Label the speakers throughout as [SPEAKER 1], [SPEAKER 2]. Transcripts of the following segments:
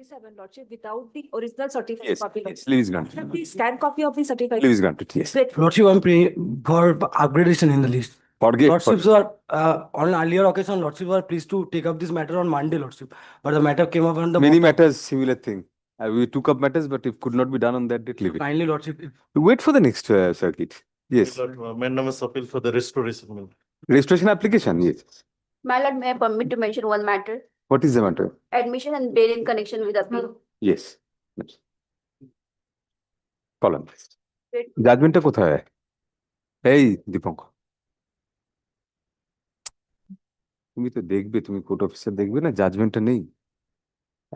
[SPEAKER 1] 37, Lordship, without the original certified
[SPEAKER 2] Yes,
[SPEAKER 1] copy.
[SPEAKER 2] yes, leave is granted.
[SPEAKER 1] Sir, please scan copy of the certified.
[SPEAKER 2] Leave is granted, yes.
[SPEAKER 1] Grateful.
[SPEAKER 3] Lordship, I'm praying for upgradation in the list. Lordships were on earlier occasion. Lordships were pleased to take up this matter on Monday, Lordship, but the matter came up on the
[SPEAKER 2] Many matters, similar thing. We took up matters, but if could not be done on that date, leave it.
[SPEAKER 3] Kindly, Lordship,
[SPEAKER 2] Wait for the next circuit. Yes.
[SPEAKER 4] Amendments appeal for the restoration.
[SPEAKER 2] Registration application, yes.
[SPEAKER 5] My lord, may I permit to mention one matter?
[SPEAKER 2] What is the matter?
[SPEAKER 5] Admission and bail in connection with appeal.
[SPEAKER 2] Yes. Column. জাজমেন্টটা কোথায়? এই দীপঙ্ক, তুমি তো দেখবে, তুমি court officer দেখবে না, জাজমেন্টটা নেই।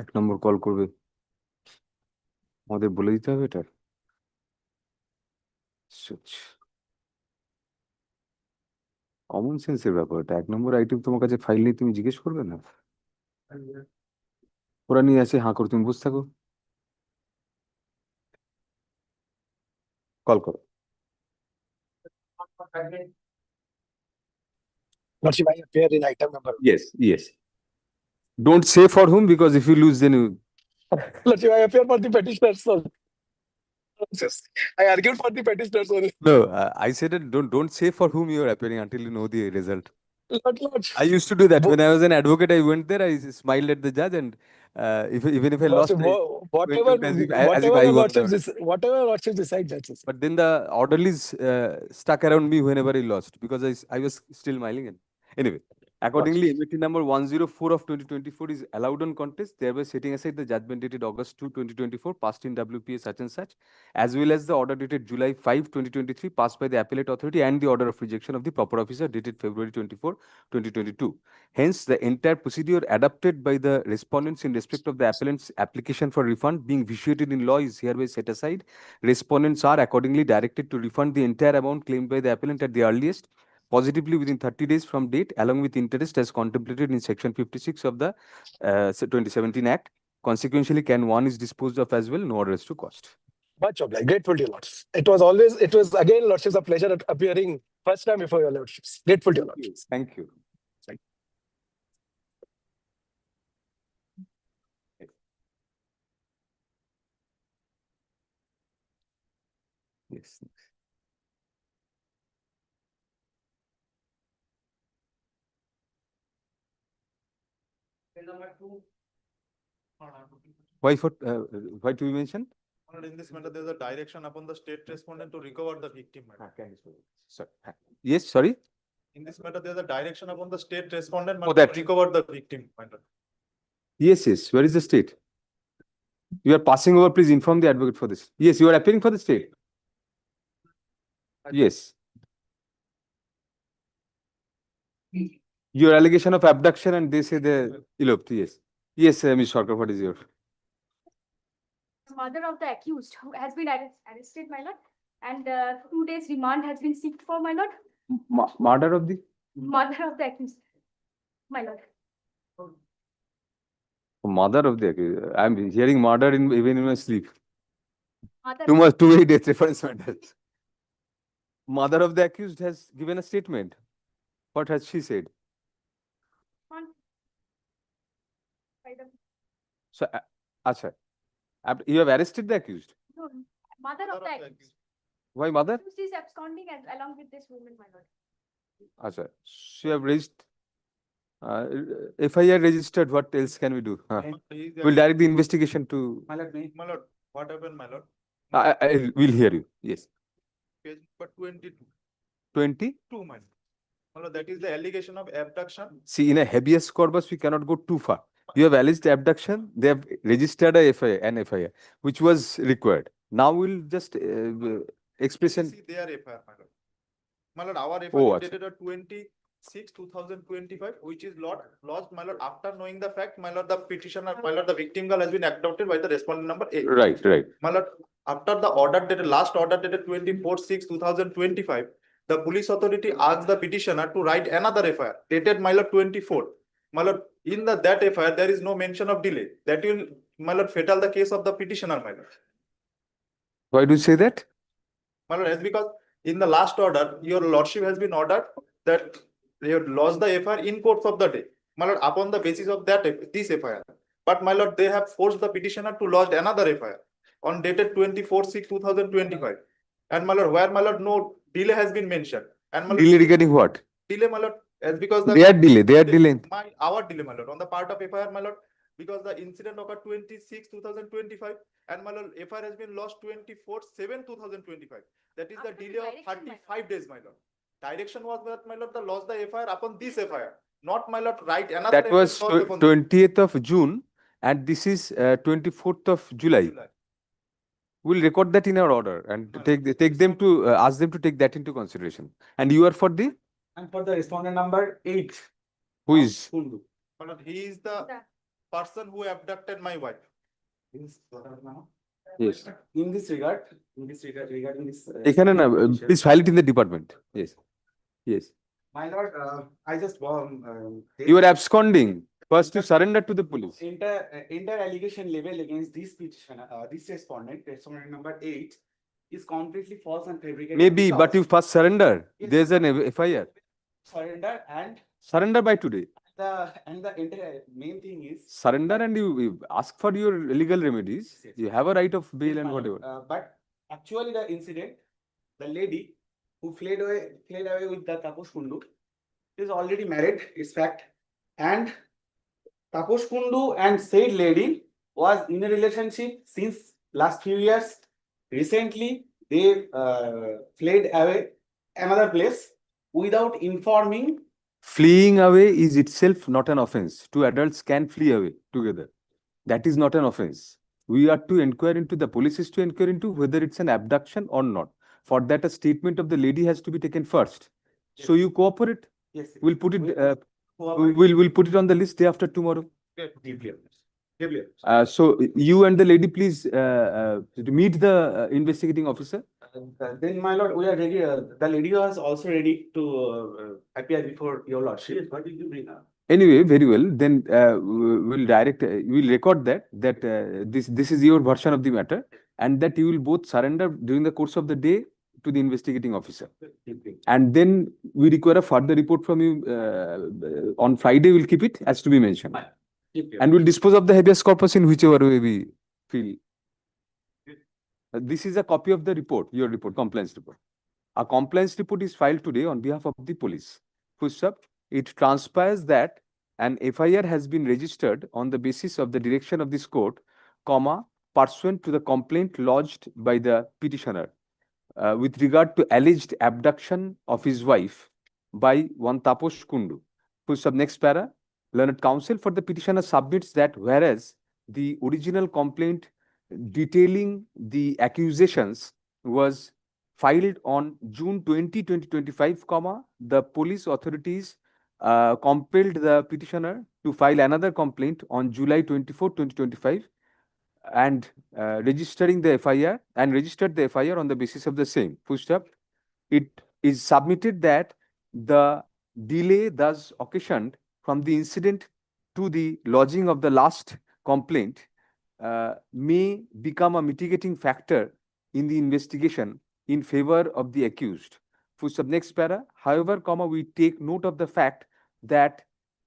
[SPEAKER 2] 1 নম্বর call করবে, আমাদের বলে দিতে হবে এটা। কমন সেন্সের ব্যাপার এটা। 1 নম্বর আইটেম তোমার কাছে ফাইল নেই, তুমি জিজ্ঞেস করবে না? ওরা নিয়ে আসে, হাঁ করে তুমি বসে থাকো। কল করো।
[SPEAKER 6] Lordship, I appear in item number.
[SPEAKER 2] Yes, yes. Don't say for whom, because if you lose, then you.
[SPEAKER 6] Lordship, I appear for the petitioners. I argued for the petitioners only.
[SPEAKER 2] No, I said that don't say for whom you are appearing until you know the result.
[SPEAKER 6] Lord.
[SPEAKER 2] I used to do that. When I was an advocate, I went there, I smiled at the judge, and even if I lost,
[SPEAKER 6] Whatever Lordship decides, that's it.
[SPEAKER 2] But then the orderlies stuck around me whenever I lost, because I was still smiling. And anyway, accordingly, MAT number 104 of 2024 is allowed on contest, thereby setting aside the judgment dated August 2, 2024, passed in WPA such and such, as well as the order dated July 5, 2023, passed by the appellate authority, and the order of rejection of the proper officer dated February 24, 2022. Hence, the entire procedure adopted by the respondents in respect of the appellant's application for refund being vitiated in law is hereby set aside. Respondents are accordingly directed to refund the entire amount claimed by the appellant at the earliest, positively within 30 days from date, along with interest as contemplated in section 56 of the 2017 Act. Consequentially, can one is disposed of as well, no arrest to cost.
[SPEAKER 6] Much obliged. Grateful to your Lords. It was again, Lordships, a pleasure appearing first time before your Lordships. Grateful to your Lordships.
[SPEAKER 2] Thank you. Yes. Why do you mention?
[SPEAKER 4] In this matter, there is a direction upon the state respondent to recover the victim.
[SPEAKER 2] Sorry. Yes, sorry.
[SPEAKER 4] In this matter, there is a direction upon the state respondent
[SPEAKER 2] that.
[SPEAKER 4] to recover the victim.
[SPEAKER 2] Yes, yes. Where is the state? You are passing over. Please inform the advocate for this. Yes, you are appearing for the state. Yes. Your allegation of abduction, and they say they eloped. Yes. Yes, Ms. Sarkar, what is your?
[SPEAKER 5] Mother of the accused who has been arrested, my lord, and 2 days remand has been sought for, my lord.
[SPEAKER 2] Murder of the?
[SPEAKER 5] Mother of the accused, my lord.
[SPEAKER 2] Mother of the accused. I am hearing murder even in my sleep.
[SPEAKER 5] Mother
[SPEAKER 2] Too much, 2 death reference matters. Mother of the accused has given a statement. What has she said? So, Acha, you have arrested the accused?
[SPEAKER 5] No, mother of the accused.
[SPEAKER 2] Why mother?
[SPEAKER 5] Accused is absconding along with this woman, my lord.
[SPEAKER 2] Acha, she have raised FIR registered. What else can we do? We'll direct the investigation to.
[SPEAKER 4] My lord, what happened, my lord?
[SPEAKER 2] I will hear you. Yes.
[SPEAKER 4] Page number 22.
[SPEAKER 2] 22,
[SPEAKER 4] my lord. That is the allegation of abduction.
[SPEAKER 2] See, in a habeas corpus, we cannot go too far. You have alleged abduction. They have registered an FIR, which was required. Now we'll just expression.
[SPEAKER 4] See their FIR, my lord. My lord, our FIR
[SPEAKER 2] Oh,
[SPEAKER 4] dated 26, 2025, which is lost, my lord, after knowing the fact, my lord, the petitioner, my lord, the victim girl has been adopted by the respondent number 8.
[SPEAKER 2] Right.
[SPEAKER 4] My lord, after the order dated, last order dated 24/6, 2025, the police authority asked the petitioner to write another FIR dated, my lord, 24. My lord, in that FIR, there is no mention of delay. That will, my lord, fatal the case of the petitioner, my lord.
[SPEAKER 2] Why do you say that?
[SPEAKER 4] My lord, as because in the last order, your lordship has been ordered that they have lost the FIR in course of the day. My lord, upon the basis of that, this FIR, But my lord, they have forced the petitioner to lodge another FIR on dated 24/6/2025. And my lord, where my lord, no delay has been mentioned. And my lord,
[SPEAKER 2] Delay regarding what?
[SPEAKER 4] delay, my lord, as because the
[SPEAKER 2] They are delaying.
[SPEAKER 4] our delay, my lord, on the part of FIR, my lord, because the incident occurred 26/2025, and my lord, FIR has been lost 24/7/2025. That is the
[SPEAKER 5] After the
[SPEAKER 4] delay of
[SPEAKER 5] direction, my lord.
[SPEAKER 4] 35 days, my lord. Direction was that, my lord, the lost the FIR upon this FIR, not my lord, right? Another
[SPEAKER 2] That was
[SPEAKER 4] FIR lodged upon this.
[SPEAKER 2] 20th of June, and this is 24th of July. We'll record that in our order and take them to ask them to take that into consideration. And you are for the
[SPEAKER 3] And for the respondent number 8.
[SPEAKER 2] who is?
[SPEAKER 3] Kundu.
[SPEAKER 4] My lord, he is the
[SPEAKER 5] The-
[SPEAKER 4] person who abducted my wife.
[SPEAKER 2] Yes.
[SPEAKER 3] In this regard, regarding this.
[SPEAKER 2] এখানে না, please file it in the department. Yes. Yes.
[SPEAKER 3] My lord, I just
[SPEAKER 2] You are absconding. First, you surrender to the police.
[SPEAKER 3] entire allegation level against this petitioner, this respondent number 8, is completely false and fabricated.
[SPEAKER 2] Maybe, but you
[SPEAKER 3] because
[SPEAKER 2] first surrender.
[SPEAKER 3] Yes,
[SPEAKER 2] There's
[SPEAKER 3] sir.
[SPEAKER 2] an FIR.
[SPEAKER 3] surrender and
[SPEAKER 2] Surrender by today.
[SPEAKER 3] the entire main thing is.
[SPEAKER 2] Surrender and you ask for your legal remedies.
[SPEAKER 3] Yes, yes.
[SPEAKER 2] You have a right of bail
[SPEAKER 3] Yes,
[SPEAKER 2] and
[SPEAKER 3] my lord.
[SPEAKER 2] whatever.
[SPEAKER 3] But actually the incident, the lady who fled away with the Taposh Kundu is already married, is fact. And Taposh Kundu and said lady was in a relationship since last few years. Recently, they fled away another place without informing.
[SPEAKER 2] Fleeing away is itself not an offense. Two adults can flee away together. That is not an offense. We are to inquire into, the police is to inquire into whether it's an abduction or not. For that, a statement of the lady has to be taken first. So
[SPEAKER 3] Yes.
[SPEAKER 2] you cooperate.
[SPEAKER 3] Yes.
[SPEAKER 2] We'll put it.
[SPEAKER 3] Cooperate.
[SPEAKER 2] We'll put it on the list day after tomorrow.
[SPEAKER 3] Deeply.
[SPEAKER 2] So you and the lady, please meet the investigating officer.
[SPEAKER 3] Then, my lord, we are ready. The lady was also ready to appear before your lordship. What did you bring up?
[SPEAKER 2] Anyway, very well. Then we'll record that this is your version of the matter, and that you will both surrender during the course of the day to the investigating officer. And then we require a further report from you on Friday. We'll keep it as to be mentioned, and we'll dispose of the habeas corpus in whichever way we feel. This is a copy of the report, your report, compliance report. A compliance report is filed today on behalf of the police. First up, it transpires that an FIR has been registered on the basis of the direction of this court, pursuant to the complaint lodged by the petitioner with regard to alleged abduction of his wife by one Taposh Kundu. First up, next para, learned counsel for the petitioner submits that whereas the original complaint detailing the accusations was filed on June 20, 2025, the police authorities compelled the petitioner to file another complaint on July 24, 2025 and registering the FIR and registered the FIR on the basis of the same. First up, it is submitted that the delay thus occasioned from the incident to the lodging of the last complaint may become a mitigating factor in the investigation in favor of the accused. First up, next para, however, we take note of the fact that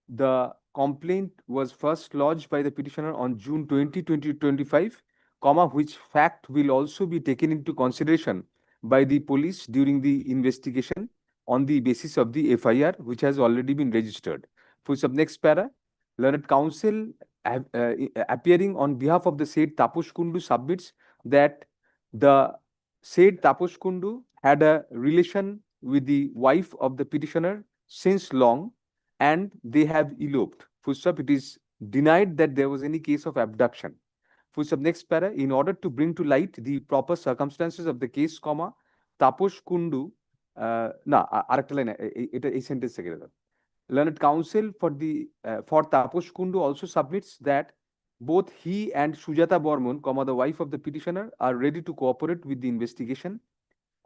[SPEAKER 2] the complaint was first lodged by the petitioner on June 20, 2025, which fact will also be taken into consideration by the police during the investigation on the basis of the FIR, which has already been registered. First up, next para, learned counsel appearing on behalf of the said Taposh Kundu submits that the said Taposh Kundu had a relation with the wife of the petitioner since long, and they have eloped. Full stop, it is denied that there was any case of abduction. Full stop, next para, in order to bring to light the proper circumstances of the case, Taposh Kundu, arekta line, এটা এই sentence থেকে দাও. Learned counsel for Taposh Kundu also submits that both he and Sujata Bormon, the wife of the petitioner, are ready to cooperate with the investigation,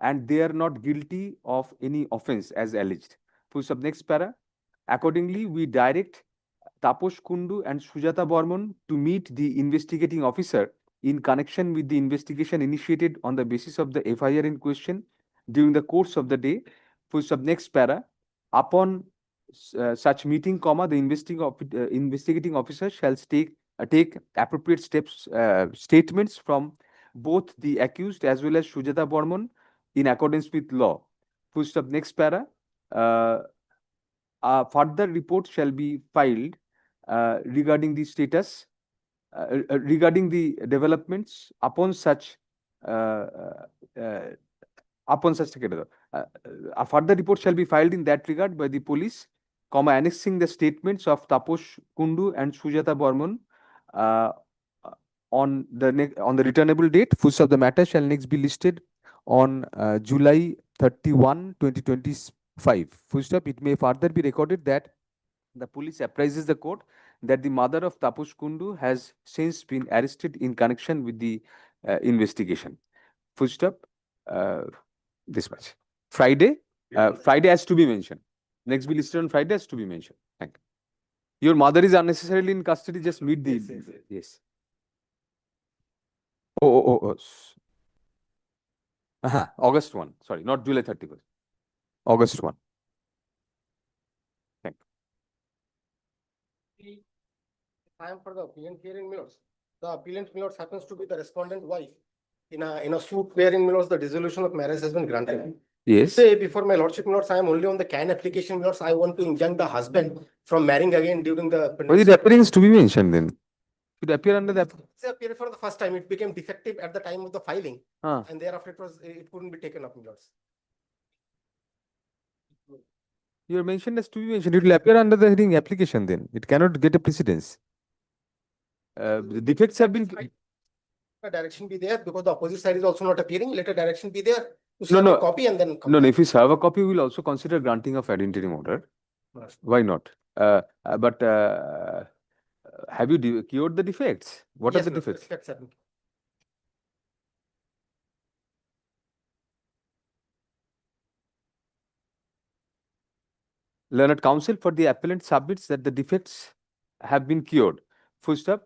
[SPEAKER 2] and they are not guilty of any offense as alleged. Full stop, next para. Accordingly, we direct Taposh Kundu and Sujata Bormon to meet the investigating officer in connection with the investigation initiated on the basis of the FIR in question during the course of the day. Full stop, next para. Upon such meeting, the investigating officer shall take take appropriate statements from both the accused as well as Sujata Bormon in accordance with law. Full stop. Next para. A further report shall be filed regarding the status, regarding the developments upon such a further report shall be filed in that regard by the police, annexing the statements of Taposh Kundu and Sujata Bormon on the returnable date. Full stop. The matter shall next be listed on July 31, 2025. Full stop. It may further be recorded that the police apprises the court that the mother of Taposh Kundu has since been arrested in connection with the investigation. Full stop. This much. Friday has to be mentioned. Next be listed on Friday has to be mentioned. Thank you. Your mother is unnecessarily in custody. Just meet the yes. Oh. August 1. Sorry, not July 31st. August 1. Thank you.
[SPEAKER 7] Time for the appeal hearing minutes. The appellant minutes happens to be the respondent wife in a suit wherein minutes the dissolution of marriage has been granted.
[SPEAKER 2] Yes.
[SPEAKER 7] Say before my lordship minutes, I am only on the can application minutes. I want to injunct the husband from marrying again during the.
[SPEAKER 2] Why is the appearance to be mentioned then? Should appear under the.
[SPEAKER 7] It appeared for the first time. It became defective at the time of the filing, and thereafter it couldn't be taken up, minutes.
[SPEAKER 2] You are mentioned as to be mentioned. It will appear under the heading application then. It cannot get a precedence. The defects have been.
[SPEAKER 7] A direction be there because the opposite side is also not appearing. Let a direction be there to
[SPEAKER 2] No,
[SPEAKER 7] serve
[SPEAKER 2] no.
[SPEAKER 7] a copy and then.
[SPEAKER 2] No. If we serve a copy, we will also consider granting of ad interim order. Why not? But have you cured the defects? What are the defects? Learned counsel for the appellant submits that the defects have been cured. Full stop.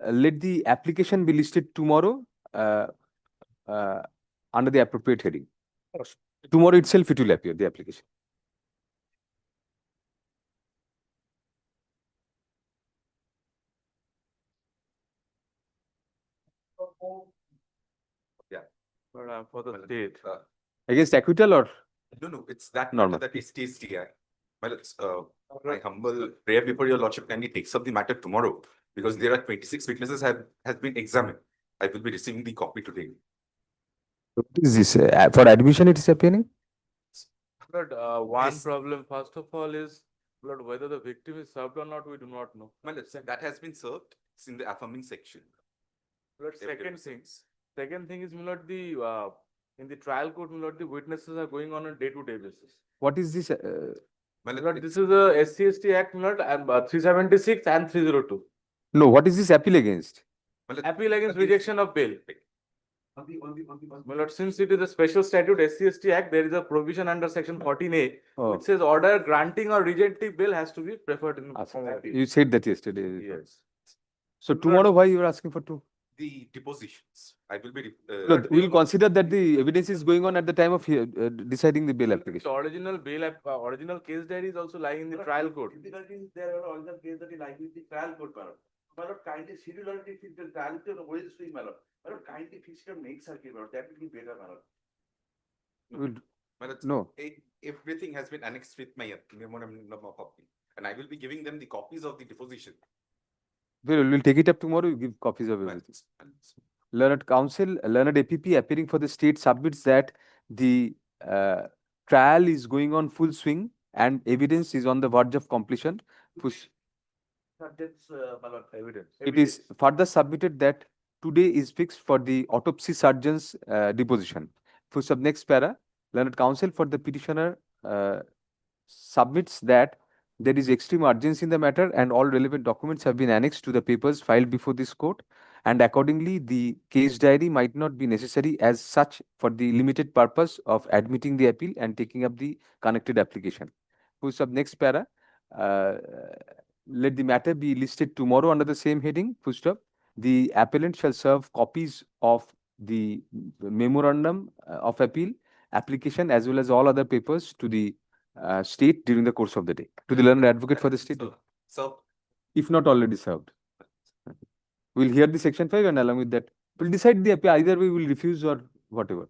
[SPEAKER 2] Let the application be listed tomorrow under the appropriate heading. Tomorrow itself it will appear, the application.
[SPEAKER 8] Yeah. For the state.
[SPEAKER 2] Against acquittal or?
[SPEAKER 8] No, it's that
[SPEAKER 2] Normal.
[SPEAKER 8] matter that is TSTI. Well, it's my humble prayer before your lordship kindly takes up the matter tomorrow, because there are 26 witnesses has been examined. I will be receiving the copy today.
[SPEAKER 2] What is this? For admission it is appearing?
[SPEAKER 9] But one
[SPEAKER 8] Yes.
[SPEAKER 9] problem, first of all, is but whether the victim is served or not, we do not know.
[SPEAKER 8] Well, that has been served. It's in the affirming section.
[SPEAKER 9] But second thing is, Milord, in the trial court, Milord, the witnesses are going on a day-to-day basis.
[SPEAKER 2] What is this?
[SPEAKER 8] Well,
[SPEAKER 9] Milord, this is the SC/ST Act, Milord, and 376 and 302.
[SPEAKER 2] No, what is this appeal against?
[SPEAKER 9] Appeal against rejection of bail. Milord, since it is a special statute, SC/ST Act, there is a provision under section 14A, which says order granting or rejecting bail has to be preferred in the form of appeal.
[SPEAKER 2] You said that yesterday.
[SPEAKER 9] Yes.
[SPEAKER 2] So tomorrow, why you are asking for two?
[SPEAKER 8] The depositions. I will be.
[SPEAKER 2] No, we will consider that the evidence is going on at the time of deciding the bail
[SPEAKER 9] The
[SPEAKER 2] application.
[SPEAKER 9] original original case diary is also lying in the trial court.
[SPEAKER 10] There are original case that is lying in the trial court, madam. Madam, kindly schedule on the trial court, what is doing, madam? Madam, kindly fix your next circuit, madam. That will be better, madam.
[SPEAKER 2] No.
[SPEAKER 8] Everything has been annexed with my memorandum of copy, and I will be giving them the copies of the deposition.
[SPEAKER 2] We'll take it up tomorrow. You give copies of everything. Learned counsel, learned APP appearing for the state submits that the trial is going on full swing and evidence is on the verge of completion.
[SPEAKER 10] Evidence.
[SPEAKER 2] It is further submitted that today is fixed for the autopsy surgeon's deposition. For sub next para, learned counsel for the petitioner submits that there is extreme urgency in the matter and all relevant documents have been annexed to the papers filed before this court, and accordingly the case diary might not be necessary as such for the limited purpose of admitting the appeal and taking up the connected application. Full stop. Next para, let the matter be listed tomorrow under the same heading. Full stop. The appellant shall serve copies of the memorandum of appeal, application, as well as all other papers to the state during the course of the day, to the learned advocate for the state,
[SPEAKER 8] So
[SPEAKER 2] if not already served. We'll hear the section 5 and along with that, we'll decide the appeal. Either we will refuse or whatever.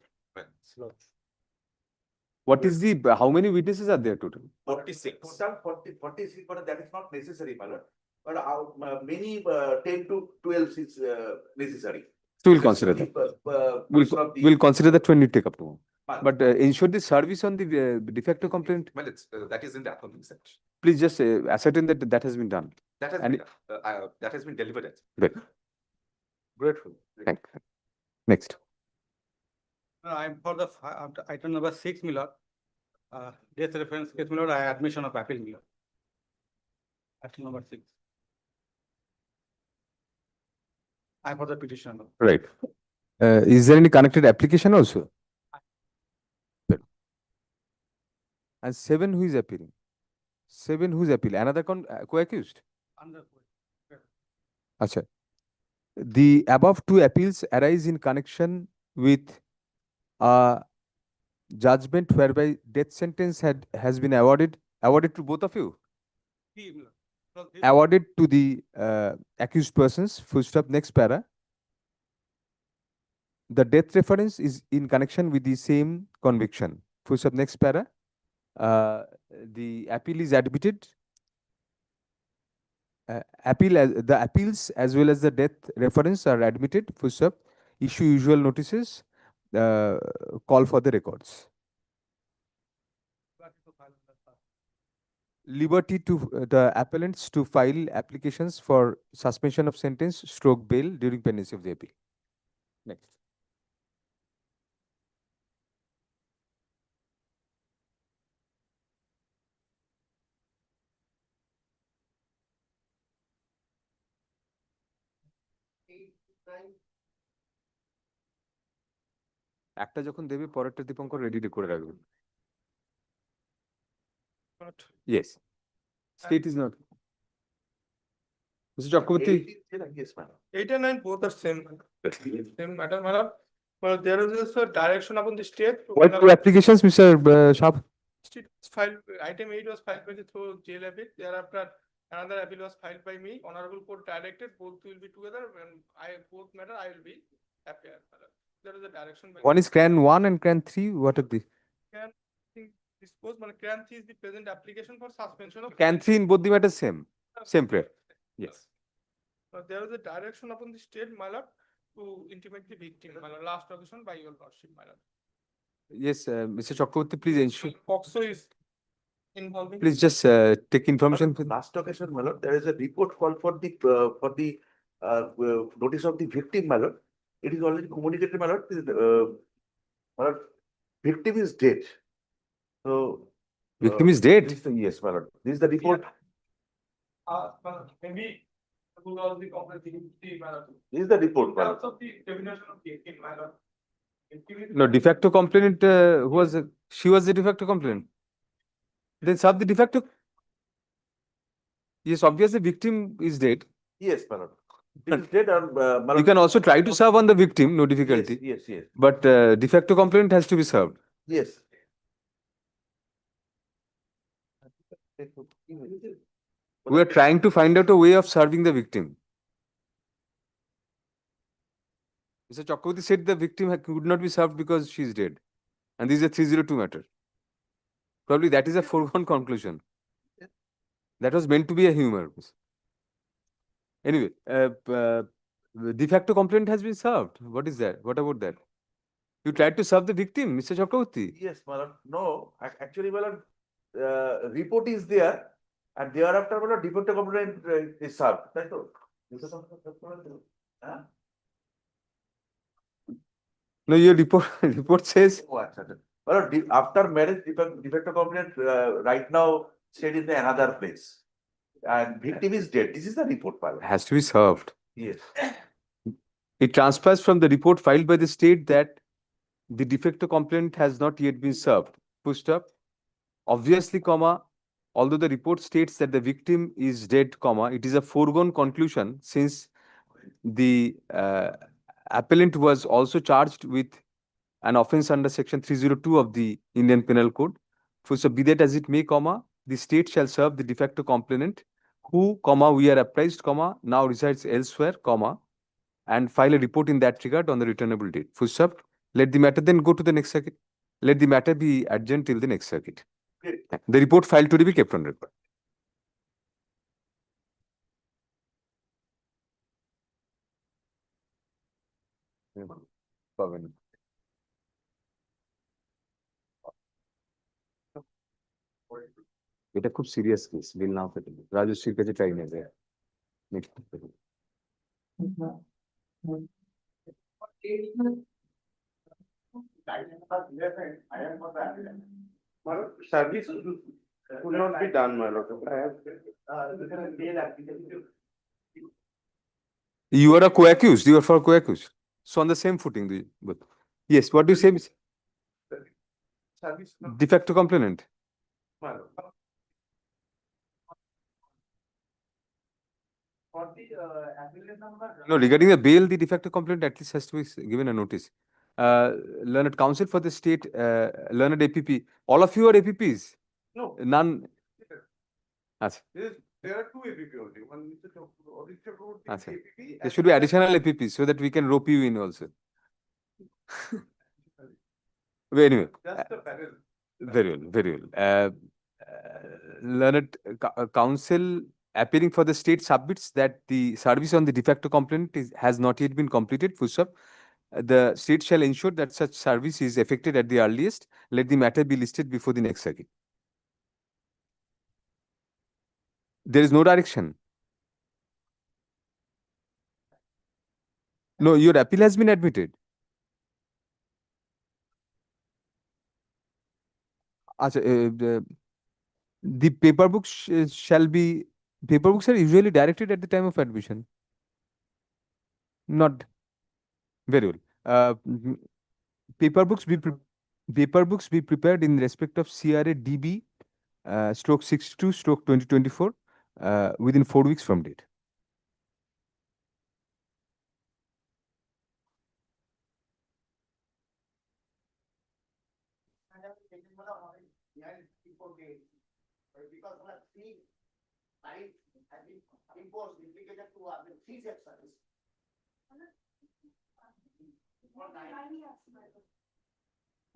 [SPEAKER 2] What is the, how many witnesses are there total?
[SPEAKER 8] 46.
[SPEAKER 10] Total 46, but that is not necessary, my lord. But many 10 to 12 is necessary.
[SPEAKER 2] So we'll consider that. We'll consider that when you take up to. But ensure the service on the de facto complaint.
[SPEAKER 8] Well, it's that is in the accompanying section.
[SPEAKER 2] Please just ascertain that that has been done.
[SPEAKER 8] That has
[SPEAKER 2] And
[SPEAKER 8] been that has been delivered.
[SPEAKER 2] Great.
[SPEAKER 9] Grateful.
[SPEAKER 2] Thank you. Next.
[SPEAKER 11] I'm for the item number 6, my lord. Death reference case, my lord, I admission of appeal, my lord. Item number 6. I'm for the petition.
[SPEAKER 2] Right. Is there any connected application also? Good. And 7, who is appealing? 7, who is appealing? Another co-accused?
[SPEAKER 11] Under.
[SPEAKER 2] Acha. The above 2 appeals arise in connection with a judgment whereby death sentence has been awarded to both of you. Awarded to the accused persons. Full stop. Next para. The death reference is in connection with the same conviction. Full stop. Next para. The appeal is admitted. The appeals as well as the death reference are admitted. Full stop. Issue usual notices. Call for the records. Liberty to the appellants to file applications for suspension of sentence stroke bail during pendency of the appeal. Next. একটা যখন দেবে পরেরটা Dipankar ready করে রাখবেন। Yes. State is not. Mr. Chakraborty.
[SPEAKER 10] Yes, madam.
[SPEAKER 6] 8 and 9 both are same matter, madam. But there is also a direction upon the state.
[SPEAKER 2] What 2 applications, Mr. Shah?
[SPEAKER 6] State filed, item 8 was filed by the through jail appeal. Thereafter, another appeal was filed by me. Honorable court directed both will be together. When both matter, I will be appear. There is a direction.
[SPEAKER 2] One is CRAN 1 and CRAN 3. What are the?
[SPEAKER 6] Dispose, but CRAN 3 is the present application for suspension of.
[SPEAKER 2] CRAN 3 in both the matters same prayer. Yes.
[SPEAKER 6] There is a direction upon the state, my lord, to intimate the victim, my lord, last occasion by your lordship, my lord.
[SPEAKER 2] Yes, Mr. Chakraborty, please ensure.
[SPEAKER 6] POXO is involving.
[SPEAKER 2] Please just take information.
[SPEAKER 10] Last occasion, my lord, there is a report call for the notice of the victim, my lord. It is already communicated, my lord. My lord, victim is dead. So.
[SPEAKER 2] Victim is dead?
[SPEAKER 10] Yes, my lord. This is the report.
[SPEAKER 6] Maybe.
[SPEAKER 10] This is the report, my lord.
[SPEAKER 6] Of the definition of victim, my lord.
[SPEAKER 2] No, de facto complainant who was she was the de facto complainant. Then serve the de facto. Yes, obviously victim is dead.
[SPEAKER 10] Yes, my lord. It is dead, my
[SPEAKER 2] You
[SPEAKER 10] lord.
[SPEAKER 2] can also try to serve on the victim, no difficulty.
[SPEAKER 10] Yes.
[SPEAKER 2] But de facto complainant has to be served.
[SPEAKER 10] Yes.
[SPEAKER 2] We are trying to find out a way of serving the victim. Mr. Chakraborty said the victim could not be served because she is dead. And this is a 302 matter. Probably that is a foregone conclusion. That was meant to be a humor. Anyway, de facto complaint has been served. What is that? What about that? You tried to serve the victim, Mr. Chakraborty.
[SPEAKER 10] Yes, my lord. No, actually, my lord, report is there, and thereafter, my lord, de facto complaint is served. That's all.
[SPEAKER 2] No, your report says.
[SPEAKER 10] Oh, actually. My lord, after marriage, de facto complaint right now stayed in another place, and victim is dead. This is the report, my lord.
[SPEAKER 2] Has to be served.
[SPEAKER 10] Yes.
[SPEAKER 2] It transpires from the report filed by the state that the de facto complaint has not yet been served. Pushed up. Obviously, comma, although the report states that the victim is dead, comma, it is a foregone conclusion since the appellant was also charged with an offense under section 302 of the Indian Penal Code. So be that as it may, comma, the state shall serve the de facto complainant who, comma, we are apprised, comma, now resides elsewhere, comma, and file a report in that regard on the returnable date. Full stop. Let the matter then go to the next circuit. Let the matter be adjourned till the next circuit. The report filed to be kept on record. পাবেন। এটা খুব serious case, বিল নাও পেতে রাজশ্রীর কাছে try নেবে next.
[SPEAKER 10] Service could not be done, my lord.
[SPEAKER 2] You are a co-accused, you are for co-accused. So on the same footing, but yes, what do you say?
[SPEAKER 10] Service.
[SPEAKER 2] De facto complainant.
[SPEAKER 10] My lord. For the applicant number.
[SPEAKER 2] No, regarding the bail, the de facto complainant at least has to be given a notice. Learned counsel for the state, learned APP. All of you are APPs?
[SPEAKER 10] No.
[SPEAKER 2] None. Achha.
[SPEAKER 10] There are two APP only. One is the auditor wrote the
[SPEAKER 2] Achha.
[SPEAKER 10] APP.
[SPEAKER 2] There should be additional APPs so that we can rope you in also. But anyway.
[SPEAKER 10] Just the parallel.
[SPEAKER 2] Very well, very well. Learned counsel appearing for the state submits that the service on the de facto complaint has not yet been completed. Full stop. The state shall ensure that such service is effected at the earliest. Let the matter be listed before the next circuit. There is no direction. No, your appeal has been admitted. Achha, the paper books shall be, paper books are usually directed at the time of admission. Not very well. Paper books be prepared in respect of CRA DB stroke 62 stroke 2024 within 4 weeks from date.
[SPEAKER 7] Because of that fee, I have been imposed implicated to fees of service.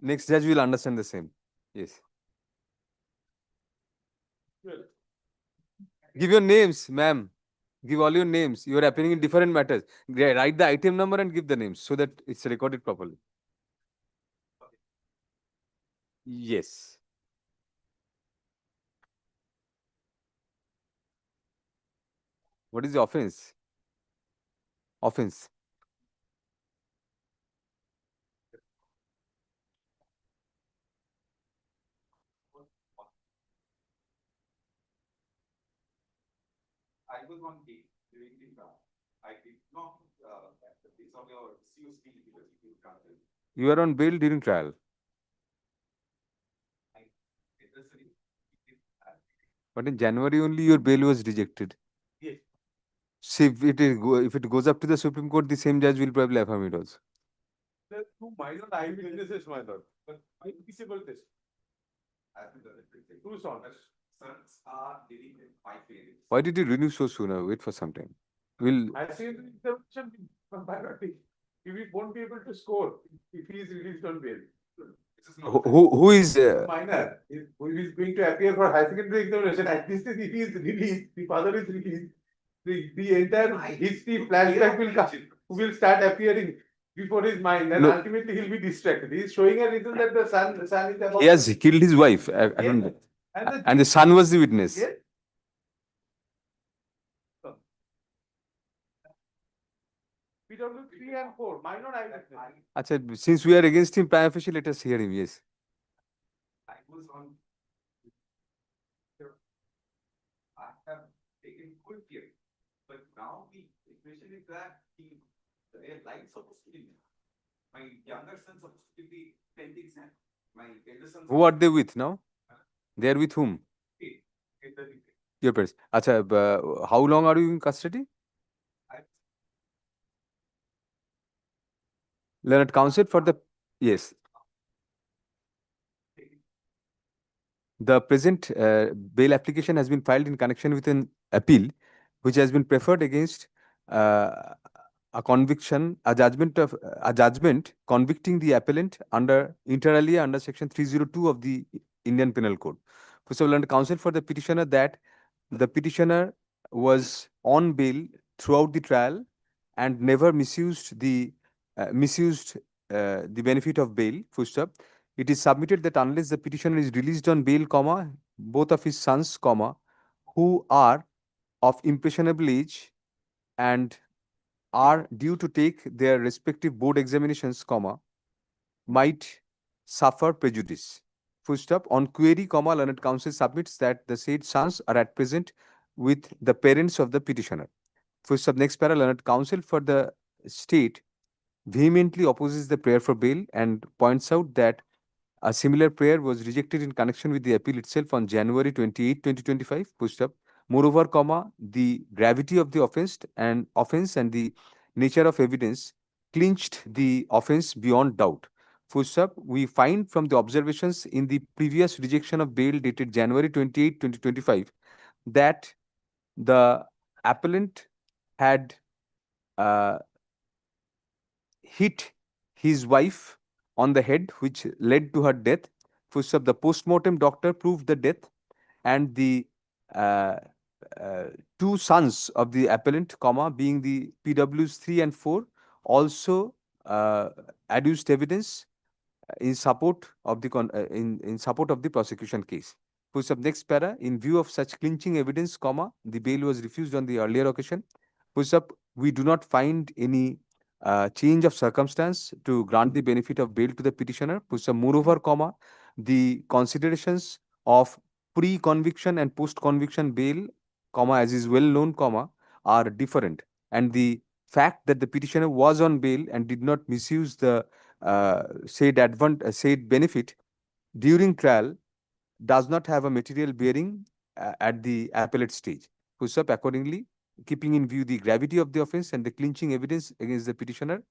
[SPEAKER 2] Next judge will understand the same. Yes. Give your names, ma'am. Give all your names. You are appearing in different matters. Write the item number and give the names so that it's recorded properly. Yes. What is the offense? Offense.
[SPEAKER 8] I was on date during the trial. I did not, based on your COC, because you granted.
[SPEAKER 2] You are on bail during trial. But in January only your bail was rejected.
[SPEAKER 10] Yes.
[SPEAKER 2] See, if it goes up to the Supreme Court, the same judge will probably affirm it also.
[SPEAKER 10] There are two minor eyewitnesses, my lord, but invisible test. Two sons.
[SPEAKER 8] Sons are living with my parents.
[SPEAKER 2] Why did you renew so soon? Wait for some time. We'll.
[SPEAKER 10] I see the intervention from priority. He won't be able to score if he is released on bail.
[SPEAKER 2] Who is?
[SPEAKER 10] Minor, who is going to appear for high secondary examination, at least if he is released, the father is released, the entire history flashback will come, who will start appearing before his mind, and
[SPEAKER 2] No.
[SPEAKER 10] ultimately he'll be distracted. He is showing a reason that the son is about.
[SPEAKER 2] He has killed his wife. I don't know. And the son was the witness.
[SPEAKER 10] Yes. PW 3 and 4, minor eyewitness.
[SPEAKER 2] Achha, since we are against him, prima facie, let us hear him. Yes.
[SPEAKER 8] I was on. I have taken good care, but now the equation is that their life supposed to be. My younger son supposed to be pending exam. My elder son.
[SPEAKER 2] Who are they with now? They are with whom? Your parents. Achha, how long are you in custody? Learned counsel for the. Yes. The present bail application has been filed in connection with an appeal which has been preferred against a judgment convicting the appellant inter alia under section 302 of the Indian Penal Code. First of all, learned counsel for the petitioner that the petitioner was on bail throughout the trial and never misused the benefit of bail. Full stop. It is submitted that unless the petitioner is released on bail, comma, both of his sons, comma, who are of impressionable age and are due to take their respective board examinations, comma, might suffer prejudice. Full stop. On query, comma, learned counsel submits that the said sons are at present with the parents of the petitioner. Full stop. Next para, learned counsel for the state vehemently opposes the prayer for bail and points out that a similar prayer was rejected in connection with the appeal itself on January 28, 2025. Full stop. Moreover, comma, the gravity of the offense and the nature of evidence clinched the offense beyond doubt. Full stop. We find from the observations in the previous rejection of bail dated January 28, 2025 that the appellant had hit his wife on the head, which led to her death. Full stop. The post-mortem doctor proved the death, and the two sons of the appellant, comma, being the PWs 3 and 4, also adduced evidence in support of the in support of the prosecution case. Full stop. Next para, in view of such clinching evidence, comma, the bail was refused on the earlier occasion. Full stop. We do not find any change of circumstance to grant the benefit of bail to the petitioner. Full stop. Moreover, comma, the considerations of pre-conviction and post-conviction bail, comma, as is well known, comma, are different, and the fact that the petitioner was on bail and did not misuse the said benefit during trial does not have a material bearing at the appellate stage. Full stop. Accordingly, keeping in view the gravity of the offense and the clinching evidence against the petitioner,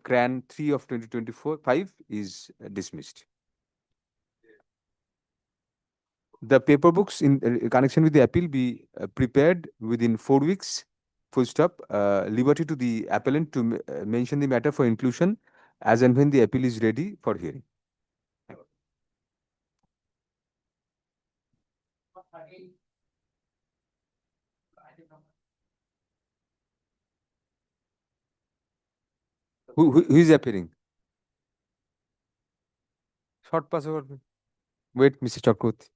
[SPEAKER 2] CRAN 3 of 2024-5 is dismissed. The paper books in connection with the appeal be prepared within 4 weeks. Full stop. Liberty to the appellant to mention the matter for inclusion as and when the appeal is ready for hearing. Who is appearing? Short pass over. Wait, Mr. Chakraborty.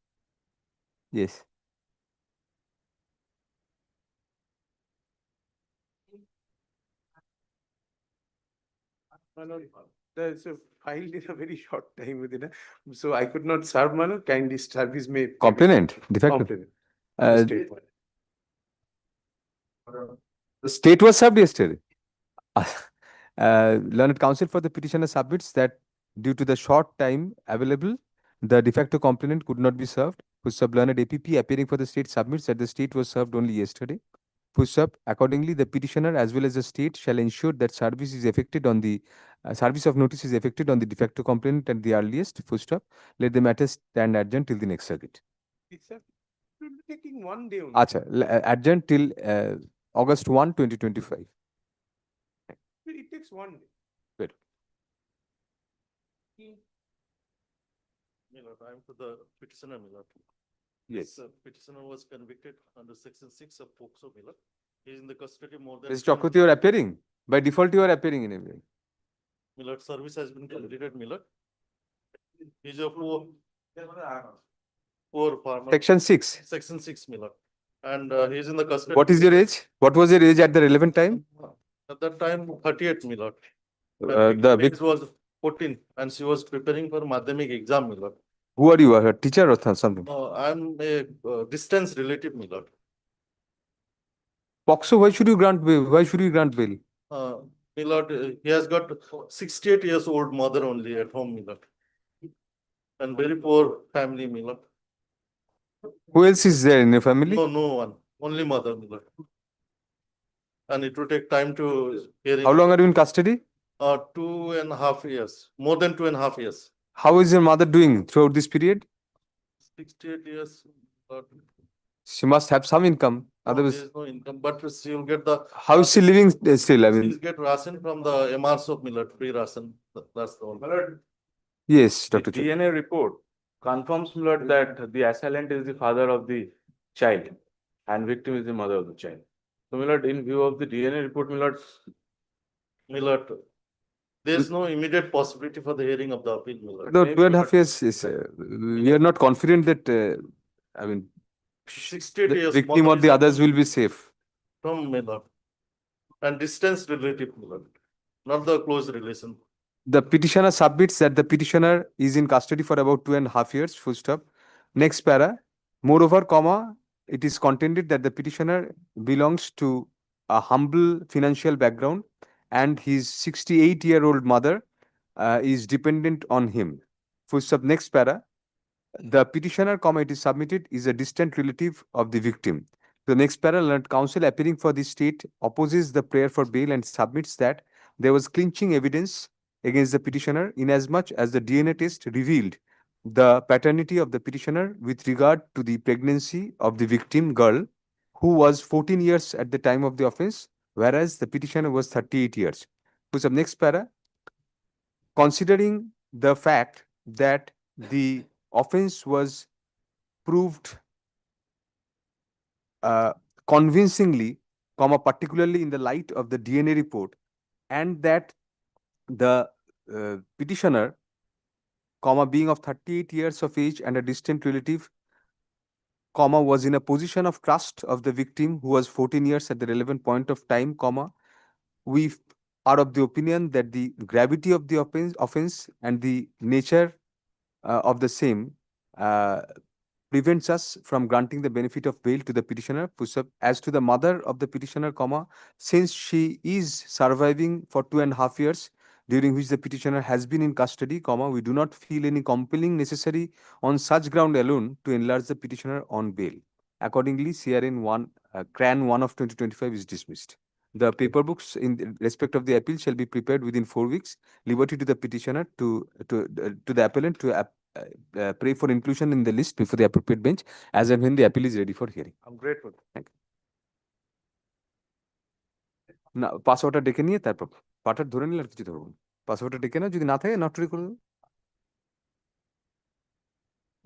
[SPEAKER 2] Yes.
[SPEAKER 10] There's a file in a very short time within so I could not serve Manu. Kindly service may
[SPEAKER 2] Complainant, defective.
[SPEAKER 10] complainant. State.
[SPEAKER 2] The state was served yesterday. Learned counsel for the petitioner submits that due to the short time available, the de facto complainant could not be served. Learned APP appearing for the state submits that the state was served only yesterday. Accordingly, the petitioner as well as the state shall ensure that service is effected on the service of notice is effected on the de facto complainant at the earliest. Let the matter stand adjourned till the next circuit.
[SPEAKER 10] It's taking 1 day only.
[SPEAKER 2] Acha, adjourned till August 1, 2025.
[SPEAKER 10] It takes 1 day.
[SPEAKER 2] Good.
[SPEAKER 12] Miller, I'm for the petitioner, Miller.
[SPEAKER 2] Yes.
[SPEAKER 12] This petitioner was convicted under section 6 of POCSO, Miller. He is in the custody more than.
[SPEAKER 2] Mr. Chakraborty, you are appearing. By default, you are appearing in every.
[SPEAKER 12] Miller, service has been completed, Miller. He's a poor farmer.
[SPEAKER 2] Section 6.
[SPEAKER 12] Section 6, Miller. And he is in the custody.
[SPEAKER 2] What is your age? What was your age at the relevant time?
[SPEAKER 12] At that time, 38, Miller.
[SPEAKER 2] The
[SPEAKER 12] Age was 14 and she was preparing for Madhyamik exam, Miller.
[SPEAKER 2] Who are you? A teacher or something?
[SPEAKER 12] I'm a distance relative, Miller.
[SPEAKER 2] POCSO, why should you grant bail? Why should you grant bail?
[SPEAKER 12] Miller, he has got 68 years old mother only at home, Miller. And very poor family, Miller.
[SPEAKER 2] Who else is there in your family?
[SPEAKER 12] No, no one. Only mother, Miller. And it will take time to hear him.
[SPEAKER 2] How long are you in custody?
[SPEAKER 12] 2.5 years. More than 2.5 years.
[SPEAKER 2] How is your mother doing throughout this period?
[SPEAKER 12] 68 years.
[SPEAKER 2] She must have some income,
[SPEAKER 12] No,
[SPEAKER 2] otherwise,
[SPEAKER 12] there is no income, but she will get the.
[SPEAKER 2] how is she living still? I
[SPEAKER 12] She'll
[SPEAKER 2] mean,
[SPEAKER 12] get ration from the MRs of Millet, free ration. That's the only.
[SPEAKER 2] yes,
[SPEAKER 9] The
[SPEAKER 2] Dr. Chod.
[SPEAKER 9] DNA report confirms, my lord, that the assailant is the father of the child and victim is the mother of the child. So, my lord, in view of the DNA report, my lord,
[SPEAKER 12] Millet. There is no immediate possibility for the hearing of the appeal, Millet.
[SPEAKER 2] No,
[SPEAKER 9] maybe,
[SPEAKER 2] 2.5
[SPEAKER 9] but-
[SPEAKER 2] years is, we are not confident that, I mean,
[SPEAKER 12] 68
[SPEAKER 2] the
[SPEAKER 12] years.
[SPEAKER 2] victim or
[SPEAKER 12] mother
[SPEAKER 2] the
[SPEAKER 12] is
[SPEAKER 2] others will be safe.
[SPEAKER 12] from Millet. And distance relative, Millet, not the close relation.
[SPEAKER 2] The petitioner submits that the petitioner is in custody for about 2.5 years, full stop. Next para, moreover, comma, it is contended that the petitioner belongs to a humble financial background and his 68-year-old mother is dependent on him. Full stop. Next para, the petitioner, comma, it is submitted is a distant relative of the victim. The next para, learned counsel appearing for the state opposes the prayer for bail and submits that there was clinching evidence against the petitioner inasmuch as the DNA test revealed the paternity of the petitioner with regard to the pregnancy of the victim girl, who was 14 years at the time of the offense, whereas the petitioner was 38 years. Who's up next para? Considering the fact that the offense was proved convincingly, comma, particularly in the light of the DNA report, and that the petitioner, comma, being of 38 years of age and a distant relative, comma, was in a position of trust of the victim who was 14 years at the relevant point of time, comma, we are of the opinion that the gravity of the offense and the nature of the same prevents us from granting the benefit of bail to the petitioner. As to the mother of the petitioner, comma, since she is surviving for 2.5 years, during which the petitioner has been in custody, comma, we do not feel any compelling necessary on such ground alone to enlarge the petitioner on bail. Accordingly, CRN 1, CRAN 1 of 2025 is dismissed. The paper books in respect of the appeal shall be prepared within 4 weeks. Liberty to the petitioner to the appellant to pray for inclusion in the list before the appropriate bench as and when the appeal is ready for hearing.
[SPEAKER 9] I'm grateful.
[SPEAKER 2] Thank you. না পাসওয়ার্ডটা ডেকে নিয়ে তারপর পাটা ধরে নিলে আর কিছু ধরবো না পাসওয়ার্ডটা ডেকে না যদি না থাকে নটরি করে দেবো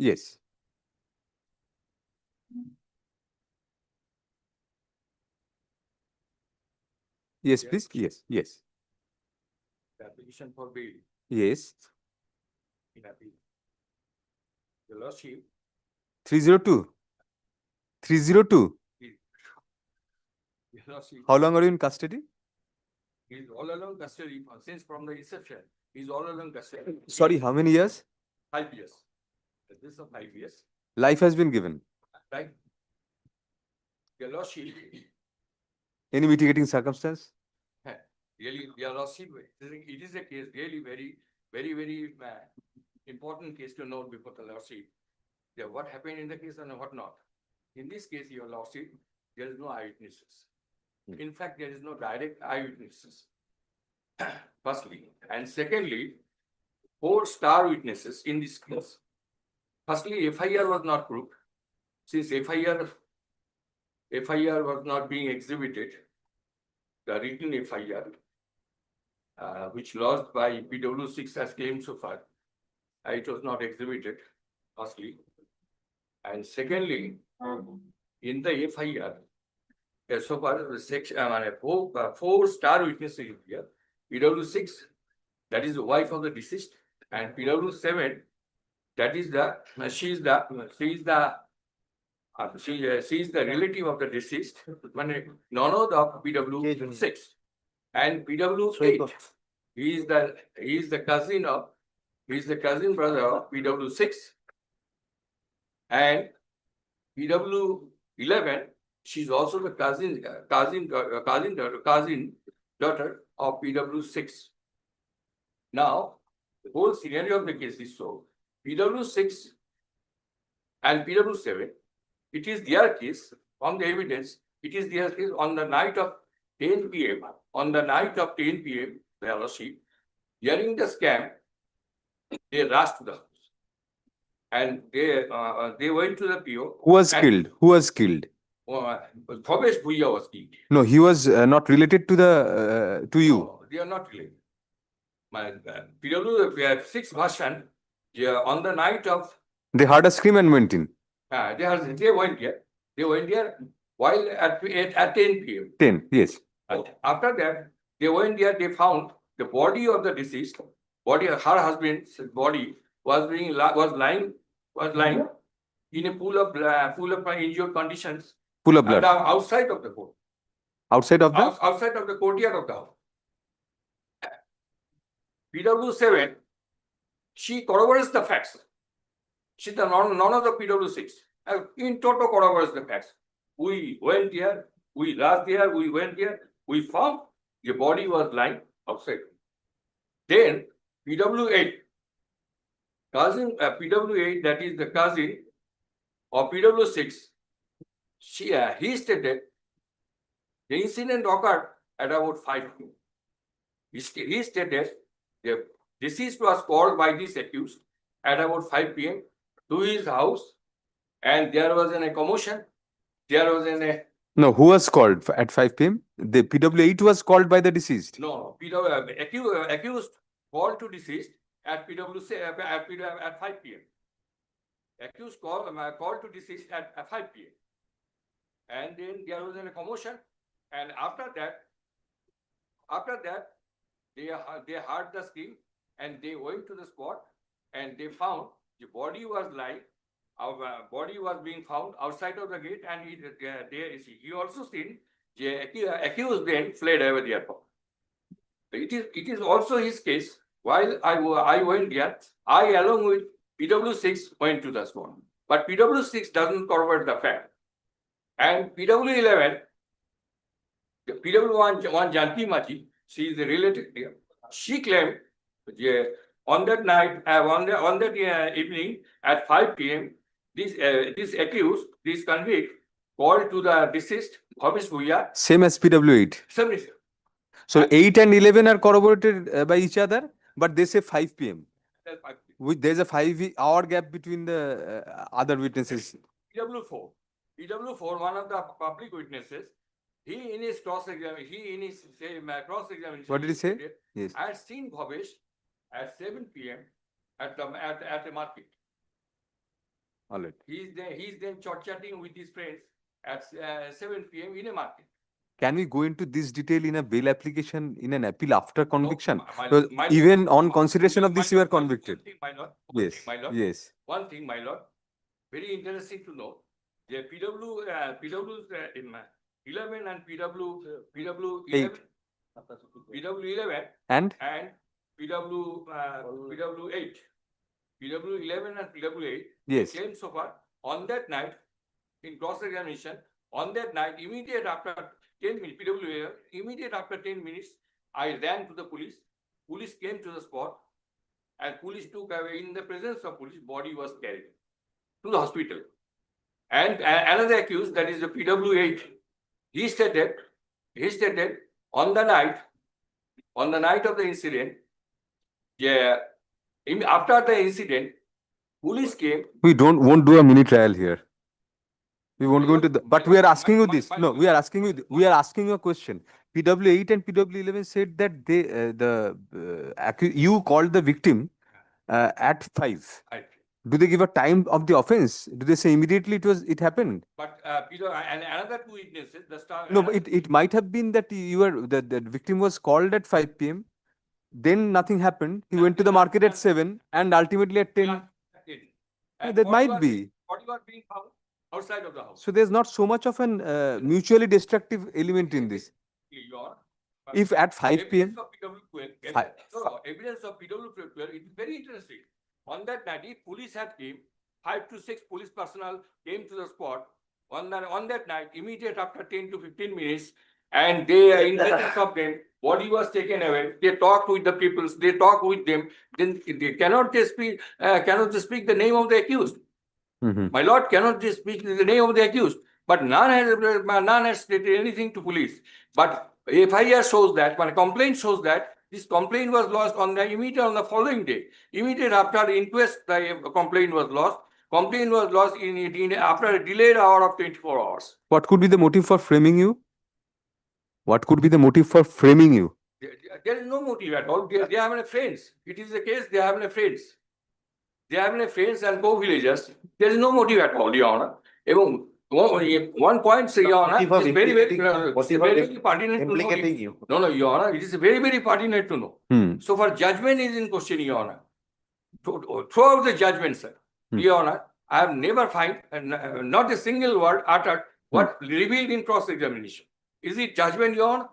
[SPEAKER 2] yes yes please yes
[SPEAKER 11] The application for bail
[SPEAKER 2] yes
[SPEAKER 11] in appeal. Your lordship,
[SPEAKER 2] 302
[SPEAKER 11] your lordship,
[SPEAKER 2] how long are you in custody
[SPEAKER 11] is all along custody since from the inception. Is all along custody.
[SPEAKER 2] sorry how many years
[SPEAKER 11] 5 years. This is 5 years,
[SPEAKER 2] life has been given
[SPEAKER 11] right? Your lordship,
[SPEAKER 2] any mitigating circumstance
[SPEAKER 11] really, your lordship, it is a case really very important case to note before the lordship. Yeah, what happened in the case and what not. In this case, your lordship, there is no eyewitnesses. In fact, there is no direct eyewitnesses. Firstly, and secondly, 4 star witnesses in this case. Firstly, FIR was not proved. Since FIR was not being exhibited, the written FIR, which lodged by PW6 as claimed so far, it was not exhibited, firstly. And secondly, in the FIR, so far the section, 4 star witnesses here, PW6, that is the wife of the deceased, and PW7, that is she is the relative of the deceased, none of PW6. And PW8, he is the cousin brother of PW6. And PW11, she's also the cousin daughter of PW6. Now, the whole scenario of the case is so, PW6 and PW7, it is their case, from the evidence, it is their case on the night of 10 p.m. On the night of 10 p.m., the lordship, hearing the scam, they rushed to the house. And they went to the PO.
[SPEAKER 2] Who was
[SPEAKER 11] and,
[SPEAKER 2] killed? Who was killed?
[SPEAKER 11] Habeas Bhuiya was killed.
[SPEAKER 2] No, he was not related to the to you.
[SPEAKER 11] No, they are not related. My PW6 version, on the night of,
[SPEAKER 2] They heard a scream and went in.
[SPEAKER 11] they went here. They went here while at 10 p.m.
[SPEAKER 2] 10, yes.
[SPEAKER 11] After that, they went there, they found the body of the deceased, her husband's body was lying in a pool of injured conditions.
[SPEAKER 2] Full of blood.
[SPEAKER 11] Outside of the court.
[SPEAKER 2] Outside of the?
[SPEAKER 11] Outside of the courtyard of the house. PW7, she corroborates the facts. She does none of the PW6. In total corroborates the facts. We went here, we last there, we went here, we found the body was lying outside. Then PW8, cousin, PW8, that is the cousin of PW6, he stated the incident occurred at about 5 p.m. He stated the deceased was called by this accused at about 5 p.m. to his house, and there was a commotion. There was
[SPEAKER 2] No, who was called at 5 p.m.? The PW8 was called by the deceased.
[SPEAKER 11] No, accused called to deceased at at 5 p.m. Accused called to deceased at 5 p.m. And then there was a commotion, and after that, they heard the scream, and they went to the spot, and they found the body was lying. Our body was being found outside of the gate, and he also seen the accused then fled over the airport. It is also his case. While I went there, I along with PW6 went to the spot, but PW6 doesn't corroborate the fact. And PW11, the PW1 Janki Maji, she is related here. She claimed on that night, on that evening at 5 p.m., this accused, this convict, called to the deceased, Habeas Bhuiya.
[SPEAKER 2] Same as PW8.
[SPEAKER 11] Same as.
[SPEAKER 2] So 8 and 11 are corroborated by each other, but they say 5 p.m. There's a 5-hour gap between the other witnesses.
[SPEAKER 11] PW4, one of the public witnesses, he in his cross-examination,
[SPEAKER 2] What did he say? Yes.
[SPEAKER 11] I had seen Habeas at 7 p.m. at the market.
[SPEAKER 2] All right.
[SPEAKER 11] He's then chatting with his friends at 7 p.m. in a market.
[SPEAKER 2] Can we go into this detail in a bail application in an appeal after conviction?
[SPEAKER 11] No,
[SPEAKER 2] Even on consideration of this, you are convicted. Yes. Yes.
[SPEAKER 11] One thing, my lord, very interesting to know. The PW's 11 and PW11,
[SPEAKER 2] And
[SPEAKER 11] PW8, PW11 and PW8
[SPEAKER 2] yes.
[SPEAKER 11] came so far on that night in cross-examination. On that night, immediate after 10 minutes, PW11, immediate after 10 minutes, I ran to the police. Police came to the spot, and police took away, in the presence of police, body was carried to the hospital. And another accused, that is the PW8, he stated on the night of the incident, after the incident, police came.
[SPEAKER 2] We won't do a mini trial here. We won't go into the, but we are asking you this. No, we are asking you a question. PW8 and PW11 said that you called the victim at 5. Do they give a time of the offense? Do they say immediately it happened?
[SPEAKER 11] But and another two witnesses,
[SPEAKER 2] No, but it might have been that the victim was called at 5 p.m. Then nothing happened. He went to the market at 7 and ultimately at 10. That might be.
[SPEAKER 11] Body was being found outside of the house.
[SPEAKER 2] So there's not so much of an mutually destructive element in this. If at 5 p.m.
[SPEAKER 11] Evidence of PW12 is very interesting. On that night, if police had came, 5 to 6 police personnel came to the spot. On that night, immediate after 10 to 15 minutes, and they, in presence of them, body was taken away. They talked with the people. They talked with them. Then they cannot just speak the name of the accused. My lord cannot just speak the name of the accused. But none has stated anything to police. But FIR shows that, when a complaint shows that This complaint was lost on the immediate on the following day. Immediate after inquest, the complaint was lost. Complaint was lost after a delayed hour of 24 hours.
[SPEAKER 2] What could be the motive for framing you? What could be the motive for framing you?
[SPEAKER 11] There is no motive at all. They are having friends. It is the case they are having friends. They are having friends and co-villagers. There is no motive at all, Your Honor. Even one point, Your Honor,
[SPEAKER 12] motive of
[SPEAKER 11] is very, very,
[SPEAKER 12] implicating-
[SPEAKER 11] it's
[SPEAKER 12] motive of
[SPEAKER 11] very, very pertinent to know.
[SPEAKER 12] Implicating you.
[SPEAKER 11] No, no, Your Honor, it is very, very pertinent to know.
[SPEAKER 2] Hmm.
[SPEAKER 11] So for judgment is in question, Your Honor. Throughout the judgment, sir, Your Honor, I have never find not a single word uttered what revealed in cross-examination. Is it judgment, Your Honor?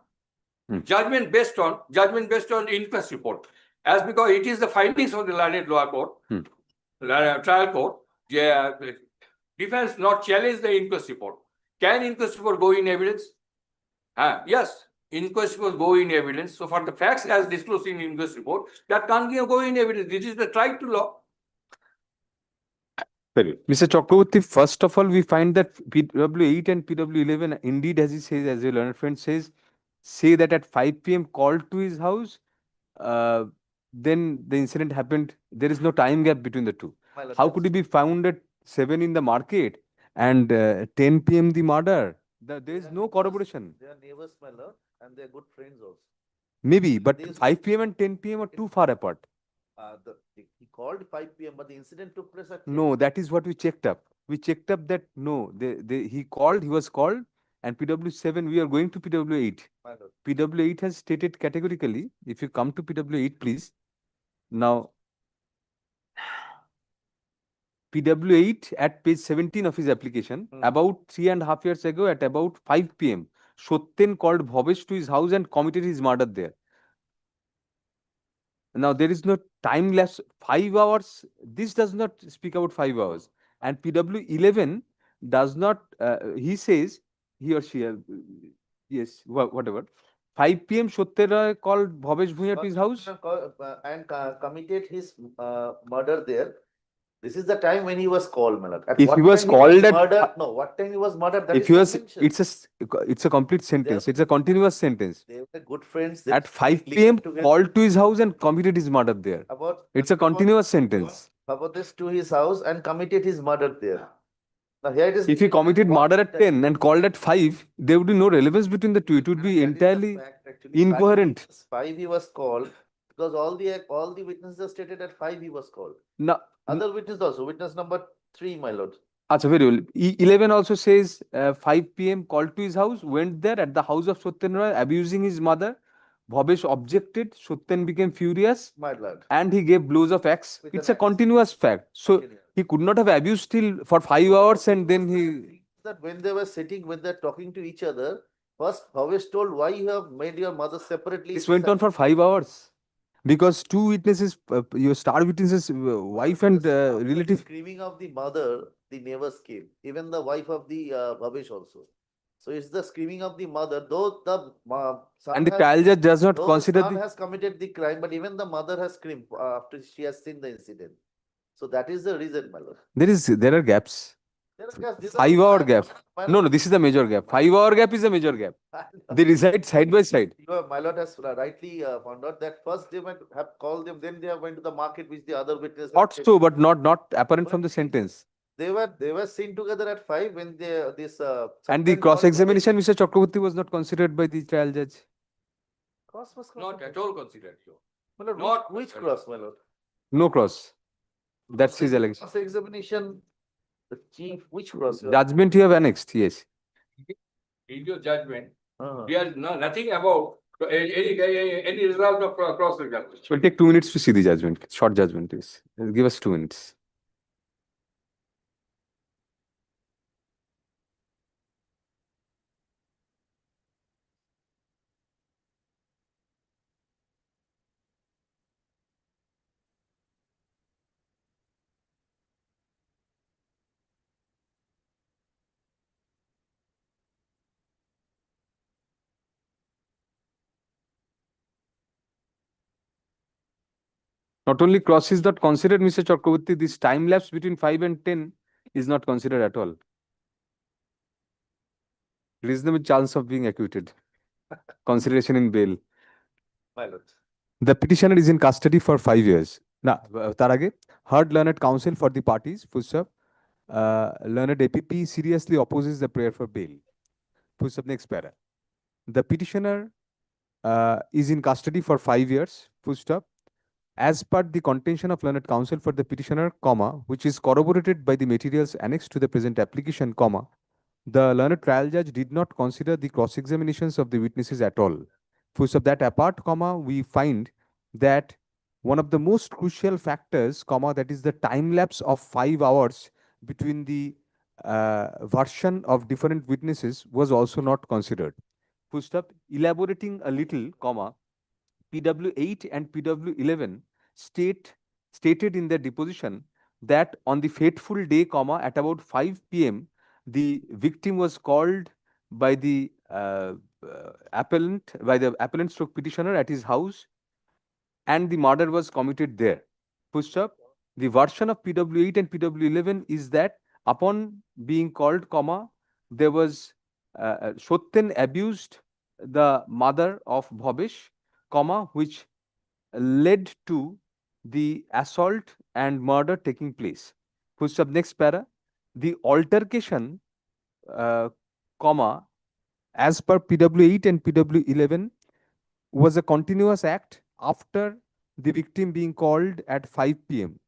[SPEAKER 11] Judgment based on inquest report. As because it is the findings of the learned lower court, trial court, defense not challenge the inquest report. Can inquest report go in evidence? Yes, inquest report go in evidence. So for the facts as disclosed in inquest report, that can't go in evidence. This is the right to law.
[SPEAKER 2] Very well. Mr. Chakraborty, first of all, we find that PW8 and PW11 indeed, as he says, as your learned friend says, say that at 5 p.m. called to his house, then the incident happened. There is no time gap between the two. How could he be found at 7 in the market and 10 p.m. the murder? There is no corroboration.
[SPEAKER 12] They are neighbors, my lord, and they are good friends also.
[SPEAKER 2] Maybe, but
[SPEAKER 12] These-
[SPEAKER 2] 5 p.m. and 10 p.m. are too far apart.
[SPEAKER 12] He called 5 p.m., but the incident took place at 10.
[SPEAKER 2] No, that is what we checked up. We checked up that no, he was called, and PW7, we are going to PW8.
[SPEAKER 12] My lord.
[SPEAKER 2] PW8 has stated categorically, if you come to PW8, please. Now, PW8 at page 17 of his application, about 3.5 years ago at about 5 p.m., Sotten called Bhavesh to his house and committed his murder there. Now, there is no time lapse, 5 hours. This does not speak about 5 hours. And PW11 does not, he says, he or she, yes, whatever. 5 p.m. Sotten called Bhavesh Bhuiya to his house.
[SPEAKER 12] And committed his murder there. This is the time when he was called, my lord. At
[SPEAKER 2] If
[SPEAKER 12] what
[SPEAKER 2] he was
[SPEAKER 12] time
[SPEAKER 2] called at-
[SPEAKER 12] murdered? No, what time he was murdered? That
[SPEAKER 2] If
[SPEAKER 12] is
[SPEAKER 2] he
[SPEAKER 12] not
[SPEAKER 2] was,
[SPEAKER 12] mentioned.
[SPEAKER 2] it's a complete sentence. It's a continuous sentence.
[SPEAKER 12] They were good friends. They
[SPEAKER 2] At 5
[SPEAKER 12] lived
[SPEAKER 2] p.m.
[SPEAKER 12] together.
[SPEAKER 2] called to his house and committed his murder there. It's a continuous sentence.
[SPEAKER 12] About this to his house and committed his murder there. Now here it is.
[SPEAKER 2] If he committed murder at 10 and called at 5, there would be no relevance between the two. It would be
[SPEAKER 12] That is the
[SPEAKER 2] entirely
[SPEAKER 12] fact, actually.
[SPEAKER 2] incoherent.
[SPEAKER 12] 5 he was called because all the witnesses stated at 5 he was called.
[SPEAKER 2] Now,
[SPEAKER 12] Other witness also, witness number 3, my lord.
[SPEAKER 2] Acha, very well. 11 also says 5 p.m. called to his house, went there at the house of Sotten Roy, abusing his mother. Bhavesh objected. Sotten became furious
[SPEAKER 12] My lord.
[SPEAKER 2] and he gave blows of axe.
[SPEAKER 12] With
[SPEAKER 2] It's
[SPEAKER 12] an
[SPEAKER 2] a
[SPEAKER 12] axe.
[SPEAKER 2] continuous fact. So
[SPEAKER 12] Continuous.
[SPEAKER 2] he could not have abused till for 5 hours and then he.
[SPEAKER 12] That when they were sitting, when they're talking to each other, first Bhavesh told why you have made your mother separately.
[SPEAKER 2] This went on for 5 hours. Because two witnesses, your star witnesses, wife and
[SPEAKER 12] After the
[SPEAKER 2] relative.
[SPEAKER 12] screaming of the mother, the neighbors came, even the wife of the Bhavesh also. So it's the screaming of the mother, though the son
[SPEAKER 2] And the
[SPEAKER 12] has-
[SPEAKER 2] trial judge does not
[SPEAKER 12] though
[SPEAKER 2] consider
[SPEAKER 12] the son
[SPEAKER 2] the.
[SPEAKER 12] has committed the crime, but even the mother has screamed after she has seen the incident. So that is the reason, my lord.
[SPEAKER 2] There are gaps.
[SPEAKER 12] There are gaps. These are
[SPEAKER 2] 5 hour
[SPEAKER 12] the-
[SPEAKER 2] gap.
[SPEAKER 12] my
[SPEAKER 2] No,
[SPEAKER 12] lord,
[SPEAKER 2] this is the major gap. 5 hour gap is a major gap. They reside side by side.
[SPEAKER 12] My lord has rightly found out that first they might have called them, then they have went to the market, which the other witness.
[SPEAKER 2] Thought so, but not apparent from the sentence.
[SPEAKER 12] They were seen together at 5 when this.
[SPEAKER 2] And the
[SPEAKER 12] Sultan
[SPEAKER 2] cross
[SPEAKER 12] called
[SPEAKER 2] examination, Mr. Chakraborty, was not considered by the trial judge.
[SPEAKER 12] Cross was
[SPEAKER 11] Not at all considered.
[SPEAKER 12] My lord,
[SPEAKER 11] Not
[SPEAKER 12] which
[SPEAKER 11] considered.
[SPEAKER 12] cross, my lord?
[SPEAKER 2] No cross. That's his allegation.
[SPEAKER 12] Cross examination, the chief, which cross?
[SPEAKER 2] Judgment you have annexed, yes.
[SPEAKER 11] In your judgment,
[SPEAKER 12] Uh-huh.
[SPEAKER 11] there is nothing about any result of cross examination.
[SPEAKER 2] We'll take 2 minutes to see the judgment. Short judgment, please. Give us 2 minutes. Not only cross is not considered, Mr. Chakraborty, this time lapse between 5 and 10 is not considered at all. Reasonable chance of being acquitted. Consideration in bail.
[SPEAKER 12] My lord.
[SPEAKER 2] The petitioner is in custody for 5 years. Now, Tarage, heard learned counsel for the parties, full stop. Learned APP seriously opposes the prayer for bail. Full stop, next para. The petitioner is in custody for 5 years, full stop. As per the contention of learned counsel for the petitioner, comma, which is corroborated by the materials annexed to the present application, comma, the learned trial judge did not consider the cross-examinations of the witnesses at all. Full stop, that apart, comma, we find that one of the most crucial factors, comma, that is the time lapse of 5 hours between the version of different witnesses was also not considered. Full stop, elaborating a little, comma, PW8 and PW11 stated in their deposition that on the fateful day, comma, at about 5 p.m., the victim was called by the appellant stroke petitioner at his house, and the murder was committed there. Full stop. The version of PW8 and PW11 is that upon being called, comma, there was Sotyen abused the mother of Bhabesh, comma, which led to the assault and murder taking place. Full stop. Next para. The altercation, comma, as per PW8 and PW11 was a continuous act after the victim being called at 5 p.m.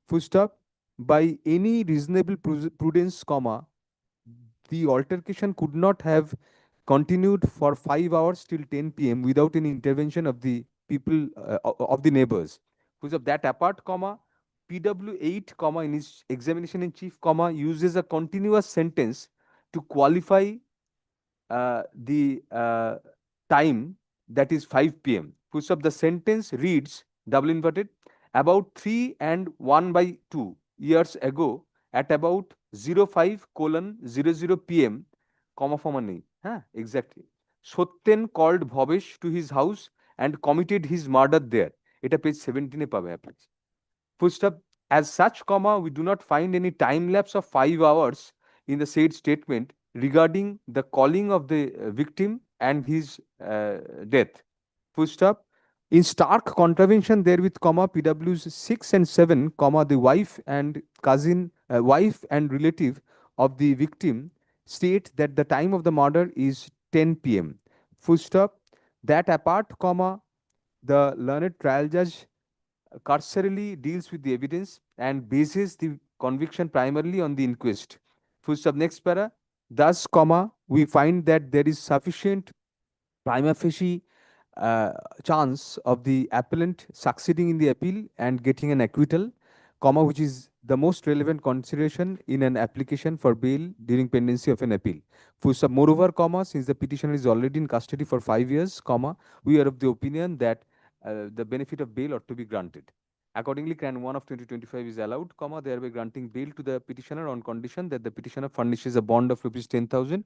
[SPEAKER 2] Full stop. By any reasonable prudence, comma, the altercation could not have continued for 5 hours till 10 p.m. without any intervention of the people of the neighbors. Full stop. That apart, comma, PW8, comma, in his examination in chief, comma, uses a continuous sentence to qualify the time, that is 5 p.m. Full stop. The sentence reads, double inverted, about 3 and 1/2 years ago at about 05:00 p.m. comma nahi. Exactly. Sotyen called Bhabesh to his house and committed his murder there. Eta page 17 পাবে আপনি। Full stop. As such, comma, we do not find any time lapse of 5 hours in the said statement regarding the calling of the victim and his death. Full stop. In stark contravention therewith, comma, PWs 6 and 7, comma, the wife and wife and relative of the victim state that the time of the murder is 10 p.m. Full stop. That apart, comma, the learned trial judge cursorily deals with the evidence and bases the conviction primarily on the inquest. Full stop. Next para. Thus, comma, we find that there is sufficient prima facie chance of the appellant succeeding in the appeal and getting an acquittal, comma, which is the most relevant consideration in an application for bail during pendency of an appeal. Full stop. Moreover, comma, since the petitioner is already in custody for 5 years, comma, we are of the opinion that the benefit of bail ought to be granted. Accordingly, CRAN 1 of 2025 is allowed, comma, thereby granting bail to the petitioner on condition that the petitioner furnishes a bond of rupees 10,000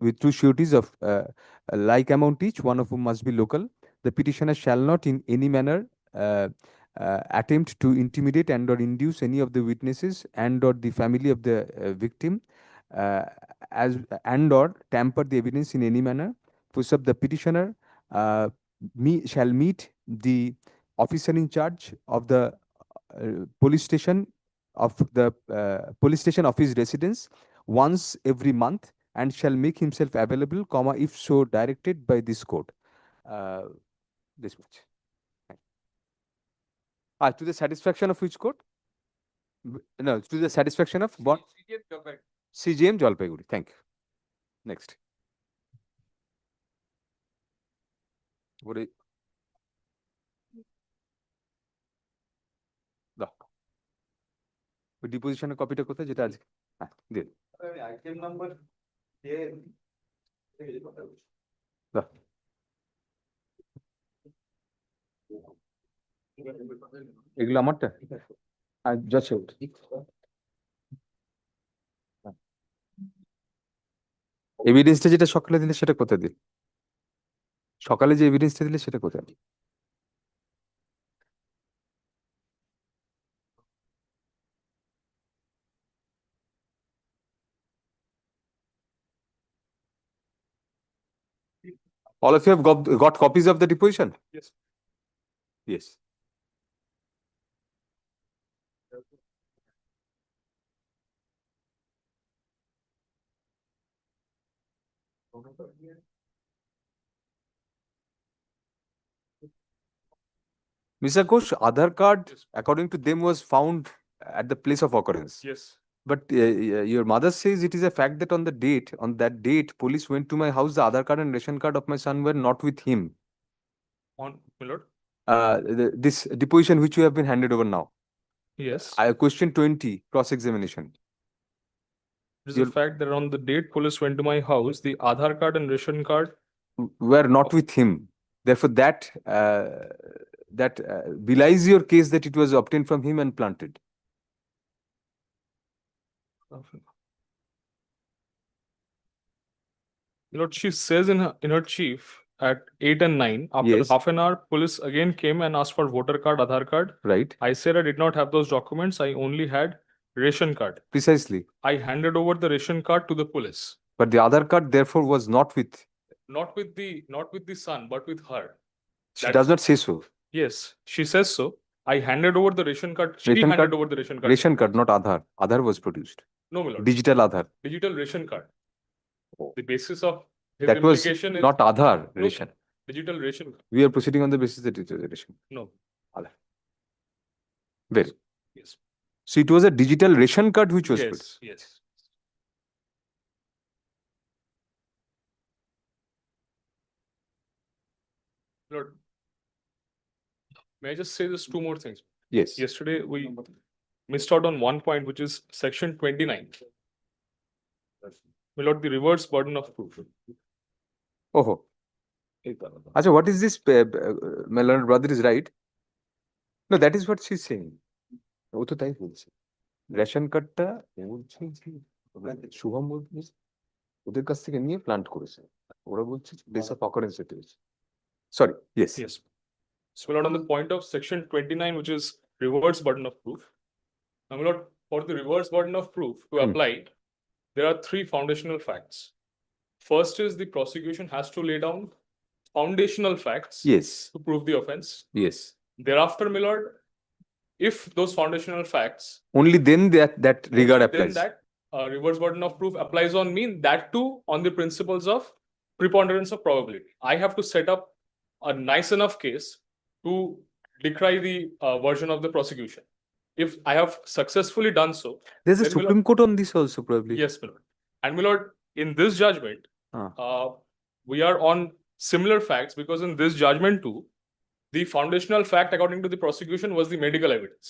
[SPEAKER 2] with two sureties of a like amount each, one of whom must be local. The petitioner shall not in any manner attempt to intimidate and or induce any of the witnesses and or the family of the victim as and or tamper the evidence in any manner. First up, the petitioner shall meet the officer in charge of the police station of his residence once every month and shall make himself available, comma, if so directed by this court. This much. To the satisfaction of which court? No, to the satisfaction of bond. CGM Jalpaiguri. Thank you. Next. What is the deposition copy টা কোথায় যেটা আজকে দিন
[SPEAKER 4] item number
[SPEAKER 2] এগুলো আমারটা just এভিডেন্সটা যেটা সকালে দিলে সেটা কোথায় দিল সকালে যে এভিডেন্সটা দিলে সেটা কোথায় All of you have got copies of the deposition?
[SPEAKER 6] Yes.
[SPEAKER 2] Yes. Mr. Ghosh, Aadhaar card, according to them, was found at the place of occurrence.
[SPEAKER 6] Yes.
[SPEAKER 2] But your mother says it is a fact that on that date, police went to my house. The Aadhaar card and ration card of my son were not with him.
[SPEAKER 6] On, my lord?
[SPEAKER 2] This deposition which you have been handed over now.
[SPEAKER 6] Yes.
[SPEAKER 2] Question 20, cross-examination.
[SPEAKER 6] It is a fact that on the date police went to my house, the Aadhaar card and ration card
[SPEAKER 2] Were not with him. Therefore, that belies your case that it was obtained from him and planted.
[SPEAKER 6] Lord, she says in her chief at 8 and 9, after
[SPEAKER 2] Yes.
[SPEAKER 6] half an hour, police again came and asked for voter card, Aadhaar card.
[SPEAKER 2] Right.
[SPEAKER 6] I said I did not have those documents. I only had ration card.
[SPEAKER 2] Precisely.
[SPEAKER 6] I handed over the ration card to the police.
[SPEAKER 2] But the Aadhaar card, therefore, was not with.
[SPEAKER 6] Not with the son, but with her.
[SPEAKER 2] She
[SPEAKER 6] That-
[SPEAKER 2] does not say so.
[SPEAKER 6] Yes, she says so. I handed over the ration card. She
[SPEAKER 2] Ration
[SPEAKER 6] handed
[SPEAKER 2] card-
[SPEAKER 6] over the ration card.
[SPEAKER 2] Ration card, not Aadhaar. Aadhaar was produced.
[SPEAKER 6] No, my lord.
[SPEAKER 2] Digital Aadhaar.
[SPEAKER 6] Digital ration card. The basis of his
[SPEAKER 2] That was
[SPEAKER 6] implication is
[SPEAKER 2] not Aadhaar
[SPEAKER 6] No,
[SPEAKER 2] ration.
[SPEAKER 6] digital ration card.
[SPEAKER 2] We are proceeding on the basis that it is a ration.
[SPEAKER 6] No.
[SPEAKER 2] Well,
[SPEAKER 6] Yes.
[SPEAKER 2] so it was a digital ration card which was produced.
[SPEAKER 6] Yes. Lord, may I just say this two more things?
[SPEAKER 2] Yes.
[SPEAKER 6] Yesterday, we missed out on one point, which is section 29. My lord, the reverse burden of proof.
[SPEAKER 2] Oh. Acha, what is this? My learned brother is right. No, that is what she's saying. ও তো তাই বলছে ration কার্ডটা বলছে যে শুভম বলছে ওদের কাছ থেকে নিয়ে প্লান্ট করেছে ওরা বলছে প্লেস অফ অকারেন্স এ পেয়েছে sorry yes
[SPEAKER 6] Yes. So, my lord, on the point of section 29, which is reverse burden of proof. Now, my lord, for the reverse burden of proof to apply, there are three foundational facts. First is the prosecution has to lay down foundational facts
[SPEAKER 2] yes
[SPEAKER 6] to prove the offense.
[SPEAKER 2] yes
[SPEAKER 6] Thereafter, my lord, if those foundational facts,
[SPEAKER 2] only then that regard
[SPEAKER 6] then
[SPEAKER 2] applies
[SPEAKER 6] that reverse burden of proof applies on me, that too on the principles of preponderance of probability. I have to set up a nice enough case to decry the version of the prosecution. If I have successfully done so,
[SPEAKER 2] there's a
[SPEAKER 6] then, my lord-
[SPEAKER 2] Supreme Court on this also probably
[SPEAKER 6] yes, my lord. And my lord, in this judgment, we are on similar facts because in this judgment too, the foundational fact according to the prosecution was the medical evidence.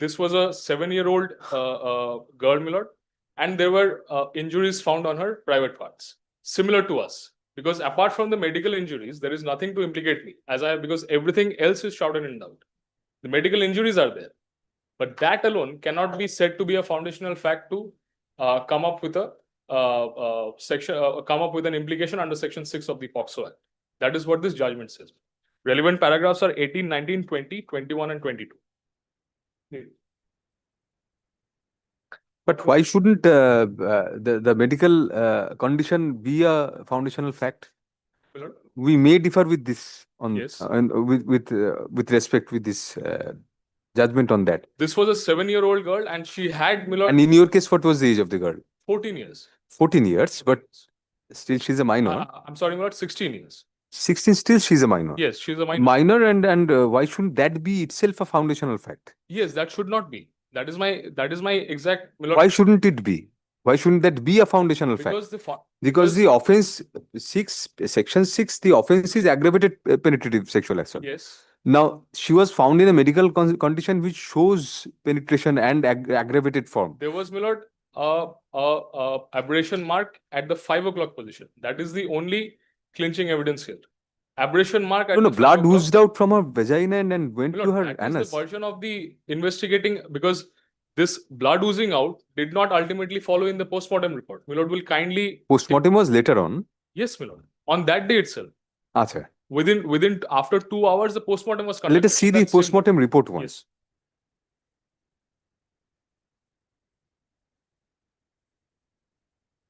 [SPEAKER 6] This was a 7-year-old girl, my lord, and there were injuries found on her private parts, similar to us. Because apart from the medical injuries, there is nothing to implicate me, because everything else is shrouded in doubt. The medical injuries are there, but that alone cannot be said to be a foundational fact to come up with a come up with an implication under section 6 of the POCSO Act. That is what this judgment says. Relevant paragraphs are 18, 19, 20, 21, and 22.
[SPEAKER 2] but why shouldn't the medical condition be a foundational fact
[SPEAKER 6] My lord?
[SPEAKER 2] we may differ with this on
[SPEAKER 6] Yes.
[SPEAKER 2] and with respect with this judgment on that.
[SPEAKER 6] This was a 7-year-old girl, and she had, my lord,
[SPEAKER 2] And in your case, what was the age of the girl?
[SPEAKER 6] 14 years.
[SPEAKER 2] 14 years, but still she's a minor.
[SPEAKER 6] I'm sorry, my lord, 16 years.
[SPEAKER 2] 16, still she's a minor.
[SPEAKER 6] Yes, she's a minor.
[SPEAKER 2] Minor and why shouldn't that be itself a foundational fact?
[SPEAKER 6] Yes, that should not be. That is my exact, my lord.
[SPEAKER 2] Why shouldn't it be? Why shouldn't that be a foundational fact?
[SPEAKER 6] Because the
[SPEAKER 2] Because the offense section 6, the offense is aggravated penetrative sexual assault.
[SPEAKER 6] yes.
[SPEAKER 2] Now, she was found in a medical condition which shows penetration and aggravated form.
[SPEAKER 6] There was, my lord, aberration mark at the 5 o'clock position. That is the only clinching evidence here. Aberration mark at
[SPEAKER 2] No,
[SPEAKER 6] the 5
[SPEAKER 2] blood
[SPEAKER 6] o'clock-
[SPEAKER 2] oozed out from her vagina and went
[SPEAKER 6] My
[SPEAKER 2] to
[SPEAKER 6] lord,
[SPEAKER 2] her
[SPEAKER 6] that is
[SPEAKER 2] anus.
[SPEAKER 6] the version of the investigating, because this blood oozing out did not ultimately follow in the postmortem report. My lord will kindly.
[SPEAKER 2] Postmortem was later on.
[SPEAKER 6] Yes, my lord. On that day itself.
[SPEAKER 2] Achha.
[SPEAKER 6] Within after 2 hours, the postmortem was conducted.
[SPEAKER 2] Let us see the
[SPEAKER 6] That's in-
[SPEAKER 2] postmortem report once.
[SPEAKER 6] Yes.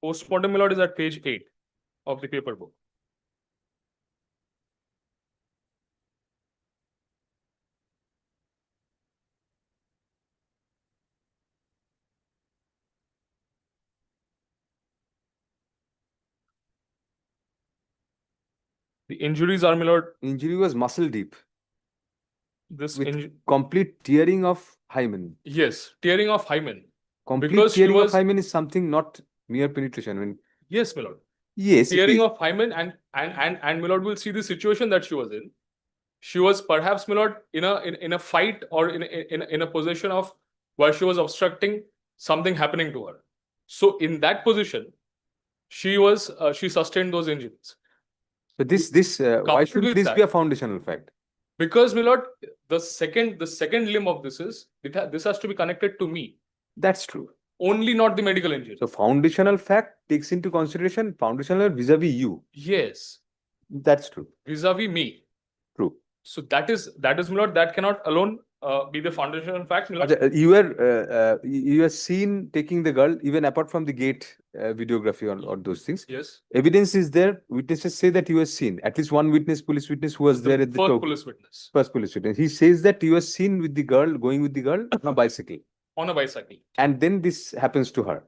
[SPEAKER 6] Postmortem, my lord, is at page 8 of the paper book.
[SPEAKER 13] The injuries are, my lord,
[SPEAKER 2] Injury was muscle deep
[SPEAKER 13] this
[SPEAKER 2] with complete tearing of hymen.
[SPEAKER 13] yes, tearing of hymen.
[SPEAKER 2] Complete
[SPEAKER 13] Because she
[SPEAKER 2] tearing of
[SPEAKER 13] was-
[SPEAKER 2] hymen is something not mere penetration. I mean,
[SPEAKER 13] Yes, my lord.
[SPEAKER 2] yes, it
[SPEAKER 13] Tearing
[SPEAKER 2] is.
[SPEAKER 13] of hymen and my lord will see the situation that she was in. She was perhaps, my lord, in a fight or in a position of where she was obstructing something happening to her. So in that position, she sustained those injuries.
[SPEAKER 2] So why
[SPEAKER 13] Coupled
[SPEAKER 2] should
[SPEAKER 13] with
[SPEAKER 2] this
[SPEAKER 13] that-
[SPEAKER 2] be a foundational fact?
[SPEAKER 13] Because, my lord, the second limb of this is this has to be connected to me,
[SPEAKER 2] That's true.
[SPEAKER 13] only not the medical injury.
[SPEAKER 2] So foundational fact takes into consideration foundational vis-a-vis you.
[SPEAKER 13] Yes,
[SPEAKER 2] That's true.
[SPEAKER 13] vis-a-vis me.
[SPEAKER 2] True.
[SPEAKER 13] So that is, my lord, that cannot alone be the foundational fact, my lord.
[SPEAKER 2] You were seen taking the girl even apart from the gate videography or those things.
[SPEAKER 13] Yes.
[SPEAKER 2] Evidence is there. Witnesses say that you were seen. At least one witness, police witness, who was there at the
[SPEAKER 13] first
[SPEAKER 2] top.
[SPEAKER 13] police witness
[SPEAKER 2] First police witness. He says that you were seen with the girl, going with the girl on a bicycle.
[SPEAKER 13] on a bicycle.
[SPEAKER 2] And then this happens to her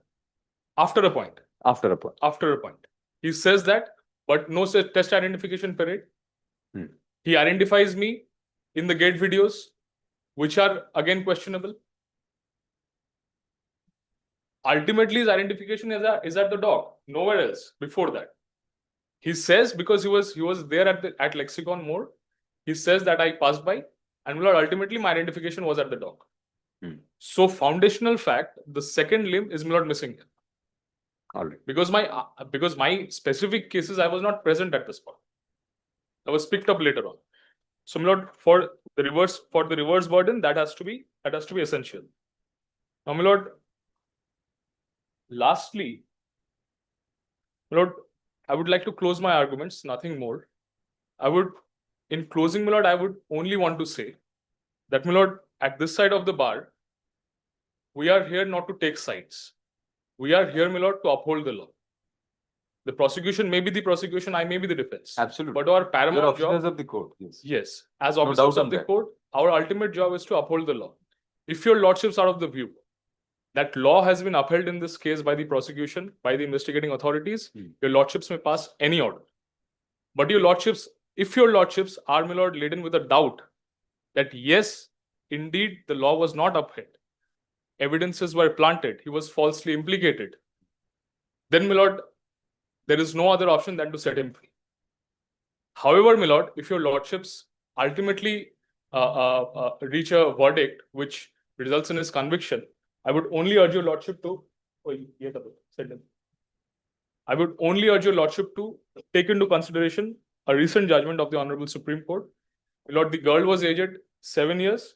[SPEAKER 13] After a point.
[SPEAKER 2] after a point.
[SPEAKER 13] After a point. He says that, but no such test identification parade.
[SPEAKER 2] Hmm.
[SPEAKER 13] He identifies me in the gate videos, which are again questionable. Ultimately, his identification is at the dock, nowhere else before that. He says because he was there at Lexicon Mall, he says that I passed by, and my lord, ultimately my identification was at the dock.
[SPEAKER 2] Hmm.
[SPEAKER 13] So foundational fact, the second limb is my lord missing here.
[SPEAKER 2] All right.
[SPEAKER 13] Because my specific cases, I was not present at the spot. I was picked up later on. So, my lord, for the reverse burden, that has to be essential. Now, my lord, lastly, my lord, I would like to close my arguments, nothing more. In closing, my lord, I would only want to say that, my lord, at this side of the bar, we are here not to take sides. We are here, my lord, to uphold the law. The prosecution may be the prosecution, I may be the defense.
[SPEAKER 2] Absolutely.
[SPEAKER 13] But our
[SPEAKER 2] You're
[SPEAKER 13] paramount job,
[SPEAKER 2] officers of the court. Yes.
[SPEAKER 13] yes, as
[SPEAKER 2] No
[SPEAKER 13] officers
[SPEAKER 2] doubt on
[SPEAKER 13] of the
[SPEAKER 2] that.
[SPEAKER 13] court, our ultimate job is to uphold the law. If your lordships are of the view that law has been upheld in this case by the prosecution, by the investigating authorities, your lordships may pass any order. But if your lordships are, my lord, laden with a doubt that yes, indeed, the law was not upheld, evidences were planted, he was falsely implicated, then, my lord, there is no other option than to set him free. However, my lord, if your lordships ultimately reach a verdict which results in his conviction, I would only urge your lordship to I would only urge your lordship to take into consideration a recent judgment of the Honorable Supreme Court. My lord, the girl was aged 7 years,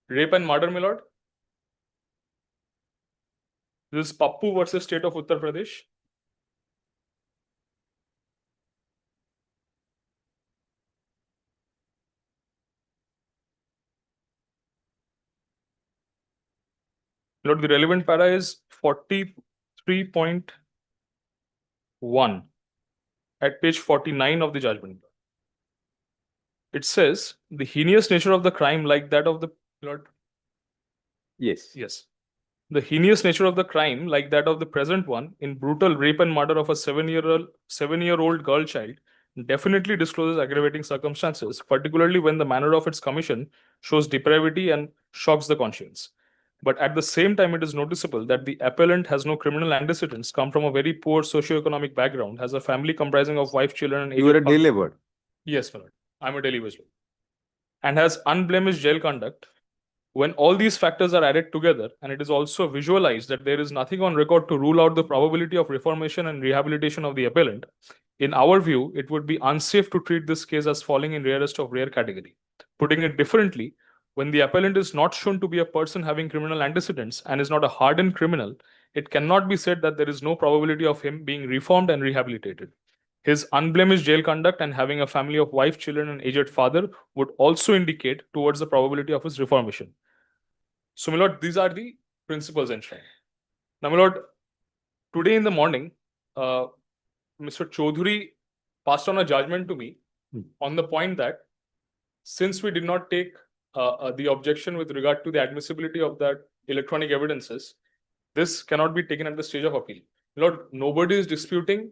[SPEAKER 13] rape and murder, my lord. This is Pappu versus State of Uttar Pradesh. Lord, the relevant para is 43.1 at page 49 of the judgment. It says the heinous nature of the crime, like that of the Lord.
[SPEAKER 2] Yes.
[SPEAKER 13] Yes. The heinous nature of the crime, like that of the present one, in brutal rape and murder of a 7-year-old girl child, definitely discloses aggravating circumstances, particularly when the manner of its commission shows depravity and shocks the conscience. But at the same time, it is noticeable that the appellant has no criminal antecedents, come from a very poor socioeconomic background, has a family comprising of wife, children, and
[SPEAKER 2] You were a
[SPEAKER 13] aged
[SPEAKER 2] day
[SPEAKER 13] father.
[SPEAKER 2] laborer.
[SPEAKER 13] Yes, my lord. I'm a daily wage laborer. And has unblemished jail conduct. When all these factors are added together, and it is also visualized that there is nothing on record to rule out the probability of reformation and rehabilitation of the appellant, in our view, it would be unsafe to treat this case as falling in rarest of rare category. Putting it differently, when the appellant is not shown to be a person having criminal antecedents and is not a hardened criminal, it cannot be said that there is no probability of him being reformed and rehabilitated. His unblemished jail conduct and having a family of wife, children, and aged father would also indicate towards the probability of his reformation. So, my lord, these are the principles enshrined. Now, my lord, today in the morning, Mr. Chaudhary passed on a judgment to me on the point that since we did not take the objection with regard to the admissibility of that electronic evidences, this cannot be taken at the stage of appeal. My lord, nobody is disputing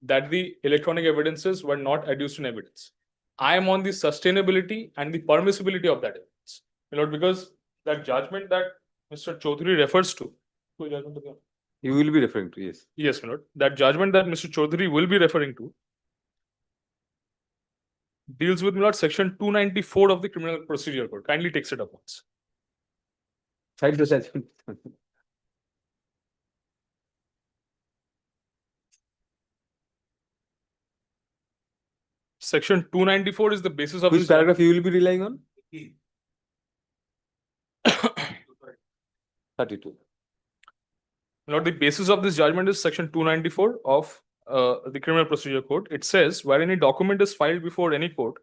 [SPEAKER 13] that the electronic evidences were not adduced in evidence. I am on the sustainability and the permissibility of that evidence. My lord, because that judgment that Mr. Chaudhary refers to.
[SPEAKER 2] You will be referring to, yes.
[SPEAKER 13] Yes, my lord. That judgment that Mr. Chaudhary will be referring to deals with, my lord, section 294 of the Criminal Procedure Code. Kindly takes it up once.
[SPEAKER 2] Side to side.
[SPEAKER 13] Section 294 is the basis of
[SPEAKER 2] Which
[SPEAKER 13] this
[SPEAKER 2] paragraph you will be relying on? 32.
[SPEAKER 13] Now, the basis of this judgment is section 294 of the Criminal Procedure Code. It says, where any document is filed before any court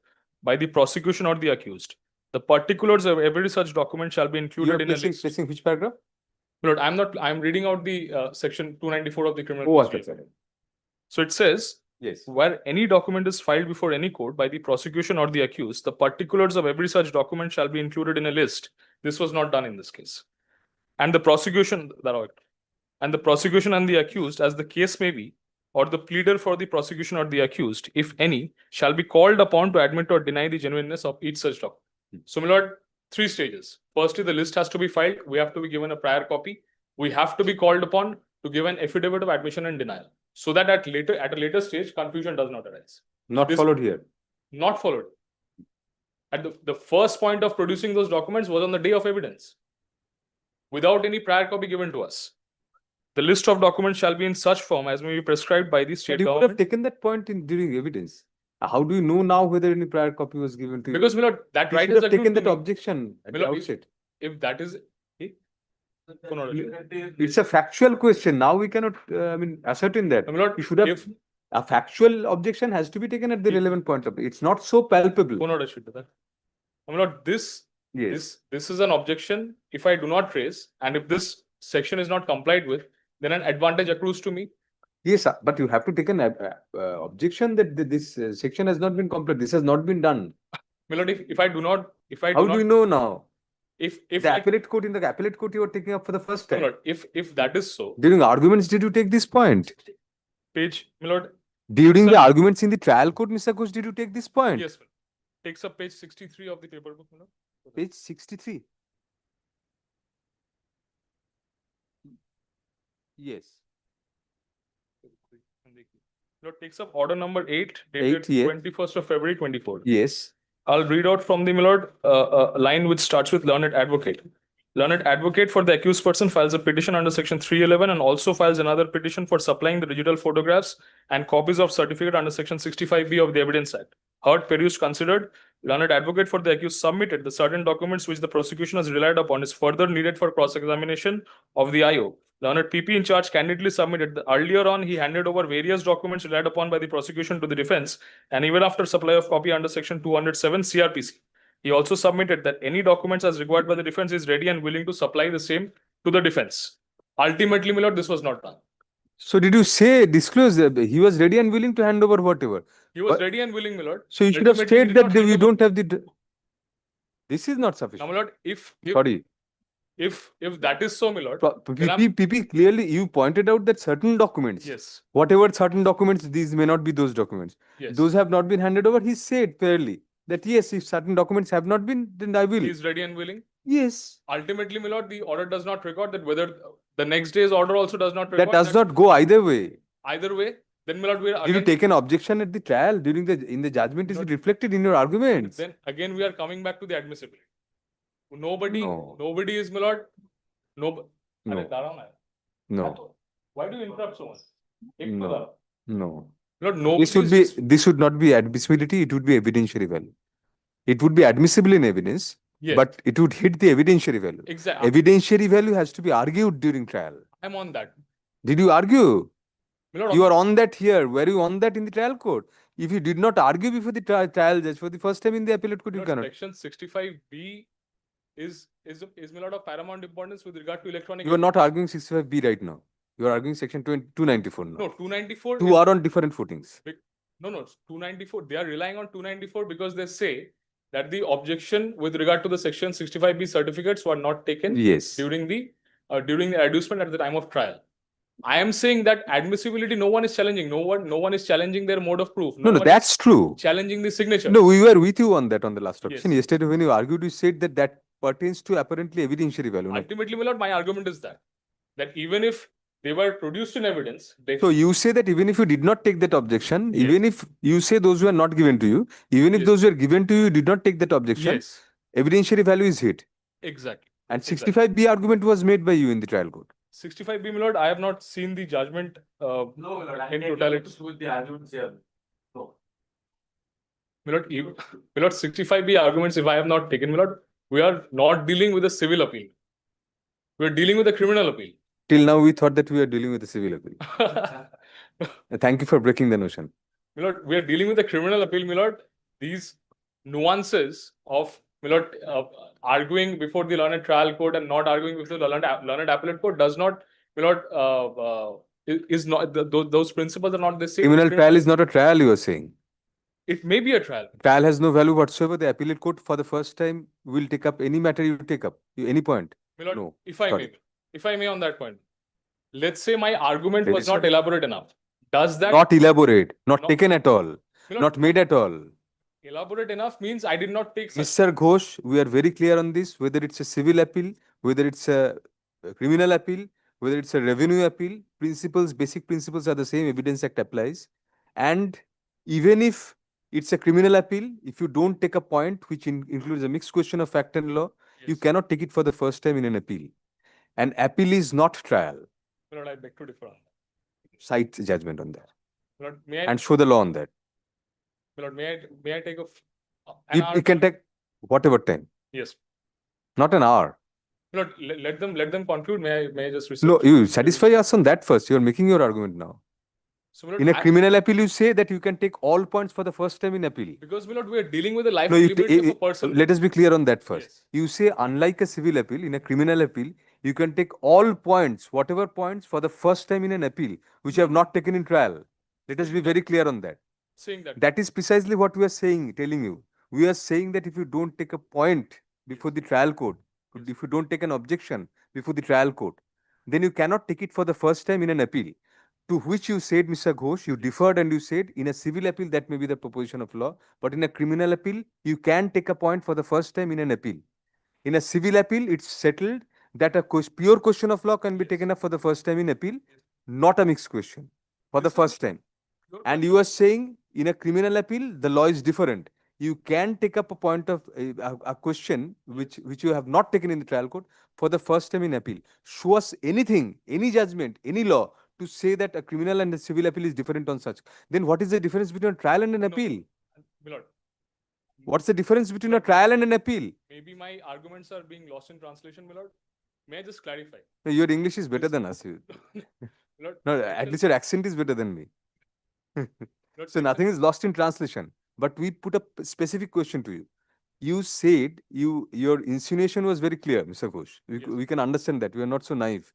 [SPEAKER 13] by the prosecution or the accused, the particulars of every such document shall be
[SPEAKER 2] You are
[SPEAKER 13] included in a
[SPEAKER 2] placing,
[SPEAKER 13] list.
[SPEAKER 2] placing which paragraph?
[SPEAKER 13] Lord, I'm reading out the section 294 of the Criminal
[SPEAKER 2] Oh,
[SPEAKER 13] Procedure
[SPEAKER 2] okay.
[SPEAKER 13] Code. So it says,
[SPEAKER 2] Yes.
[SPEAKER 13] where any document is filed before any court by the prosecution or the accused, the particulars of every such document shall be included in a list. This was not done in this case. And the prosecution, and the accused, as the case may be, or the pleader for the prosecution or the accused, if any, shall be called upon to admit or deny the genuineness of each such document. So, my lord, 3 stages. Firstly, the list has to be filed. We have to be given a prior copy. We have to be called upon to give an affidavit of admission and denial, so that at a later stage, confusion does not arise.
[SPEAKER 2] Not
[SPEAKER 13] This-
[SPEAKER 2] followed here.
[SPEAKER 13] Not followed. At the first point of producing those documents was on the day of evidence, without any prior copy given to us. The list of documents shall be in such form as may be prescribed by the
[SPEAKER 2] But
[SPEAKER 13] state
[SPEAKER 2] you would have
[SPEAKER 13] government.
[SPEAKER 2] taken that point in during evidence. How do you know now whether any prior copy was given to you?
[SPEAKER 13] Because, my lord, that
[SPEAKER 2] You
[SPEAKER 13] right
[SPEAKER 2] should
[SPEAKER 13] is
[SPEAKER 2] have taken
[SPEAKER 13] accrued to
[SPEAKER 2] that
[SPEAKER 13] me.
[SPEAKER 2] objection at
[SPEAKER 13] My
[SPEAKER 2] the
[SPEAKER 13] lord,
[SPEAKER 2] outset.
[SPEAKER 13] If that is,
[SPEAKER 2] It's a factual question. Now we cannot, ascertain that.
[SPEAKER 13] my lord,
[SPEAKER 2] You should have,
[SPEAKER 13] if
[SPEAKER 2] a factual objection has to be taken at the
[SPEAKER 13] If-
[SPEAKER 2] relevant point of it. It's not so palpable.
[SPEAKER 13] my lord, this
[SPEAKER 2] Yes.
[SPEAKER 13] this is an objection. If I do not raise, and if this section is not complied with, then an advantage accrues to me.
[SPEAKER 2] Yes, but you have to take an objection that this section has not been completed. This has not been done.
[SPEAKER 13] My lord, if I do not,
[SPEAKER 2] How do you know now?
[SPEAKER 13] if
[SPEAKER 2] The appellate court, in the appellate court, you are taking up for the first
[SPEAKER 13] my
[SPEAKER 2] time.
[SPEAKER 13] lord, if that is so,
[SPEAKER 2] During arguments, did you take this point?
[SPEAKER 13] my lord,
[SPEAKER 2] During
[SPEAKER 13] Sir.
[SPEAKER 2] the arguments in the trial court, Mr. Ghosh, did you take this point?
[SPEAKER 13] yes, my lord. Takes up page 63 of the paper book, my lord.
[SPEAKER 2] Page 63. Yes.
[SPEAKER 13] Lord, takes up order number 8,
[SPEAKER 2] Eight,
[SPEAKER 13] dated
[SPEAKER 2] yes.
[SPEAKER 13] 21st of February 24.
[SPEAKER 2] Yes.
[SPEAKER 13] I'll read out from the, my lord, a line which starts with learned advocate. Learned advocate for the accused person files a petition under section 311 and also files another petition for supplying the digital photographs and copies of certificate under section 65B of the Evidence Act. Heard, perused, considered. Learned advocate for the accused submitted the certain documents which the prosecution has relied upon is further needed for cross-examination of the IO. Learned PP in charge candidly submitted. Earlier on, he handed over various documents relied upon by the prosecution to the defense, and even after supply of copy under section 207 CRPC. He also submitted that any documents as required by the defense is ready and willing to supply the same to the defense. Ultimately, my lord, this was not done.
[SPEAKER 2] So did you disclose that he was ready and willing to hand over whatever?
[SPEAKER 13] He was
[SPEAKER 2] But-
[SPEAKER 13] ready and willing, my lord.
[SPEAKER 2] So you should have
[SPEAKER 13] Ultimately, he
[SPEAKER 2] stated
[SPEAKER 13] did
[SPEAKER 2] that
[SPEAKER 13] not hand
[SPEAKER 2] we
[SPEAKER 13] over.
[SPEAKER 2] don't have the. This is not
[SPEAKER 13] Now,
[SPEAKER 2] sufficient.
[SPEAKER 13] my lord, if
[SPEAKER 2] Sorry.
[SPEAKER 13] that is so, my lord, then
[SPEAKER 2] PP clearly you pointed out that certain documents,
[SPEAKER 13] yes,
[SPEAKER 2] whatever certain documents, these may not be those documents.
[SPEAKER 13] yes,
[SPEAKER 2] Those have not been handed over. He said fairly that yes, if certain documents have not been, then I will.
[SPEAKER 13] he is ready and willing.
[SPEAKER 2] Yes.
[SPEAKER 13] Ultimately, my lord, the order does not record that whether the next day's order also does not record
[SPEAKER 2] That does not go either way.
[SPEAKER 13] either way. Then, my lord, we are
[SPEAKER 2] Did you
[SPEAKER 13] again,
[SPEAKER 2] take an objection at the trial during in the judgment? Is it reflected in your arguments?
[SPEAKER 13] then again we are coming back to the admissibility. Nobody is, my lord.
[SPEAKER 2] No. No.
[SPEAKER 13] Why do you interrupt so much?
[SPEAKER 2] No. No.
[SPEAKER 13] Lord, nobody
[SPEAKER 2] This would not be admissibility, it would be evidentiary value. It would be admissible in evidence,
[SPEAKER 13] Yes.
[SPEAKER 2] but it would hit the evidentiary value.
[SPEAKER 13] Exactly.
[SPEAKER 2] Evidentiary value has to be argued during trial.
[SPEAKER 13] I'm on that.
[SPEAKER 2] Did you argue?
[SPEAKER 13] My lord,
[SPEAKER 2] You are on that here. Were you on that in the trial court? If you did not argue before the trial judge for the first time in the appellate court, you
[SPEAKER 13] Lord,
[SPEAKER 2] cannot.
[SPEAKER 13] section 65B is my lord of paramount importance with regard to electronic.
[SPEAKER 2] You are not arguing 65B right now. You are arguing section 294 now.
[SPEAKER 13] No, 294.
[SPEAKER 2] Two are on different footings.
[SPEAKER 13] No, 294. They are relying on 294 because they say that the objection with regard to the section 65B certificates were not taken
[SPEAKER 2] Yes.
[SPEAKER 13] during the adducement at the time of trial. I am saying that admissibility, no one is challenging. No one is challenging their mode of proof.
[SPEAKER 2] No, no,
[SPEAKER 13] one is
[SPEAKER 2] that's true.
[SPEAKER 13] challenging the signature.
[SPEAKER 2] No, we were with you on that on the last occasion.
[SPEAKER 13] Yes.
[SPEAKER 2] Yesterday, when you argued, you said that that pertains to apparently evidentiary value. No?
[SPEAKER 13] Ultimately, my lord, my argument is that even if they were produced in evidence, they
[SPEAKER 2] So you say that even if you did not take that objection,
[SPEAKER 13] Yes.
[SPEAKER 2] even if you say those were not given to you, even if
[SPEAKER 13] Yes.
[SPEAKER 2] those were given to you, you did not take that objection,
[SPEAKER 13] yes,
[SPEAKER 2] evidentiary value is hit.
[SPEAKER 13] exactly.
[SPEAKER 2] And
[SPEAKER 13] Exactly.
[SPEAKER 2] 65B argument was made by you in the trial court.
[SPEAKER 13] 65B, my lord, I have not seen the judgment
[SPEAKER 9] No, my lord, I
[SPEAKER 13] in
[SPEAKER 9] take
[SPEAKER 13] totality.
[SPEAKER 9] notice with the arguments here. No.
[SPEAKER 13] My lord, my lord, 65B arguments, if I have not taken, my lord, we are not dealing with a civil appeal. We are dealing with a criminal appeal.
[SPEAKER 2] Till now, we thought that we are dealing with a civil appeal. Thank you for breaking the notion.
[SPEAKER 13] My lord, we are dealing with a criminal appeal, my lord. These nuances of, my lord, arguing before the learned trial court and not arguing before the learned appellate court does not, my lord, is not, those principles are not the same.
[SPEAKER 2] Criminal trial is not a trial, you are saying.
[SPEAKER 13] It may be a trial.
[SPEAKER 2] Trial has no value whatsoever. The appellate court for the first time will take up any matter you take up, any point.
[SPEAKER 13] My lord,
[SPEAKER 2] No,
[SPEAKER 13] if I
[SPEAKER 2] sorry.
[SPEAKER 13] may, if I may on that point, let's say my argument
[SPEAKER 2] Very
[SPEAKER 13] was not
[SPEAKER 2] sorry.
[SPEAKER 13] elaborate enough. Does that
[SPEAKER 2] Not elaborate, not
[SPEAKER 13] No.
[SPEAKER 2] taken at all,
[SPEAKER 13] My lord,
[SPEAKER 2] not made at all.
[SPEAKER 13] elaborate enough means I did not take such.
[SPEAKER 2] Mr. Ghosh, we are very clear on this, whether it's a civil appeal, whether it's a criminal appeal, whether it's a revenue appeal, principles, basic principles are the same, Evidence Act applies. And even if it's a criminal appeal, if you don't take a point which includes a mixed question of fact and law, you
[SPEAKER 13] Yes.
[SPEAKER 2] cannot take it for the first time in an appeal. An appeal is not trial.
[SPEAKER 13] My lord, I beg to differ on that.
[SPEAKER 2] Cite judgment on that
[SPEAKER 13] My lord, may I,
[SPEAKER 2] and show the law on that.
[SPEAKER 13] my lord, may I take an hour?
[SPEAKER 2] You can take whatever time,
[SPEAKER 13] Yes.
[SPEAKER 2] not an hour.
[SPEAKER 13] My lord, let them conclude. May I just receive?
[SPEAKER 2] No, you satisfy us on that first. You are making your argument now.
[SPEAKER 13] So, my lord,
[SPEAKER 2] In a criminal appeal, you say that you can take all points for the first time in appeal.
[SPEAKER 13] because my lord, we are dealing with the life
[SPEAKER 2] No,
[SPEAKER 13] liberty of a person.
[SPEAKER 2] let us be clear on that first.
[SPEAKER 13] Yes.
[SPEAKER 2] You say, unlike a civil appeal, in a criminal appeal, you can take all points, whatever points, for the first time in an appeal, which you have not taken in trial. Let us be very clear on that.
[SPEAKER 13] Saying that.
[SPEAKER 2] That is precisely what we are saying, telling you. We are saying that if you don't take a point before the trial court, if you don't take an objection before the trial court, then you cannot take it for the first time in an appeal. To which you said, Mr. Ghosh, you differed and you said, in a civil appeal, that may be the proposition of law, but in a criminal appeal, you can take a point for the first time in an appeal. In a civil appeal, it's settled that a pure question of law can be taken up for the first time in appeal, not a mixed question, for the first time. And you are saying, in a criminal appeal, the law is different. You can take up a point of a question which you have not taken in the trial court for the first time in appeal. Show us anything, any judgment, any law to say that a criminal and a civil appeal is different on such. Then what is the difference between a trial and an appeal?
[SPEAKER 13] My lord,
[SPEAKER 2] What's the difference between a trial and an appeal?
[SPEAKER 13] maybe my arguments are being lost in translation, my lord. May I just clarify?
[SPEAKER 2] No, your English is better than us.
[SPEAKER 13] My lord,
[SPEAKER 2] No,
[SPEAKER 13] let
[SPEAKER 2] at
[SPEAKER 13] us-
[SPEAKER 2] least your accent is better than me.
[SPEAKER 13] Lord,
[SPEAKER 2] So
[SPEAKER 13] let
[SPEAKER 2] nothing is lost in translation. But we put a specific question to you. You said your insinuation was very clear, Mr. Ghosh.
[SPEAKER 13] Yes.
[SPEAKER 2] We can understand that. We are not so naive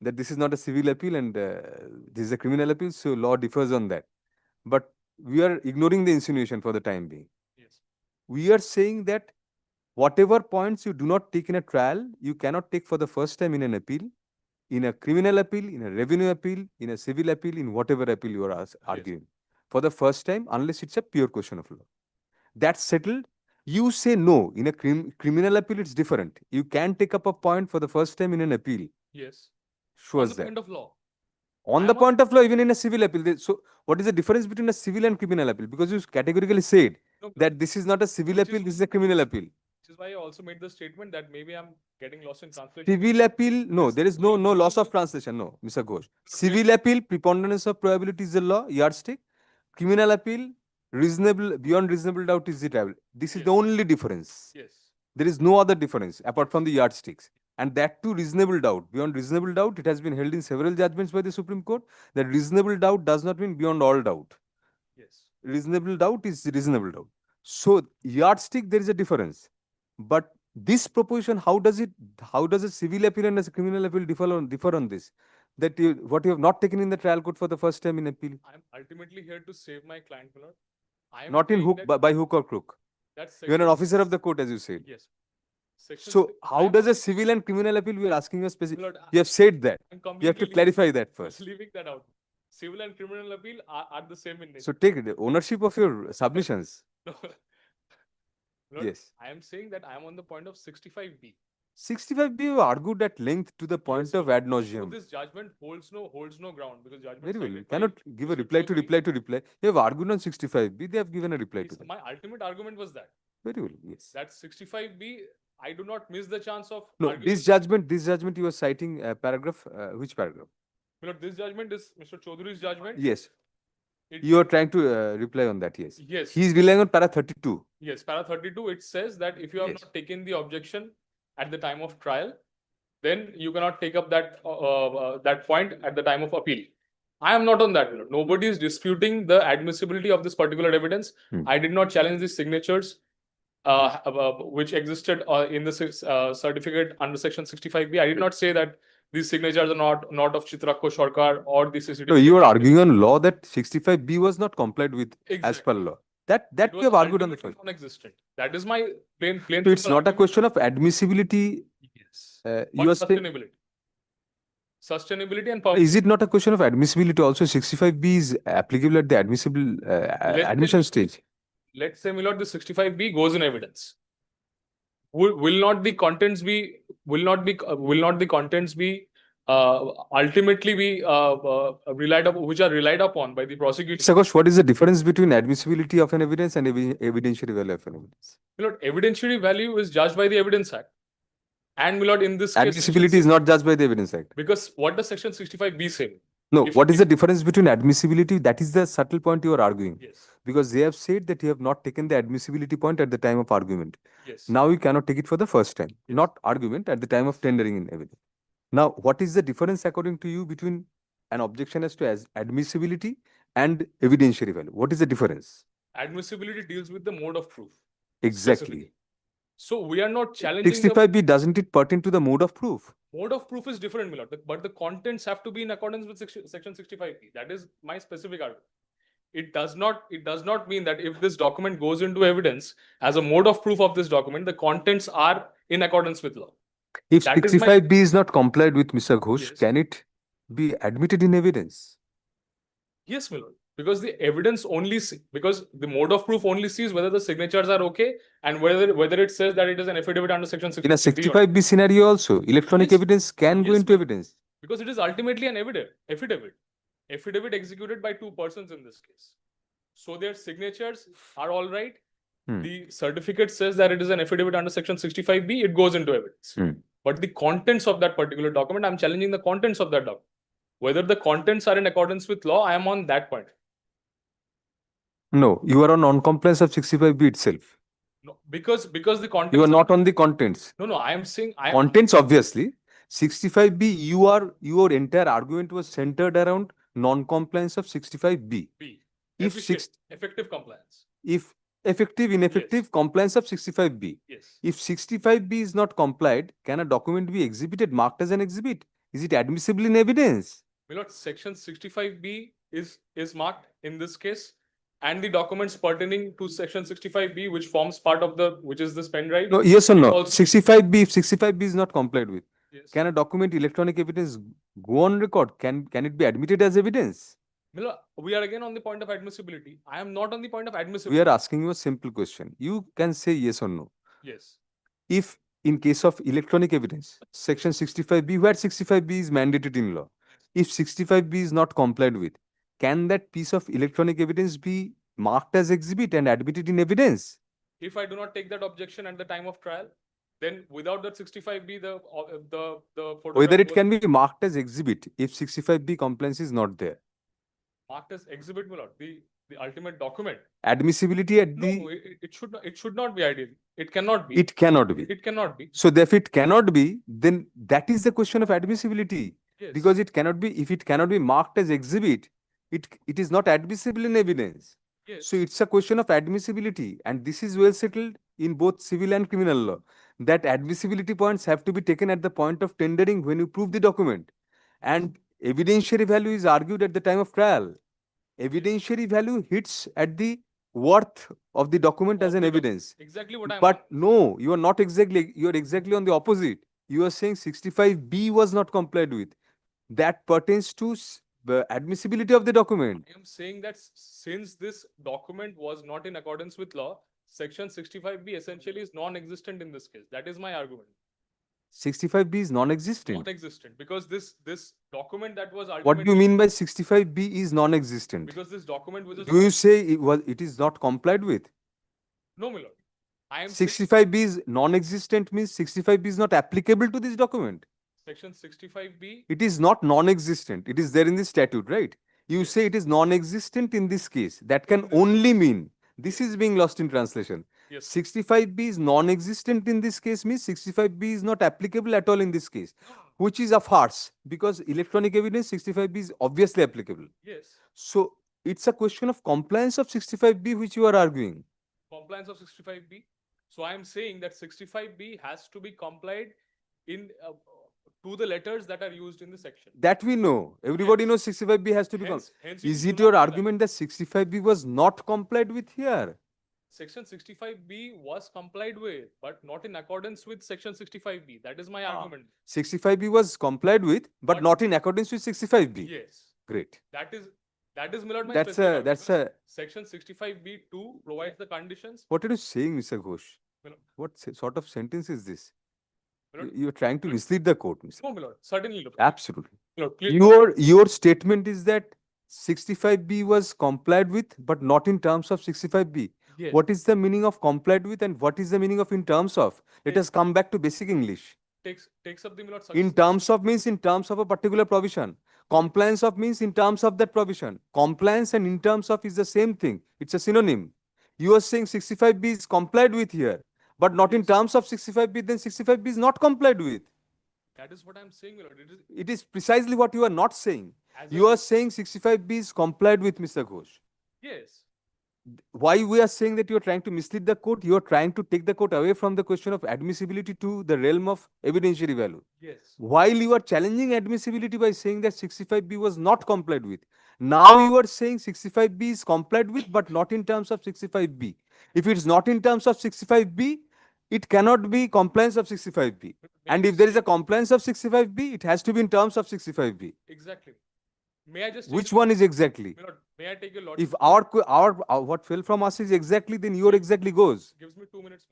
[SPEAKER 2] that this is not a civil appeal and this is a criminal appeal. So law differs on that. But we are ignoring the insinuation for the time being.
[SPEAKER 13] Yes.
[SPEAKER 2] We are saying that whatever points you do not take in a trial, you cannot take for the first time in an appeal, in a criminal appeal, in a revenue appeal, in a civil appeal, in whatever appeal you are arguing. For the first time, unless it's a pure question of law. That's settled. You say no. In a criminal appeal, it's different. You can take up a point for the first time in an appeal.
[SPEAKER 13] Yes.
[SPEAKER 2] Show
[SPEAKER 13] On
[SPEAKER 2] us
[SPEAKER 13] the
[SPEAKER 2] that.
[SPEAKER 13] point of law.
[SPEAKER 2] On
[SPEAKER 13] I
[SPEAKER 2] the
[SPEAKER 13] am
[SPEAKER 2] point of law, even in a civil appeal. So, what is the difference between a civil and criminal appeal? Because you categorically said
[SPEAKER 13] No,
[SPEAKER 2] that this is not a civil
[SPEAKER 13] Which
[SPEAKER 2] appeal,
[SPEAKER 13] is-
[SPEAKER 2] this is a criminal appeal.
[SPEAKER 13] Which is why I also made the statement that maybe I'm getting lost in translation.
[SPEAKER 2] Civil appeal, no,
[SPEAKER 13] Yes,
[SPEAKER 2] there is no loss of translation. No, Mr. Ghosh. Civil appeal, preponderance of probability is the law, yardstick. Criminal appeal, beyond reasonable doubt is the trial. This is the
[SPEAKER 13] Yes.
[SPEAKER 2] only difference.
[SPEAKER 13] Yes.
[SPEAKER 2] There is no other difference apart from the yardsticks. And that too reasonable doubt. Beyond reasonable doubt, it has been held in several judgments by the Supreme Court that reasonable doubt does not mean beyond all doubt.
[SPEAKER 13] Yes.
[SPEAKER 2] Reasonable doubt is reasonable doubt. So yardstick, there is a difference. But this proposition, how does a civil appeal and a criminal appeal differ on this? That what you have not taken in the trial court for the first time in appeal,
[SPEAKER 13] I'm ultimately here to save my client, my lord. I am
[SPEAKER 2] not in
[SPEAKER 13] saying
[SPEAKER 2] hook
[SPEAKER 13] that
[SPEAKER 2] by hook or crook.
[SPEAKER 13] that's
[SPEAKER 2] You are an
[SPEAKER 13] settled.
[SPEAKER 2] officer of the court, as you said.
[SPEAKER 13] Yes. Section
[SPEAKER 2] So
[SPEAKER 13] six-
[SPEAKER 2] how
[SPEAKER 13] I'm
[SPEAKER 2] does a
[SPEAKER 13] not-
[SPEAKER 2] civil and criminal appeal, we are asking you a specific,
[SPEAKER 13] Lord,
[SPEAKER 2] you have said that.
[SPEAKER 13] I'm
[SPEAKER 2] You have to
[SPEAKER 13] completely
[SPEAKER 2] clarify that first.
[SPEAKER 13] leaving that out. Civil and criminal appeal are the same in nature.
[SPEAKER 2] So take the ownership of your submissions.
[SPEAKER 13] No. Lord,
[SPEAKER 2] Yes.
[SPEAKER 13] I am saying that I am on the point of 65B.
[SPEAKER 2] 65B, you argued at length to the point
[SPEAKER 13] Yes,
[SPEAKER 2] of
[SPEAKER 13] so-
[SPEAKER 2] ad
[SPEAKER 13] So
[SPEAKER 2] nauseum.
[SPEAKER 13] this judgment holds no ground because judgment.
[SPEAKER 2] Very well. You
[SPEAKER 13] cited by
[SPEAKER 2] cannot give a
[SPEAKER 13] Mr.
[SPEAKER 2] reply to
[SPEAKER 13] Chaudhary.
[SPEAKER 2] reply to reply. You have argued on 65B, they have given a reply to
[SPEAKER 13] Yes,
[SPEAKER 2] that.
[SPEAKER 13] my ultimate argument was that
[SPEAKER 2] Very well, yes.
[SPEAKER 13] that 65B, I do not miss the chance of
[SPEAKER 2] No,
[SPEAKER 13] arguing.
[SPEAKER 2] this judgment you are citing paragraph, which paragraph?
[SPEAKER 13] Lord, this judgment is Mr. Chaudhary's judgment.
[SPEAKER 2] Yes.
[SPEAKER 13] It-
[SPEAKER 2] You are trying to reply on that, yes.
[SPEAKER 13] Yes.
[SPEAKER 2] He is relying on para 32.
[SPEAKER 13] Yes, para 32, it says that if you have
[SPEAKER 2] Yes.
[SPEAKER 13] not taken the objection at the time of trial, then you cannot take up that point at the time of appeal. I am not on that. Nobody is disputing the admissibility of this particular evidence.
[SPEAKER 2] Hmm.
[SPEAKER 13] I did not challenge the signatures which existed in the certificate under section 65B. I did not say that these signatures are not of Chitrakko Sarkar or the CCTV.
[SPEAKER 2] No, you are arguing on law that 65B was not complied with as per
[SPEAKER 13] Exactly.
[SPEAKER 2] law. That
[SPEAKER 13] It
[SPEAKER 2] you
[SPEAKER 13] was
[SPEAKER 2] have argued on the
[SPEAKER 13] ultimately
[SPEAKER 2] first.
[SPEAKER 13] non-existent. That is my plain.
[SPEAKER 2] So it's
[SPEAKER 13] simple
[SPEAKER 2] not a
[SPEAKER 13] argument.
[SPEAKER 2] question of admissibility.
[SPEAKER 13] Yes.
[SPEAKER 2] You
[SPEAKER 13] But
[SPEAKER 2] are saying,
[SPEAKER 13] sustainability. Sustainability and
[SPEAKER 2] is it not a question of admissibility also? 65B is applicable at the admissible admission stage.
[SPEAKER 13] Let's say, my lord, the 65B goes in evidence. Will not the contents be ultimately be relied upon, which are relied upon by the prosecution?
[SPEAKER 2] Sakosh, what is the difference between admissibility of an evidence and evidentiary value of an evidence?
[SPEAKER 13] My lord, evidentiary value is judged by the Evidence Act. And my lord, in this case,
[SPEAKER 2] Admissibility is not judged by the Evidence Act.
[SPEAKER 13] because what does section 65B say?
[SPEAKER 2] No,
[SPEAKER 13] If-
[SPEAKER 2] what is the difference between admissibility? That is the subtle point you are arguing.
[SPEAKER 13] Yes,
[SPEAKER 2] Because they have said that you have not taken the admissibility point at the time of argument.
[SPEAKER 13] yes.
[SPEAKER 2] Now you cannot take it for the first time.
[SPEAKER 13] Yes.
[SPEAKER 2] Not argument at the time of tendering in evidence. Now, what is the difference according to you between an objection as to admissibility and evidentiary value? What is the difference?
[SPEAKER 13] Admissibility deals with the mode of proof.
[SPEAKER 2] Exactly.
[SPEAKER 13] Specifically. So we are not challenging the
[SPEAKER 2] 65B, doesn't it pertain to the mode of proof?
[SPEAKER 13] mode of proof is different, my lord, but the contents have to be in accordance with section 65B. That is my specific argument. It does not mean that if this document goes into evidence as a mode of proof of this document, the contents are in accordance with law.
[SPEAKER 2] If
[SPEAKER 13] That is my-
[SPEAKER 2] 65B is not complied with, Mr. Ghosh,
[SPEAKER 13] Yes.
[SPEAKER 2] can it be admitted in evidence?
[SPEAKER 13] Yes, my lord. Because the evidence because the mode of proof only sees whether the signatures are okay and whether it says that it is an affidavit under section 65B.
[SPEAKER 2] In a 65B scenario also, electronic
[SPEAKER 13] Yes.
[SPEAKER 2] evidence can go
[SPEAKER 13] Yes,
[SPEAKER 2] into
[SPEAKER 13] ma'am.
[SPEAKER 2] evidence.
[SPEAKER 13] Because it is ultimately an affidavit executed by two persons in this case. So their signatures are all right.
[SPEAKER 2] Hmm.
[SPEAKER 13] The certificate says that it is an affidavit under section 65B, it goes into evidence.
[SPEAKER 2] Hmm.
[SPEAKER 13] But the contents of that particular document, I'm challenging the contents of that document. Whether the contents are in accordance with law, I am on that point.
[SPEAKER 2] No, you are on non-compliance of 65B itself.
[SPEAKER 13] No, because the contents.
[SPEAKER 2] You are not on the contents.
[SPEAKER 13] No, I am saying
[SPEAKER 2] Contents, obviously. 65B, your entire argument was centered around non-compliance of 65B.
[SPEAKER 13] B.
[SPEAKER 2] If
[SPEAKER 13] Effective compliance.
[SPEAKER 2] If effective, ineffective, compliance of 65B.
[SPEAKER 13] Yes.
[SPEAKER 2] If 65B is not complied, can a document be exhibited, marked as an exhibit? Is it admissible in evidence?
[SPEAKER 13] My lord, section 65B is marked in this case, and the documents pertaining to section 65B, which forms part of which is this pen drive.
[SPEAKER 2] No, yes or
[SPEAKER 13] it
[SPEAKER 2] no?
[SPEAKER 13] also-
[SPEAKER 2] 65B, if 65B is not complied with,
[SPEAKER 13] Yes.
[SPEAKER 2] can a document, electronic evidence go on record? Can it be admitted as evidence?
[SPEAKER 13] My lord, we are again on the point of admissibility. I am not on the point of admissibility.
[SPEAKER 2] We are asking you a simple question. You can say yes or no.
[SPEAKER 13] Yes.
[SPEAKER 2] If in case of electronic evidence, section 65B, where 65B is mandated in law, if 65B is not complied with, can that piece of electronic evidence be marked as exhibit and admitted in evidence?
[SPEAKER 13] If I do not take that objection at the time of trial, then without that 65B, the photograph
[SPEAKER 2] Whether it
[SPEAKER 13] was
[SPEAKER 2] can be marked as exhibit if 65B compliance is not there.
[SPEAKER 13] marked as exhibit, my lord, the ultimate document.
[SPEAKER 2] Admissibility at
[SPEAKER 13] No,
[SPEAKER 2] the,
[SPEAKER 13] it should not be ideal. It cannot be.
[SPEAKER 2] it cannot be.
[SPEAKER 13] It cannot be.
[SPEAKER 2] So if it cannot be, then that is the question of admissibility.
[SPEAKER 13] Yes.
[SPEAKER 2] Because it cannot be, if it cannot be marked as exhibit, it is not admissible in evidence.
[SPEAKER 13] Yes.
[SPEAKER 2] So it's a question of admissibility, and this is well settled in both civil and criminal law, that admissibility points have to be taken at the point of tendering when you prove the document. And evidentiary value is argued at the time of trial. Evidentiary value hits at the worth of the document as
[SPEAKER 13] Of
[SPEAKER 2] an
[SPEAKER 13] the doc-
[SPEAKER 2] evidence.
[SPEAKER 13] Exactly what I'm.
[SPEAKER 2] But no, you are not exactly, you are exactly on the opposite. You are saying 65B was not complied with. That pertains to the admissibility of the document.
[SPEAKER 13] I am saying that since this document was not in accordance with law, section 65B essentially is non-existent in this case. That is my argument.
[SPEAKER 2] 65B is non-existent.
[SPEAKER 13] Non-existent because this document that was
[SPEAKER 2] What do you
[SPEAKER 13] ultimately.
[SPEAKER 2] mean by 65B is non-existent?
[SPEAKER 13] Because this document was.
[SPEAKER 2] Do you say it is not complied with?
[SPEAKER 13] No, my lord. I am saying
[SPEAKER 2] 65B is non-existent means 65B is not applicable to this document.
[SPEAKER 13] section 65B.
[SPEAKER 2] It is not non-existent. It is there in the statute, right? You say it is non-existent in this case. That can
[SPEAKER 13] this
[SPEAKER 2] only mean, this is being lost in translation.
[SPEAKER 13] Yes.
[SPEAKER 2] 65B is non-existent in this case means 65B is not applicable at all in this case, which is a farce because electronic evidence 65B is obviously applicable.
[SPEAKER 13] Yes.
[SPEAKER 2] So it's a question of compliance of 65B which you are arguing.
[SPEAKER 13] Compliance of 65B. So I am saying that 65B has to be complied in to the letters that are used in the section.
[SPEAKER 2] That we know. Everybody
[SPEAKER 13] Yes.
[SPEAKER 2] knows 65B has to be
[SPEAKER 13] Hence
[SPEAKER 2] Is
[SPEAKER 13] you
[SPEAKER 2] it
[SPEAKER 13] do
[SPEAKER 2] your
[SPEAKER 13] not do that.
[SPEAKER 2] argument that 65B was not complied with here?
[SPEAKER 13] Section 65B was complied with, but not in accordance with section 65B. That is my argument.
[SPEAKER 2] 65B was complied with, but
[SPEAKER 13] But-
[SPEAKER 2] not in accordance with 65B.
[SPEAKER 13] Yes.
[SPEAKER 2] Great.
[SPEAKER 13] That is my lord, my
[SPEAKER 2] That's
[SPEAKER 13] specific
[SPEAKER 2] a,
[SPEAKER 13] argument,
[SPEAKER 2] that's
[SPEAKER 13] because
[SPEAKER 2] a,
[SPEAKER 13] section 65B2 provides the conditions.
[SPEAKER 2] what are you saying, Mr. Ghosh?
[SPEAKER 13] My lord,
[SPEAKER 2] What sort of sentence is this?
[SPEAKER 13] my lord,
[SPEAKER 2] You're trying to mislead the court, Mr.
[SPEAKER 13] no, my lord, certainly. Lord.
[SPEAKER 2] Absolutely.
[SPEAKER 13] My lord, please.
[SPEAKER 2] Your statement is that 65B was complied with, but not in terms of 65B.
[SPEAKER 13] Yes.
[SPEAKER 2] What is the meaning of complied with and what is the meaning of in terms of? Let us come back to basic English.
[SPEAKER 13] takes up the my lord,
[SPEAKER 2] In terms of means in terms of a particular provision. Compliance of means in terms of that provision. Compliance and in terms of is the same thing. It's a synonym. You are saying 65B is complied with here, but not in terms of 65B, then 65B is not complied with.
[SPEAKER 13] That is what I'm saying, my lord.
[SPEAKER 2] It is precisely what you are not saying.
[SPEAKER 13] As
[SPEAKER 2] You
[SPEAKER 13] a-
[SPEAKER 2] are saying 65B is complied with, Mr. Ghosh.
[SPEAKER 13] Yes.
[SPEAKER 2] Why we are saying that you are trying to mislead the court? You are trying to take the court away from the question of admissibility to the realm of evidentiary value.
[SPEAKER 13] Yes.
[SPEAKER 2] While you are challenging admissibility by saying that 65B was not complied with, now you are saying 65B is complied with, but not in terms of 65B. If it's not in terms of 65B, it cannot be compliance of 65B. And if there is a compliance of 65B, it has to be in terms of 65B.
[SPEAKER 13] Exactly. May I just
[SPEAKER 2] Which one is exactly?
[SPEAKER 13] my lord, may I take your lord?
[SPEAKER 2] If our what fell from us is exactly, then your exactly goes.
[SPEAKER 13] Gives me 2 minutes.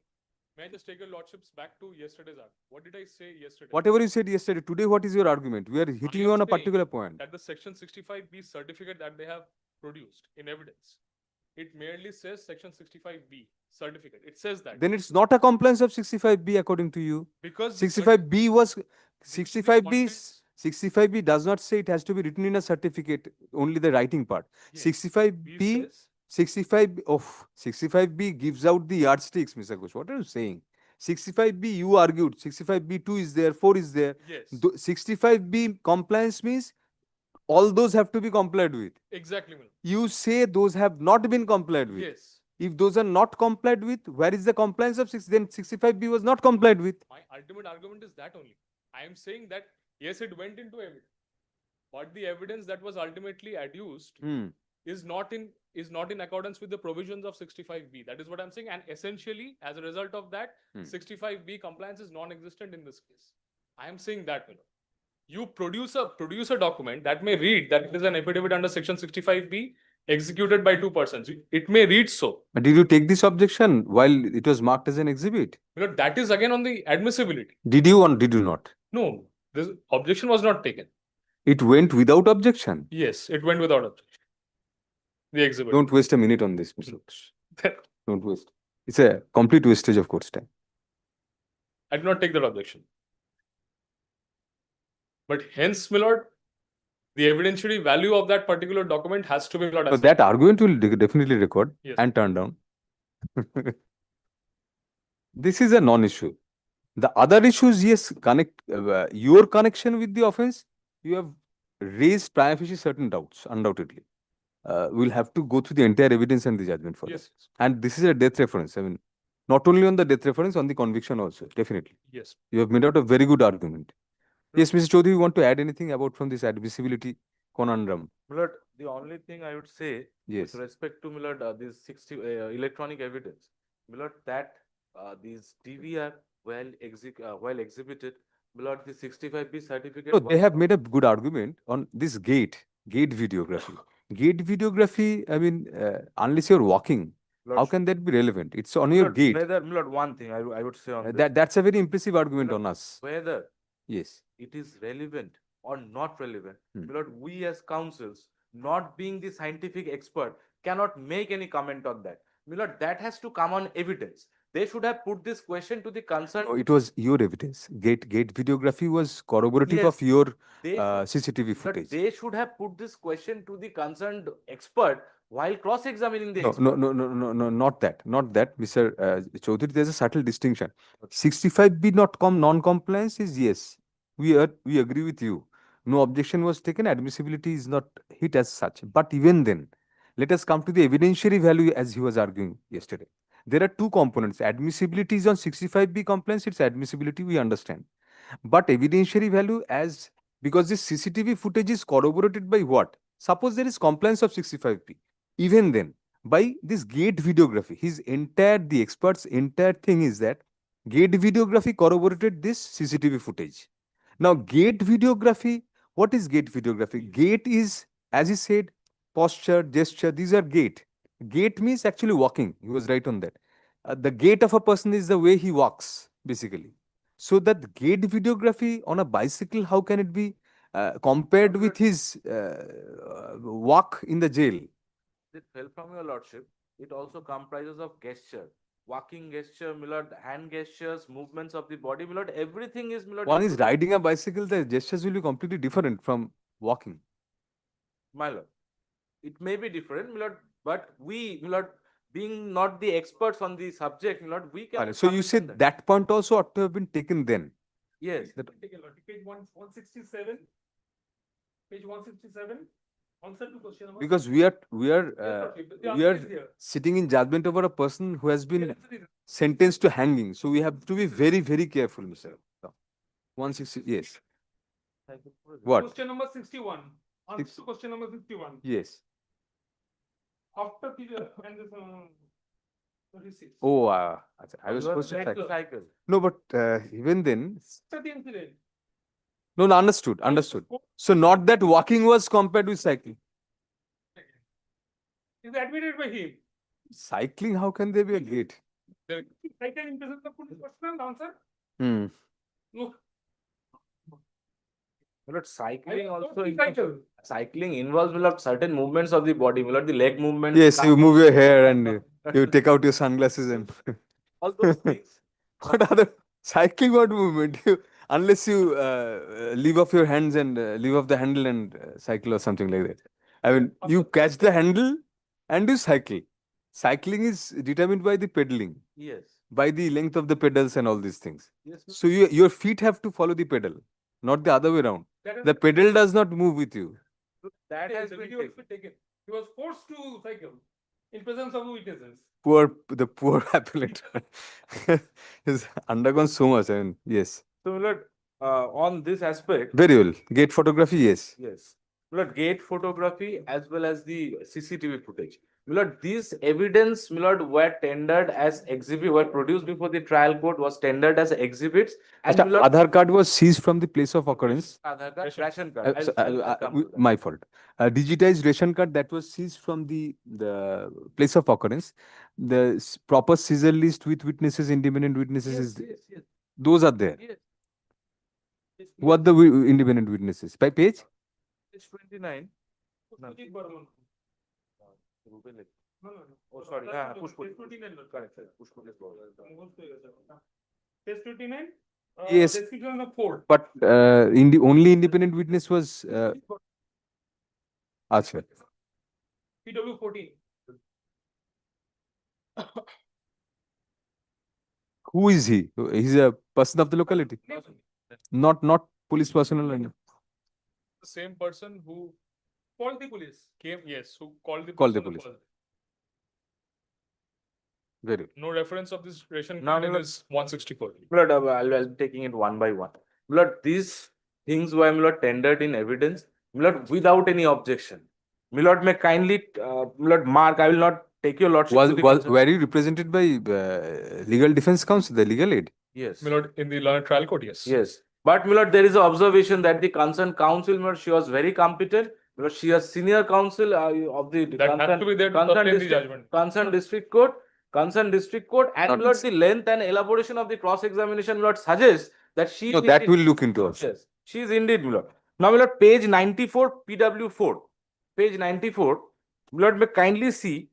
[SPEAKER 13] May I just take your lordships back to yesterday's argument? What did I say yesterday?
[SPEAKER 2] Whatever you said yesterday, today what is your argument? We are hitting you on a
[SPEAKER 13] saying
[SPEAKER 2] particular point.
[SPEAKER 13] That the section 65B certificate that they have produced in evidence, it merely says section 65B certificate. It says that.
[SPEAKER 2] Then it's not a compliance of 65B according to you.
[SPEAKER 13] Because the
[SPEAKER 2] 65B was,
[SPEAKER 13] contains-
[SPEAKER 2] 65B does not say it has to be written in a certificate, only the writing part.
[SPEAKER 13] Yes.
[SPEAKER 2] 65B,
[SPEAKER 13] says-
[SPEAKER 2] 65B gives out the yardsticks, Mr. Ghosh. What are you saying? 65B, you argued, 65B2 is there, 4 is there.
[SPEAKER 13] Yes.
[SPEAKER 2] 65B compliance means all those have to be complied with.
[SPEAKER 13] Exactly, my lord.
[SPEAKER 2] You say those have not been complied with.
[SPEAKER 13] Yes.
[SPEAKER 2] If those are not complied with, where is the compliance of 6? Then 65B was not complied with.
[SPEAKER 13] My ultimate argument is that only. I am saying that yes, it went into evidence, but the evidence that was ultimately adduced
[SPEAKER 2] Hmm.
[SPEAKER 13] is not in accordance with the provisions of 65B. That is what I'm saying. And essentially, as a result of that, 65B compliance is non-existent in this case. I am saying that, my lord. You produce a document that may read that it is an affidavit under section 65B executed by 2 persons. It may read so.
[SPEAKER 2] But did you take this objection while it was marked as an exhibit?
[SPEAKER 13] You know, that is again on the admissibility.
[SPEAKER 2] Did you or did you not?
[SPEAKER 13] No, this objection was not taken.
[SPEAKER 2] It went without objection.
[SPEAKER 13] Yes, it went without objection. The exhibit.
[SPEAKER 2] Don't waste a minute on this, Mr. Ghosh. Don't waste. It's a complete wastage of court's time.
[SPEAKER 13] I did not take that objection. But hence, my lord, the evidentiary value of that particular document has to be, my lord,
[SPEAKER 2] So
[SPEAKER 13] assessed.
[SPEAKER 2] that argument will definitely record
[SPEAKER 13] Yes.
[SPEAKER 2] and turn down. This is a non-issue. The other issues, yes, your connection with the offense, you have raised prima facie certain doubts, undoubtedly. We'll have to go through the entire evidence and the judgment for that.
[SPEAKER 13] Yes,
[SPEAKER 2] And this is a death reference. I mean, not only on the death reference, on the conviction also, definitely.
[SPEAKER 13] yes.
[SPEAKER 2] You have made out a very good argument. Yes, Mr. Chaudhary, you want to add anything about from this admissibility conundrum?
[SPEAKER 9] But The only thing I would say
[SPEAKER 2] Yes.
[SPEAKER 9] with respect to Milord, this 60 electronic evidence, Milord, that these DVR well exhibited, Milord, the 65B certificate.
[SPEAKER 2] No, they
[SPEAKER 9] was
[SPEAKER 2] have
[SPEAKER 9] not-
[SPEAKER 2] made a good argument on this gate videography. Gate videography, I mean, unless you're walking,
[SPEAKER 9] Milord,
[SPEAKER 2] how can that be relevant? It's on your
[SPEAKER 9] Milord,
[SPEAKER 2] gate.
[SPEAKER 9] Whether, Milord, one thing I would say on this,
[SPEAKER 2] That's a very impressive argument
[SPEAKER 9] Milord,
[SPEAKER 2] on us.
[SPEAKER 9] whether
[SPEAKER 2] Yes.
[SPEAKER 9] it is relevant or not relevant,
[SPEAKER 2] Hmm.
[SPEAKER 9] Milord, we as councils, not being the scientific expert, cannot make any comment on that. Milord, that has to come on evidence. They should have put this question to the concerned.
[SPEAKER 2] No, it was your evidence. Gate videography was corroborative
[SPEAKER 9] Yes,
[SPEAKER 2] of your
[SPEAKER 9] they
[SPEAKER 2] CCTV
[SPEAKER 9] Milord,
[SPEAKER 2] footage.
[SPEAKER 9] they should have put this question to the concerned expert while cross-examining the
[SPEAKER 2] No,
[SPEAKER 9] expert.
[SPEAKER 2] no, not that, Mr. Chaudhary. There's a subtle distinction. 65B non-compliance is yes. We agree with you. No objection was taken. Admissibility is not hit as such. But even then, let us come to the evidentiary value as he was arguing yesterday. There are two components. Admissibility is on 65B compliance. It's admissibility. We understand. But evidentiary value as because this CCTV footage is corroborated by what? Suppose there is compliance of 65B. Even then, by this gate videography, the expert's entire thing is that gate videography corroborated this CCTV footage. Now, gate videography, what is gate videography? Gate is, as he said, posture, gesture, these are gait. Gait means actually walking. He was right on that. The gait of a person is the way he walks, basically. So that gate videography on a bicycle, how can it be compared with his walk in the jail?
[SPEAKER 9] It fell from your lordship. It also comprises of gesture, walking gesture, Milord, hand gestures, movements of the body, Milord, everything is Milord.
[SPEAKER 2] One is
[SPEAKER 9] included.
[SPEAKER 2] riding a bicycle, the gestures will be completely different from walking.
[SPEAKER 9] My lord, it may be different, Milord, but we, Milord, being not the experts on the subject, Milord, we can.
[SPEAKER 2] So you said that point also ought to have been taken then.
[SPEAKER 9] Yes.
[SPEAKER 6] Page 167. Page 167. Answer to question number.
[SPEAKER 2] Because we are sitting in judgment over a person who has been sentenced to hanging. So we have to be very, very careful, Mr. 160, yes. What?
[SPEAKER 6] Question number 61. Answer to question number 51.
[SPEAKER 2] Yes.
[SPEAKER 6] After the and this 36.
[SPEAKER 2] Oh, I was supposed to cycle. No, but even then.
[SPEAKER 6] After the incident.
[SPEAKER 2] No, understood. So not that walking was compared with cycling.
[SPEAKER 6] Is admitted by him.
[SPEAKER 2] Cycling, how can there be a gate?
[SPEAKER 6] Cycle in presence of police personnel, answer? No.
[SPEAKER 9] Milord, cycling
[SPEAKER 6] I don't
[SPEAKER 9] also
[SPEAKER 6] think cycle.
[SPEAKER 9] cycling involves Milord, certain movements of the body, Milord, the leg movement.
[SPEAKER 2] Yes, you move your hair and you take out your sunglasses and
[SPEAKER 9] all those things.
[SPEAKER 2] what other cycling? What movement? Unless you leave off your hands and leave off the handle and cycle or something like that. I mean, you catch the handle and you cycle. Cycling is determined by the pedaling,
[SPEAKER 9] Yes.
[SPEAKER 2] by the length of the pedals and all these things.
[SPEAKER 9] Yes.
[SPEAKER 2] So your feet have to follow the pedal, not the other way around. The pedal does not move with you.
[SPEAKER 9] That has
[SPEAKER 6] The
[SPEAKER 9] been
[SPEAKER 6] video has
[SPEAKER 9] taken.
[SPEAKER 6] been taken. He was forced to cycle in presence of witnesses.
[SPEAKER 2] The poor appellant has undergone so much. I mean, yes.
[SPEAKER 9] So, Milord, on this aspect,
[SPEAKER 2] Very well. Gate photography, yes.
[SPEAKER 9] yes, Milord, gate photography as well as the CCTV footage. Milord, these evidence, Milord, were tendered as exhibit, were produced before the trial court, was tendered as exhibits. And
[SPEAKER 2] Achha,
[SPEAKER 9] Milord,
[SPEAKER 2] Aadhaar card was seized from the place of occurrence.
[SPEAKER 9] Aadhaar card, ration card. I'll come to that.
[SPEAKER 2] My fault. Digitized ration card that was seized from the place of occurrence. The proper seizure list with witnesses, independent witnesses,
[SPEAKER 9] Yes.
[SPEAKER 2] those are there.
[SPEAKER 9] Yes. Yes,
[SPEAKER 2] Who are the independent witnesses? By page?
[SPEAKER 9] Page 29. No.
[SPEAKER 6] Sujit Burman. No.
[SPEAKER 9] Oh, sorry.
[SPEAKER 6] Page 29.
[SPEAKER 9] Correct.
[SPEAKER 6] Page 29.
[SPEAKER 2] Yes.
[SPEAKER 6] Description of court.
[SPEAKER 2] But only independent witness was. Achha.
[SPEAKER 6] PW 14.
[SPEAKER 2] Who is he? He's a person of the locality. Not police personnel.
[SPEAKER 13] The same person who
[SPEAKER 6] Called the police.
[SPEAKER 13] came, yes, who called the
[SPEAKER 2] Called the
[SPEAKER 13] police.
[SPEAKER 2] police. Very good.
[SPEAKER 13] No reference of this ration
[SPEAKER 9] No,
[SPEAKER 13] card in
[SPEAKER 9] no.
[SPEAKER 13] his 164.
[SPEAKER 9] Milord, I'll be taking it one by one. Milord, these things were Milord tendered in evidence, Milord, without any objection. Milord may kindly, Milord Mark, I will not take your lordship to the concern-
[SPEAKER 2] Were you represented by legal defense counsel, the legal aid?
[SPEAKER 9] Yes.
[SPEAKER 13] My lord, in the learned trial court, yes.
[SPEAKER 9] Yes, but Milord, there is an observation that the concerned counsel, Milord, she was very competent. Milord, she is senior counsel of the
[SPEAKER 13] That has to be there to
[SPEAKER 9] concerned
[SPEAKER 13] sustain the
[SPEAKER 9] district-
[SPEAKER 13] judgment.
[SPEAKER 9] concerned district court, and
[SPEAKER 2] Not
[SPEAKER 9] Milord,
[SPEAKER 2] this.
[SPEAKER 9] the length and elaboration of the cross examination, Milord, suggests that she.
[SPEAKER 2] No,
[SPEAKER 9] is
[SPEAKER 2] that
[SPEAKER 9] indeed-
[SPEAKER 2] we'll look into also.
[SPEAKER 9] Yes, she is indeed, Milord. Now, Milord, page 94, PW4, page 94, Milord, may kindly see.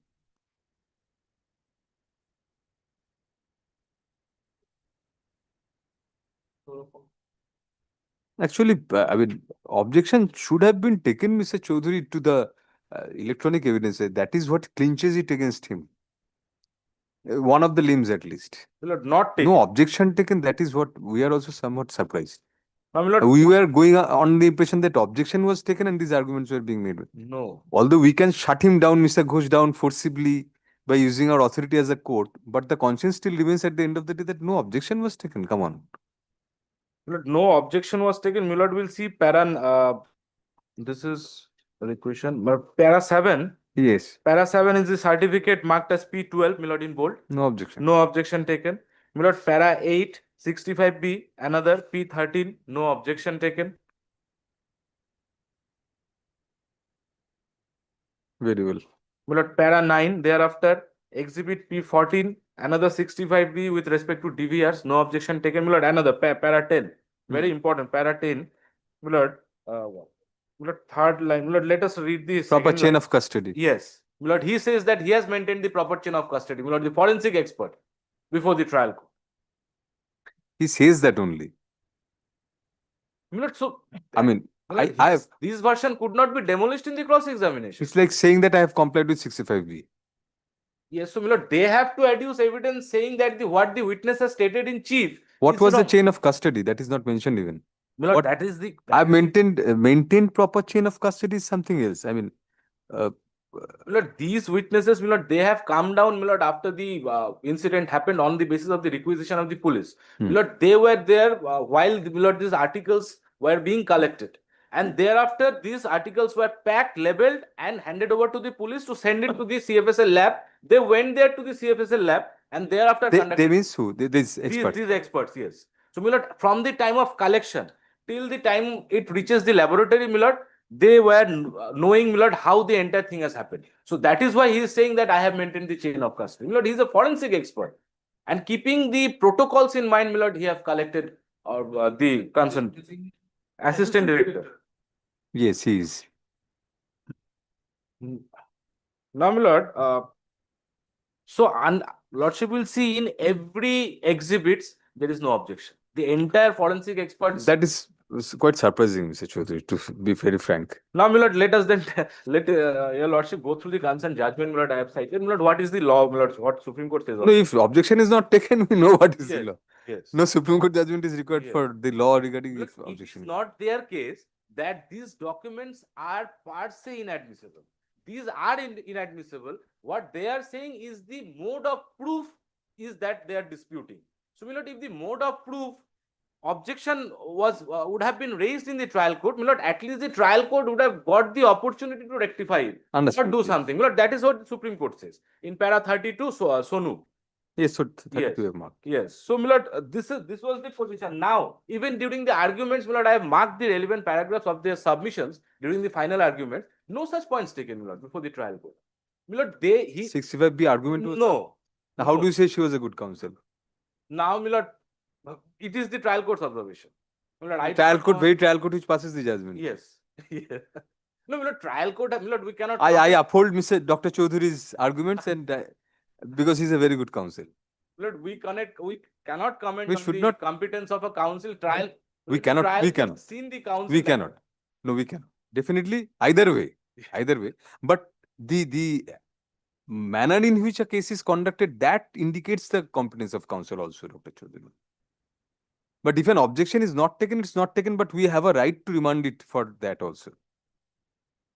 [SPEAKER 2] Actually, I mean, objection should have been taken, Mr. Chaudhary, to the electronic evidence. That is what clinches it against him. One of the limbs, at least.
[SPEAKER 9] Milord, not taken.
[SPEAKER 2] No objection taken. That is what we are also somewhat surprised.
[SPEAKER 9] Now, Milord,
[SPEAKER 2] We were going on the impression that objection was taken and these arguments were being made.
[SPEAKER 9] no.
[SPEAKER 2] Although we can shut him down, Mr. Ghosh, down forcibly by using our authority as a court, but the conscience still remains at the end of the day that no objection was taken. Come on.
[SPEAKER 9] Milord, no objection was taken. Milord will see this is the question. Para 7.
[SPEAKER 2] Yes.
[SPEAKER 9] Para 7 is the certificate marked as P12, Milord in bold.
[SPEAKER 2] No objection.
[SPEAKER 9] No objection taken. Milord, para 8, 65B, another P13, no objection taken.
[SPEAKER 2] Very well.
[SPEAKER 9] Milord, para 9, thereafter, exhibit P14, another 65B with respect to DVRs, no objection taken. Milord, another para 10, very important, para 10. Milord, Milord, third line. Milord, let us read this.
[SPEAKER 2] Proper chain of custody.
[SPEAKER 9] Yes. Milord, he says that he has maintained the proper chain of custody. Milord, the forensic expert before the trial court.
[SPEAKER 2] He says that only.
[SPEAKER 9] Milord, so
[SPEAKER 2] I mean,
[SPEAKER 9] Milord,
[SPEAKER 2] I have.
[SPEAKER 9] this version could not be demolished in the cross examination.
[SPEAKER 2] It's like saying that I have complied with 65B.
[SPEAKER 9] Yes, so Milord, they have to adduce evidence saying that what the witness has stated in chief.
[SPEAKER 2] What
[SPEAKER 9] is
[SPEAKER 2] was the
[SPEAKER 9] wrong.
[SPEAKER 2] chain of custody? That is not mentioned even.
[SPEAKER 9] Milord,
[SPEAKER 2] what-
[SPEAKER 9] that is the.
[SPEAKER 2] I've maintained proper chain of custody is something else. I mean,
[SPEAKER 9] Milord, these witnesses, Milord, they have come down, Milord, after the incident happened on the basis of the requisition of the police. Milord, they were there while, Milord, these articles were being collected. And thereafter, these articles were packed, labeled, and handed over to the police to send it to the CFSL lab. They went there to the CFSL lab, and thereafter
[SPEAKER 2] they means who? These experts.
[SPEAKER 9] These experts, yes. So, Milord, from the time of collection till the time it reaches the laboratory, Milord, they were knowing, Milord, how the entire thing has happened. So that is why he is saying that I have maintained the chain of custody. Milord, he is a forensic expert. And keeping the protocols in mind, Milord, he have collected the concerned assistant director.
[SPEAKER 2] Yes, he is.
[SPEAKER 9] Now, Milord, Lordship will see in every exhibits, there is no objection. The entire forensic experts.
[SPEAKER 2] That is quite surprising, Mr. Chaudhary, to be very frank.
[SPEAKER 9] Now, Milord, let us then let your Lordship go through the concerned judgment, Milord. I have cited, Milord, what is the law, Milord? What Supreme Court says?
[SPEAKER 2] No, if objection is not taken, we know what is the
[SPEAKER 9] Yes,
[SPEAKER 2] law.
[SPEAKER 9] yes.
[SPEAKER 2] No Supreme Court judgment is required
[SPEAKER 9] Yes.
[SPEAKER 2] for the law regarding
[SPEAKER 9] Look,
[SPEAKER 2] if
[SPEAKER 9] it
[SPEAKER 2] objection.
[SPEAKER 9] is not their case that these documents are per se inadmissible. These are inadmissible. What they are saying is the mode of proof is that they are disputing. So, Milord, if the mode of proof objection was would have been raised in the trial court, Milord, at least the trial court would have got the opportunity to rectify it.
[SPEAKER 2] Understood,
[SPEAKER 9] Or do
[SPEAKER 2] yes.
[SPEAKER 9] something. Milord, that is what the Supreme Court says in para 32, Sonu.
[SPEAKER 2] Yes, so 32
[SPEAKER 9] Yes.
[SPEAKER 2] have marked.
[SPEAKER 9] Yes. So, Milord, this was the position. Now, even during the arguments, Milord, I have marked the relevant paragraphs of their submissions during the final argument. No such points taken, Milord, before the trial court. Milord,
[SPEAKER 2] 65B argument was.
[SPEAKER 9] no.
[SPEAKER 2] Now, how
[SPEAKER 9] no.
[SPEAKER 2] do you say she was a good counsel?
[SPEAKER 9] Now, Milord, it is the trial court's observation. Milord, I do
[SPEAKER 2] Trial
[SPEAKER 9] not
[SPEAKER 2] court,
[SPEAKER 9] know-
[SPEAKER 2] very trial court which passes the judgment.
[SPEAKER 9] Yes. Yes. No, Milord, trial court, Milord, we cannot.
[SPEAKER 2] I uphold Mr. Dr. Chaudhary's arguments and because he's a very good counsel.
[SPEAKER 9] Milord, we cannot comment
[SPEAKER 2] We
[SPEAKER 9] on
[SPEAKER 2] should
[SPEAKER 9] the
[SPEAKER 2] not-
[SPEAKER 9] competence of a council trial.
[SPEAKER 2] We
[SPEAKER 9] The
[SPEAKER 2] cannot-
[SPEAKER 9] trial
[SPEAKER 2] we
[SPEAKER 9] court
[SPEAKER 2] cannot.
[SPEAKER 9] Seen the council.
[SPEAKER 2] We cannot. No, we cannot. Definitely, either way. But the manner in which a case is conducted, that indicates the competence of counsel also, Dr. Chaudhary. But if an objection is not taken, it's not taken, but we have a right to remand it for that also.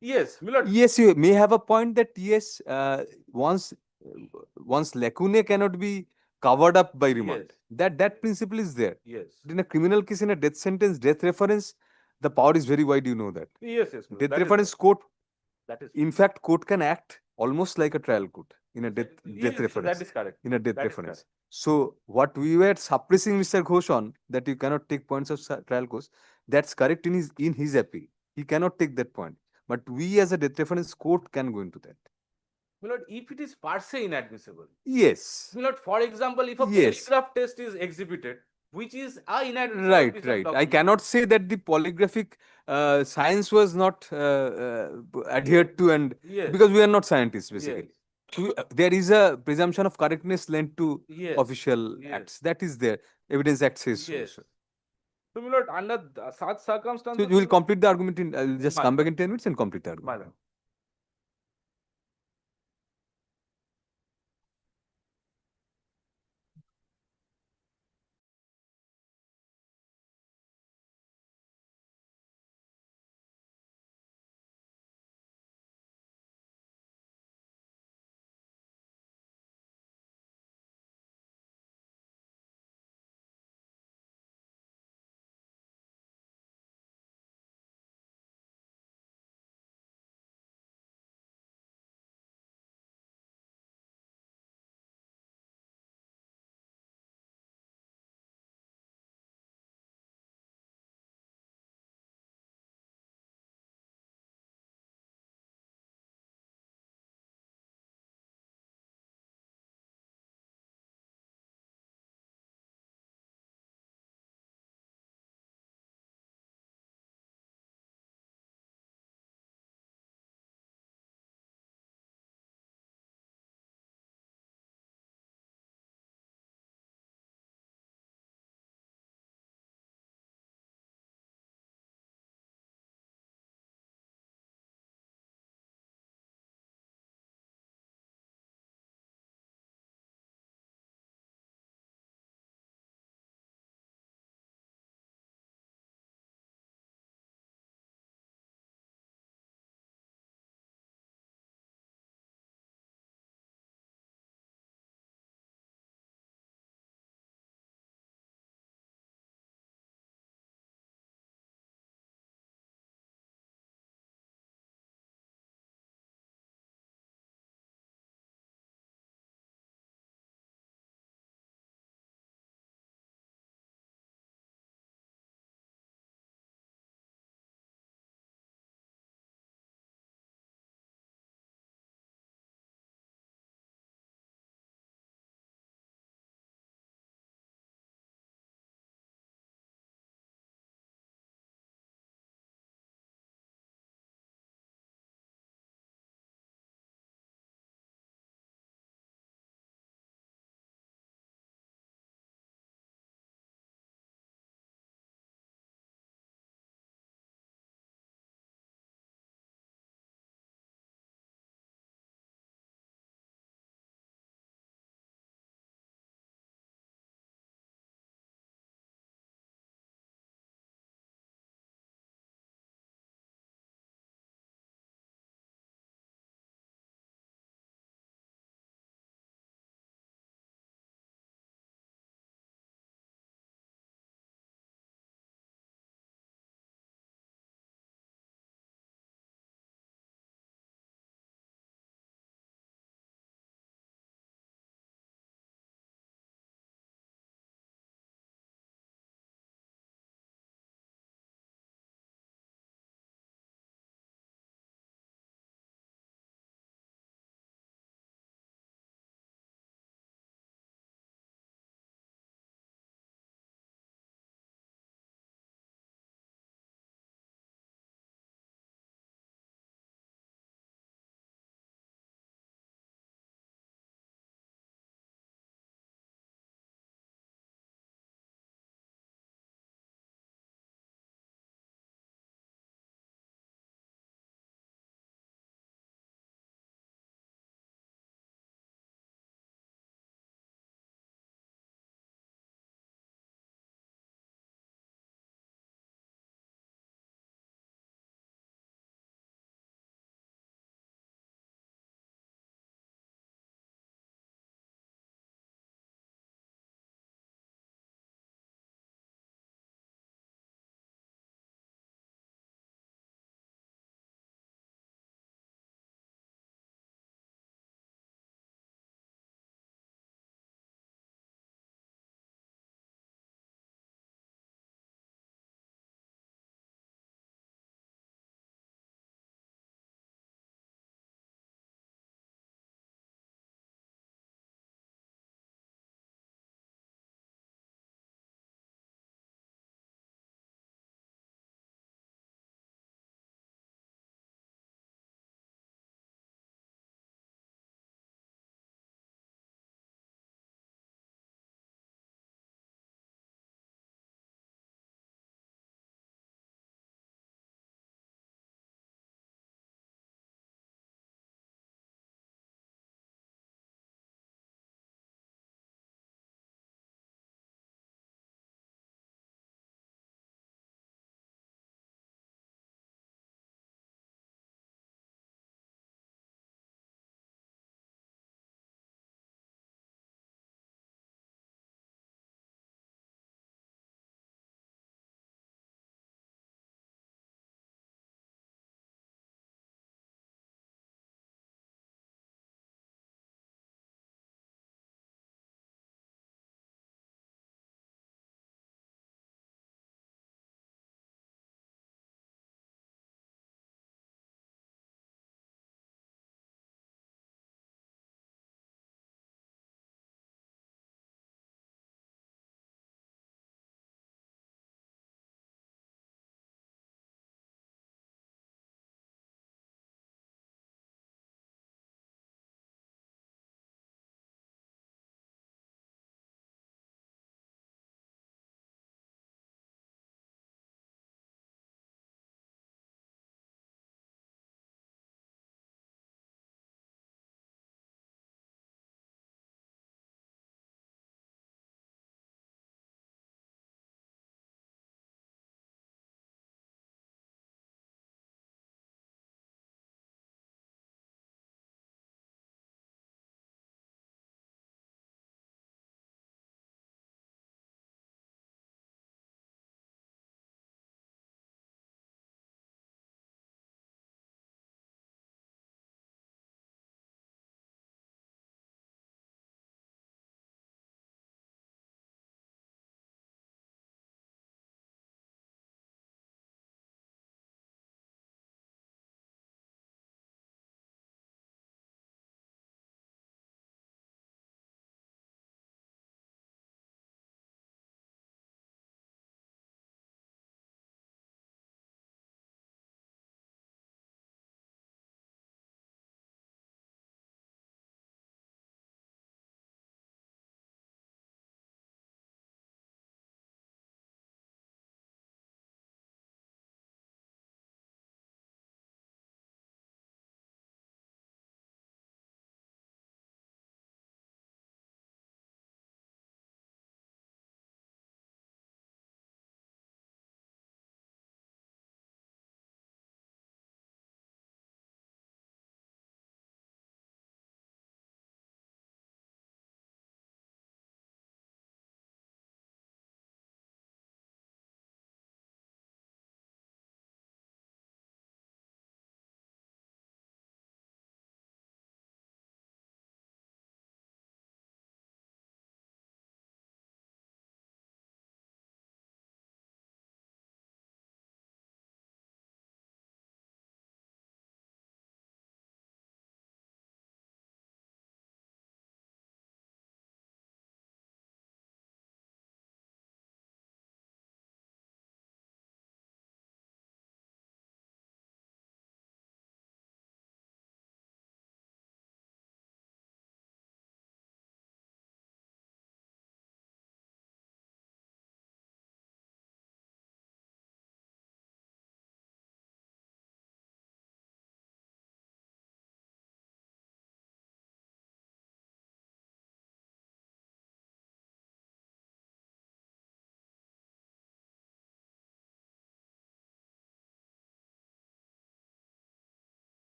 [SPEAKER 9] Yes, Milord.
[SPEAKER 2] Yes, you may have a point that yes, once lacune cannot be covered up by remand.
[SPEAKER 9] Yes.
[SPEAKER 2] That principle is there.
[SPEAKER 9] Yes.
[SPEAKER 2] But in a criminal case, in a death sentence, death reference, the power is very wide, you know that.
[SPEAKER 9] Yes, Milord.
[SPEAKER 2] Death
[SPEAKER 9] That is
[SPEAKER 2] reference court
[SPEAKER 9] That is.
[SPEAKER 2] In fact, court can act almost like a trial court in a death
[SPEAKER 9] Yes,
[SPEAKER 2] reference.
[SPEAKER 9] that is correct.
[SPEAKER 2] In a death
[SPEAKER 9] That is
[SPEAKER 2] reference.
[SPEAKER 9] correct.
[SPEAKER 2] So what we were suppressing Mr. Ghosh on, that you cannot take points of trial course, that's correct in his appeal. He cannot take that point. But we as a death reference court can go into that.
[SPEAKER 9] My lord, if it is per se inadmissible.
[SPEAKER 2] Yes.
[SPEAKER 9] My lord, for example, if a
[SPEAKER 2] Yes.
[SPEAKER 9] polygraph test is exhibited, which is a inadmissible
[SPEAKER 2] Right,
[SPEAKER 9] piece of
[SPEAKER 2] right. I
[SPEAKER 9] document.
[SPEAKER 2] cannot say that the polygraphic science was not adhered to, and
[SPEAKER 9] Yes.
[SPEAKER 2] because we are not scientists basically.
[SPEAKER 9] Yes.
[SPEAKER 2] There is a presumption of correctness lent to
[SPEAKER 9] Yes.
[SPEAKER 2] official
[SPEAKER 9] Yes.
[SPEAKER 2] acts. That is there. Evidence Act says so.
[SPEAKER 9] Yes. So, my lord, under such
[SPEAKER 2] So
[SPEAKER 9] circumstances.
[SPEAKER 2] you will complete the argument in, I'll just
[SPEAKER 9] My
[SPEAKER 2] come back
[SPEAKER 9] lord.
[SPEAKER 2] in 10 minutes and complete the
[SPEAKER 9] My
[SPEAKER 2] argument.
[SPEAKER 9] lord.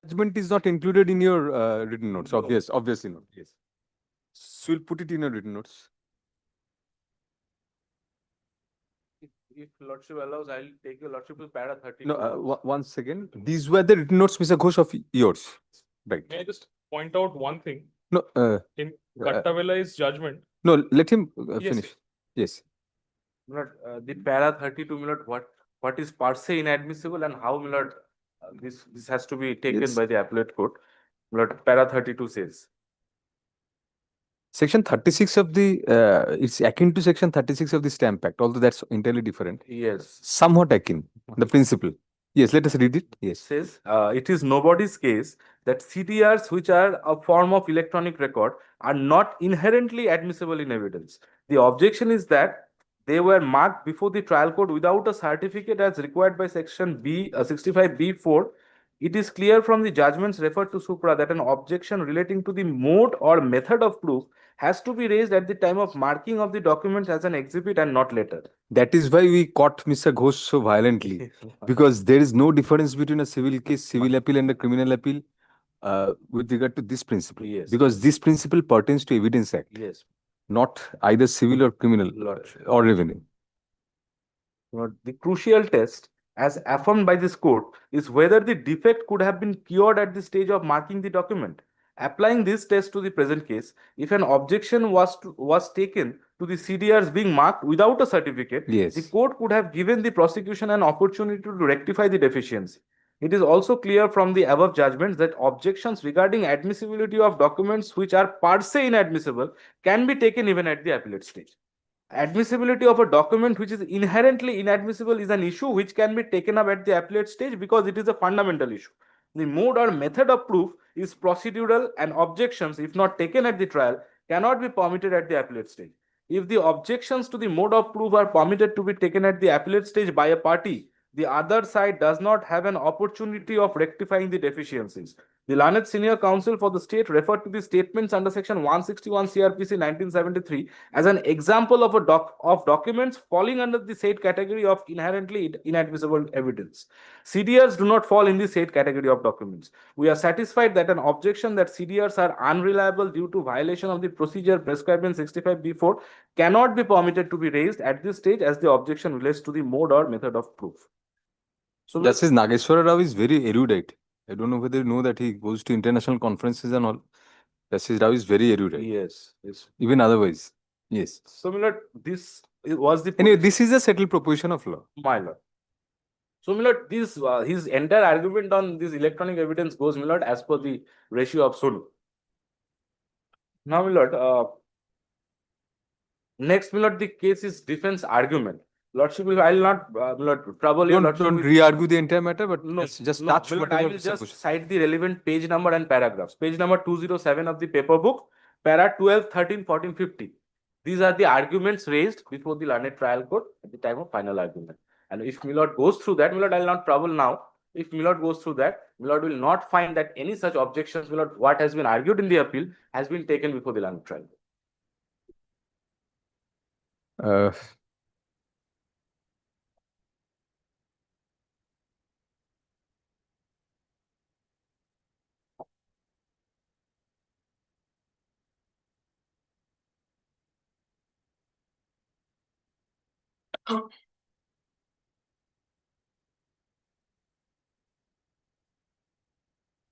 [SPEAKER 2] Judgment is not included in your written notes, obviously not, yes. So we'll put it in your written notes.
[SPEAKER 9] If lordship allows, I'll take your lordship to para 30.
[SPEAKER 2] No, one second. These were the written notes, Mr. Ghosh, of yours, right?
[SPEAKER 13] May I just point out one thing?
[SPEAKER 2] No,
[SPEAKER 13] In Kattavelai's judgment,
[SPEAKER 2] no, let him
[SPEAKER 13] Yes,
[SPEAKER 2] finish. Yes.
[SPEAKER 9] Milord, the para 32, Milord, what is per se inadmissible and how, Milord, this has to be taken
[SPEAKER 2] Yes.
[SPEAKER 9] by the appellate court. Milord, para 32 says.
[SPEAKER 2] Section 36 of the, it's akin to section 36 of the Stamp Act, although that's entirely different.
[SPEAKER 9] Yes.
[SPEAKER 2] Somewhat akin, the principle. Yes, let us read it. Yes.
[SPEAKER 9] Says, it is nobody's case that CDRs, which are a form of electronic record, are not inherently admissible in evidence. The objection is that they were marked before the trial court without a certificate as required by section 65B4. It is clear from the judgments referred to supra that an objection relating to the mode or method of proof has to be raised at the time of marking of the documents as an exhibit and not later.
[SPEAKER 2] That is why we caught Mr. Ghosh so violently, because there is no difference between a civil case, civil appeal, and a criminal appeal with regard to this principle.
[SPEAKER 9] Yes.
[SPEAKER 2] Because this principle pertains to Evidence Act,
[SPEAKER 9] Yes.
[SPEAKER 2] not either civil or criminal or revenue.
[SPEAKER 9] The crucial test, as affirmed by this court, is whether the defect could have been cured at the stage of marking the document. Applying this test to the present case, if an objection was taken to the CDRs being marked without a certificate,
[SPEAKER 2] Yes.
[SPEAKER 9] the court could have given the prosecution an opportunity to rectify the deficiency. It is also clear from the above judgments that objections regarding admissibility of documents which are per se inadmissible can be taken even at the appellate stage. Admissibility of a document which is inherently inadmissible is an issue which can be taken up at the appellate stage because it is a fundamental issue. The mode or method of proof is procedural, and objections, if not taken at the trial, cannot be permitted at the appellate stage. If the objections to the mode of proof are permitted to be taken at the appellate stage by a party, the other side does not have an opportunity of rectifying the deficiencies. The learned senior counsel for the state referred to the statements under section 161 CRPC 1973 as an example of documents falling under the said category of inherently inadmissible evidence. CDRs do not fall in the said category of documents. We are satisfied that an objection that CDRs are unreliable due to violation of the procedure prescribed in 65B4 cannot be permitted to be raised at this stage as the objection relates to the mode or method of proof. So
[SPEAKER 2] Justice Nageshwara Rao is very erudite. I don't know whether you know that he goes to international conferences and all. Justice Rao is very erudite.
[SPEAKER 9] yes.
[SPEAKER 2] Even otherwise. Yes.
[SPEAKER 9] So, Milord, this was the
[SPEAKER 2] Anyway, this is a settled proposition of law.
[SPEAKER 9] my lord. So, Milord, this his entire argument on this electronic evidence goes, Milord, as per the ratio of Sonu. Now, Milord, next, Milord, the case is defense argument. Lordship, I will not, Milord, trouble you.
[SPEAKER 2] Don't re-argue the entire matter, but
[SPEAKER 9] No,
[SPEAKER 2] just
[SPEAKER 9] no,
[SPEAKER 2] touch
[SPEAKER 9] Milord, I
[SPEAKER 2] whatever
[SPEAKER 9] will just
[SPEAKER 2] supposed.
[SPEAKER 9] cite the relevant page number and paragraphs. Page number 207 of the paper book, para 12, 13, 14, 15. These are the arguments raised before the learned trial court at the time of final argument. And if Milord goes through that, Milord, I will not trouble now. If Milord goes through that, Milord will not find that any such objections, Milord, what has been argued in the appeal has been taken before the learned trial.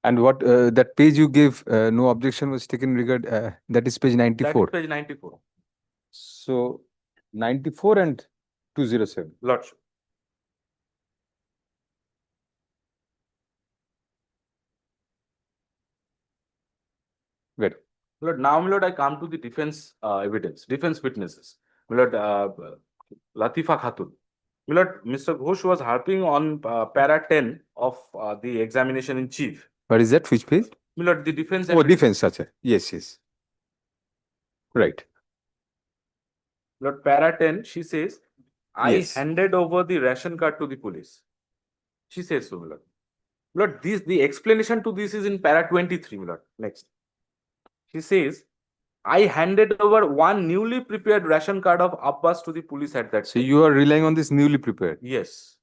[SPEAKER 2] And what that page you gave, no objection was taken regard, that is page 94.
[SPEAKER 9] That is page 94.
[SPEAKER 2] So 94 and 207.
[SPEAKER 9] Lordship.
[SPEAKER 2] Good.
[SPEAKER 9] Milord, now, Milord, I come to the defense evidence, defense witnesses. Milord, Latifa Khatun. Milord, Mr. Ghosh was harping on para 10 of the examination in chief.
[SPEAKER 2] What is that? Which page?
[SPEAKER 9] Milord, the defense.
[SPEAKER 2] Oh, defense, such a. Yes. Right.
[SPEAKER 9] Milord, para 10, she says, I
[SPEAKER 2] Yes.
[SPEAKER 9] handed over the ration card to the police. She says so, Milord. Milord, the explanation to this is in para 23, Milord. Next. She says, I handed over one newly prepared ration card of Abbas to the police at that
[SPEAKER 2] So
[SPEAKER 9] time.
[SPEAKER 2] you are relying on this newly prepared.
[SPEAKER 9] Yes.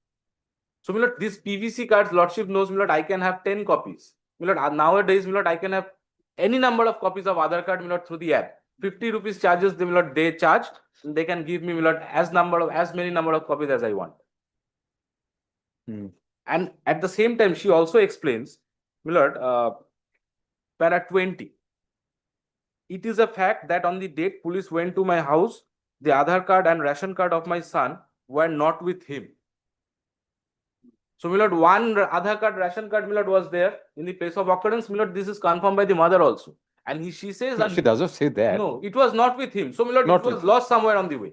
[SPEAKER 9] So, Milord, this PVC cards, Lordship knows, Milord, I can have 10 copies. my lord, nowadays, my lord, I can have any number of copies of Aadhaar card, my lord, through the app. 50 rupees charges, my lord, they charge. They can give me, my lord, as many number of copies as I want. And at the same time, she also explains, my lord, para 20. It is a fact that on the date police went to my house, the Aadhaar card and ration card of my son were not with him. So, my lord, one Aadhaar card, ration card, my lord, was there in the place of occurrence. My lord, this is confirmed by the mother also. And she says
[SPEAKER 2] No,
[SPEAKER 9] that
[SPEAKER 2] she doesn't say that.
[SPEAKER 9] no, it was not with him. So, my lord,
[SPEAKER 2] Not
[SPEAKER 9] it was
[SPEAKER 2] with-
[SPEAKER 9] lost somewhere on the way.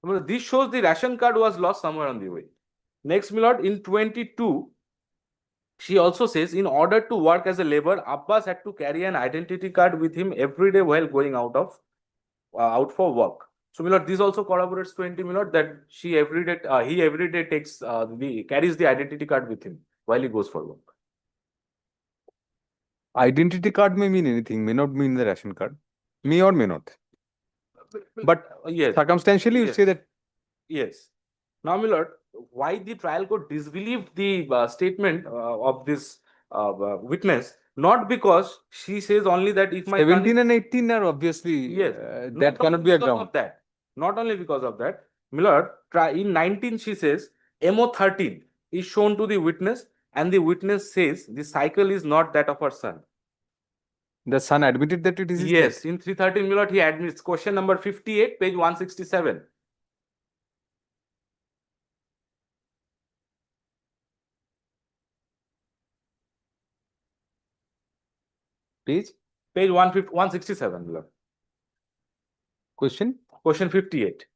[SPEAKER 9] My lord, this shows the ration card was lost somewhere on the way. Next, my lord, in 22, she also says, in order to work as a laborer, Abbas had to carry an identity card with him every day while going out for work. So, my lord, this also corroborates 20, my lord, that he every day takes carries the identity card with him while he goes for work.
[SPEAKER 2] Identity card may mean anything, may not mean the ration card. May or may not. But
[SPEAKER 9] Yes.
[SPEAKER 2] circumstantially, you
[SPEAKER 9] Yes.
[SPEAKER 2] say that
[SPEAKER 9] Yes. Now, my lord, why the trial court disbelieved the statement of this witness? Not because she says only that if my son
[SPEAKER 2] 17 and 18 are obviously,
[SPEAKER 9] yes,
[SPEAKER 2] that
[SPEAKER 9] not
[SPEAKER 2] cannot
[SPEAKER 9] only
[SPEAKER 2] be a
[SPEAKER 9] because
[SPEAKER 2] ground.
[SPEAKER 9] of that. Not only because of that, my lord, in 19 she says MO 13 is shown to the witness, and the witness says the cycle is not that of her son.
[SPEAKER 2] The son admitted that it is his
[SPEAKER 9] Yes,
[SPEAKER 2] death.
[SPEAKER 9] in 313, my lord, he admits. Question number 58, page 167.
[SPEAKER 2] Page?
[SPEAKER 9] Page 167, my lord.
[SPEAKER 2] Question?
[SPEAKER 9] Question 58.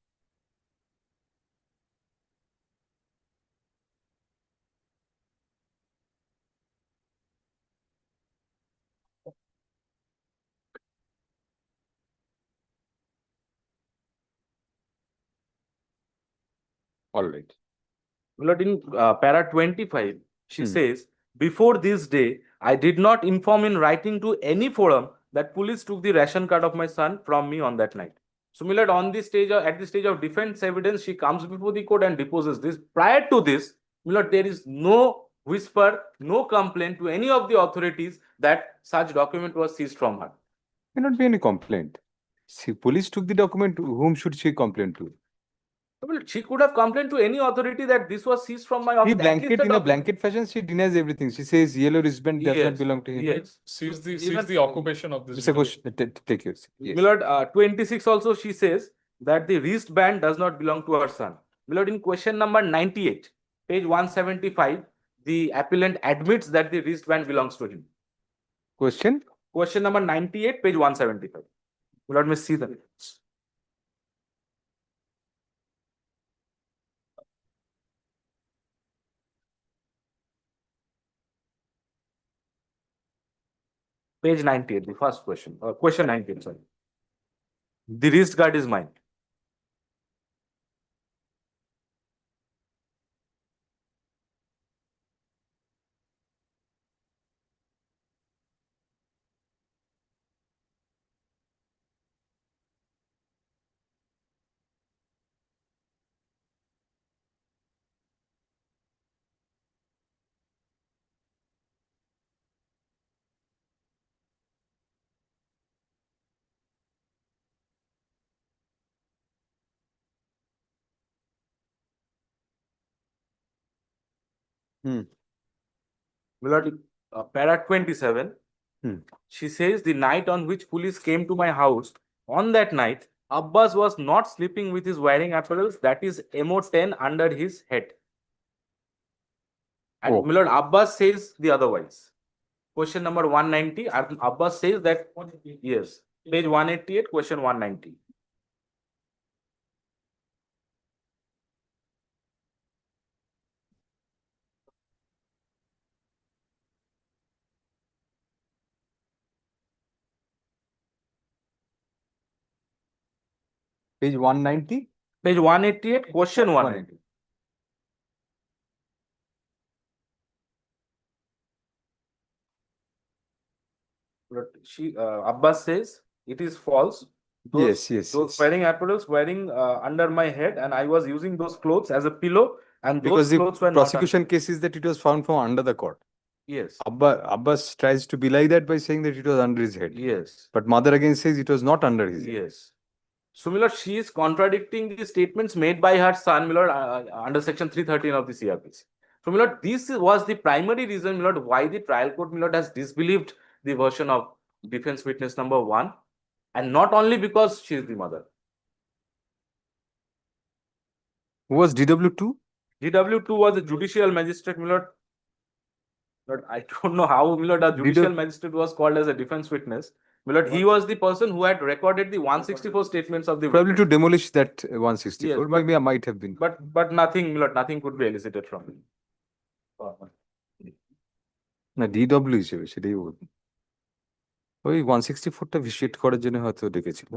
[SPEAKER 2] All right.
[SPEAKER 9] My lord, in para 25, she
[SPEAKER 2] Hmm.
[SPEAKER 9] says, before this day, I did not inform in writing to any forum that police took the ration card of my son from me on that night. So, my lord, on this stage, at the stage of defense evidence, she comes before the court and deposes this. Prior to this, my lord, there is no whisper, no complaint to any of the authorities that such document was seized from her.
[SPEAKER 2] May not be any complaint. See, police took the document. Whom should she complain to?
[SPEAKER 9] Well, she could have complained to any authority that this was seized from my office.
[SPEAKER 2] He
[SPEAKER 9] at least
[SPEAKER 2] blanket
[SPEAKER 9] the
[SPEAKER 2] in a
[SPEAKER 9] document.
[SPEAKER 2] blanket fashion. She denies everything. She says yellow wristband does not
[SPEAKER 9] Yes,
[SPEAKER 2] belong to him.
[SPEAKER 9] yes.
[SPEAKER 13] Sees
[SPEAKER 9] Even-
[SPEAKER 13] the occupation of this.
[SPEAKER 2] Mr.
[SPEAKER 13] vehicle.
[SPEAKER 2] Ghosh, take yours. Yes.
[SPEAKER 9] My lord, 26 also she says that the wristband does not belong to her son. My lord, in question number 98, page 175, the appellant admits that the wristband belongs to him.
[SPEAKER 2] Question?
[SPEAKER 9] Question number 98, page 175. My lord, may see that. Page 98, the first question, question 98, sorry. The wrist guard is mine.
[SPEAKER 2] Hmm.
[SPEAKER 9] My lord, para 27,
[SPEAKER 2] Hmm.
[SPEAKER 9] she says the night on which police came to my house, on that night, Abbas was not sleeping with his wearing apparels, that is MO 10 under his head. And
[SPEAKER 2] Oh.
[SPEAKER 9] my lord, Abbas says the otherwise. Question number 190, Abbas says that, yes, page 188, question 190.
[SPEAKER 2] Page 190?
[SPEAKER 9] Page 188, question 190. But she, Abbas says it is false.
[SPEAKER 2] Yes, yes,
[SPEAKER 9] Those
[SPEAKER 2] yes.
[SPEAKER 9] wearing apparels wearing under my head, and I was using those clothes as a pillow, and
[SPEAKER 2] Because
[SPEAKER 9] those
[SPEAKER 2] the
[SPEAKER 9] clothes were
[SPEAKER 2] prosecution case is that it was found from under the court.
[SPEAKER 9] Yes,
[SPEAKER 2] Abbas tries to belie that by saying that it was under his head.
[SPEAKER 9] yes,
[SPEAKER 2] But mother again says it was not under his head.
[SPEAKER 9] yes. So, my lord, she is contradicting the statements made by her son, my lord, under section 313 of the CRPC. So, my lord, this was the primary reason, my lord, why the trial court, my lord, has disbelieved the version of defense witness number 1, and not only because she is the mother.
[SPEAKER 2] Who was DW2?
[SPEAKER 9] DW2 was a judicial magistrate, my lord. But I don't know how, my lord, a judicial magistrate was called as a defense witness. My lord, he was the person who had recorded the 164 statements of the
[SPEAKER 2] Probably
[SPEAKER 9] witness.
[SPEAKER 2] to demolish that 164.
[SPEAKER 9] Yes, but-
[SPEAKER 2] Maybe I might have been.
[SPEAKER 9] But nothing, my lord, nothing could be elicited from him.
[SPEAKER 2] না DW হিসেবে সেটাই বলবো ওই 164টা visit করার জন্য হয়তো ডেকেছিল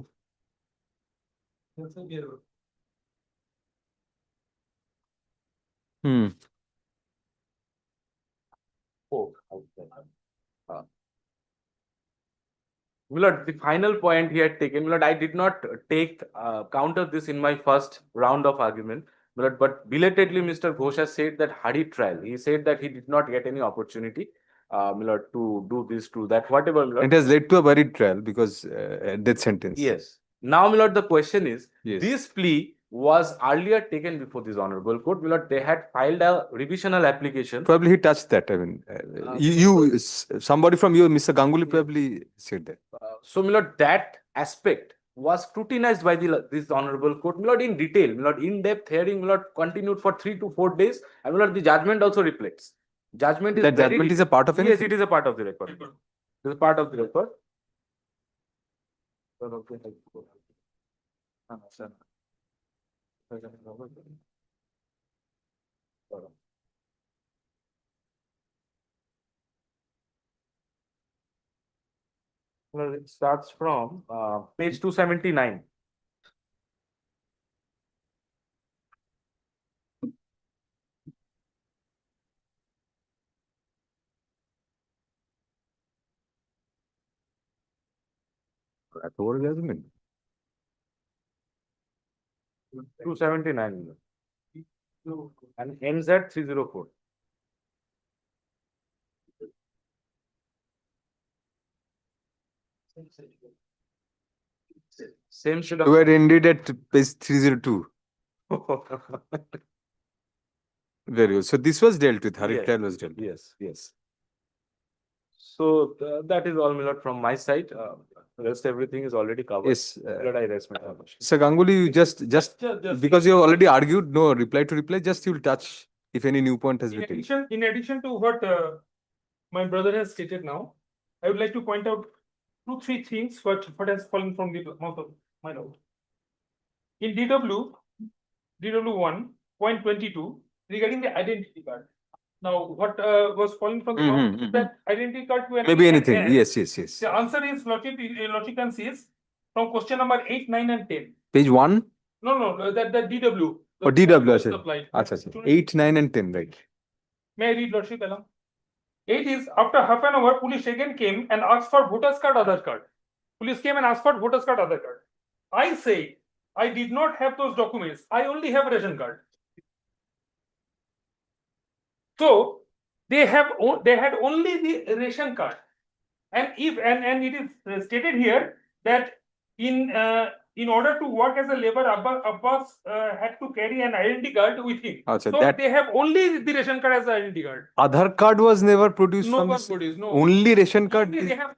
[SPEAKER 2] হুম
[SPEAKER 9] Oh, okay. My lord, the final point he had taken, my lord, I did not take counter this in my first round of argument. My lord, but belatedly, Mr. Ghosh has said that hurried trial. He said that he did not get any opportunity, my lord, to do this, to that, whatever. My lord.
[SPEAKER 2] It has led to a buried trial because death sentence.
[SPEAKER 9] Yes. Now, my lord, the question is,
[SPEAKER 2] Yes.
[SPEAKER 9] this plea was earlier taken before this honorable court. My lord, they had filed a revisional application.
[SPEAKER 2] Probably he touched that. I mean, somebody from you, Mr. Ganguly, probably said that.
[SPEAKER 9] So, my lord, that aspect was scrutinized by this honorable court, my lord, in detail. My lord, in-depth hearing, my lord, continued for 3 to 4 days. And my lord, the judgment also reflects. Judgment is
[SPEAKER 2] That
[SPEAKER 9] very
[SPEAKER 2] judgment is a part of
[SPEAKER 9] Yes,
[SPEAKER 2] anything?
[SPEAKER 9] it is a part of the record. It is a part of the record. Well, it starts from page 279.
[SPEAKER 2] এত বড় judgment?
[SPEAKER 9] 279 and ends at 304. Same should
[SPEAKER 2] You had ended at page 302. Very good. So this was dealt with. Hurried
[SPEAKER 9] Yes.
[SPEAKER 2] trial was dealt with.
[SPEAKER 9] Yes, yes. So that is all, my lord, from my side. Rest everything is already covered.
[SPEAKER 2] Yes.
[SPEAKER 9] Lord, I rest my question.
[SPEAKER 2] Sir Ganguly, you just because you have already argued, no reply to reply, just you will touch if any new point has been taken.
[SPEAKER 6] In addition to what my brother has stated now, I would like to point out 2-3 things what has fallen from the mouth of my lord. In DW 1.22 regarding the identity card. Now, what was falling from the mouth is that identity card to
[SPEAKER 2] Maybe anything. Yes, yes, yes.
[SPEAKER 6] The answer is logic can see is from question number 8, 9, and 10.
[SPEAKER 2] Page 1
[SPEAKER 6] No, that DW.
[SPEAKER 2] or DW.
[SPEAKER 6] was supplied.
[SPEAKER 2] Acha, 8, 9 and 10, right?
[SPEAKER 6] May I read Lordship along? 8 is after half an hour, police again came and asked for voters card, Aadhaar card. Police came and asked for voters card, Aadhaar card. I say I did not have those documents. I only have ration card. So they had only the ration card, and it is stated here that in order to work as a labor, Abbas had to carry an identity card with him.
[SPEAKER 2] Achha,
[SPEAKER 6] So they have only the ration card as an identity card.
[SPEAKER 2] Aadhaar card was never produced
[SPEAKER 6] No
[SPEAKER 2] from
[SPEAKER 6] one
[SPEAKER 2] this.
[SPEAKER 6] produced, no.
[SPEAKER 2] Only ration card.
[SPEAKER 6] Only they have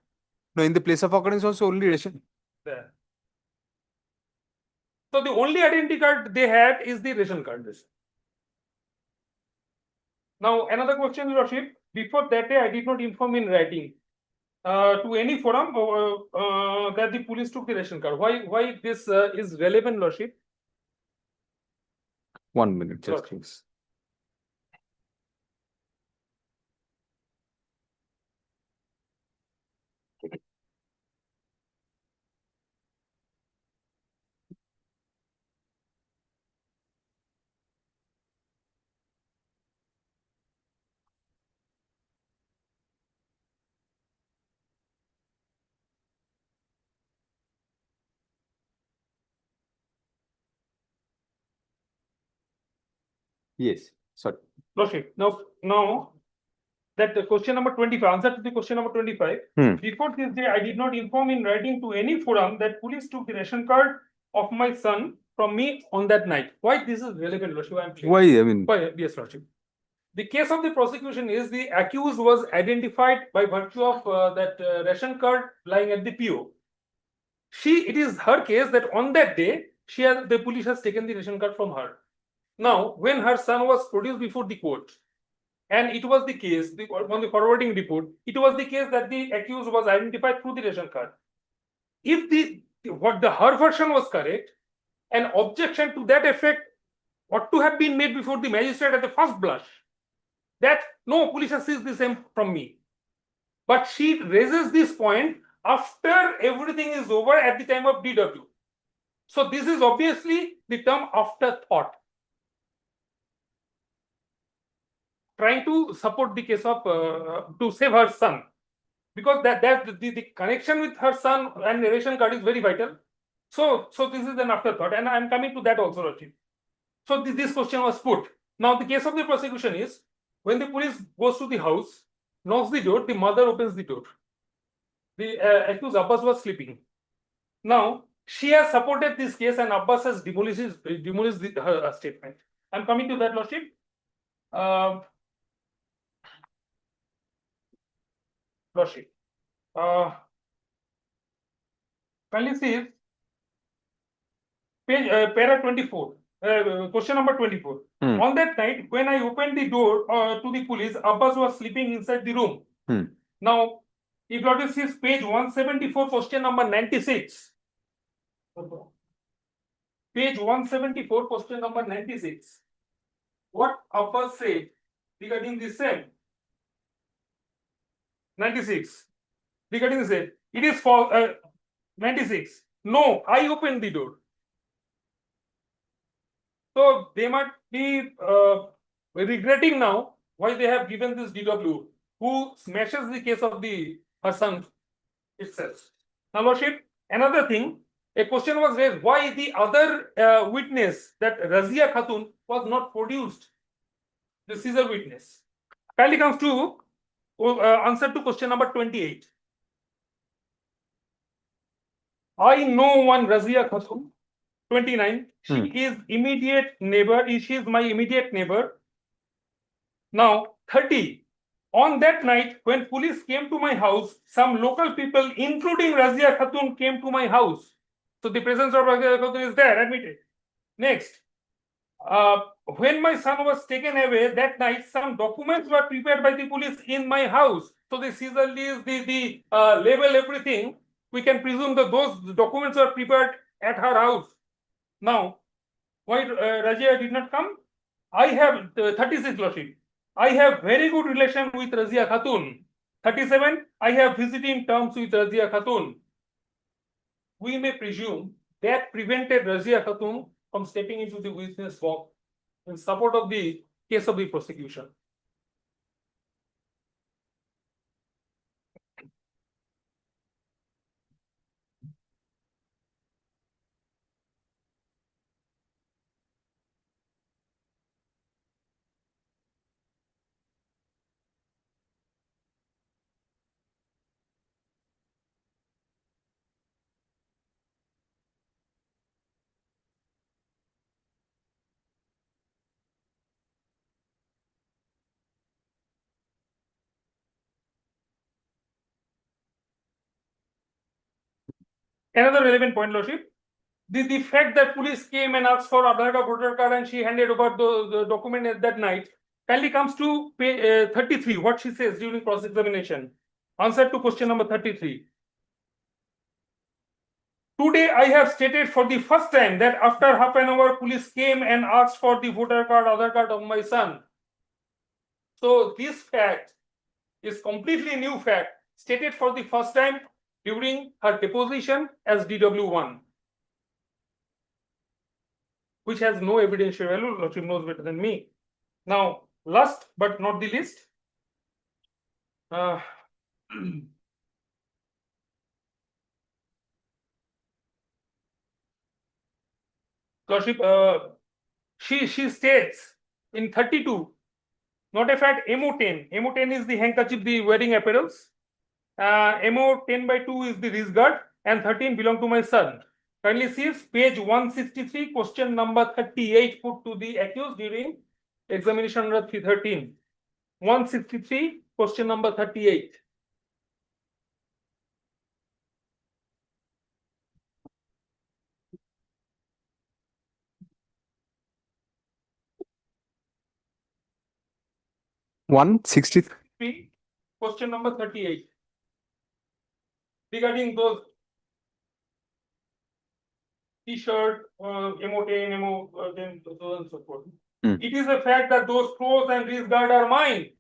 [SPEAKER 2] No, in the place of occurrence also only ration.
[SPEAKER 6] there. So the only identity card they had is the ration card. Now, another question, Lordship. Before that day, I did not inform in writing to any forum that the police took the ration card. Why this is relevant, Lordship?
[SPEAKER 2] 1 minute, just
[SPEAKER 6] Sure.
[SPEAKER 2] please. Yes, sorry.
[SPEAKER 6] Lordship. Now that question number 25, answer to the question number 25. Before this day, I did not inform in writing to any forum that police took the ration card of my son from me on that night. Why this is relevant, Lordship? I am clear.
[SPEAKER 2] Why? I mean,
[SPEAKER 6] Why? Yes, Lordship. The case of the prosecution is the accused was identified by virtue of that ration card lying at the PO. It is her case that on that day, the police has taken the ration card from her. Now, when her son was produced before the court, and it was the case, on the forwarding report, it was the case that the accused was identified through the ration card. If her version was correct, an objection to that effect ought to have been made before the magistrate at the first blush, that no, police has seized the same from me. But she raises this point after everything is over at the time of DW. So this is obviously the term afterthought, trying to support the case of to save her son, because the connection with her son and the ration card is very vital. So this is an afterthought, and I am coming to that also, Rachit. So this question was put. Now the case of the prosecution is when the police goes to the house, knocks the door, the mother opens the door. The accused Abbas was sleeping. Now she has supported this case, and Abbas has demolished her statement. I'm coming to that, Lordship. Lordship, kindly see page para 24, question number 24. On that night, when I opened the door to the police, Abbas was sleeping inside the room. Now, if you see page 174, question number 96. Page 174, question number 96. What Abbas said regarding the same? 96. Regarding the same, it is for 96. No, I opened the door. So they might be regretting now why they have given this DW, who smashes the case of her son itself. Now, Lordship, another thing, a question was raised why the other witness, that Razia Khatun, was not produced, the Caesar witness. Kindly comes to answer to question number 28. I know one Razia Khatun. 29. She is immediate neighbor. She is my immediate neighbor. Now, 30. On that night, when police came to my house, some local people, including Razia Khatun, came to my house. So the presence of Razia Khatun is there, admitted. Next, when my son was taken away that night, some documents were prepared by the police in my house. So the Caesar list, the label, everything, we can presume that those documents were prepared at her house. Now, why Razia did not come? I have 36, Lordship. I have very good relation with Razia Khatun. 37, I have visiting terms with Razia Khatun. We may presume that prevented Razia Khatun from stepping into the witness box in support of the case of the prosecution. Another relevant point, Lordship, the fact that police came and asked for Aadhaar card, voter card, and she handed over the document at that night, kindly comes to page 33, what she says during cross-examination. Answer to question number 33. Today, I have stated for the first time that after half an hour, police came and asked for the voter card, Aadhaar card of my son. So this fact is completely new fact, stated for the first time during her deposition as DW1, which has no evidential value. Lordship knows better than me. Now, last but not the least, Lordship, she states in 32 Note a fact, MO10. MO10 is the handkerchief, the wearing apparels. MO10/2 is the wrist guard, and 13 belong to my son. Kindly see page 163, question number 38 put to the accused during examination under 313. 163, question number 38. Question number 38. Regarding those T-shirt, MO10, MO10, so on and so forth. It is a fact that those clothes and wrist guard are mine.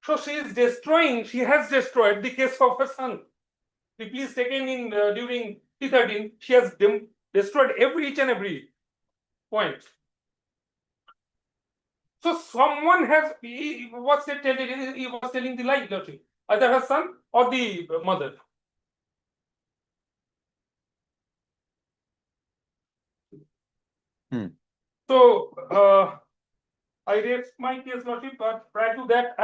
[SPEAKER 6] So she has destroyed the case of her son. The police taken in during T13, she has destroyed each and every point. So someone he was telling the lie, either her son or the mother. So I raised my case, Lordship, but prior to that,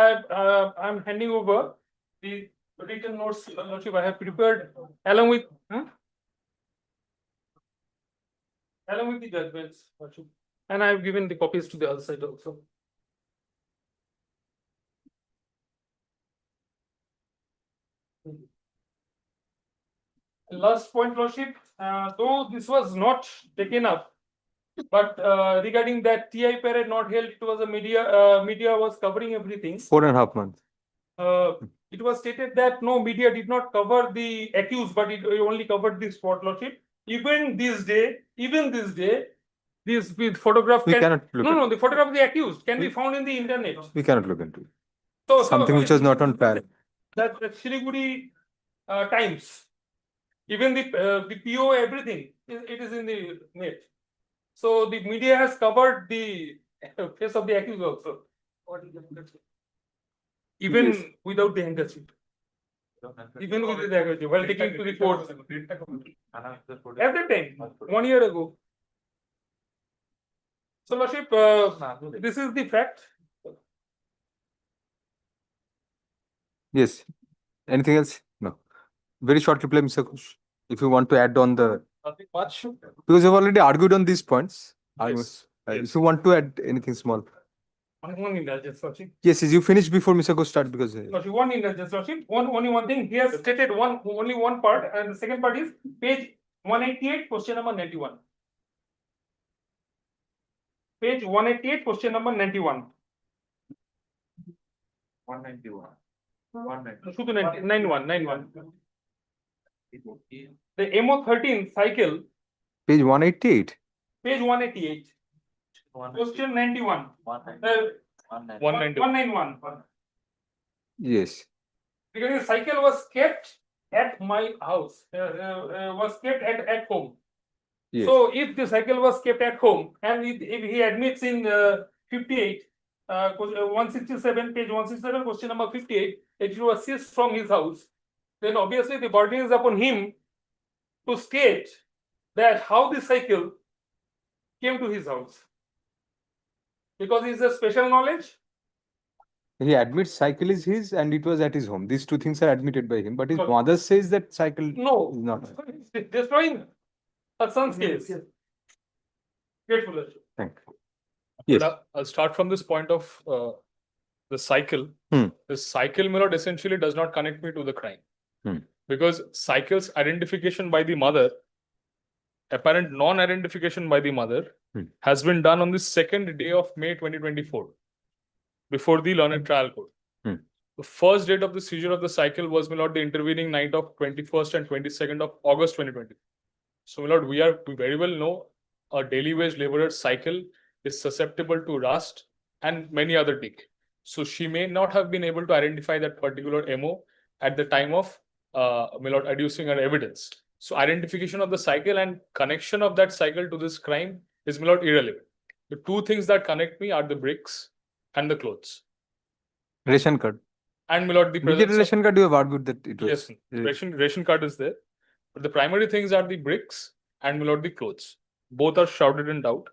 [SPEAKER 6] I'm handing over the written notes, Lordship, I have prepared along with the judgments, Lordship, and I have given the copies to the other side also. Last point, Lordship, though this was not taken up, but regarding that TI parade not held, it was a media was covering everything.
[SPEAKER 2] 4.5 months.
[SPEAKER 6] It was stated that no, media did not cover the accused, but it only covered the spot, Lordship. Even this day, this with photograph
[SPEAKER 2] We cannot look at
[SPEAKER 6] the photograph of the accused can be found in the internet.
[SPEAKER 2] We cannot look into it.
[SPEAKER 6] So
[SPEAKER 2] Something which was not on parade.
[SPEAKER 6] That Siliguri Times, even the PO, everything, it is in the net. So the media has covered the face of the accused also. Even without the handkerchief. Even with the handkerchief, while taking to the court. At that time, 1 year ago. So, Lordship, this is the fact.
[SPEAKER 2] Yes. Anything else? No. Very short reply, Mr. Ghosh. If you want to add on the,
[SPEAKER 6] Nothing much.
[SPEAKER 2] because you've already argued on these points.
[SPEAKER 6] Yes.
[SPEAKER 2] If you want to add anything small.
[SPEAKER 6] One indulgence, Lordship.
[SPEAKER 2] Yes, you finish before Mr. Ghosh start because.
[SPEAKER 6] Lordship, one indulgence, Lordship. Only one thing. He has stated only one part, and the second part is page 188, question number 91. Page 188, question number 91.
[SPEAKER 9] 191.
[SPEAKER 6] 91. The MO13 cycle.
[SPEAKER 2] Page 188.
[SPEAKER 6] Page 188. Question 91. 191.
[SPEAKER 2] Yes.
[SPEAKER 6] Because the cycle was kept at my house, was kept at home.
[SPEAKER 2] Yes.
[SPEAKER 6] So if the cycle was kept at home, and if he admits in 58, 167, page 167, question number 58, it was seized from his house, then obviously the burden is upon him to state that how the cycle came to his house. Because it's a special knowledge.
[SPEAKER 2] He admits cycle is his and it was at his home. These two things are admitted by him, but his
[SPEAKER 6] No.
[SPEAKER 2] mother says that cycle is
[SPEAKER 6] No,
[SPEAKER 2] not.
[SPEAKER 6] it's destroying her son's case. Grateful, Lordship.
[SPEAKER 2] Thank you. Yes.
[SPEAKER 13] But I'll start from this point of the cycle. The cycle, my lord, essentially does not connect me to the crime. Because cycle's identification by the mother, apparent non-identification by the mother, has been done on the 2nd day of May 2024, before the learned trial court. The first date of the seizure of the cycle was, my lord, the intervening night of 21st and 22nd of August 2020. So, my lord, we very well know a daily wage laborer's cycle is susceptible to rust and many other decay. So she may not have been able to identify that particular MO at the time of my lord, adducing her evidence. So identification of the cycle and connection of that cycle to this crime is, my lord, irrelevant. The two things that connect me are the bricks and the clothes.
[SPEAKER 2] Ration card.
[SPEAKER 13] And, my lord, the
[SPEAKER 2] Which ration card you have argued that it was?
[SPEAKER 13] Yes, ration card is there. But the primary things are the bricks and, my lord, the clothes. Both are shrouded in doubt.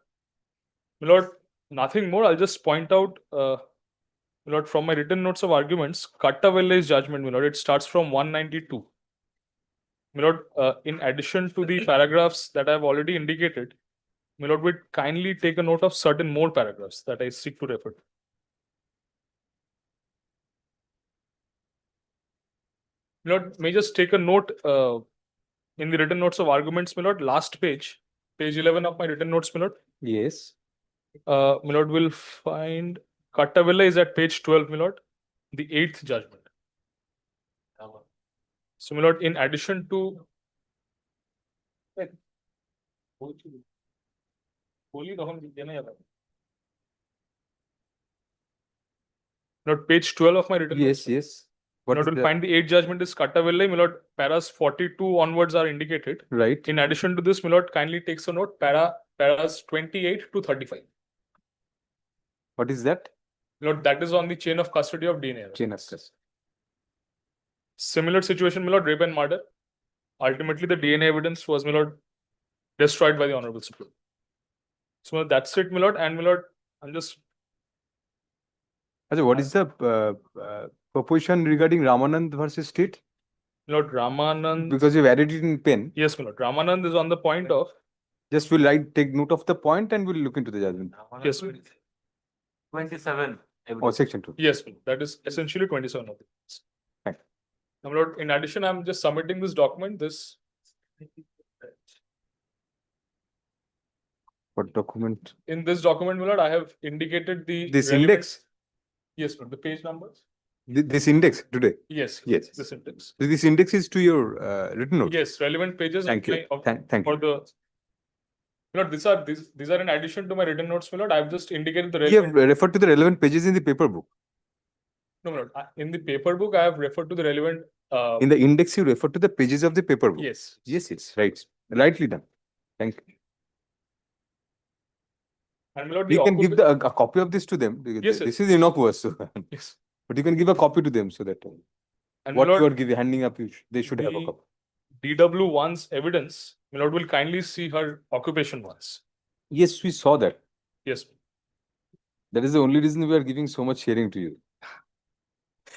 [SPEAKER 13] My lord, Nothing more. I'll just point out, my lord, from my written notes of arguments, Kattavelle's judgment, my lord, it starts from 192. My lord, in addition to the paragraphs that I've already indicated, my lord, would kindly take a note of certain more paragraphs that I seek to refer to. My lord, may just take a note in the written notes of arguments, my lord, last page, page 11 of my written notes, my lord.
[SPEAKER 2] Yes.
[SPEAKER 13] My lord, will find Kattavella is at page 12, my lord, the eighth judgment. So, my lord, in addition to Lord, page 12 of my written
[SPEAKER 2] Yes,
[SPEAKER 13] notes.
[SPEAKER 2] yes.
[SPEAKER 13] My
[SPEAKER 2] What
[SPEAKER 13] lord,
[SPEAKER 2] is
[SPEAKER 13] will
[SPEAKER 2] the,
[SPEAKER 13] find the eighth judgment is Kattavella, my lord, paras 42 onwards are indicated.
[SPEAKER 2] right?
[SPEAKER 13] In addition to this, my lord, kindly takes a note, paras 28 to 35.
[SPEAKER 2] What is that?
[SPEAKER 13] Lord, that is on the chain of custody of DNA.
[SPEAKER 2] Chain of custody.
[SPEAKER 13] Similar situation, my lord, rape and murder. Ultimately, the DNA evidence was, my lord, destroyed by the Honorable Supreme. So, my lord, that's it, my lord. And, my lord, I'm just.
[SPEAKER 2] Achha, what is the proposition regarding Ramanand versus State?
[SPEAKER 13] My lord, Ramanand.
[SPEAKER 2] Because you've added it in pen.
[SPEAKER 13] Yes, my lord. Ramanand is on the point of.
[SPEAKER 2] Just we'll take note of the point and we'll look into the judgment.
[SPEAKER 13] Yes, my lord.
[SPEAKER 9] 27.
[SPEAKER 2] Or section 2.
[SPEAKER 13] Yes, my lord. That is essentially 27 of the.
[SPEAKER 2] Right.
[SPEAKER 13] Now, my lord, in addition, I'm just submitting this document. This.
[SPEAKER 2] What document?
[SPEAKER 13] In this document, my lord, I have indicated the.
[SPEAKER 2] This
[SPEAKER 13] relevant-
[SPEAKER 2] index?
[SPEAKER 13] Yes, my lord. The page numbers.
[SPEAKER 2] This index today?
[SPEAKER 13] Yes.
[SPEAKER 2] Yes.
[SPEAKER 13] This index.
[SPEAKER 2] This index is to your written notes?
[SPEAKER 13] Yes, relevant pages.
[SPEAKER 2] Thank you. Thank
[SPEAKER 13] For
[SPEAKER 2] you.
[SPEAKER 13] the. My lord, these are in addition to my written notes, my lord. I've just indicated the
[SPEAKER 2] You have
[SPEAKER 13] relevant.
[SPEAKER 2] referred to the relevant pages in the paper book.
[SPEAKER 13] No, my lord. In the paper book, I have referred to the relevant.
[SPEAKER 2] In the index, you refer to the pages of the paper book.
[SPEAKER 13] Yes.
[SPEAKER 2] Yes, yes, right. Rightly done. Thank you.
[SPEAKER 13] And my lord,
[SPEAKER 2] You can give a copy of this to them.
[SPEAKER 13] Yes,
[SPEAKER 2] This is innocuous. So.
[SPEAKER 13] Yes.
[SPEAKER 2] But you can give a copy to them so that
[SPEAKER 13] And
[SPEAKER 2] what
[SPEAKER 13] my
[SPEAKER 2] you
[SPEAKER 13] lord,
[SPEAKER 2] are giving, handing up, they should have a
[SPEAKER 13] the
[SPEAKER 2] copy.
[SPEAKER 13] DW1's evidence, my lord, will kindly see her occupation once.
[SPEAKER 2] Yes, we saw that.
[SPEAKER 13] Yes.
[SPEAKER 2] That is the only reason we are giving so much sharing to you.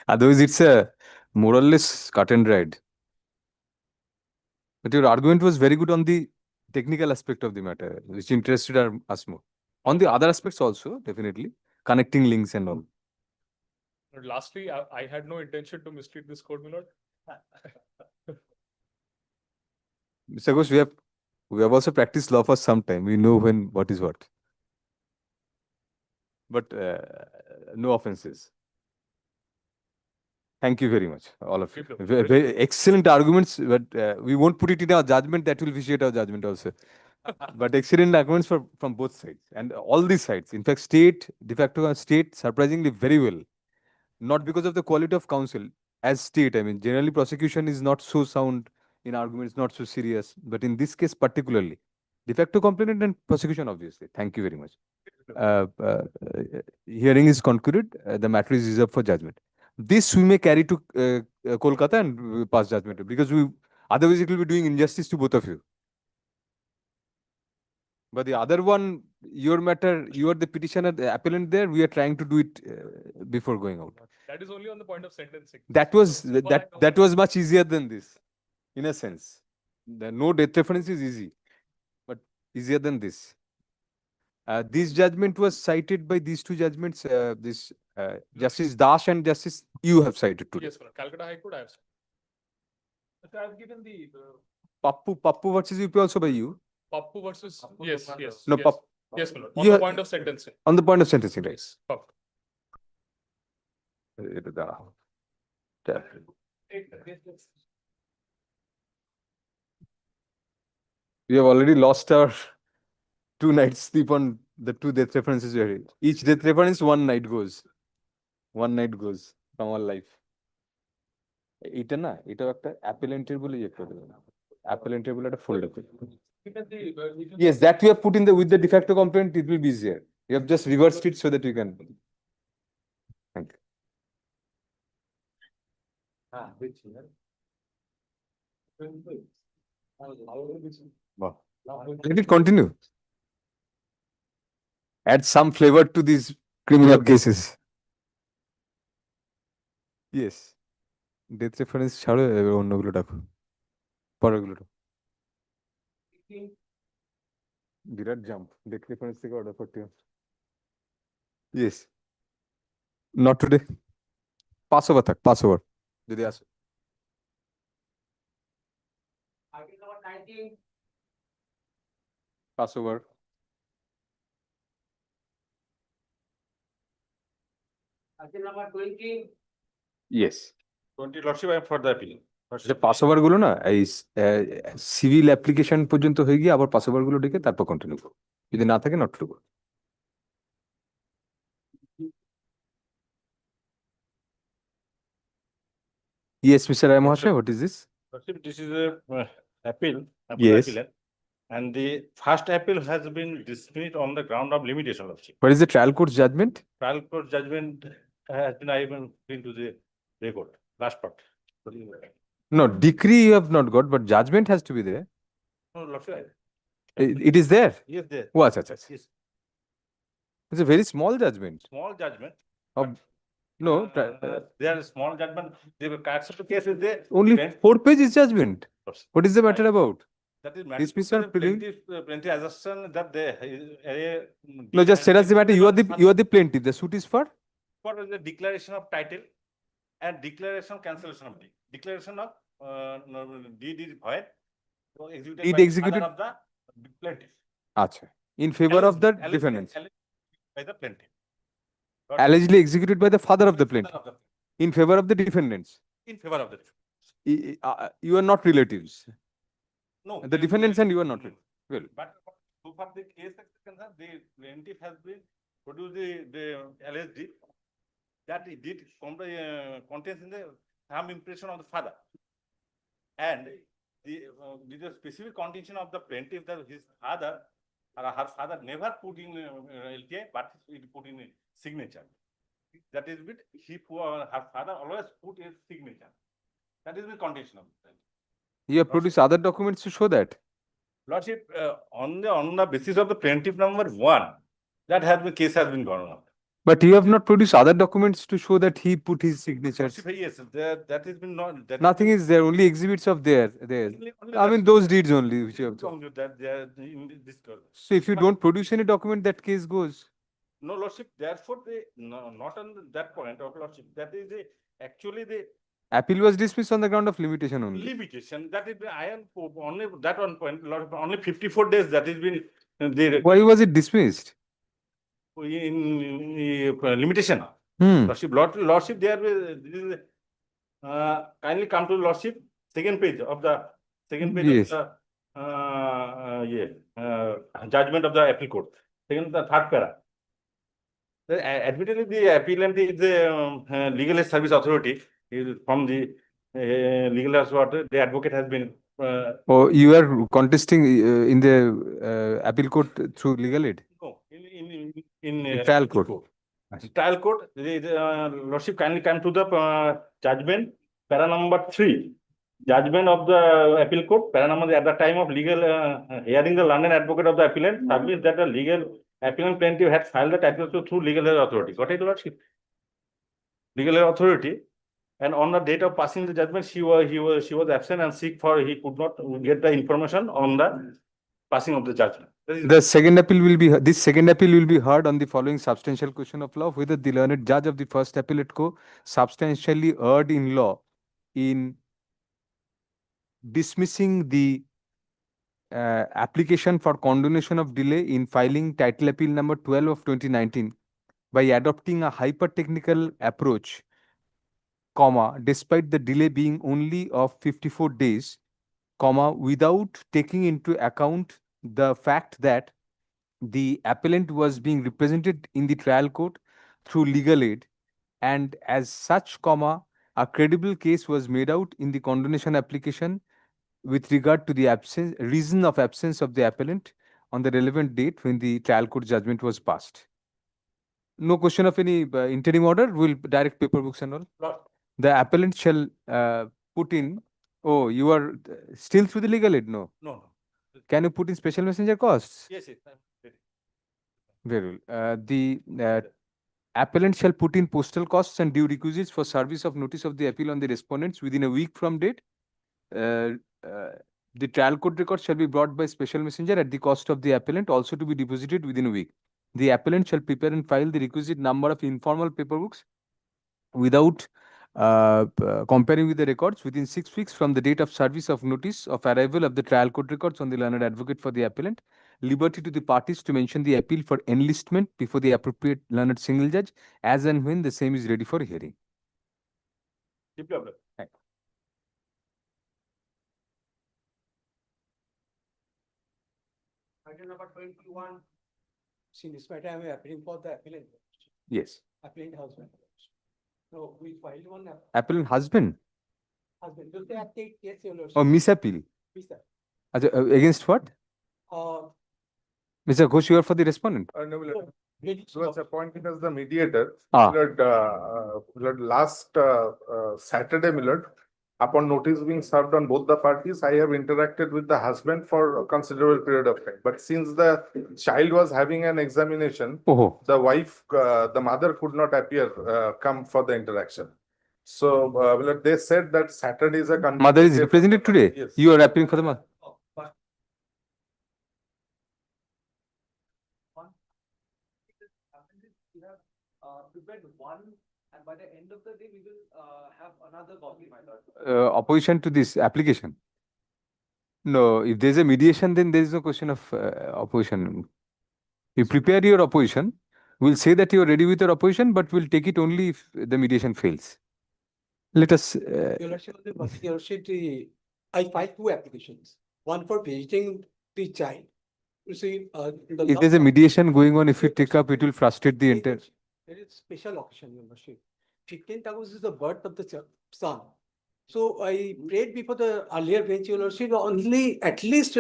[SPEAKER 2] Otherwise, it's a more or less cut and dried. But your argument was very good on the technical aspect of the matter, which interested us more. On the other aspects also, definitely, connecting links and all.
[SPEAKER 13] Lord, lastly, I had no intention to mislead this court, my lord.
[SPEAKER 2] Mr. Ghosh, we have also practiced law for some time. We know what is what. But no offenses. Thank you very much, all of you. Very excellent arguments, but we won't put it in our judgment. That will vitiate our judgment also. But excellent arguments from both sides and all these sides. In fact, state, de facto state, surprisingly very well. Not because of the quality of counsel. As state, I mean, generally prosecution is not so sound in arguments, not so serious. But in this case particularly, de facto complainant and prosecution, obviously. Thank you very much. Hearing is concluded. The matter is reserved for judgment. This we may carry to Kolkata and pass judgment because otherwise it will be doing injustice to both of you. But the other one, your matter, you are the petitioner, the appellant there. We are trying to do it before going out.
[SPEAKER 13] That is only on the point of sentencing.
[SPEAKER 2] That was much easier than this, in a sense. The no death reference is easy, but easier than this. This judgment was cited by these two judgments. Justice Dash and Justice you have cited today.
[SPEAKER 13] Yes, Calcutta High Court I have. I have given the
[SPEAKER 2] Pappu versus UP also by you.
[SPEAKER 13] Pappu versus yes.
[SPEAKER 2] No,
[SPEAKER 13] yes. Yes, my lord. On
[SPEAKER 2] You
[SPEAKER 13] the
[SPEAKER 2] have-
[SPEAKER 13] point of sentencing.
[SPEAKER 2] On the point of sentencing, right?
[SPEAKER 13] Yes. Pappu.
[SPEAKER 2] We have already lost our 2 nights sleep on the 2 death references. Each death reference 1 night goes. 1 night goes from our life. এটা না এটা একটা appellant বলে ইয়ে করে দেবেন appellant বলে একটা folder করে yes that we have put in with the de facto complaint it will be easier you have just reversed it so that you can thank you wow. Let it continue. add some flavor to these criminal cases. Yes. Death reference ছাড়ো এবার অন্যগুলো ডাকো পরেরগুলো ডাকো। বিরাট jump death reference থেকে order করতে হবে। Yes not today pass over থাক pass over যদি আসে pass over yes
[SPEAKER 10] 20 Lordship, I am for the appeal.
[SPEAKER 2] যে পাস ওভার গুলো না এই সিভিল অ্যাপ্লিকেশন পর্যন্ত হয়ে গিয়ে আবার পাস ওভার গুলো ডেকে তারপর কন্টিনিউ করো যদি না থাকে নট টু করো। Yes, Mr. Rai Mahasaya, what is this?
[SPEAKER 10] Lordship, this is a appeal. for the
[SPEAKER 2] Yes.
[SPEAKER 10] appellant, And the first appeal has been dismissed on the ground of limitation, Lordship.
[SPEAKER 2] What is the trial court's judgment?
[SPEAKER 10] Trial court judgment has been, I even been to the record, last part.
[SPEAKER 2] No, decree you have not got, but judgment has to be there.
[SPEAKER 10] No, Lordship.
[SPEAKER 2] It is there.
[SPEAKER 10] Yes, there.
[SPEAKER 2] Oh, acha, acha, acha.
[SPEAKER 10] Yes,
[SPEAKER 2] It's a very small judgment.
[SPEAKER 10] small judgment.
[SPEAKER 2] Of, no,
[SPEAKER 10] There is small judgment, the Calcutta case is there.
[SPEAKER 2] only
[SPEAKER 10] Bench-
[SPEAKER 2] 4 pages judgment.
[SPEAKER 10] Lordship.
[SPEAKER 2] What is the matter about?
[SPEAKER 10] That is
[SPEAKER 2] Dismissal
[SPEAKER 10] plaintiff, plaintiff assertion that they.
[SPEAKER 2] No, just tell us the matter. You are the plaintiff. The suit is for?
[SPEAKER 10] For the declaration of title and declaration cancellation of deed. Declaration of deed is void. So executed
[SPEAKER 2] Deed
[SPEAKER 10] by the
[SPEAKER 2] executed-
[SPEAKER 10] father of the plaintiff.
[SPEAKER 2] Acha. In favor of the
[SPEAKER 10] Allegedly-
[SPEAKER 2] defendants.
[SPEAKER 10] allegedly By the plaintiff.
[SPEAKER 2] Allegedly executed by the father of the plaintiff.
[SPEAKER 10] Father of
[SPEAKER 2] In favor of the defendants.
[SPEAKER 10] In favor of the.
[SPEAKER 2] You are not relatives.
[SPEAKER 10] No.
[SPEAKER 2] The defendants and you are not relatives. Well,
[SPEAKER 10] But so far the case is concerned, the plaintiff has been produced the alleged deed. That it did contains in the thumb impression of the father. And the specific condition of the plaintiff that his father or her father never put in LTA, but it put in a signature. That is bit, her father always put a signature. That is the condition of the plaintiff.
[SPEAKER 2] you have produced other documents to show that.
[SPEAKER 10] Lordship, on the basis of the plaintiff number 1, that has been, case has been gone on.
[SPEAKER 2] But you have not produced other documents to show that he put his signatures.
[SPEAKER 10] Lordship, yes, that has been not. that
[SPEAKER 2] Nothing is there, only exhibits of theirs.
[SPEAKER 10] only
[SPEAKER 2] I mean, those deeds only which you have.
[SPEAKER 10] only that they are in this.
[SPEAKER 2] So if you don't produce any document, that case goes.
[SPEAKER 10] No, Lordship, therefore, they, not on that point of Lordship, that is the, actually the
[SPEAKER 2] Appeal was dismissed on the ground of limitation only.
[SPEAKER 10] limitation, that is, I am only that one point, Lordship, only 54 days that has been the,
[SPEAKER 2] Why was it dismissed?
[SPEAKER 10] in limitation. Lordship, there will, this is, kindly come to Lordship, second page of the,
[SPEAKER 2] Yes.
[SPEAKER 10] of the, judgment of the appeal court, the third para. Admittedly, the appellant is the legal aid service authority, is from the legal aid authority, the advocate has been.
[SPEAKER 2] Oh, you are contesting in the appeal court through legal aid?
[SPEAKER 10] No, in
[SPEAKER 2] Trial court.
[SPEAKER 10] Trial court, the Lordship kindly come to the judgment, para number 3. Judgment of the appeal court, para number at the time of legal hearing, the London advocate of the appellant submits that the legal appellant plaintiff had filed the title suit through legal aid authority. Got it, Lordship? Legal aid authority, and on the date of passing the judgment, she was absent and sick for, he could not get the information on the passing of the judgment.
[SPEAKER 2] The second appeal will be, this second appeal will be heard on the following substantial question of law, whether the learned judge of the first appellate court substantially erred in law in dismissing the application for condonation of delay in filing title appeal number 12 of 2019 by adopting a hyper-technical approach, comma, despite the delay being only of 54 days, comma, without taking into account the fact that the appellant was being represented in the trial court through legal aid, and as such, comma, a credible case was made out in the condonation application with regard to the reason of absence of the appellant on the relevant date when the trial court judgment was passed. No question of any interim order, we'll direct paper books and all. The appellant shall put in, oh, you are still through the legal aid? No.
[SPEAKER 10] No.
[SPEAKER 2] Can you put in special messenger costs?
[SPEAKER 10] Yes, yes. I'm ready.
[SPEAKER 2] Very well. The appellant shall put in postal costs and due requisites for service of notice of the appeal on the respondents within a week from date. Uh, uh, the trial court record shall be brought by special messenger at the cost of the appellant, also to be deposited within a week. The appellant shall prepare and file the requisite number of informal paperbooks without comparing with the records within 6 weeks from the date of service of notice of arrival of the trial court records on the learned advocate for the appellant. Liberty to the parties to mention the appeal for enlistment before the appropriate learned single judge as and when the same is ready for hearing. Right.
[SPEAKER 7] Item number 21. See, this matter I am appealing for the appellant.
[SPEAKER 2] Yes.
[SPEAKER 7] Appellant husband. So we filed one
[SPEAKER 2] Appellant husband
[SPEAKER 7] husband. Will they update? Yes, your lordship.
[SPEAKER 2] or misappeal?
[SPEAKER 7] Please, sir.
[SPEAKER 2] Against what?
[SPEAKER 7] Uh,
[SPEAKER 2] Mr. Ghosh, you are for the respondent.
[SPEAKER 10] No, my lord.
[SPEAKER 7] ready
[SPEAKER 10] He was appointed as the mediator.
[SPEAKER 2] Ah.
[SPEAKER 10] My lord, last Saturday, my lord, upon notice being served on both the parties, I have interacted with the husband for a considerable period of time. But since the child was having an examination,
[SPEAKER 2] Oh,
[SPEAKER 10] the wife, the mother could not appear, come for the interaction. So, my lord, they said that Saturday is a.
[SPEAKER 2] mother is
[SPEAKER 10] convenient day for
[SPEAKER 2] represented
[SPEAKER 10] the-
[SPEAKER 2] today.
[SPEAKER 10] Yes.
[SPEAKER 2] You are appealing for the mother.
[SPEAKER 3] Prepared one, and by the end of the day, we will have another copy, my lord.
[SPEAKER 2] Opposition to this application? No, if there's a mediation, then there is no question of opposition. You prepare your opposition, we'll say that you're ready with your opposition, but we'll take it only if the mediation fails. Let us.
[SPEAKER 7] Your lordship, your lordship, I filed two applications. One for visiting the child. You see,
[SPEAKER 2] If there's a mediation going on, if you take up, it will frustrate the entire.
[SPEAKER 7] There is special occasion, your lordship. 15th August is the birth of the son. So I prayed before the earlier bench, your lordship, only at least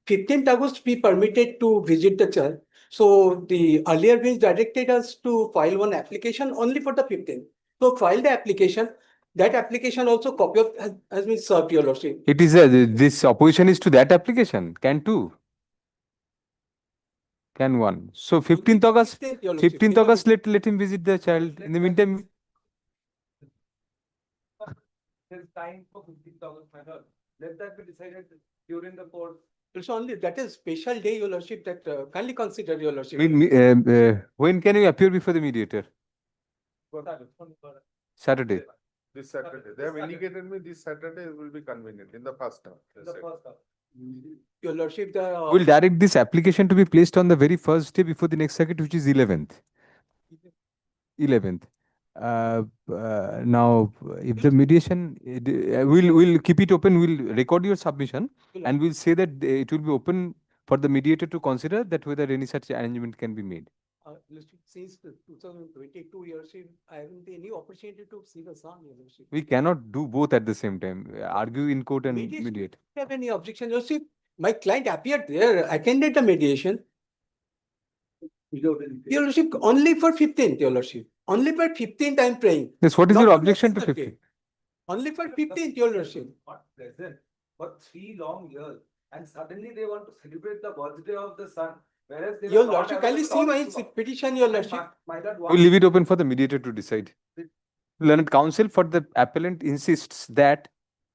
[SPEAKER 7] 15th August be permitted to visit the child. So the earlier bench directed us to file one application only for the 15th. So file the application. That application also copy of has been served, your lordship.
[SPEAKER 2] It is this opposition is to that application. Can two? Can one? So 15th August.
[SPEAKER 7] 15th, your lordship.
[SPEAKER 2] 15th August, let him visit the child. In the meantime,
[SPEAKER 3] There's time for 15,000, my lord. Let that be decided during the court.
[SPEAKER 7] It's only, that is special day, your lordship, that kindly consider, your lordship.
[SPEAKER 2] when can you appear before the mediator? Saturday.
[SPEAKER 10] This Saturday. They have indicated me this Saturday will be convenient in the first half. they said.
[SPEAKER 7] Your lordship, the.
[SPEAKER 2] We'll direct this application to be placed on the very first day before the next circuit, which is 11th. 11th. Now, if the mediation, we'll keep it open, we'll record your submission and we'll say that it will be open for the mediator to consider that whether any such arrangement can be made.
[SPEAKER 7] Since the 2022 years, I haven't any opportunity to see the son, your lordship.
[SPEAKER 2] We cannot do both at the same time, argue in court and
[SPEAKER 7] Mediation.
[SPEAKER 2] mediate.
[SPEAKER 7] Have any objection, your lordship? My client appeared there, attended the mediation. Your lordship, only for 15th, your lordship. Only for 15th I am praying.
[SPEAKER 2] Yes, what is
[SPEAKER 7] Not
[SPEAKER 2] your
[SPEAKER 7] for
[SPEAKER 2] objection
[SPEAKER 7] next
[SPEAKER 2] to
[SPEAKER 7] Saturday.
[SPEAKER 2] 15th?
[SPEAKER 7] Only for 15th, your lordship.
[SPEAKER 3] Not present for 3 long years, and suddenly they want to celebrate the birthday of the son, whereas they
[SPEAKER 7] Your
[SPEAKER 3] were not
[SPEAKER 7] lordship, kindly see
[SPEAKER 3] available.
[SPEAKER 7] my petition, your lordship.
[SPEAKER 3] My lord,
[SPEAKER 2] We'll leave it open for the mediator to decide. Learned counsel for the appellant insists that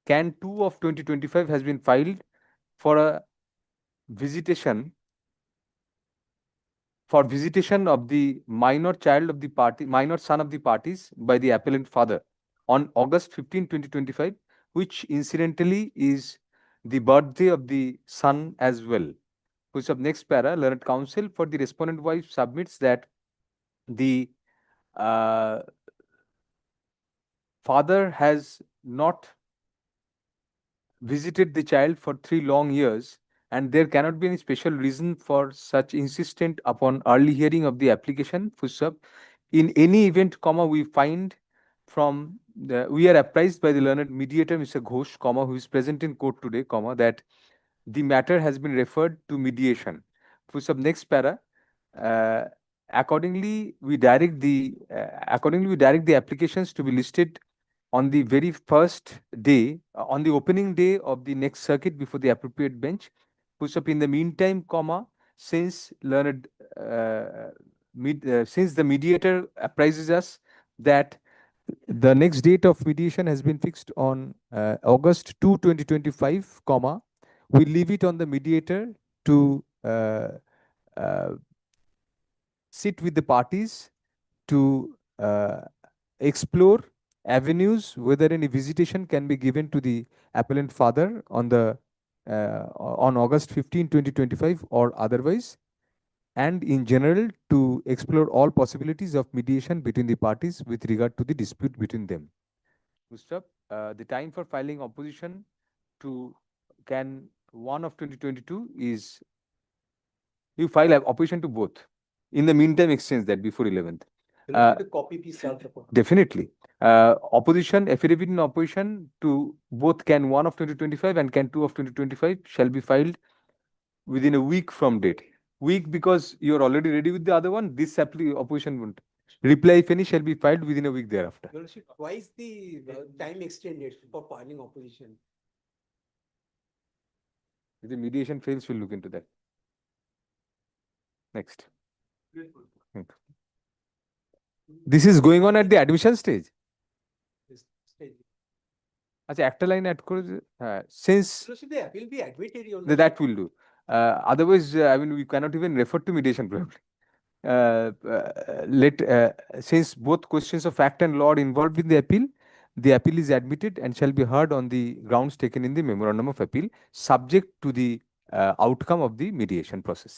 [SPEAKER 2] Can 2 of 2025 has been filed for a visitation of the minor child of the party, minor son of the parties by the appellant father on August 15, 2025, which incidentally is the birthday of the son as well. Which of next para, learned counsel for the respondent wife submits that the father has not visited the child for 3 long years and there cannot be any special reason for such insistent upon early hearing of the application. In any event, we find from we are apprised by the learned mediator, Mr. Ghosh, who is present in court today, that the matter has been referred to mediation. Next para. Accordingly, we direct the applications to be listed on the very first day, on the opening day of the next circuit before the appropriate bench. In the meantime, since learned since the mediator apprises us that the next date of mediation has been fixed on August 2, 2025, comma, we leave it on the mediator to sit with the parties to explore avenues whether any visitation can be given to the appellant father on the on August 15, 2025 or otherwise, and in general to explore all possibilities of mediation between the parties with regard to the dispute between them. Gustav, the time for filing opposition to can 1 of 2022 is you file opposition to both. In the meantime, exchange that before 11th.
[SPEAKER 7] The copy piece.
[SPEAKER 2] Definitely. Opposition, affidavit in opposition to both can 1 of 2025 and can 2 of 2025 shall be filed within a week from date. Week because you're already ready with the other one, this opposition won't. Reply, if any, shall be filed within a week thereafter.
[SPEAKER 7] Your Lordship, why is the time extended for filing opposition?
[SPEAKER 2] If the mediation fails, we'll look into that. Next. This is going on at the admission stage. আচ্ছা একটা line add করে since
[SPEAKER 7] The appeal be admitted, Your
[SPEAKER 2] that will do. Otherwise, I mean, we cannot even refer to mediation probably. Since both questions of fact and law are involved in the appeal is admitted and shall be heard on the grounds taken in the memorandum of appeal, subject to the outcome of the mediation process.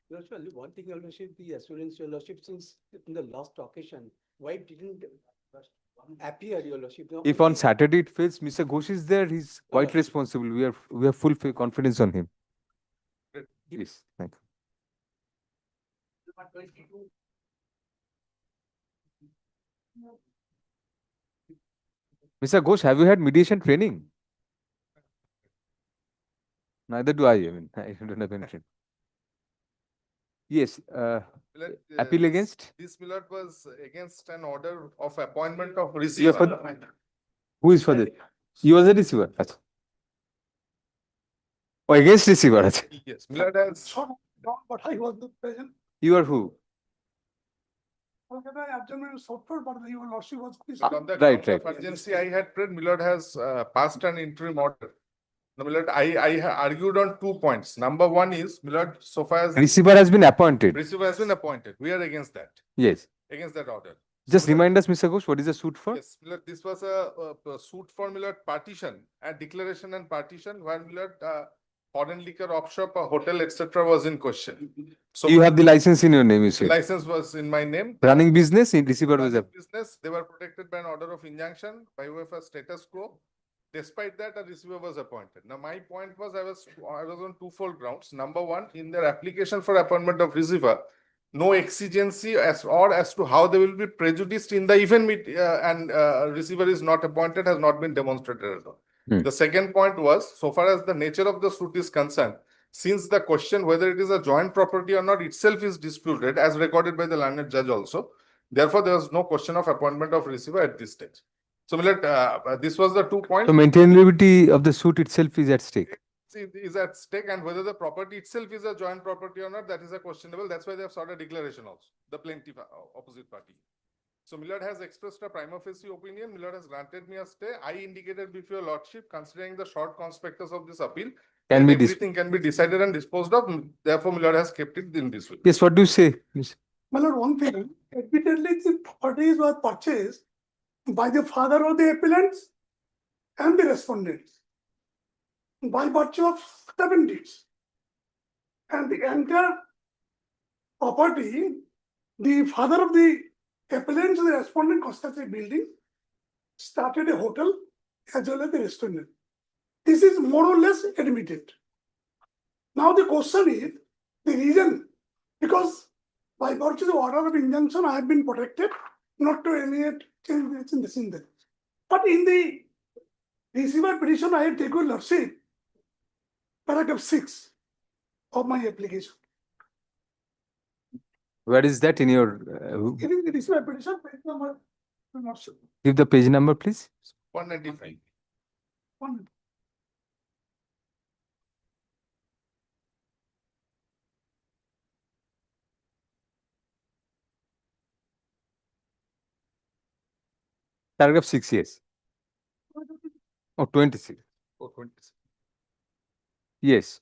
[SPEAKER 7] Your Lordship, only one thing, Your Lordship, the assurance, Your Lordship, since in the last occasion, why didn't appear, Your Lordship? No,
[SPEAKER 2] If on Saturday it fails, Mr. Ghosh is there, he's quite responsible. We have full confidence on him. Yes, thank you. Mr. Ghosh, have you had mediation training? Neither do I. I mean, I don't have any training. Yes, appeal against?
[SPEAKER 4] This Millard was against an order of appointment of
[SPEAKER 2] You are
[SPEAKER 4] receiver.
[SPEAKER 2] for who is for this? You was a receiver. Achha. Oh, against receiver. Achha.
[SPEAKER 4] Yes, Millard has.
[SPEAKER 10] But I was the present.
[SPEAKER 2] You are who?
[SPEAKER 10] Calcutta adjournment software, but your Lordship was.
[SPEAKER 4] On the
[SPEAKER 2] Right,
[SPEAKER 4] ground of urgency, I had read Millard has passed an interim order. No, Millard, I argued on 2 points. Number one is Millard, so far as
[SPEAKER 2] Receiver has been appointed.
[SPEAKER 4] receiver has been appointed, we are against that,
[SPEAKER 2] Yes.
[SPEAKER 4] against that order.
[SPEAKER 2] Just remind us, Mr. Ghosh, what is the suit for?
[SPEAKER 4] Yes, Millard, this was a suit for Millard partition and declaration and partition where Millard foreign liquor offshop, a hotel, etc. was in question. So
[SPEAKER 2] You have the license in your name, you said.
[SPEAKER 4] license was in my name.
[SPEAKER 2] Running business, in receiver was
[SPEAKER 4] Running business, they were protected by an order of injunction by way of a status quo. Despite that, a receiver was appointed. Now, my point was I was on twofold grounds. Number one, in their application for appointment of receiver, no exigency as to how they will be prejudiced in the event receiver is not appointed has not been demonstrated at all. The second point was, so far as the nature of the suit is concerned, since the question whether it is a joint property or not itself is disputed as recorded by the learned judge also, therefore there was no question of appointment of receiver at this stage. So Millard, this was the 2 points.
[SPEAKER 2] So maintainability of the suit itself is at stake.
[SPEAKER 4] Is at stake, and whether the property itself is a joint property or not, that is a questionable. That's why they have sought a declaration also, the plaintiff opposite party. So Millard has expressed a prima facie opinion. Millard has granted me a stay. I indicated before your lordship, considering the short conspectus of this appeal, everything can be decided and disposed of. Therefore, Millard has kept it in this way.
[SPEAKER 2] Yes, what do you say?
[SPEAKER 10] My Lord, one thing, admittedly, the properties were purchased by the father of the appellants and the respondents by virtue of 7 deeds. And the entire property, the father of the appellants and the respondent constructed a building, started a hotel as well as the restaurant. This is more or less admitted. Now the question is the reason, because by virtue of the order of injunction, I have been protected not to alienate change in this in that. But in the receiver petition, I have taken lordship, paragraph 6 of my application.
[SPEAKER 2] Where is that in your?
[SPEAKER 10] It is the receiver petition, page number.
[SPEAKER 2] Give the page number, please.
[SPEAKER 4] 195.
[SPEAKER 10] One.
[SPEAKER 2] Paragraph 6, yes. Oh, 26.
[SPEAKER 10] Oh, 26.
[SPEAKER 2] Yes.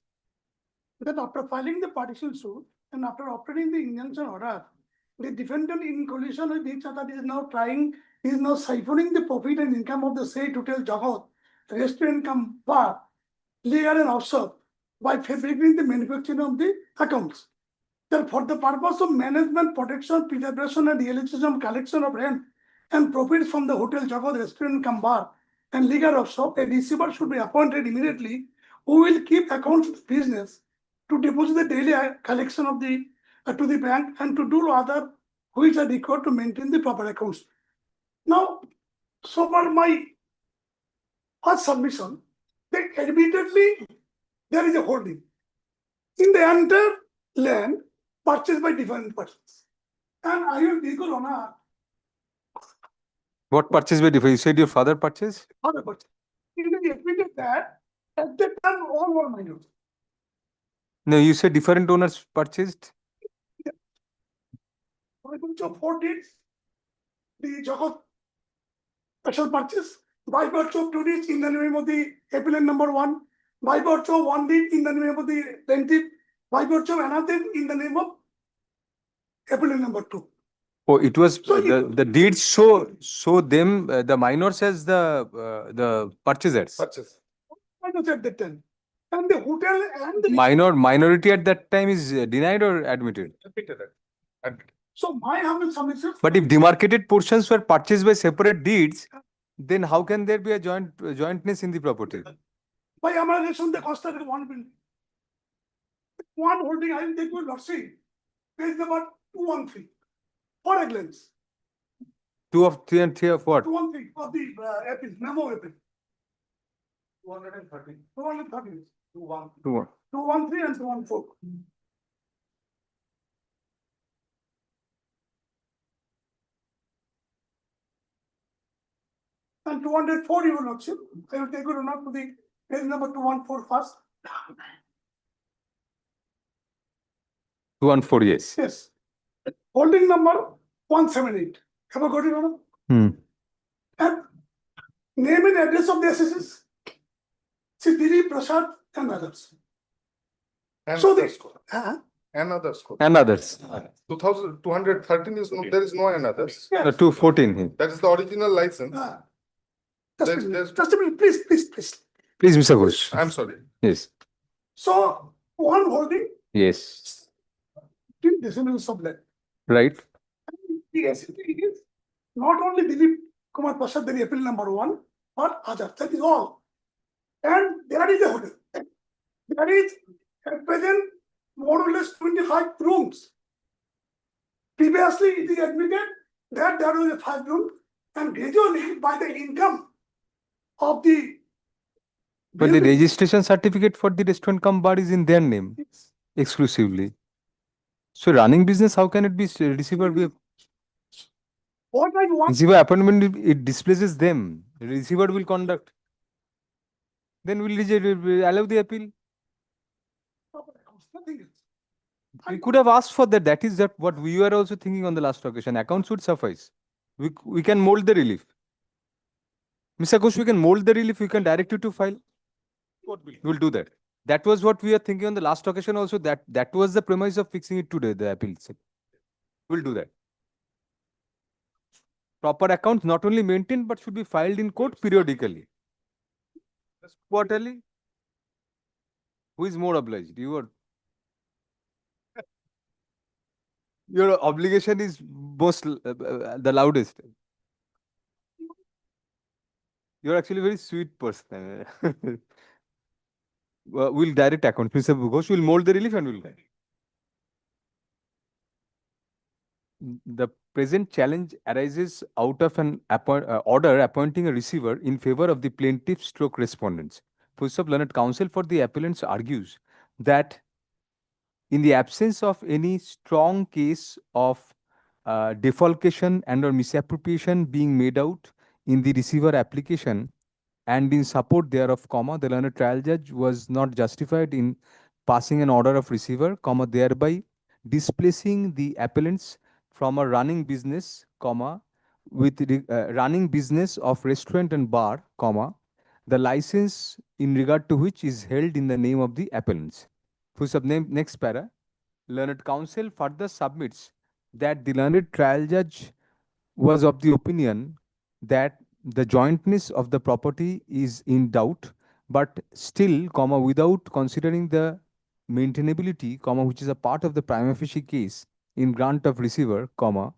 [SPEAKER 14] That after filing the partition suit and after obtaining the injunction order, the defendant in collision with each other is now siphoning the profit and income of the said hotel Jagat, restaurant cum bar, legal and offshore by fabricating the manufacturing of the accounts. That for the purpose of management, protection, preservation and realization, collection of rent and profits from the hotel Jagat, restaurant cum bar and legal offshore, a receiver should be appointed immediately who will keep accounts of business to deposit the daily collection of the to the bank and to do other which are required to maintain the proper accounts. Now, so far my first submission, that admittedly there is a holding in the entire land purchased by different persons, and I will equal honor
[SPEAKER 2] What purchase by different? You said your father purchased?
[SPEAKER 14] other persons. It is admitted that at that time all were minors.
[SPEAKER 2] No, you said different owners purchased?
[SPEAKER 14] By virtue of 4 deeds, the Jagat special purchase, by virtue of 2 deeds in the name of the appellant number 1, by virtue of 1 deed in the name of the plaintiff, by virtue of another in the name of appellant number 2.
[SPEAKER 2] Oh, it was
[SPEAKER 14] So
[SPEAKER 2] the deeds show them the minors as the purchasers.
[SPEAKER 10] Purchase.
[SPEAKER 14] Minors at that time. And the hotel and the
[SPEAKER 2] Minority at that time is denied or admitted.
[SPEAKER 10] Admitted. Admitted.
[SPEAKER 14] so my humble submission.
[SPEAKER 2] But if demarcated portions were purchased by separate deeds, then how can there be a jointness in the property?
[SPEAKER 14] By amalgamation, they constructed one building. One holding, I will take you lordship. Page number 213. For a glance.
[SPEAKER 2] 2 of 3 and 3 of what?
[SPEAKER 14] 213 of the appeal, memo appeal.
[SPEAKER 10] 213.
[SPEAKER 14] 213.
[SPEAKER 10] 21.
[SPEAKER 14] 213 and 214. And 204 your lordship. I will take you not to the page number 214 first.
[SPEAKER 2] 214, yes.
[SPEAKER 14] Yes. Holding number 178. Have I got it, Honor? And name and address of the assessors. Dilip Prasad and others.
[SPEAKER 10] And
[SPEAKER 14] So
[SPEAKER 10] others. And others.
[SPEAKER 2] And others.
[SPEAKER 10] 2213 is no, there is no and others.
[SPEAKER 14] Yes.
[SPEAKER 2] 214 here.
[SPEAKER 10] That is the original license.
[SPEAKER 14] Just a
[SPEAKER 10] There's-
[SPEAKER 14] minute,
[SPEAKER 10] there's-
[SPEAKER 14] just a minute, please.
[SPEAKER 2] Please, Mr. Ghosh.
[SPEAKER 10] I'm sorry.
[SPEAKER 2] Yes.
[SPEAKER 14] So, one holding,
[SPEAKER 2] Yes.
[SPEAKER 14] 10 decimals of land.
[SPEAKER 2] Right.
[SPEAKER 14] The SCP is not only Dilip Kumar Prasad, the appeal number 1, but others. That is all. And there is a hotel. There is at present more or less 25 rooms. Previously, it is admitted that there was a 5 room, and gradually by the income of the
[SPEAKER 2] But the
[SPEAKER 14] building-
[SPEAKER 2] registration certificate for the restaurant cum bar is in their name exclusively. So running business, how can it be receiver?
[SPEAKER 14] What I want,
[SPEAKER 2] Receiver appointment, it displaces them. Receiver will conduct. Then we'll allow the appeal.
[SPEAKER 14] nothing else.
[SPEAKER 2] We could have asked for that. That is what we were also thinking on the last occasion. Accounts would suffice. We can mold the relief. Mr. Ghosh, we can mold the relief. We can direct you to file. We'll do that. That was what we were thinking on the last occasion also. That was the premise of fixing it today, the appeal. We'll do that. Proper accounts not only maintained but should be filed in court periodically. Quarterly. Who is more obliged? You or your obligation is most the loudest. You're actually a very sweet person. We'll direct accounts. Mr. Ghosh will mold the relief and we'll direct. The present challenge arises out of an order appointing a receiver in favor of the plaintiff stroke respondents. First of learned counsel for the appellants argues that in the absence of any strong case of defalcation and or misappropriation being made out in the receiver application and in support thereof, the learned trial judge was not justified in passing an order of receiver, thereby displacing the appellants from a running business, with running business of restaurant and bar, comma, the license in regard to which is held in the name of the appellants. Full stop. Next para. Learned counsel further submits that the learned trial judge was of the opinion that the jointness of the property is in doubt, but still, comma, without considering the maintainability, comma, which is a part of the prima facie case in grant of receiver, comma,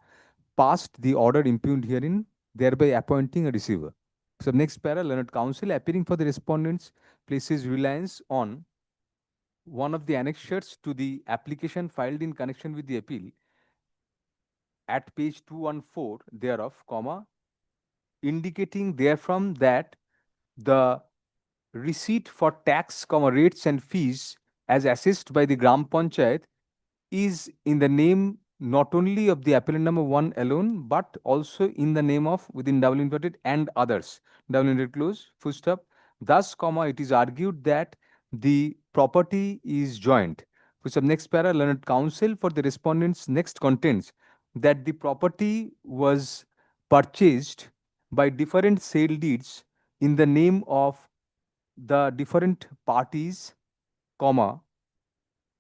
[SPEAKER 2] passed the order impugned herein, thereby appointing a receiver. So next para, learned counsel appearing for the respondents places reliance on one of the annexures to the application filed in connection with the appeal at page 214 thereof, comma, indicating therefrom that the receipt for tax, comma, rates and fees as assessed by the Gram Panchayat is in the name not only of the appellant number 1 alone, but also in the name of, within double inverted, and others, double inverted close, full stop. Thus, comma, it is argued that the property is joint. Full stop. Next para, learned counsel for the respondents next contends that the property was purchased by different sale deeds in the name of the different parties, comma,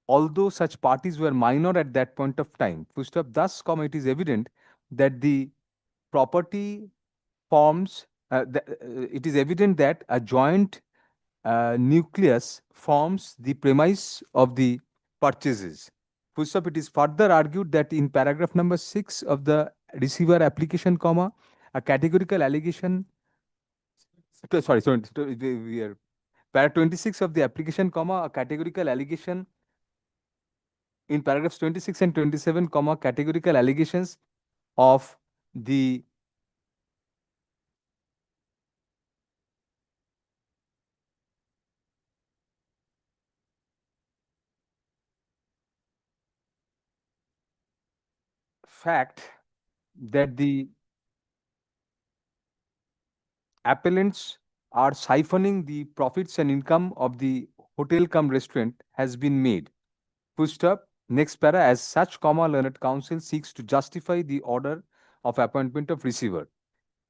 [SPEAKER 2] although such parties were minor at that point of time. Full stop. Thus, comma, it is evident that the property forms, it is evident that a joint nucleus forms the premise of the purchases. Full stop. It is further argued that in paragraph number 6 of the receiver application, comma, a categorical allegation, sorry, we are para 26 of the application, comma, a categorical allegation in paragraphs 26 and 27, comma, categorical allegations of the fact that the appellants are siphoning the profits and income of the hotel cum restaurant has been made. Full stop. Next para, as such, comma, learned counsel seeks to justify the order of appointment of receiver.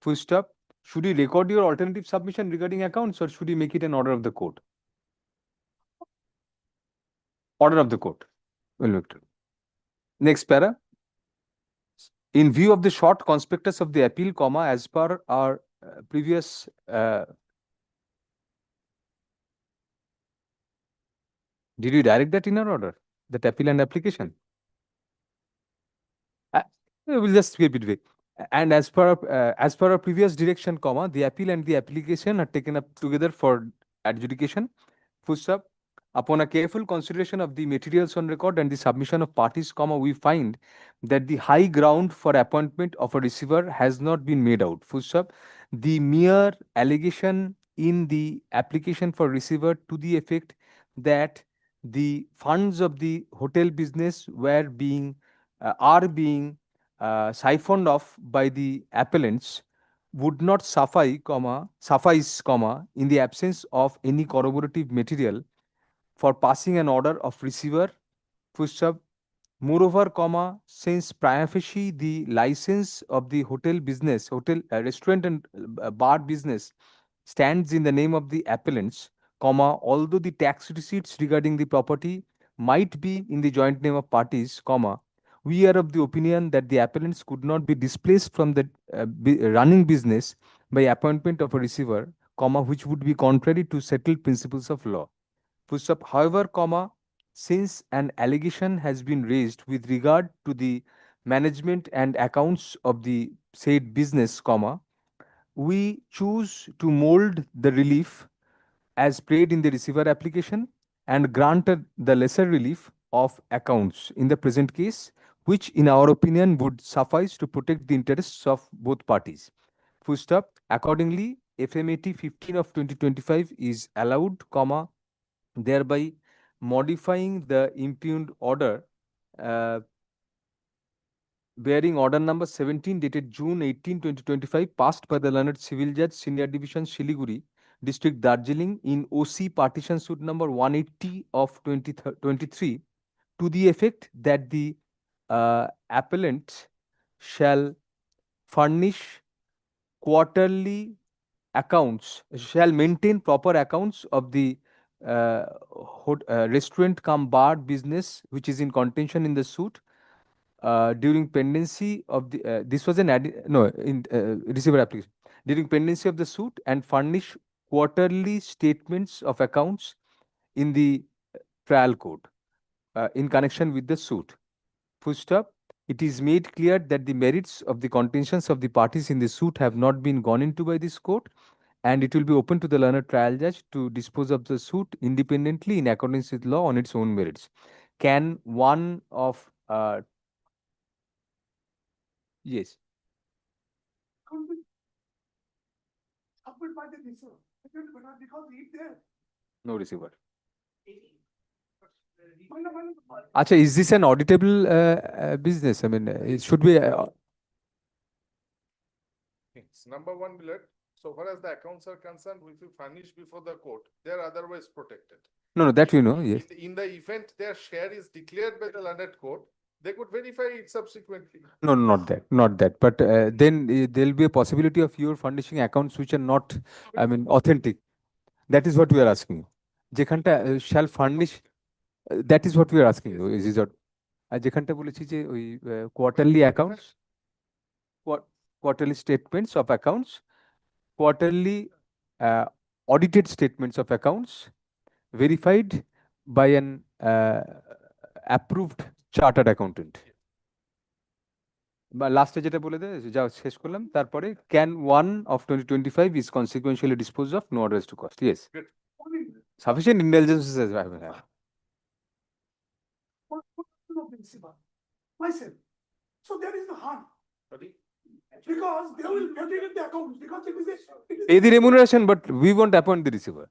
[SPEAKER 2] Full stop. Should you record your alternative submission regarding accounts, or should you make it an order of the court? Order of the court. Well noted. Next para. In view of the short conspectus of the appeal, comma, as per our previous did you direct that in our order? That appeal and application? We'll just skip it. And as per our previous direction, comma, the appeal and the application are taken up together for adjudication. Full stop. Upon a careful consideration of the materials on record and the submission of parties, comma, we find that the high ground for appointment of a receiver has not been made out. Full stop. The mere allegation in the application for receiver to the effect that the funds of the hotel business were being are being siphoned off by the appellants would not suffice, comma, in the absence of any corroborative material for passing an order of receiver. Full stop. Moreover, comma, since prima facie the license of the hotel business, restaurant and bar business stands in the name of the appellants, comma, although the tax receipts regarding the property might be in the joint name of parties, comma, we are of the opinion that the appellants could not be displaced from the running business by appointment of a receiver, comma, which would be contrary to settled principles of law. Full stop. However, comma, since an allegation has been raised with regard to the management and accounts of the said business, comma, we choose to mold the relief as prayed in the receiver application and granted the lesser relief of accounts in the present case, which in our opinion would suffice to protect the interests of both parties. Full stop. Accordingly, FMAT 15 of 2025 is allowed, comma, thereby modifying the impugned order bearing order number 17 dated June 18, 2025, passed by the learned civil judge, Senior Division, Siliguri, District, Darjeeling, in OC partition suit number 180 of 2023, to the effect that the appellant shall furnish quarterly accounts, shall maintain proper accounts of the restaurant cum bar business which is in contention in the suit during pendency of the this was an no in receiver application during pendency of the suit, and furnish quarterly statements of accounts in the trial court in connection with the suit. Full stop. It is made clear that the merits of the contentions of the parties in the suit have not been gone into by this court, and it will be open to the learned trial judge to dispose of the suit independently in accordance with law on its own merits. Can one of yes.
[SPEAKER 14] Covered by the receiver. Because if there.
[SPEAKER 2] No receiver. Acha, is this an auditable business? I mean, it should be.
[SPEAKER 10] Number one, Millard, so far as the accounts are concerned, which we furnish before the court, they are otherwise protected.
[SPEAKER 2] No, that we know. Yes.
[SPEAKER 10] In the event their share is declared by the learned court, they could verify it subsequently.
[SPEAKER 2] No, not that, not that. But then there will be a possibility of your furnishing accounts which are not, I mean, authentic. That is what we are asking. যেখানটা shall furnish. That is what we are asking. Is what? যেখানটা বলেছি যে ওই quarterly accounts, quarterly statements of accounts, quarterly audited statements of accounts verified by an approved chartered accountant. বা লাস্টে যেটা বলে দেয় যা শেষ করলাম তারপরে can one of 2025 is consequentially disposed of, no address to cost. Yes. Sufficient indulgence is available.
[SPEAKER 14] Myself. So there is no harm. Because they will validate the account because it is
[SPEAKER 2] Pay the remuneration, but we won't appoint the receiver.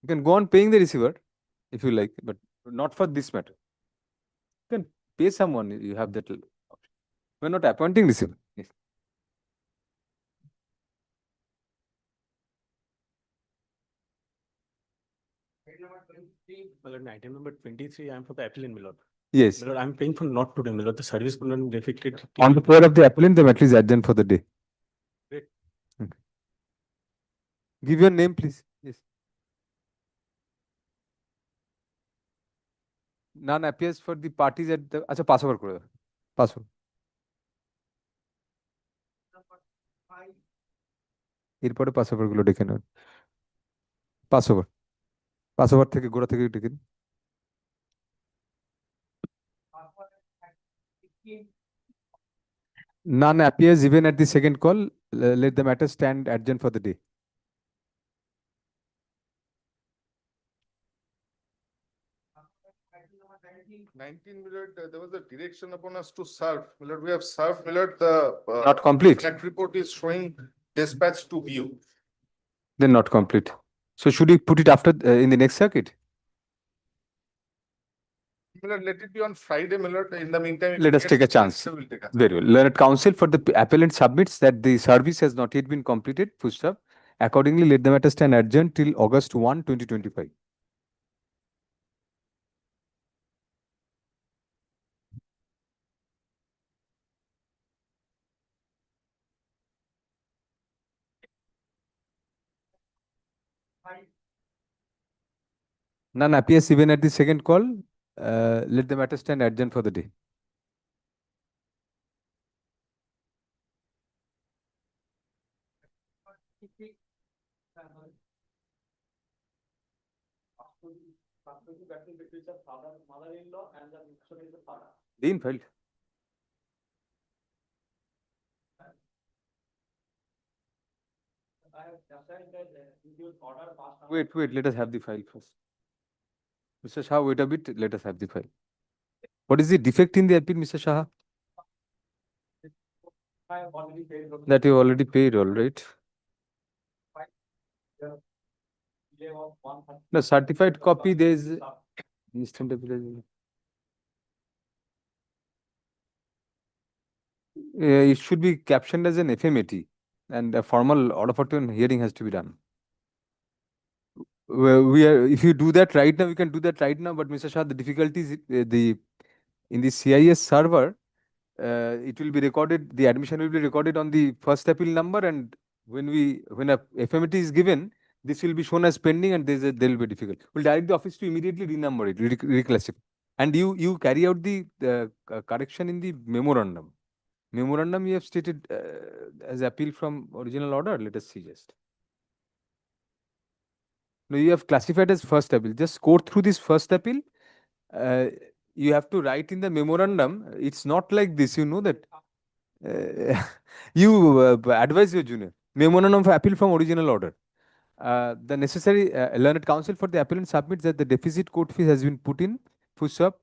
[SPEAKER 2] You can go on paying the receiver if you like, but not for this matter. You can pay someone, you have that option. We're not appointing receiver. Yes.
[SPEAKER 15] Item number 23, I'm for the appellant, my lord.
[SPEAKER 2] Yes.
[SPEAKER 15] My lord, I'm paying for not today, my lord. The service could not be effected.
[SPEAKER 2] On the prayer of the appellant, they at least adjourn for the day.
[SPEAKER 15] Great.
[SPEAKER 2] Okay. Give your name, please. Yes. None appears for the parties at the. Acha, pass over kore. Pass over. এরপরে pass over গুলো ডেকে নেন pass over থেকে গোড়া থেকে ডেকে নিন none appears even at the second call. Let the matter stand adjourned for the day.
[SPEAKER 10] Millard, there was a direction upon us to serve. Millard, we have served. Millard, the
[SPEAKER 2] Not complete.
[SPEAKER 10] fact report is showing dispatch to view.
[SPEAKER 2] Then not complete. So should we put it after in the next circuit?
[SPEAKER 10] Millard, let it be on Friday, Millard. In the meantime, if
[SPEAKER 2] Let
[SPEAKER 10] it
[SPEAKER 2] us
[SPEAKER 10] gets
[SPEAKER 2] take a chance.
[SPEAKER 10] cancelled, we'll take a
[SPEAKER 2] Very well. Learned counsel for the appellant submits that the service has not yet been completed. Full stop. Accordingly, let the matter stand adjourned till August 1, 2025. None appears even at the second call. Let the matter stand adjourned for the day.
[SPEAKER 9] Mother-in-law and the father.
[SPEAKER 2] Dean filed. Wait, let us have the file first. Mr. Shah, wait a bit, let us have the file. What is the defect in the appeal, Mr. Shah?
[SPEAKER 9] I have already paid.
[SPEAKER 2] That you already paid, all right? The certified copy, there is instant appeal. It should be captioned as an FMAT, and a formal order for hearing has to be done. If you do that right now, we can do that right now. But Mr. Shah, the difficulty is in the CIS server, it will be recorded, the admission will be recorded on the first appeal number, and when a FMT is given, this will be shown as pending, and there will be difficult. We'll direct the office to immediately renumber it, reclassify. And you carry out the correction in the memorandum. Memorandum you have stated as appeal from original order. Let us see just. No, you have classified as first appeal. Just go through this first appeal. You have to write in the memorandum. It's not like this, you know that. You advise your junior. Memorandum of appeal from original order. The necessary learned counsel for the appellant submits that the deficit court fees has been put in. Full stop.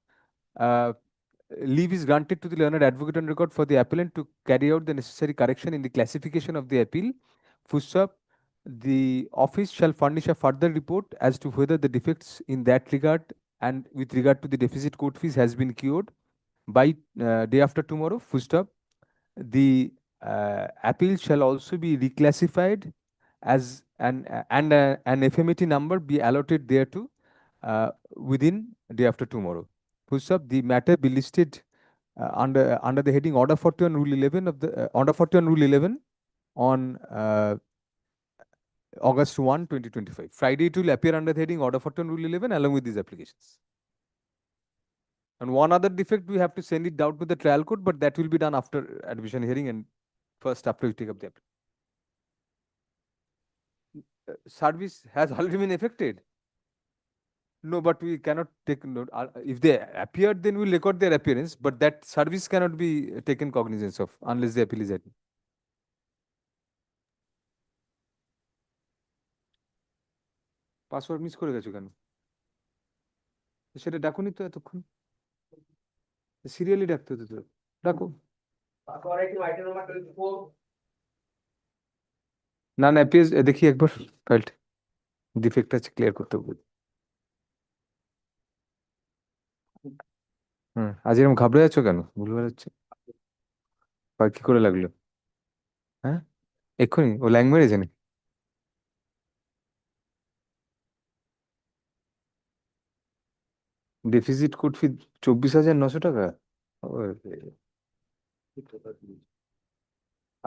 [SPEAKER 2] Leave is granted to the learned advocate on record for the appellant to carry out the necessary correction in the classification of the appeal. Full stop. The office shall furnish a further report as to whether the defects in that regard and with regard to the deficit court fees has been cured by day after tomorrow. Full stop. The appeal shall also be reclassified as an FMT number be allotted thereto within day after tomorrow. Full stop. The matter be listed under the heading Order 41 Rule 11 of the Order 41 Rule 11 on August 1, 2025. Friday it will appear under the heading Order 41 Rule 11 along with these applications. And one other defect, we have to send it down to the trial court, but that will be done after admission hearing and first after we take up the application. Service has already been affected. No, but we cannot take note. If they appeared, then we'll record their appearance, but that service cannot be taken cognizance of unless the appeal is admitted. Password miss করে গেছো কেন? সেটা ডাকুনি তো এতক্ষণ, serially ডাকতে হতো তো, ডাকো। না না অ্যাপিয়ার্স দেখি একবার ফাইলটা, ডিফেক্ট আছে ক্লিয়ার করতে হবে। আজ এরকম ঘাবড়ে যাচ্ছ কেন? ভুলভাল হচ্ছে, কি করে লাগলো? হ্যাঁ এক্ষুনি ও ল্যাং মেরেছে নাকি? ডেফিসিট কোড ফি 24,900 টাকা,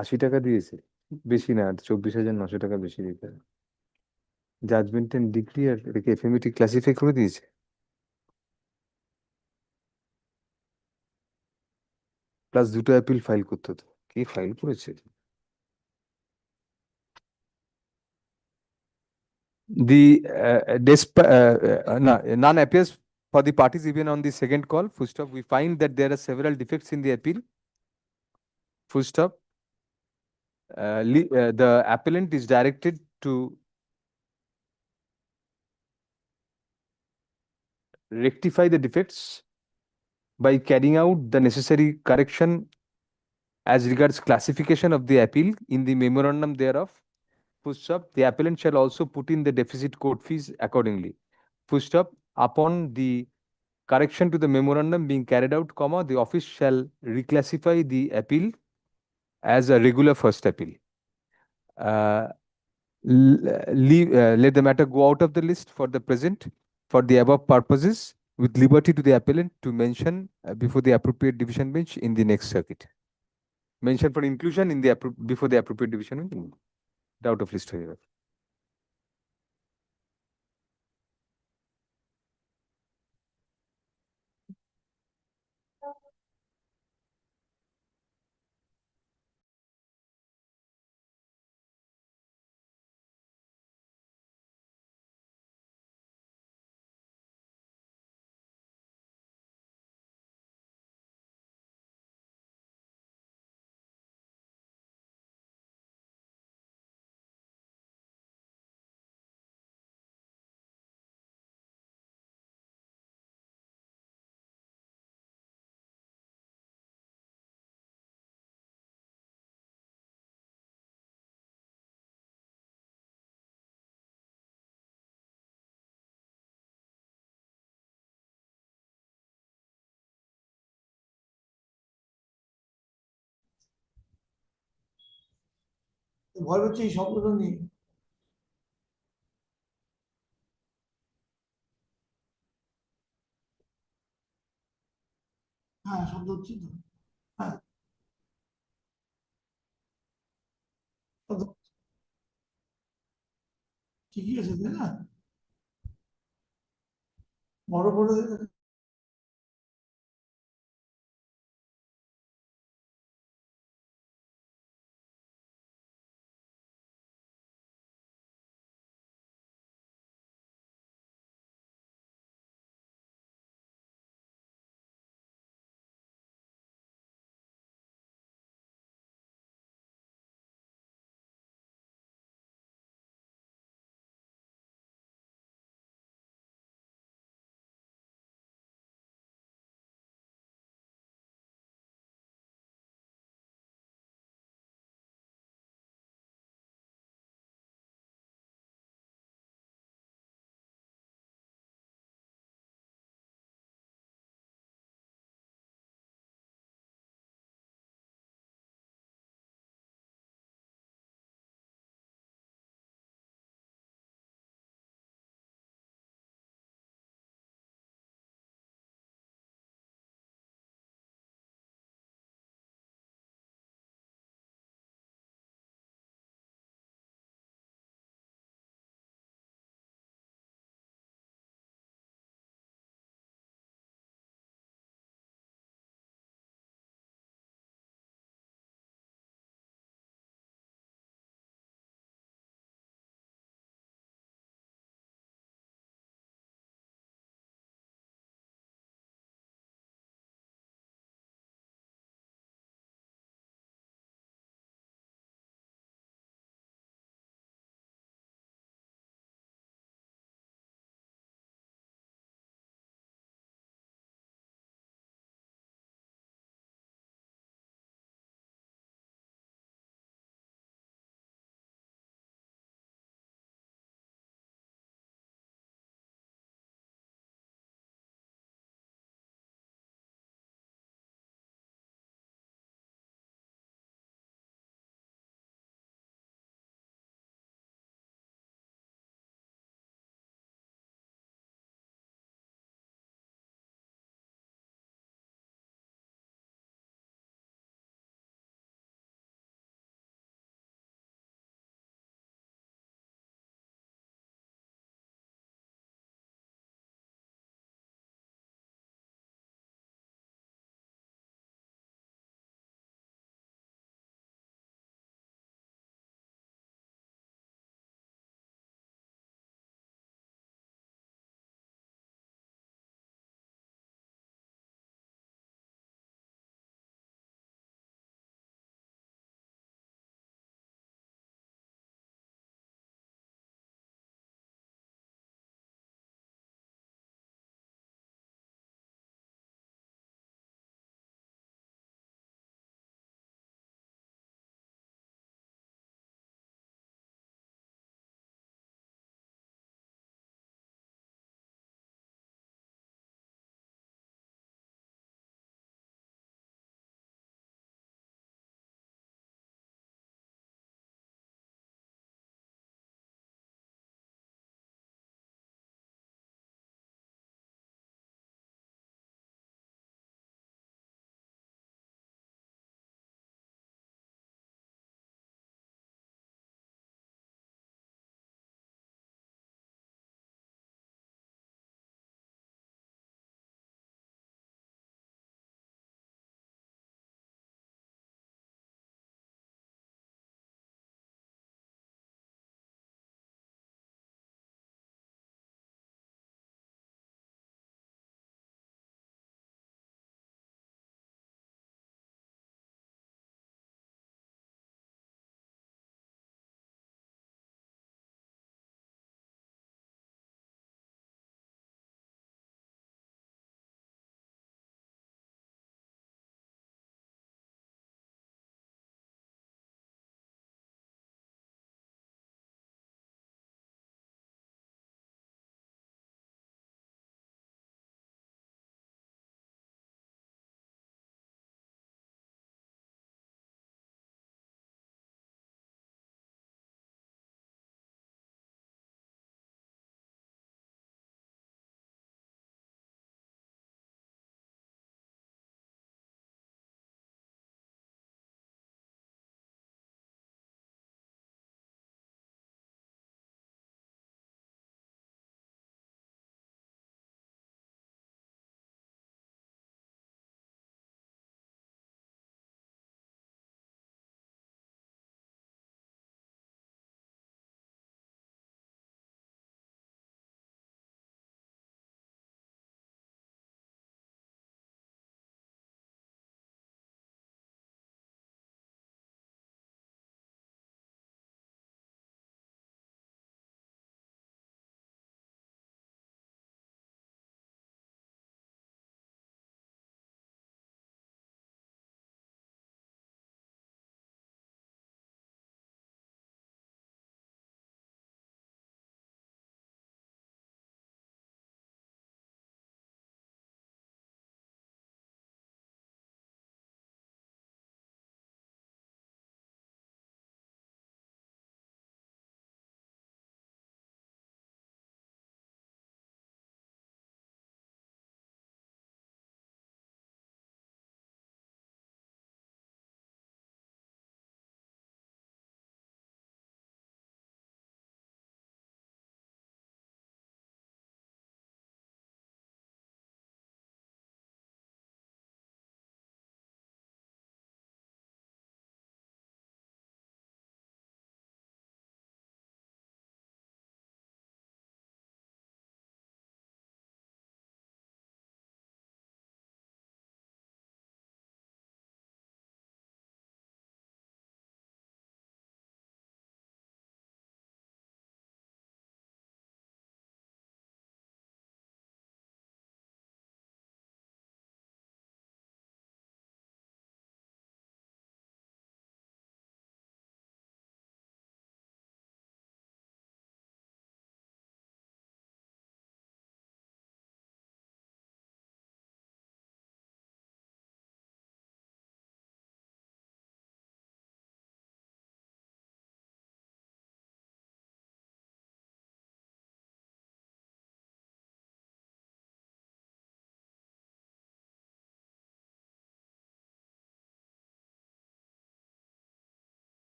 [SPEAKER 2] 80 টাকা দিয়েছে, বেশি না, 24,900 টাকা বেশি দিতে হবে। জাজমেন্ট এন্ড ডিগ্রি আর এটাকে এফএমইটি ক্লাসিফাই করে দিয়েছে। প্লাস দুটো অ্যাপিল ফাইল করতে হতো, কি ফাইল করেছে? The none appears for the parties even on the second call. Full stop. We find that there are several defects in the appeal. Full stop. The appellant is directed to rectify the defects by carrying out the necessary correction as regards classification of the appeal in the memorandum thereof. Full stop. The appellant shall also put in the deficit court fees accordingly. Full stop. Upon the correction to the memorandum being carried out, comma, the office shall reclassify the appeal as a regular first appeal. Let the matter go out of the list for the present for the above purposes, with liberty to the appellant to mention before the appropriate division bench in the next circuit. Mention for inclusion in the before the appropriate division bench. Out of list হয়ে যাবে।
[SPEAKER 16] ভয় হচ্ছে এই শব্দটা নিয়ে। হ্যাঁ শব্দ হচ্ছে তো, হ্যাঁ। ঠিকই আছে তাই না? বড় বড়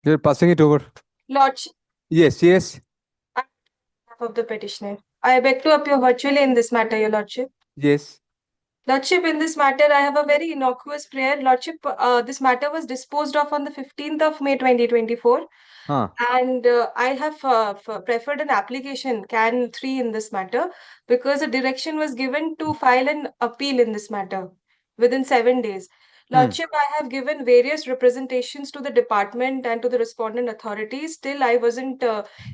[SPEAKER 2] You're passing it over.
[SPEAKER 17] Lordship
[SPEAKER 2] Yes, yes,
[SPEAKER 17] of the petitioner. I beg to appear virtually in this matter, Your Lordship.
[SPEAKER 2] yes.
[SPEAKER 17] Lordship, in this matter, I have a very innocuous prayer. Lordship, this matter was disposed of on the 15th of May 2024.
[SPEAKER 2] Huh.
[SPEAKER 17] And I have preferred an application CAN 3 in this matter because a direction was given to file an appeal in this matter within 7 days. Lordship, I have given various representations to the department and to the respondent authorities. Still, I wasn't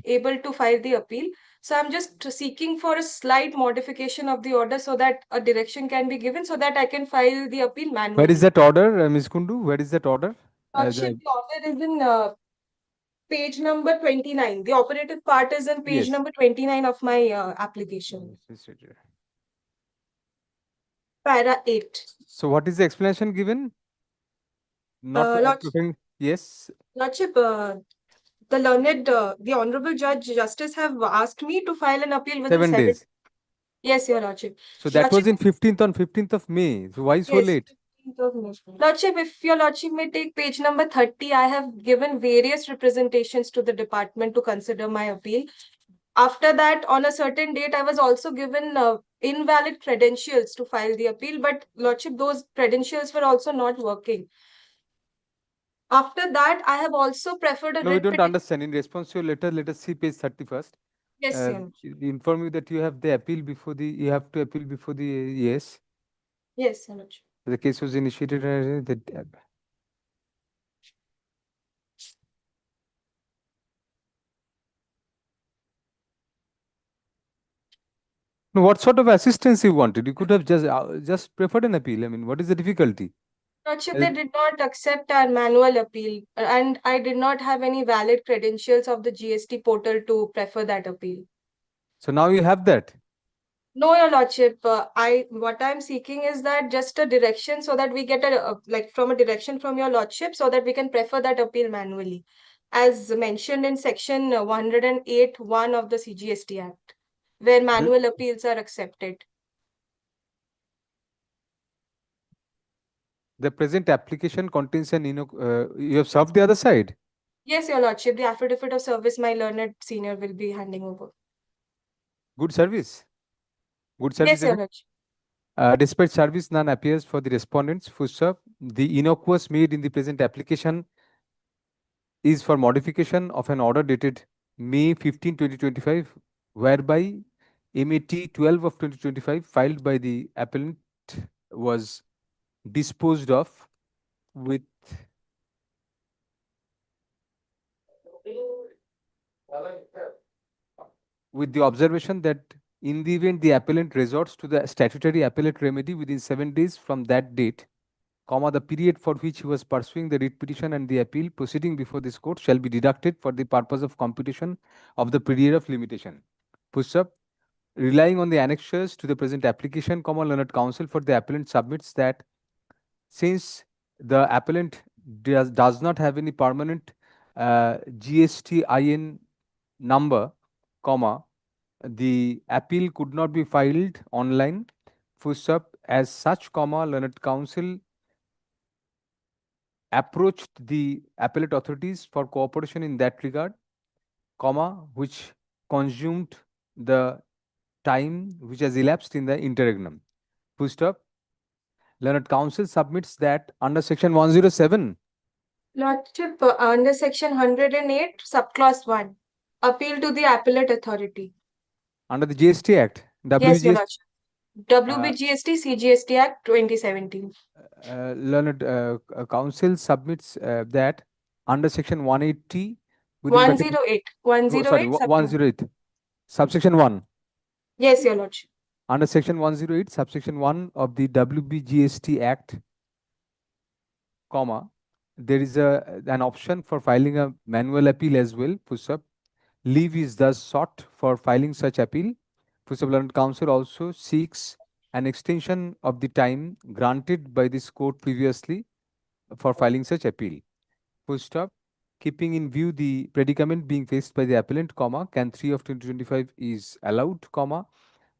[SPEAKER 17] able to file the appeal. So I'm just seeking for a slight modification of the order so that a direction can be given so that I can file the appeal manually.
[SPEAKER 2] Where is that order, Ms. Kundu? Where is that order?
[SPEAKER 17] Lordship, the order is in page number 29. The operative part is in page
[SPEAKER 2] Yes.
[SPEAKER 17] number 29 of my application. Para 8.
[SPEAKER 2] So what is the explanation given? Not
[SPEAKER 17] Lordship,
[SPEAKER 2] yes.
[SPEAKER 17] Lordship, the learned, the Honorable Judge Justice have asked me to file an appeal within
[SPEAKER 2] 7 days.
[SPEAKER 17] Yes, Your Lordship.
[SPEAKER 2] So that was
[SPEAKER 17] Lordship,
[SPEAKER 2] in 15th on 15th of May. So why so
[SPEAKER 17] yes,
[SPEAKER 2] late?
[SPEAKER 17] 15th of May. Lordship, if Your Lordship may take page number 30, I have given various representations to the department to consider my appeal. After that, on a certain date, I was also given invalid credentials to file the appeal, but Lordship, those credentials were also not working. After that, I have also preferred a
[SPEAKER 2] No, we
[SPEAKER 17] writ
[SPEAKER 2] don't
[SPEAKER 17] petition.
[SPEAKER 2] understand. In response to your letter, let us see page 31st.
[SPEAKER 17] Yes, Your
[SPEAKER 2] Inform you that you have the appeal before the, you have to appeal before the, yes.
[SPEAKER 17] Yes, Your Lordship.
[SPEAKER 2] The case was initiated, no, what sort of assistance you wanted? You could have just preferred an appeal. I mean, what is the difficulty?
[SPEAKER 17] Lordship, they did not accept our manual appeal, and I did not have any valid credentials of the GST portal to prefer that appeal.
[SPEAKER 2] So now you have that.
[SPEAKER 17] No, Your Lordship. What I'm seeking is that just a direction so that we get from a direction from Your Lordship so that we can prefer that appeal manually, as mentioned in section 108(1) of the CGST Act, where manual appeals are accepted.
[SPEAKER 2] The present application contains an you have served the other side.
[SPEAKER 17] Yes, Your Lordship. The affidavit of service my learned senior will be handing over.
[SPEAKER 2] Good service. Good service.
[SPEAKER 17] Yes, Your Lordship.
[SPEAKER 2] Despite service, none appears for the respondents. Full the innocuous made in the present application is for modification of an order dated May 15, 2025, whereby MAT 12 of 2025 filed by the appellant was disposed of with the observation that in the event the appellant resorts to the statutory appellate remedy within 7 days from that date, the period for which he was pursuing the writ petition and the appeal proceeding before this court shall be deducted for the purpose of computation of the period of limitation. Relying on the annexures to the present application, learned counsel for the appellant submits that since the appellant does not have any permanent GST-IN number, the appeal could not be filed online. As such, learned counsel approached the appellate authorities for cooperation in that regard, which consumed the time which has elapsed in the interregnum. Learned counsel submits that under section 107.
[SPEAKER 17] Lordship, under section 108, subclause 1, appeal to the appellate authority.
[SPEAKER 2] Under the GST Act,
[SPEAKER 17] Yes, Your
[SPEAKER 2] WBGST.
[SPEAKER 17] Lordship. WBGST CGST Act 2017.
[SPEAKER 2] Learned counsel submits that under section 180.
[SPEAKER 17] 108. 108.
[SPEAKER 2] Sorry, 108. Subsection 1.
[SPEAKER 17] Yes, Your Lordship.
[SPEAKER 2] Under section 108, subsection 1 of the WBGST Act, there is an option for filing a manual appeal as well. Leave is thus sought for filing such appeal. Learned counsel also seeks an extension of the time granted by this court previously for filing such appeal. Keeping in view the predicament being faced by the appellant, CAN 3 of 2025 is allowed,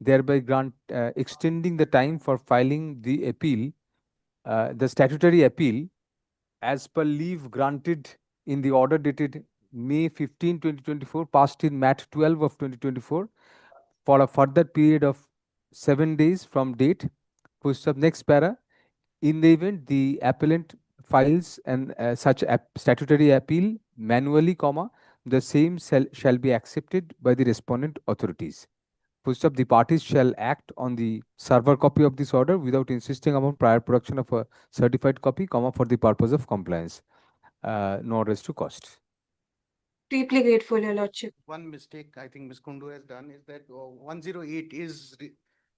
[SPEAKER 2] thereby extending the time for filing the appeal, the statutory appeal, as per leave granted in the order dated May 15, 2024, passed in Mat 12 of 2024 for a further period of 7 days from date. Full stop. Next para. In the event the appellant files and such statutory appeal manually, comma, the same shall be accepted by the respondent authorities. Full stop. The parties shall act on the server copy of this order without insisting upon prior production of a certified copy, comma, for the purpose of compliance. No address to cost.
[SPEAKER 17] Deeply grateful, Your Lordship.
[SPEAKER 3] One mistake I think Ms. Kundu has done is that 108 is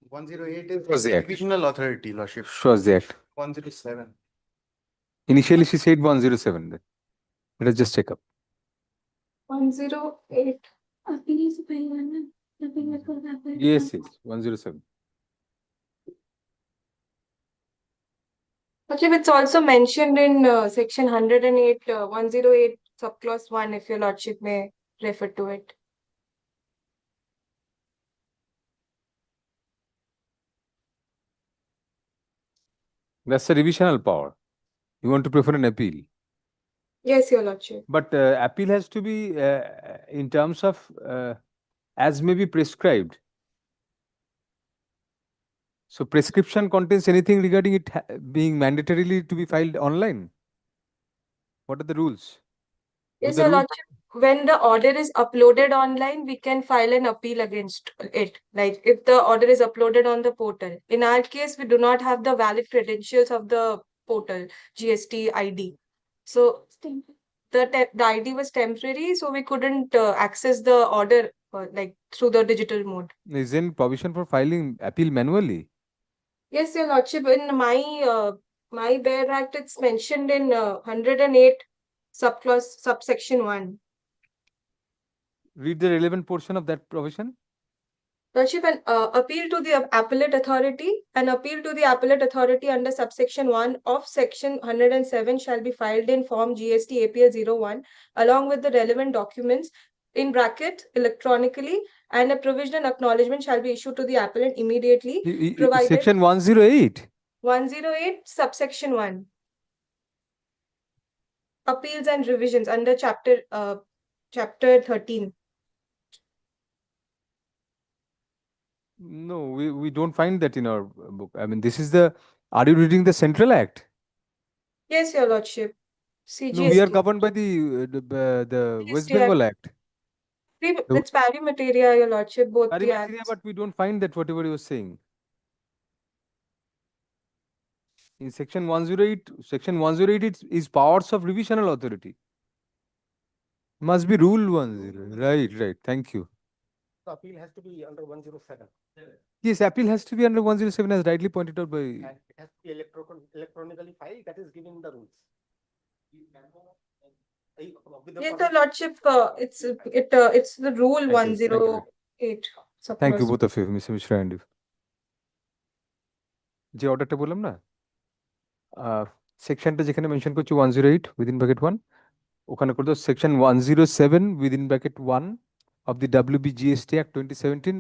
[SPEAKER 3] 108 is
[SPEAKER 2] Was the act.
[SPEAKER 3] divisional authority, Lordship.
[SPEAKER 2] Shows the act.
[SPEAKER 3] 107.
[SPEAKER 2] Initially, she said 107. Let us just check up.
[SPEAKER 17] 108.
[SPEAKER 2] Yes, yes, 107.
[SPEAKER 17] Lordship, it's also mentioned in section 108, 108 subclause 1, if Your Lordship may refer to it.
[SPEAKER 2] That's a revisional power. You want to prefer an appeal.
[SPEAKER 17] Yes, Your Lordship.
[SPEAKER 2] But appeal has to be in terms of as may be prescribed. So prescription contains anything regarding it being mandatorily to be filed online. What are the rules?
[SPEAKER 17] Yes,
[SPEAKER 2] the
[SPEAKER 17] Your
[SPEAKER 2] rules-
[SPEAKER 17] Lordship. When the order is uploaded online, we can file an appeal against it. Like if the order is uploaded on the portal. In our case, we do not have the valid credentials of the portal, GST ID. So the ID was temporary, so we couldn't access the order like through the digital mode.
[SPEAKER 2] Is there any provision for filing appeal manually?
[SPEAKER 17] Yes, Your Lordship, in my Bear Act, it's mentioned in 108 subsection 1.
[SPEAKER 2] Read the relevant portion of that provision.
[SPEAKER 17] Lordship, an appeal to the appellate authority, an appeal to the appellate authority under subsection 1 of section 107 shall be filed in form GST APL 01 along with the relevant documents in bracket electronically, and a provisional acknowledgement shall be issued to the appellant immediately, provided
[SPEAKER 2] Section 108.
[SPEAKER 17] 108 subsection 1. Appeals and revisions under chapter 13.
[SPEAKER 2] No, we don't find that in our book. I mean, this is the. Are you reading the Central Act?
[SPEAKER 17] Yes, Your Lordship.
[SPEAKER 2] No, we are
[SPEAKER 17] CGST.
[SPEAKER 2] governed by the West
[SPEAKER 17] CGST
[SPEAKER 2] Bengal Act.
[SPEAKER 17] It's pari materia, Your Lordship, both
[SPEAKER 2] Pari
[SPEAKER 17] the
[SPEAKER 2] materia,
[SPEAKER 17] acts.
[SPEAKER 2] but we don't find that whatever you were saying. In section 108 is powers of revisional authority. Must be rule 10. Right. Thank you.
[SPEAKER 7] The appeal has to be under 107.
[SPEAKER 2] Yes, appeal has to be under 107 as rightly pointed out by.
[SPEAKER 7] And it has to be electronically filed. That is given the rules.
[SPEAKER 17] Yes, Your Lordship, it's the rule
[SPEAKER 2] Thank you.
[SPEAKER 17] 108.
[SPEAKER 2] Thank you
[SPEAKER 17] subclause.
[SPEAKER 2] both of you, Mr. Mishra and you. যে অর্ডারটা বললাম না সেকশনটা যেখানে mention করছি 108 within bracket 1 ওখানে করে দাও section 107 within bracket 1 of the WBGST Act 2017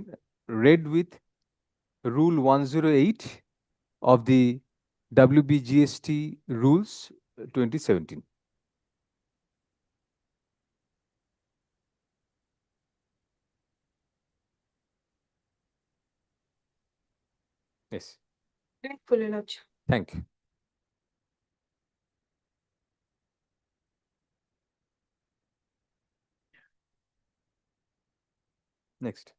[SPEAKER 2] read with rule 108 of the WBGST rules 2017. Yes.
[SPEAKER 17] Grateful, Your Lordship.
[SPEAKER 2] Thank you. Next.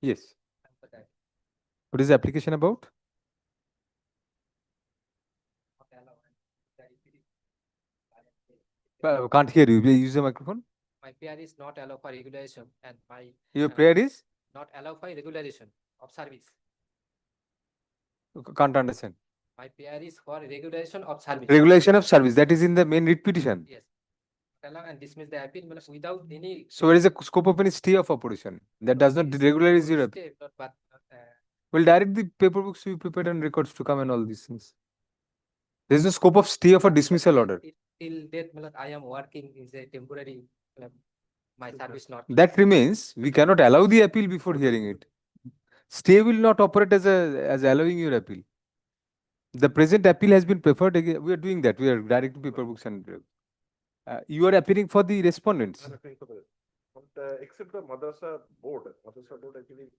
[SPEAKER 2] Yes. What is the application about? Can't hear you. Use the microphone.
[SPEAKER 18] My prayer is not allow for regulation, and my
[SPEAKER 2] Your prayer is?
[SPEAKER 18] not allow for regulation of service.
[SPEAKER 2] Can't understand.
[SPEAKER 18] My prayer is for regulation of service.
[SPEAKER 2] Regulation of service. That is in the main writ petition.
[SPEAKER 18] Yes. Allow and dismiss the appeal without any.
[SPEAKER 2] So where is the scope of any stay of opposition? That does not regularize your appeal.
[SPEAKER 18] But
[SPEAKER 2] We'll direct the paper books to be prepared and records to come and all these things. There is no scope of stay of a dismissal order.
[SPEAKER 18] till date, I am working is a temporary. My service not.
[SPEAKER 2] That remains. We cannot allow the appeal before hearing it. stay will not operate as allowing your appeal. The present appeal has been preferred again. We are doing that. We are directing paper books and you are appealing for the respondents.
[SPEAKER 10] Except the madrasa board, I believe.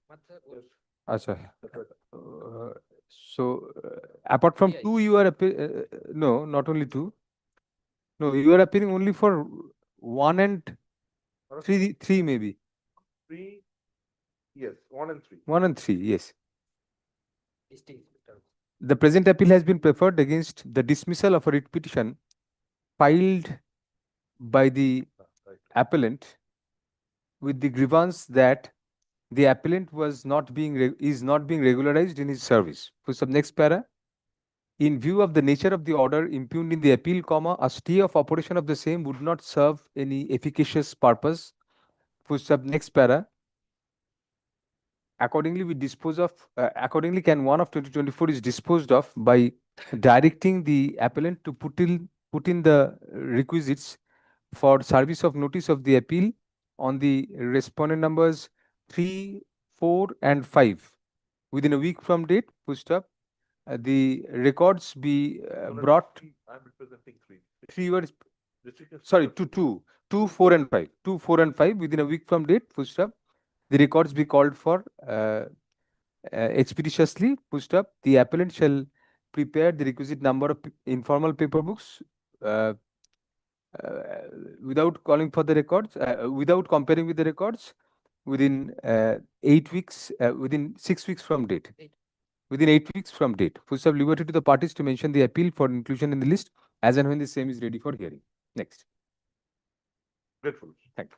[SPEAKER 2] Acha. Apart from two, you are no, not only two. No, you are appealing only for 1 and 3 maybe.
[SPEAKER 10] 3, yes, 1 and 3.
[SPEAKER 2] 1 and 3, yes. The present appeal has been preferred against the dismissal of a writ petition filed by the appellant with the grievance that the appellant is not being regularized in his service. For some next para, in view of the nature of the order impugning the appeal, a stay of operation of the same would not serve any efficacious purpose. For sub next para, accordingly we dispose of accordingly can 1 of 2024 is disposed of by directing the appellant to put in the requisites for service of notice of the appeal on the respondent numbers 3, 4 and 5 within a week from date. The records be brought.
[SPEAKER 10] I'm representing 3.
[SPEAKER 2] 3 were sorry 2, 4 and 5. 2, 4 and 5 within a week from date. The records be called for expeditiously. The appellant shall prepare the requisite number of informal paper books without calling for the records, without comparing with the records within 8 weeks, within 6 weeks from date. Within 8 weeks from date. Liberty to the parties to mention the appeal for inclusion in the list as and when the same is ready for hearing. Next.
[SPEAKER 10] Grateful.
[SPEAKER 2] Thank you.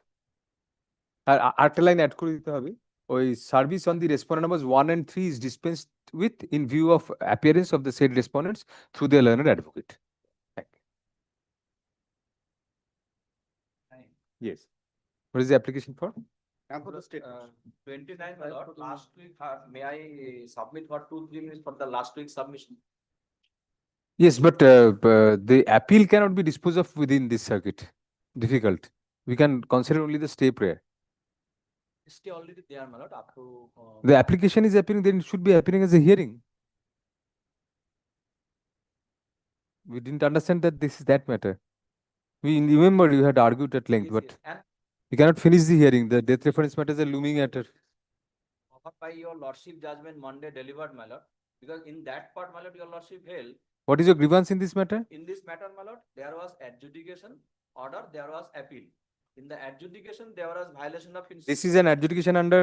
[SPEAKER 2] আরেকটা line add করে দিতে হবে ওই service on the respondent numbers 1 and 3 is dispensed with in view of appearance of the said respondents through their learned advocate. Thank you. Yes. What is the application for?
[SPEAKER 9] For the statement. 29, my lord, last week, may I submit for 2-3 minutes for the last week's submission?
[SPEAKER 2] Yes, but the appeal cannot be disposed of within this circuit. Difficult. We can consider only the stay prayer.
[SPEAKER 9] Stay already there, my lord, up to.
[SPEAKER 2] The application is appearing, then it should be appearing as a hearing. We didn't understand that this is that matter. We remember you had argued at length, but you cannot finish the hearing. The death reference matters are looming matter.
[SPEAKER 9] Offered by your lordship judgment Monday delivered, my lord, because in that part, my lord, your lordship held.
[SPEAKER 2] What is your grievance in this matter?
[SPEAKER 9] In this matter, my lord, there was adjudication order, there was appeal. In the adjudication, there was violation of.
[SPEAKER 2] This is an adjudication under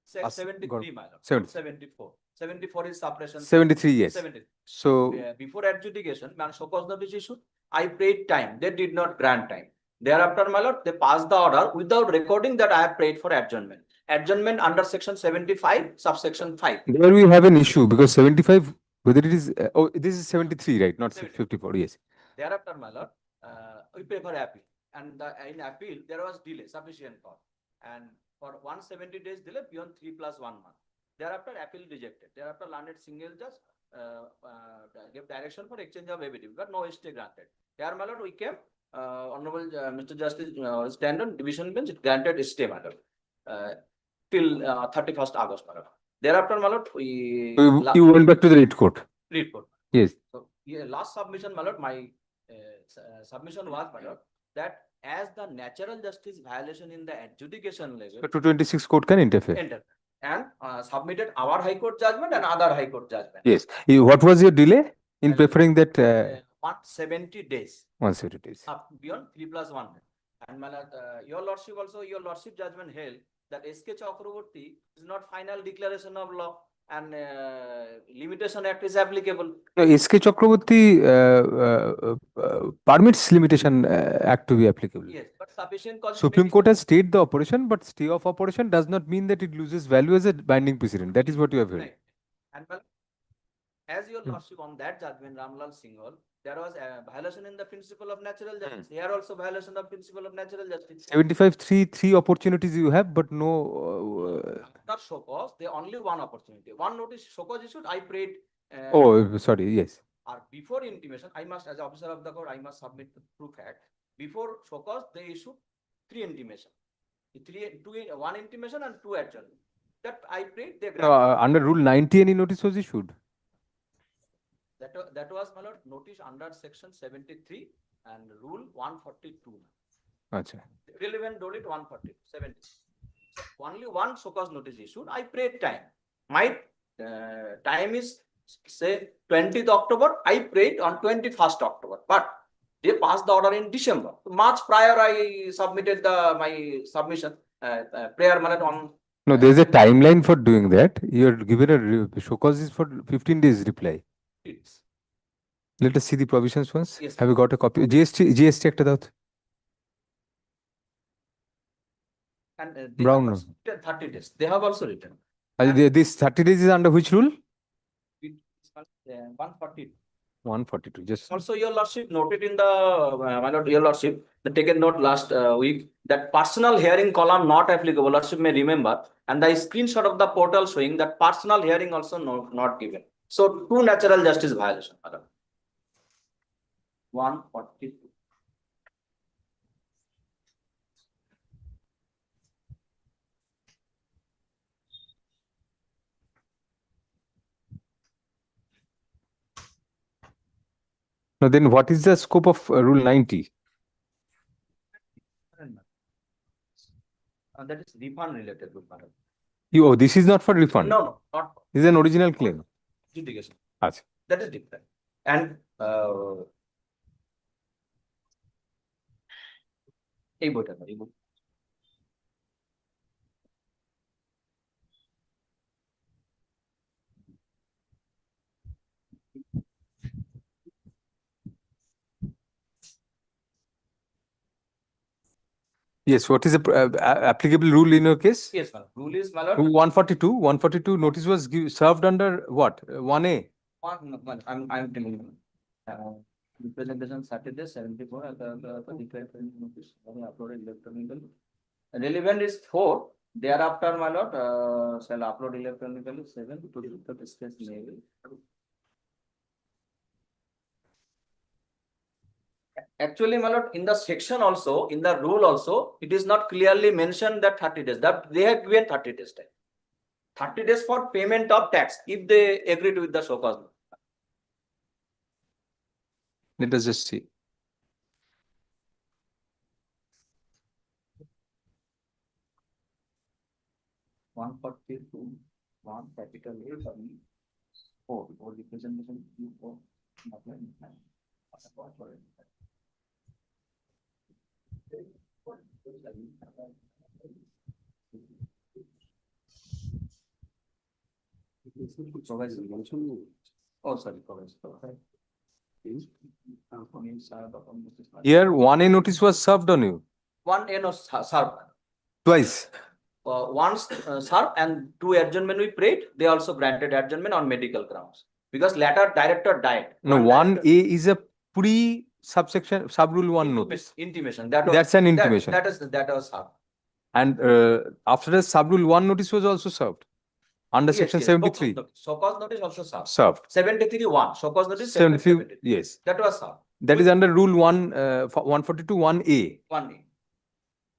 [SPEAKER 9] 73, my lord. 74. 74 is suppression.
[SPEAKER 2] 73, yes.
[SPEAKER 9] 73.
[SPEAKER 2] So
[SPEAKER 9] before adjudication, man, so cause notice issued. I paid time. They did not grant time. Thereafter, my lord, they passed the order without recording that I have paid for adjournment. Adjournment under section 75, subsection 5.
[SPEAKER 2] There we have an issue because 75, whether it is this is 73, right? Not 54. Yes.
[SPEAKER 9] Thereafter, my lord, we pay for appeal. And in appeal, there was delay, sufficient cause. And for 170 days delay beyond 3+1 month. Thereafter, appeal rejected. Thereafter, landed single judge gave direction for exchange of evidence, but no stay granted. There, my lord, we kept Honorable Mr. Justice Stanton Division Bench, it granted stay, my lord, till 31st August, my lord. Thereafter, my lord,
[SPEAKER 2] you went back to the Red Court.
[SPEAKER 9] Red Court.
[SPEAKER 2] Yes.
[SPEAKER 9] So, last submission, my lord, my submission was, my lord, that as the natural justice violation in the adjudication level.
[SPEAKER 2] So 226 court can interfere.
[SPEAKER 9] Enter. And submitted our High Court judgment and other High Court judgment.
[SPEAKER 2] Yes. What was your delay in preferring that?
[SPEAKER 9] 170 days.
[SPEAKER 2] 170 days.
[SPEAKER 9] Up beyond 3+1. And my lord, your lordship also, your lordship judgment held that SK Chakraborty is not final declaration of law and limitation act is applicable.
[SPEAKER 2] No, SK Chakraborty permits limitation act to be applicable.
[SPEAKER 9] Yes, but sufficient cause.
[SPEAKER 2] Supreme Court has stayed the operation, but stay of operation does not mean that it loses value as a binding precedent. That is what you have heard.
[SPEAKER 9] Right. And well, as your lordship on that judgment, Ramlal Singhal, there was a violation in the principle of natural justice. Here also violation of principle of natural justice.
[SPEAKER 2] 75, three opportunities you have, but no.
[SPEAKER 9] Not show cause, they only one opportunity. One notice show cause issued, I prayed.
[SPEAKER 2] Oh, sorry, yes.
[SPEAKER 9] Or before intimation, I must, as officer of the court, I must submit the proof act. Before show cause, they issue 3 intimation. 1 intimation and 2 adjournment.
[SPEAKER 11] That I prayed, they
[SPEAKER 2] No,
[SPEAKER 11] granted.
[SPEAKER 2] under Rule 90, any notice was issued?
[SPEAKER 11] That was, my lord, notice under section 73 and rule 142.
[SPEAKER 2] Acha.
[SPEAKER 11] Relevant date 140, 70. So only one so-called notice issued. I prayed time. My time is say 20th October. I prayed on 21st October. But they passed the order in December. March prior, I submitted my submission prayer minute on.
[SPEAKER 2] No, there is a timeline for doing that. You're given a show cause is for 15 days reply.
[SPEAKER 11] It's,
[SPEAKER 2] Let us see the provisions once.
[SPEAKER 11] Yes,
[SPEAKER 2] Have you got a copy? GST একটা দাও তো।
[SPEAKER 11] and they
[SPEAKER 2] Brown
[SPEAKER 11] have also written 30 days. They have also written.
[SPEAKER 2] This 30 days is under which rule?
[SPEAKER 11] It's called, 140.
[SPEAKER 2] 142. Just
[SPEAKER 11] Also, your lordship noted in the, my lord, your lordship, the taken note last week that personal hearing column not applicable, lordship may remember, and the screenshot of the portal showing that personal hearing also not given. So, two natural justice violation, my lord. 142.
[SPEAKER 2] now then what is the scope of Rule 90?
[SPEAKER 11] That is refund related, my lord.
[SPEAKER 2] Oh, this is not for refund.
[SPEAKER 11] No, not
[SPEAKER 2] This is an original claim.
[SPEAKER 11] adjudication.
[SPEAKER 2] Acha.
[SPEAKER 11] That is different. And এই বইটা না, এই বই।
[SPEAKER 2] Yes, what is the applicable rule in your case?
[SPEAKER 11] Yes, ma'am. Rule is, my lord.
[SPEAKER 2] 142 notice was served under what? 1A?
[SPEAKER 11] I'm telling you. Representation 30 days, 74, notice, uploaded electronically. Relevant is 4. Thereafter, my lord, shall upload electronically 7 to the discuss mail. Actually, my lord, in the section also, in the rule also, it is not clearly mentioned that 30 days, that they have given 30 days time. 30 days for payment of tax, if they agreed with the show cause.
[SPEAKER 2] Let us just see.
[SPEAKER 11] One 142, 1 capital A, 4, representation 4. Oh, sorry,
[SPEAKER 2] Here 1A notice was served on you.
[SPEAKER 11] 1A no served.
[SPEAKER 2] Twice.
[SPEAKER 11] Once served and 2 adjournment we prayed, they also granted adjournment on medical grounds. Because latter director died.
[SPEAKER 2] No, 1A is a pre-subsection, sub-rule 1 notice.
[SPEAKER 11] Intimation.
[SPEAKER 2] That's an intimation.
[SPEAKER 11] That was served.
[SPEAKER 2] And after the sub-rule 1 notice was also served. Under section 73.
[SPEAKER 11] So cause notice also served.
[SPEAKER 2] Served.
[SPEAKER 11] 73 1. So cause notice
[SPEAKER 2] 73. Yes.
[SPEAKER 11] That was served.
[SPEAKER 2] That is under rule 142 1A.
[SPEAKER 11] 1A.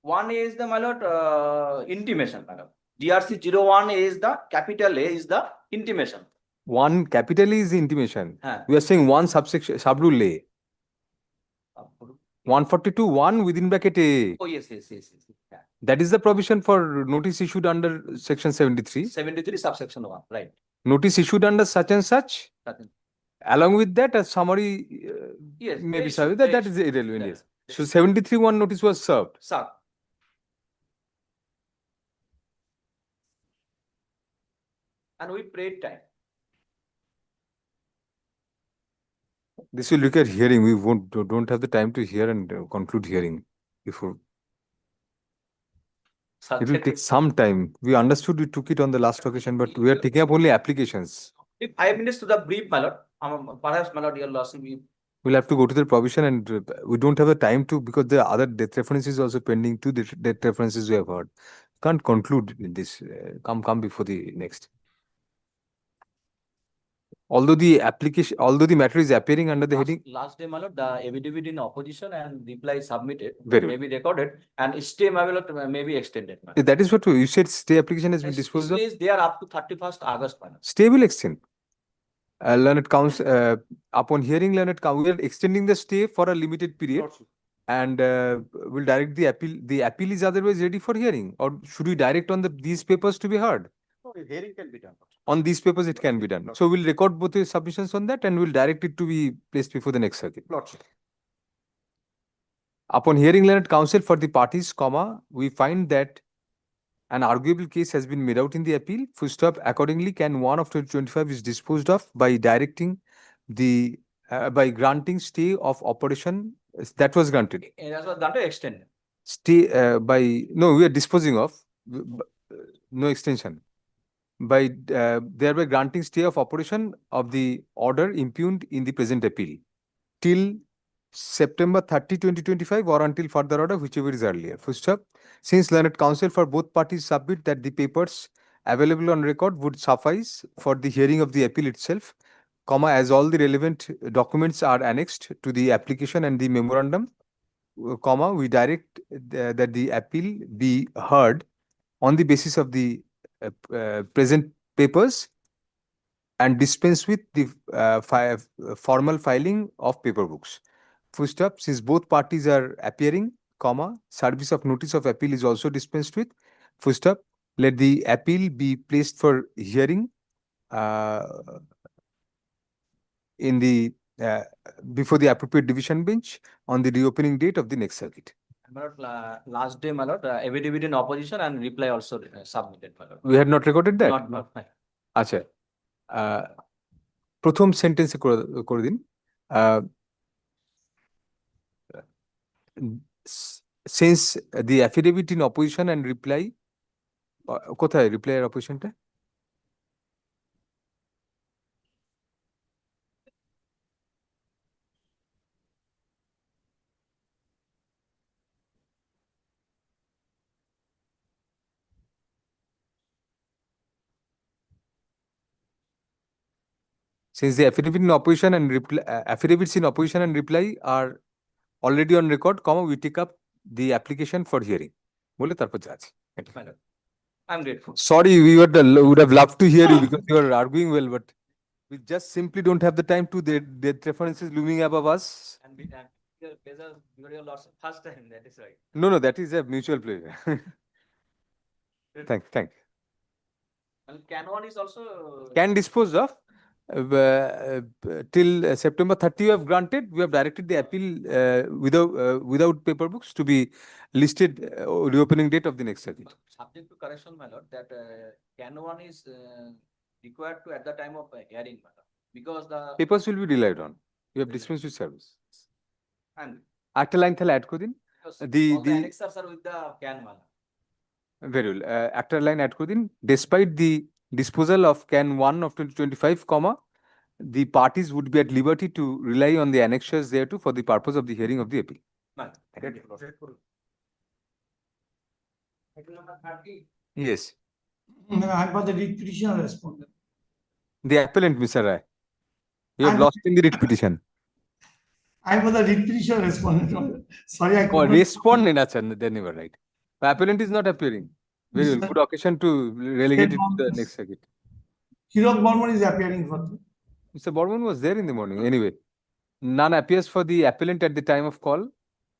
[SPEAKER 11] 1A is the, my lord, intimation, madam. DRC 01A is the capital A is the intimation.
[SPEAKER 2] 1 capital A is the intimation.
[SPEAKER 11] Huh.
[SPEAKER 2] We are saying 1 subsection sub-rule A. 142 1 within bracket A.
[SPEAKER 11] Oh, yes. Yeah.
[SPEAKER 2] That is the provision for notice issued under section 73.
[SPEAKER 11] 73 subsection 1, right.
[SPEAKER 2] Notice issued under such and such.
[SPEAKER 11] Nothing.
[SPEAKER 2] Along with that, a summary
[SPEAKER 11] Yes,
[SPEAKER 2] may be
[SPEAKER 11] very
[SPEAKER 2] served.
[SPEAKER 11] short,
[SPEAKER 2] That
[SPEAKER 11] very
[SPEAKER 2] is
[SPEAKER 11] short.
[SPEAKER 2] irrelevant.
[SPEAKER 11] Yeah.
[SPEAKER 2] Yes. So 73 1 notice was served.
[SPEAKER 11] Served. And we prayed time.
[SPEAKER 2] This will require hearing. We don't have the time to hear and conclude hearing before. It will take some time. We understood we took it on the last occasion, but we are taking up only applications.
[SPEAKER 11] If 5 minutes to the brief, my lord, perhaps, my lord, your loss will.
[SPEAKER 2] We'll have to go to the provision, and we don't have the time to, because the other death references also pending. 2 death references we have heard. Can't conclude this. Come before the next. Although the application, although the matter is appearing under the heading.
[SPEAKER 19] Last day, my lord, the affidavit in opposition and reply submitted,
[SPEAKER 2] Very
[SPEAKER 19] may be recorded, and stay, my lord, may be extended. my lord.
[SPEAKER 2] That is what you said, stay application has been
[SPEAKER 19] Yes,
[SPEAKER 2] disposed of.
[SPEAKER 19] stay is there up to 31st August. my lord.
[SPEAKER 2] Stay will extend. Learned counsel, upon hearing learned counsel, we are extending the stay for a limited period. And will direct the appeal. The appeal is otherwise ready for hearing, or should we direct on these papers to be heard?
[SPEAKER 19] No, hearing can be done.
[SPEAKER 2] On these papers, it can be done. So we'll record both your submissions on that and we'll direct it to be placed before the next circuit. Upon hearing learned counsel for the parties, we find that an arguable case has been made out in the appeal. Full stop. Accordingly, can 1 of 2025 is disposed of by directing the by granting stay of operation that was granted.
[SPEAKER 19] That was done to extend.
[SPEAKER 2] Stay no, we are disposing of no extension by thereby granting stay of operation of the order impugned in the present appeal till September 30, 2025 or until further order, whichever is earlier. Full stop. Since learned counsel for both parties submit that the papers available on record would suffice for the hearing of the appeal itself, as all the relevant documents are annexed to the application and the memorandum, we direct that the appeal be heard on the basis of the present papers and dispense with the formal filing of paper books. Full stop. Since both parties are appearing, service of notice of appeal is also dispensed with. Full stop. Let the appeal be placed for hearing in the before the appropriate division bench on the reopening date of the next circuit.
[SPEAKER 19] My lord, last day, my lord, affidavit in opposition and reply also submitted, my lord.
[SPEAKER 2] We had not recorded that?
[SPEAKER 19] Not.
[SPEAKER 2] আচ্ছা প্রথম সেন্টেন্সে করে দিন since the affidavit in opposition and reply কোথায় reply এর oppositionটা Since the affidavit in opposition and affidavits in opposition and reply are already on record, we take up the application for hearing.
[SPEAKER 19] I'm grateful.
[SPEAKER 2] Sorry, we would have loved to hear you because you are arguing well, but we just simply don't have the time to. The references looming above us.
[SPEAKER 19] And your lots first time, that is right.
[SPEAKER 2] No, that is a mutual pleasure. Thank.
[SPEAKER 19] And can one is also
[SPEAKER 2] Can dispose of. Till September 30 we have granted, we have directed the appeal without paper books to be listed reopening date of the next circuit.
[SPEAKER 19] Subject to correction, my lord, that can one is required to at the time of hearing, my lord, because the
[SPEAKER 2] papers will be relied on. You have dispensed with service.
[SPEAKER 19] And
[SPEAKER 2] Acta line thal add kodin.
[SPEAKER 19] The annexers are with the can, my lord.
[SPEAKER 2] Very well. Acta line add kodin. Despite the disposal of can 1 of 2025, the parties would be at liberty to rely on the annexures thereto for the purpose of the hearing of the appeal. Yes.
[SPEAKER 16] I was the writ petition respondent.
[SPEAKER 2] The appellant, Mr. Rai. You have lost in the writ petition.
[SPEAKER 16] I was the writ petition respondent. Sorry, I couldn't.
[SPEAKER 2] Respondent, then you were right. The appellant is not appearing. Very well. Good occasion to relegate it to the next circuit.
[SPEAKER 16] Hirok Borman is appearing for them.
[SPEAKER 2] Mr. Borman was there in the morning. Anyway, none appears for the appellant at the time of call.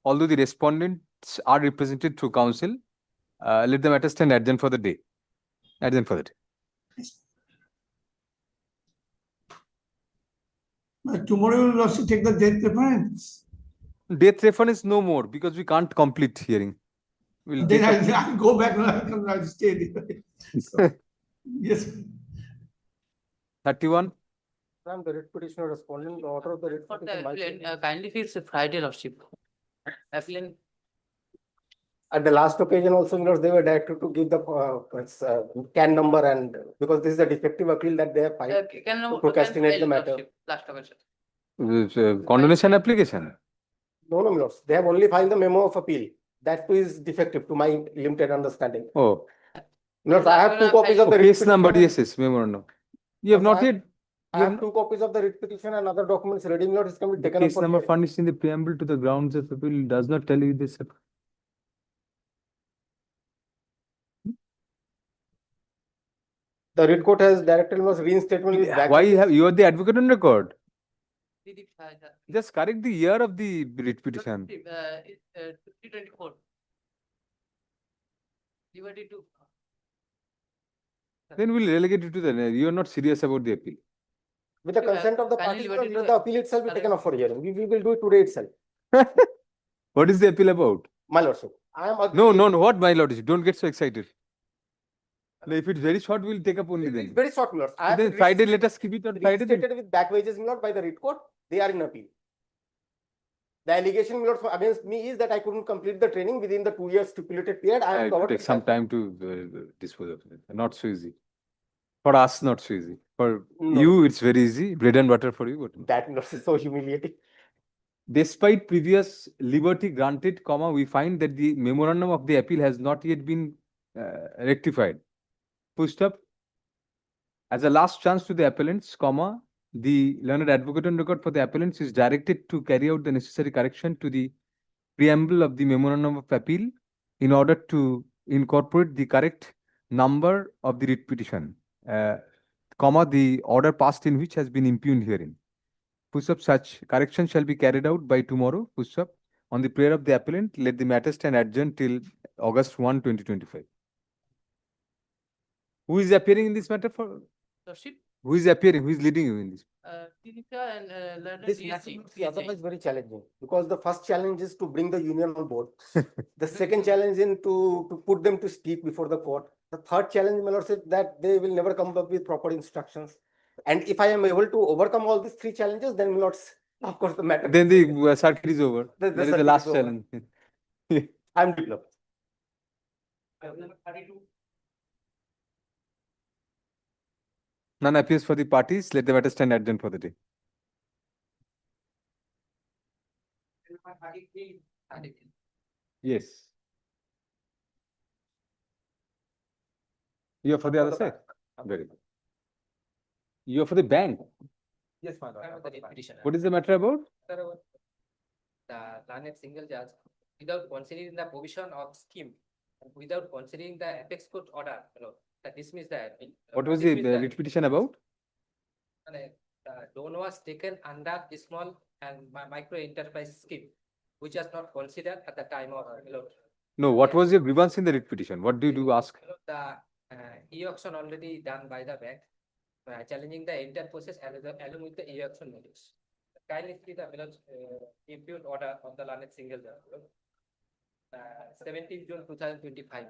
[SPEAKER 2] Although the respondents are represented through counsel, let the matter stand adjourned for the day. Adjourned for the day.
[SPEAKER 16] But tomorrow you will also take the death reference.
[SPEAKER 2] Death reference no more because we can't complete hearing. We'll
[SPEAKER 16] then I'll go back and I'll stay there. So, yes.
[SPEAKER 2] 31.
[SPEAKER 18] I'm the writ petitioner responding the order of the writ petition. Kindly fix Friday, Lordship. Appellant. At the last occasion also, they were directed to give the can number, and because this is a defective appeal that they have filed to procrastinate the matter. Last occasion.
[SPEAKER 2] Condonation application.
[SPEAKER 18] No, Lords. They have only filed the memo of appeal. That too is defective to my limited understanding.
[SPEAKER 2] Oh.
[SPEAKER 18] Lords, I have 2 copies of the
[SPEAKER 2] case number. Yes, memorandum. You have not yet.
[SPEAKER 18] I have 2 copies of the writ petition and other documents ready, my lord, it can be
[SPEAKER 2] The
[SPEAKER 18] taken up
[SPEAKER 2] case
[SPEAKER 18] for
[SPEAKER 2] number
[SPEAKER 18] hearing.
[SPEAKER 2] furnished in the preamble to the grounds of appeal does not tell you this.
[SPEAKER 18] The writ court has directed me reinstatement with back.
[SPEAKER 2] Why you are the advocate on record?
[SPEAKER 20] Did
[SPEAKER 2] Just correct the year of the writ petition.
[SPEAKER 20] 324. Divided to.
[SPEAKER 2] Then we'll relegate it to the, you are not serious about the appeal.
[SPEAKER 18] With the consent of the parties, let the appeal itself be taken up for hearing. We will do it today itself.
[SPEAKER 2] What is the appeal about?
[SPEAKER 18] My lordship, I am
[SPEAKER 2] No,
[SPEAKER 18] agreeing.
[SPEAKER 2] no, what my lordship? Don't get so excited. No, if it's very short, we'll take up only then.
[SPEAKER 18] Very short, my lord. I have
[SPEAKER 2] Then
[SPEAKER 18] been
[SPEAKER 2] Friday, let us keep it on Friday. then.
[SPEAKER 18] reinstated with back wages, my lord, by the writ court. They are in appeal. The allegation, my lord, against me is that I couldn't complete the training within the 2 years stipulated period. I
[SPEAKER 2] It
[SPEAKER 18] am
[SPEAKER 2] will
[SPEAKER 18] covered
[SPEAKER 2] take
[SPEAKER 18] with
[SPEAKER 2] some
[SPEAKER 18] that.
[SPEAKER 2] time to dispose of it. Not so easy. For us, not so easy. For
[SPEAKER 18] No.
[SPEAKER 2] you, it's very easy. Bread and butter for you. But
[SPEAKER 18] That, my lord, is so humiliating.
[SPEAKER 2] despite previous liberty granted, we find that the memorandum of the appeal has not yet been rectified. Pushed up. As a last chance to the appellants, the learned advocate on record for the appellants is directed to carry out the necessary correction to the preamble of the memorandum of appeal in order to incorporate the correct number of the writ petition, the order passed in which has been impugned herein. Push-up, such correction shall be carried out by tomorrow. Push-up, on the prayer of the appellant, let the matter stand adjourned till August 1, 2025. Who is appearing in this matter for?
[SPEAKER 20] Lordship,
[SPEAKER 2] Who is appearing? Who is leading you in this?
[SPEAKER 20] Tirika and learned
[SPEAKER 18] This
[SPEAKER 20] DSC.
[SPEAKER 18] matter is otherwise very challenging because the first challenge is to bring the union on board. The second challenge is to put them to speak before the court. The third challenge, my lord, said that they will never come up with proper instructions. And if I am able to overcome all these 3 challenges, then my lords, of course, the matter.
[SPEAKER 2] Then the circuit is over. That is the
[SPEAKER 18] circuit
[SPEAKER 2] last
[SPEAKER 18] is over.
[SPEAKER 2] challenge.
[SPEAKER 18] I'm developed.
[SPEAKER 2] None appears for the parties. Let the matter stand adjourned for the day. Yes. You are for the other side? Very good. You are for the bank?
[SPEAKER 18] Yes, my lord.
[SPEAKER 2] What is the matter about?
[SPEAKER 20] The learned single judge, without considering the provision of scheme, and without considering the apex court order, that dismiss the appeal.
[SPEAKER 2] What was the writ petition about?
[SPEAKER 20] The loan was taken under the small and micro enterprise scheme, which was not considered at the time of
[SPEAKER 2] No, what was your grievance in the writ petition? What did you ask?
[SPEAKER 20] the e-auction already done by the bank, challenging the entire process along with the e-auction notice. Kindly see the impute order of the learned single judge. 17 June 2025.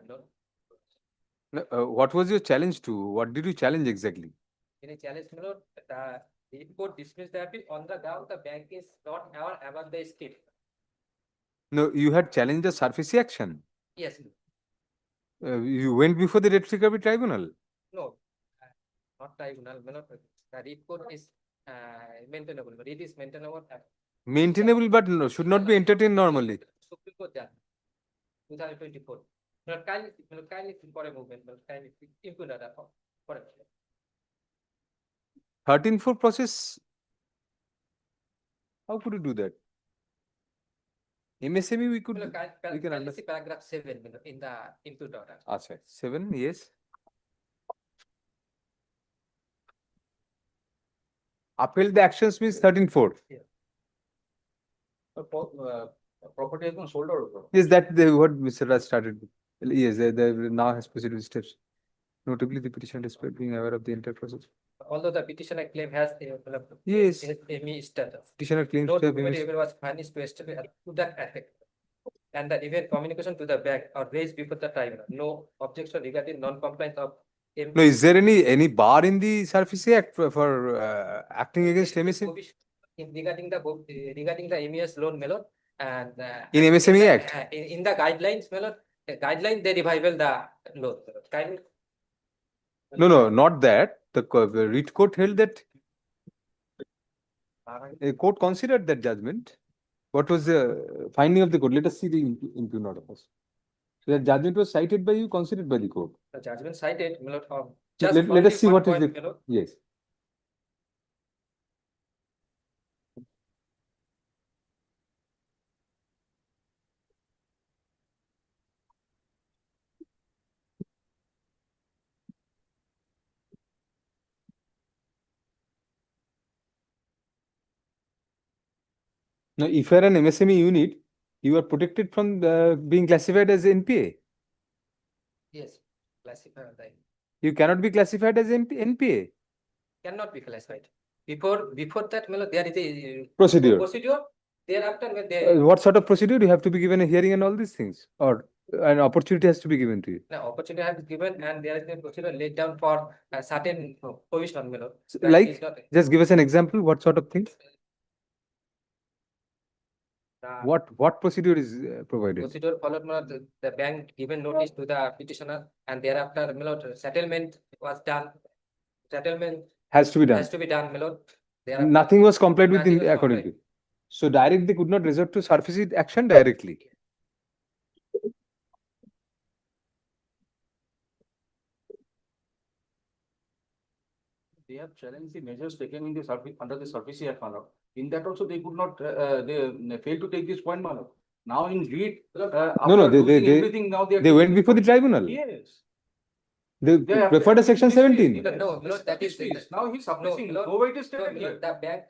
[SPEAKER 2] What was your challenge to? What did you challenge exactly?
[SPEAKER 20] In a challenge, the court dismissed the appeal on the ground the bank is not aware about the scheme.
[SPEAKER 2] No, you had challenged the surface action.
[SPEAKER 20] Yes.
[SPEAKER 2] You went before the Debt Recovery Tribunal.
[SPEAKER 20] No, not tribunal. The report is maintainable, but it is maintainable.
[SPEAKER 2] Maintainable, but no, should not be entertained normally.
[SPEAKER 20] Supreme Court done. 2024. Kindly for a movement, kindly impute order for a
[SPEAKER 2] 13-4 process. How could you do that? MSME we could. We can understand.
[SPEAKER 20] Paragraph 7 in the impute order.
[SPEAKER 2] Achha, 7, yes. Upheld the actions means 13-4.
[SPEAKER 19] Property has been sold out.
[SPEAKER 2] Yes, that what Mr. Raj started with. Yes, they now has proceeded with steps. Notably, the petition despite being aware of the entire process.
[SPEAKER 20] Although the petitioner claim has
[SPEAKER 2] Yes.
[SPEAKER 20] ME status.
[SPEAKER 2] Petitioner claims
[SPEAKER 20] No
[SPEAKER 2] to have
[SPEAKER 20] document was furnished to establish to that effect. And the event communication to the bank or raised before the tribunal. No objection regarding non-compliance of
[SPEAKER 2] No, is there any bar in the Surface Act for acting against MSME?
[SPEAKER 20] regarding the MES loan, Melon, and
[SPEAKER 2] In MSME Act?
[SPEAKER 20] In the guidelines, Melon, guideline they revival the loan.
[SPEAKER 2] No, not that. The writ court held that a court considered that judgment. What was the finding of the court? Let us see the impugned order first. So that judgment was cited by you, considered by the court.
[SPEAKER 20] The judgment cited, Melon,
[SPEAKER 2] Let us see what is the. Yes. Now, if you are an MSME unit, you are protected from being classified as NPA.
[SPEAKER 20] Yes, classified, right.
[SPEAKER 2] You cannot be classified as NPA.
[SPEAKER 20] Cannot be classified. Before that, there is a
[SPEAKER 2] Procedure.
[SPEAKER 20] procedure. Thereafter, when they
[SPEAKER 2] What sort of procedure? You have to be given a hearing and all these things, or an opportunity has to be given to you.
[SPEAKER 20] the opportunity has given, and there is a procedure laid down for a certain provision, that
[SPEAKER 2] Like,
[SPEAKER 20] is not-
[SPEAKER 2] just give us an example. What sort of things?
[SPEAKER 20] the
[SPEAKER 2] What procedure is provided?
[SPEAKER 20] procedure followed, the bank given notice to the petitioner, and thereafter, settlement was done. Settlement
[SPEAKER 2] Has to be done.
[SPEAKER 20] has to be done, Thereafter,
[SPEAKER 2] Nothing was complied with
[SPEAKER 20] nothing was
[SPEAKER 2] according to
[SPEAKER 20] complied.
[SPEAKER 2] you. So direct they could not resort to surface action directly.
[SPEAKER 10] They have challenged the measures taken in the service under the Service Act, Manor. In that also they could not, they failed to take this point, Manor. Now in read,
[SPEAKER 2] No,
[SPEAKER 10] after losing everything, now they are.
[SPEAKER 2] they went before the tribunal.
[SPEAKER 10] Yes.
[SPEAKER 2] They
[SPEAKER 10] They
[SPEAKER 2] preferred a section 17.
[SPEAKER 20] No, that is
[SPEAKER 10] Now he's suppressing,
[SPEAKER 20] no,
[SPEAKER 10] no way it is
[SPEAKER 20] no,
[SPEAKER 10] stated here.
[SPEAKER 20] the bank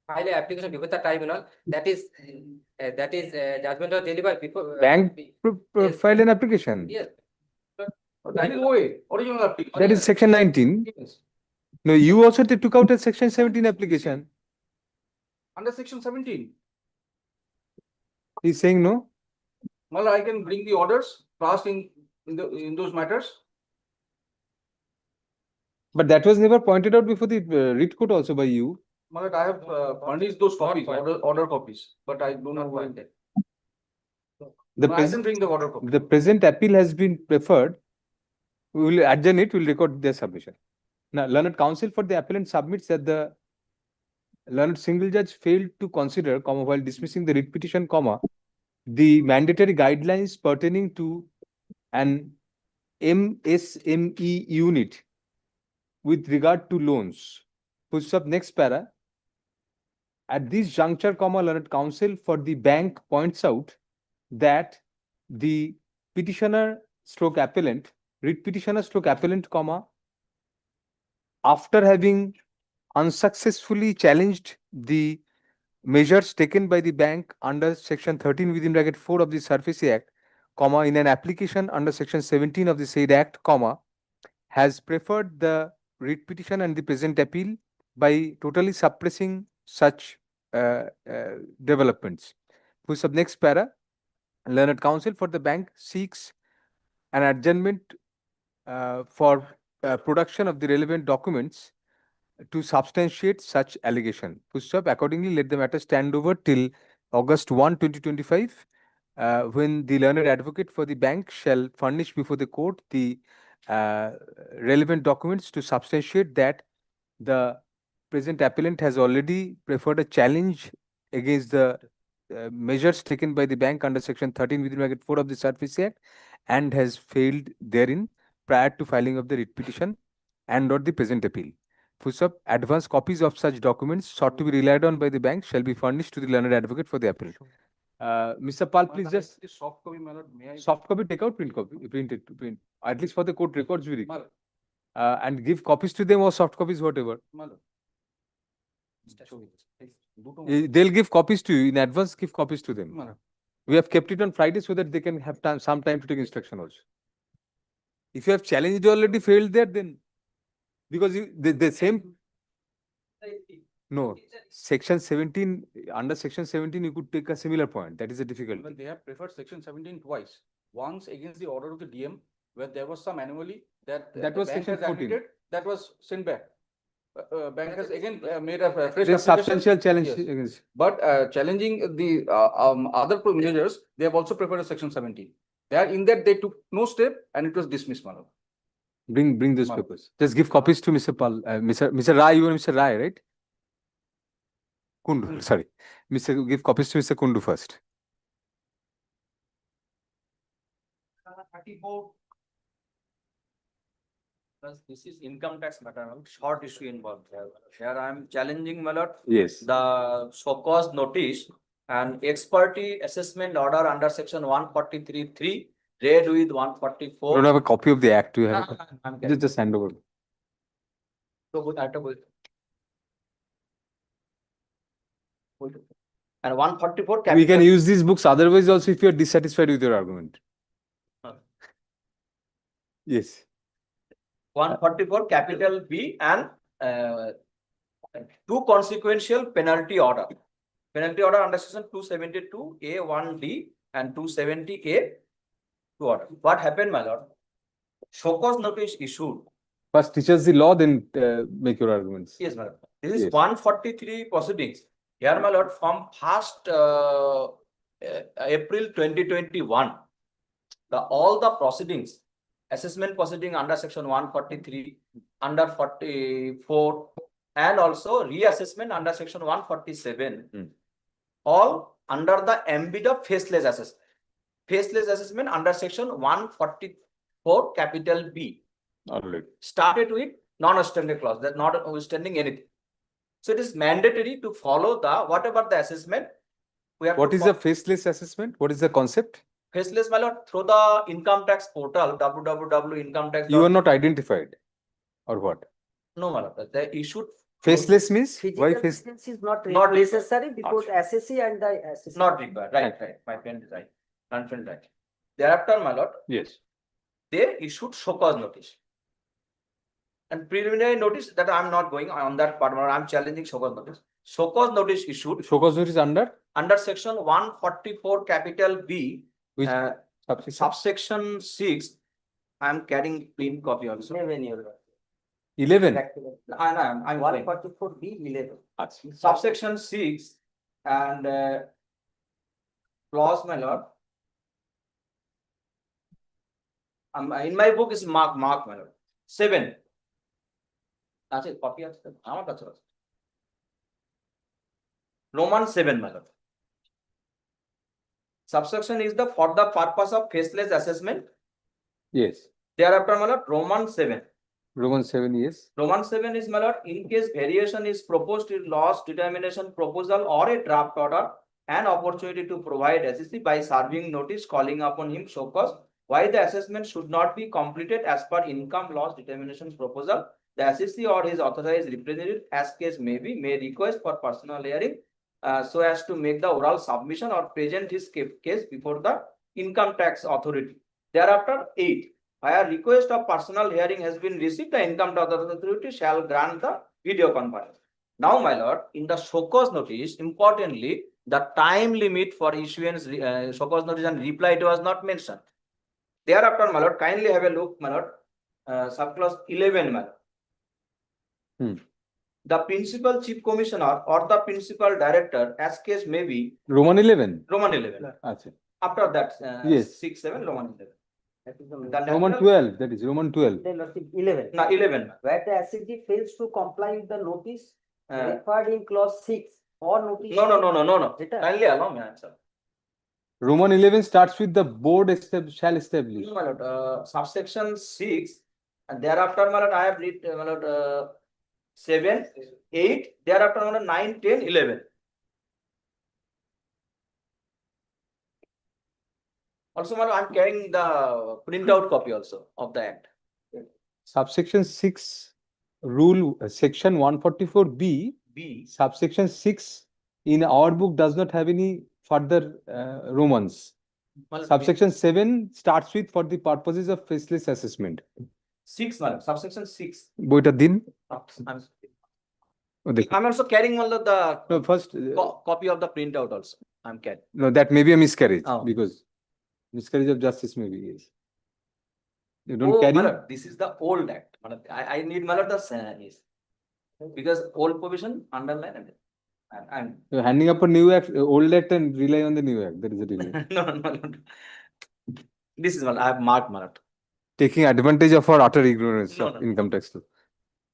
[SPEAKER 20] file an application before the tribunal. That is judgment was delivered before.
[SPEAKER 2] Bank
[SPEAKER 20] Yes.
[SPEAKER 2] filed an application.
[SPEAKER 20] Yes.
[SPEAKER 10] That is OA, original application.
[SPEAKER 2] That is section 19.
[SPEAKER 10] Yes.
[SPEAKER 2] No, you also they took out a section 17 application.
[SPEAKER 10] Under section 17.
[SPEAKER 2] He's saying no.
[SPEAKER 10] Well, I can bring the orders passed in those matters.
[SPEAKER 2] But that was never pointed out before the writ court also by you.
[SPEAKER 10] Malat, I have furnished those copies, order copies, but I do not want them.
[SPEAKER 2] The
[SPEAKER 10] I can bring the order copy.
[SPEAKER 2] The present appeal has been preferred. We will adjourn it. We will record their submission. Now, learned counsel for the appellant submits that the learned single judge failed to consider, while dismissing the writ petition, the mandatory guidelines pertaining to an MSME unit with regard to loans. Push up next para. At this juncture, learned counsel for the bank points out that the petitioner stroke appellant, writ petitioner stroke appellant, after having unsuccessfully challenged the measures taken by the bank under section 13 within bracket 4 of the Surface Act, in an application under section 17 of the said act, has preferred the writ petition and the present appeal by totally suppressing such developments. Push up next para. Learned counsel for the bank seeks an adjournment for production of the relevant documents to substantiate such allegation. Push up. Accordingly, let the matter stand over till August 1, 2025, when the learned advocate for the bank shall furnish before the court the relevant documents to substantiate that the present appellant has already preferred a challenge against the measures taken by the bank under section 13 within bracket 4 of the Surface Act and has failed therein prior to filing of the writ petition and or the present appeal. Push up. Advance copies of such documents sought to be relied on by the bank shall be furnished to the learned advocate for the appeal. Mr. Pal, please just
[SPEAKER 10] soft copy, my lord, may I?
[SPEAKER 2] soft copy, take out, print copy, print it, print. At least for the court records, we record. And give copies to them or soft copies, whatever. They'll give copies to you in advance. Give copies to them. We have kept it on Friday so that they can have some time to take instruction also. If you have challenged already failed there, then because the same. No, section 17, under section 17, you could take a similar point. That is a difficult.
[SPEAKER 10] Well, they have preferred section 17 twice. Once against the order of the DM, where there was some anomaly that
[SPEAKER 2] That
[SPEAKER 10] the
[SPEAKER 2] was
[SPEAKER 10] bank
[SPEAKER 2] section
[SPEAKER 10] has
[SPEAKER 2] 14.
[SPEAKER 10] admitted, that was sent back. Bank has again made a fresh
[SPEAKER 2] There's
[SPEAKER 10] application.
[SPEAKER 2] substantial challenge
[SPEAKER 10] Yes.
[SPEAKER 2] against.
[SPEAKER 10] But challenging the other measures, they have also preferred a section 17. There in that they took no step and it was dismissed, Madam.
[SPEAKER 2] Bring those
[SPEAKER 10] Madam.
[SPEAKER 2] papers. Just give copies to Mr. Pal, Mr. Rai. You are Mr. Rai, right? Kundu, sorry. Give copies to Mr. Kundu first.
[SPEAKER 19] 34. This is income tax matter, short issue involved here. Here I am challenging, my lord.
[SPEAKER 2] Yes.
[SPEAKER 19] The so-called notice and expertise assessment order under section 143(3), read with
[SPEAKER 2] You
[SPEAKER 19] 144.
[SPEAKER 2] don't have a copy of the act. You have.
[SPEAKER 19] I'm
[SPEAKER 2] Just hand over.
[SPEAKER 19] So good, I have to go. And 144
[SPEAKER 2] We
[SPEAKER 19] capital.
[SPEAKER 2] can use these books otherwise also if you are dissatisfied with your argument. Yes.
[SPEAKER 19] 144 capital B and two consequential penalty order. Penalty order under section 272A1D and 270A2 order. What happened, my lord? Show cause notice issued.
[SPEAKER 2] First teach us the law, then make your arguments.
[SPEAKER 19] Yes, madam. This is
[SPEAKER 2] Yes.
[SPEAKER 19] 143 proceedings. Here, my lord, from 1st April 2021, all the proceedings, assessment proceeding under section 143, under 44, and also reassessment under section 147, all under the ambit of faceless assessment. Faceless assessment under section 144 capital B.
[SPEAKER 2] All right.
[SPEAKER 19] Started with non-standing clause, that notwithstanding anything. So it is mandatory to follow the whatever the assessment. We have
[SPEAKER 2] What
[SPEAKER 19] to
[SPEAKER 2] is the faceless assessment? What is the concept?
[SPEAKER 19] faceless, my lord, through the income tax portal, www.incometax.
[SPEAKER 2] You are not identified, or what?
[SPEAKER 19] No, my lord, they issued.
[SPEAKER 2] Faceless means why
[SPEAKER 18] Physical
[SPEAKER 2] face?
[SPEAKER 18] presence is not
[SPEAKER 19] Not
[SPEAKER 18] necessary because SSC and the SSC.
[SPEAKER 19] Not required. Right. My friend is right. My friend right. Thereafter, my lord,
[SPEAKER 2] Yes.
[SPEAKER 19] they issued show cause notice. And preliminary notice that I am not going on that part. I am challenging show cause notice. Show cause notice issued.
[SPEAKER 2] Show cause notice
[SPEAKER 19] under section 144 capital B.
[SPEAKER 2] Which
[SPEAKER 19] subsection 6. I am carrying clean copy also.
[SPEAKER 2] 11.
[SPEAKER 19] I'm
[SPEAKER 18] 144 B 11.
[SPEAKER 19] Subsection 6 and clause, my lord. In my book is mark, my lord. 7. That's it. Copy. Roman 7, my lord. Subsection is for the purpose of faceless assessment.
[SPEAKER 2] Yes.
[SPEAKER 19] Thereafter, my lord, Roman 7.
[SPEAKER 2] Roman 7, yes.
[SPEAKER 19] Roman 7 is, my lord, in case variation is proposed in loss determination proposal or a draft order, an opportunity to provide SSC by serving notice calling upon him show cause why the assessment should not be completed as per income loss determination proposal. The SSC or his authorized representative, as case may be, may request for personal hearing so as to make the oral submission or present his case before the income tax authority. Thereafter, 8. Where request of personal hearing has been received, the income tax authority shall grant the video conference. Now, my lord, in the show cause notice, importantly, the time limit for issuance show cause notice and reply it was not mentioned. Thereafter, my lord, kindly have a look, my lord, subclause 11, my lord. The principal chief commissioner or the principal director, as case may be.
[SPEAKER 2] Roman 11.
[SPEAKER 19] Roman 11.
[SPEAKER 2] Achha.
[SPEAKER 19] After that,
[SPEAKER 2] Yes.
[SPEAKER 19] 6, 7, Roman 11.
[SPEAKER 2] Roman 12. That is Roman 12.
[SPEAKER 18] 11.
[SPEAKER 19] No, 11.
[SPEAKER 18] Where the SSC fails to comply with the notice referred in clause 6 or notice.
[SPEAKER 19] No. Kindly allow me answer.
[SPEAKER 2] Roman 11 starts with the board shall establish.
[SPEAKER 19] No, my lord, subsection 6, and thereafter, my lord, I have read, my lord, 7, 8, thereafter, my lord, 9, 10, 11. Also, my lord, I am carrying the printout copy also of the act.
[SPEAKER 2] Subsection 6, rule section 144B, subsection 6 in our book does not have any further Romans. Subsection 7 starts with for the purposes of faceless assessment.
[SPEAKER 19] 6, madam. Subsection 6.
[SPEAKER 2] Boita din.
[SPEAKER 19] I'm also carrying one of the
[SPEAKER 2] No, first
[SPEAKER 19] copy of the printout also. I'm carrying.
[SPEAKER 2] No, that may be a miscarriage
[SPEAKER 19] Oh.
[SPEAKER 2] because miscarriage of justice may be, yes. You don't
[SPEAKER 19] my
[SPEAKER 2] carry.
[SPEAKER 19] lord, this is the old act. I need, my lord, the yes. Because old provision underline and I'm
[SPEAKER 2] You're handing up a new act, old act, and rely on the new act. That is the difference.
[SPEAKER 19] no. This is what I have marked, my lord.
[SPEAKER 2] Taking advantage of our utter ignorance
[SPEAKER 19] No,
[SPEAKER 2] of
[SPEAKER 19] no.
[SPEAKER 2] income tax law.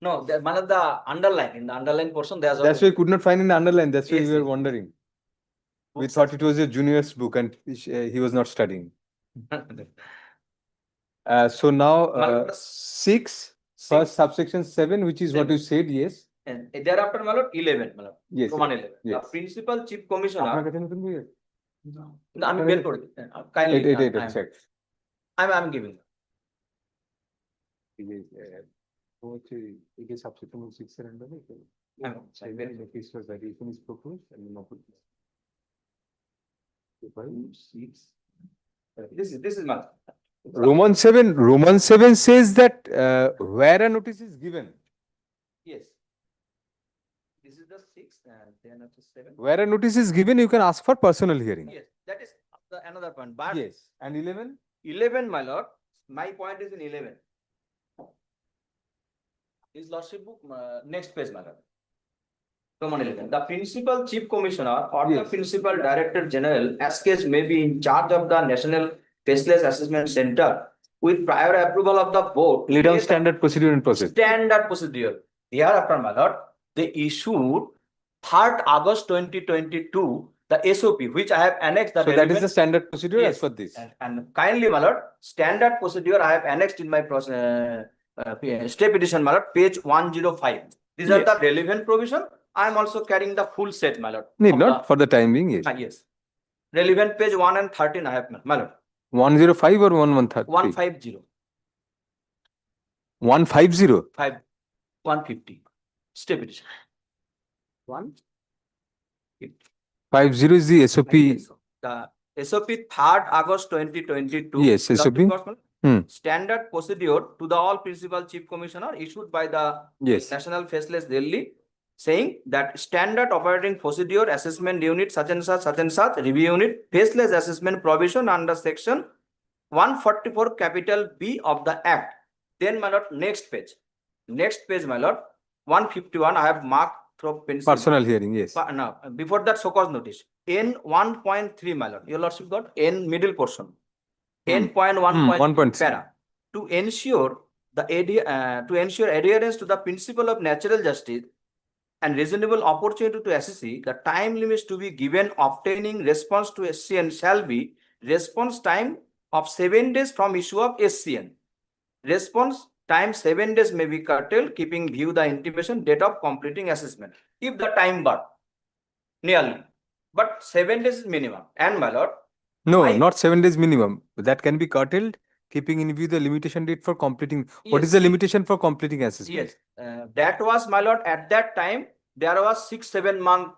[SPEAKER 19] No, one of the underline, in the underline portion, there's
[SPEAKER 2] That's why we could not find in the underline. That's why
[SPEAKER 19] Yes,
[SPEAKER 2] we were
[SPEAKER 19] yes.
[SPEAKER 2] wondering. We thought it was a junior's book and he was not studying. So now 6, first subsection 7, which is what you said, yes.
[SPEAKER 19] And thereafter, my lord, 11, my lord.
[SPEAKER 2] Yes.
[SPEAKER 19] Roman 11.
[SPEAKER 2] Yes.
[SPEAKER 19] The principal chief commissioner.
[SPEAKER 2] আপনার কাছে নতুন বই আছে?
[SPEAKER 19] No, I'm bear code. Kindly.
[SPEAKER 2] It check.
[SPEAKER 19] I'm giving.
[SPEAKER 2] It is subsection 6 and
[SPEAKER 19] I'm
[SPEAKER 2] case was variation is proposed and no.
[SPEAKER 19] This is my.
[SPEAKER 2] Roman 7 says that where a notice is given,
[SPEAKER 19] Yes. This is the 6th and then after 7.
[SPEAKER 2] where a notice is given, you can ask for personal hearing.
[SPEAKER 19] Yes, that is another point, but.
[SPEAKER 2] Yes. And 11?
[SPEAKER 19] 11, my lord, my point is in 11. His lordship book, next page, my lord. Roman 11. The principal chief commissioner or the
[SPEAKER 2] Yes.
[SPEAKER 19] principal director general as case may be in charge of the National Faceless Assessment Center with prior approval of the board.
[SPEAKER 2] Laid down
[SPEAKER 19] Yes,
[SPEAKER 2] standard procedure and process.
[SPEAKER 19] Standard procedure. Thereafter, my lord, they issued 3rd August 2022 the SOP, which I have annexed. The
[SPEAKER 2] So that is
[SPEAKER 19] relevant-
[SPEAKER 2] the standard procedure
[SPEAKER 19] Yes.
[SPEAKER 2] as per this.
[SPEAKER 19] And kindly, my lord, standard procedure I have annexed in my stay petition, my lord, page 105. These are
[SPEAKER 2] Yes.
[SPEAKER 19] the relevant provision. I am also carrying the full set, my lord.
[SPEAKER 2] Need
[SPEAKER 19] of
[SPEAKER 2] not for the time being, yes.
[SPEAKER 19] Yes. Relevant page 1 and 13 I have, my lord.
[SPEAKER 2] 105 or 113?
[SPEAKER 19] 150.
[SPEAKER 2] 150.
[SPEAKER 19] 150. Stay petition.
[SPEAKER 2] 50 is the SOP.
[SPEAKER 19] The SOP 3rd August 2022.
[SPEAKER 2] Yes, SOP.
[SPEAKER 19] Standard procedure to the all principal chief commissioner issued by the
[SPEAKER 2] Yes.
[SPEAKER 19] National Faceless Delhi, saying that standard operating procedure assessment unit such and such review unit faceless assessment provision under section 144 capital B of the Act. Then, my lord, next page. Next page, my lord, 151. I have marked through pencil.
[SPEAKER 2] Personal hearing, yes.
[SPEAKER 19] No, before that, so cause notice. N 1.3, my lord. Your lordship got N middle portion. N.1.1
[SPEAKER 2] 1.3.
[SPEAKER 19] para. To ensure adherence to the principle of natural justice and reasonable opportunity to SCC, the time limits to be given obtaining response to SCN shall be response time of 7 days from issue of SCN. Response time 7 days may be curtailed, keeping view the intimation date of completing assessment. If the time bar nearly, but 7 days is minimum. And, my lord,
[SPEAKER 2] No, not 7 days minimum. That can be curtailed, keeping in view the limitation date for completing. What is
[SPEAKER 19] Yes.
[SPEAKER 2] the limitation for completing assessment?
[SPEAKER 19] Yes, that was, my lord, at that time, there was 6-7 months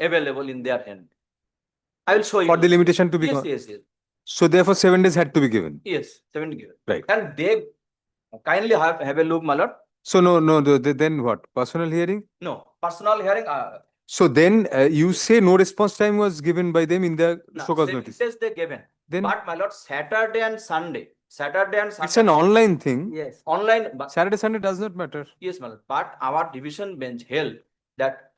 [SPEAKER 19] available in their hand. I will show you.
[SPEAKER 2] For the limitation to be.
[SPEAKER 19] Yes.
[SPEAKER 2] So therefore 7 days had to be given.
[SPEAKER 19] Yes, 7 given.
[SPEAKER 2] Right.
[SPEAKER 19] And they kindly have a look, my lord.
[SPEAKER 2] So no, then what? Personal hearing?
[SPEAKER 19] No, personal hearing.
[SPEAKER 2] So then you say no response time was given by them in the show cause
[SPEAKER 19] 7
[SPEAKER 2] notice.
[SPEAKER 19] days they given.
[SPEAKER 2] Then
[SPEAKER 19] But, my lord, Saturday and Sunday.
[SPEAKER 2] it's an online thing.
[SPEAKER 19] Yes, online. But,
[SPEAKER 2] Saturday, Sunday does not matter.
[SPEAKER 19] yes, my lord. But our division bench held that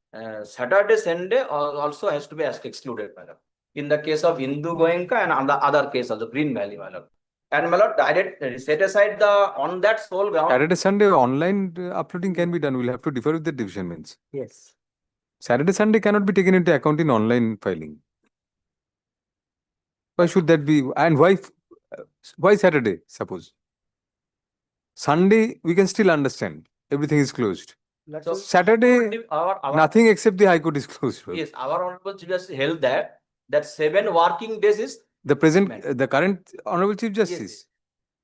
[SPEAKER 19] Saturday, Sunday also has to be excluded, my lord. In the case of Hindu Goenka and on the other case of the Green Valley, my lord. And, my lord, direct set aside on that sole ground.
[SPEAKER 2] Saturday, Sunday online uploading can be done. We'll have to differ with the division bench.
[SPEAKER 19] Yes.
[SPEAKER 2] Saturday, Sunday cannot be taken into account in online filing. Why should that be? And why Saturday, suppose? Sunday, we can still understand. Everything is closed.
[SPEAKER 19] So,
[SPEAKER 2] Saturday,
[SPEAKER 19] our
[SPEAKER 2] nothing except the High Court is closed.
[SPEAKER 19] Yes, our Honorable Chief Justice held that 7 working days is
[SPEAKER 2] The current Honorable Chief Justice,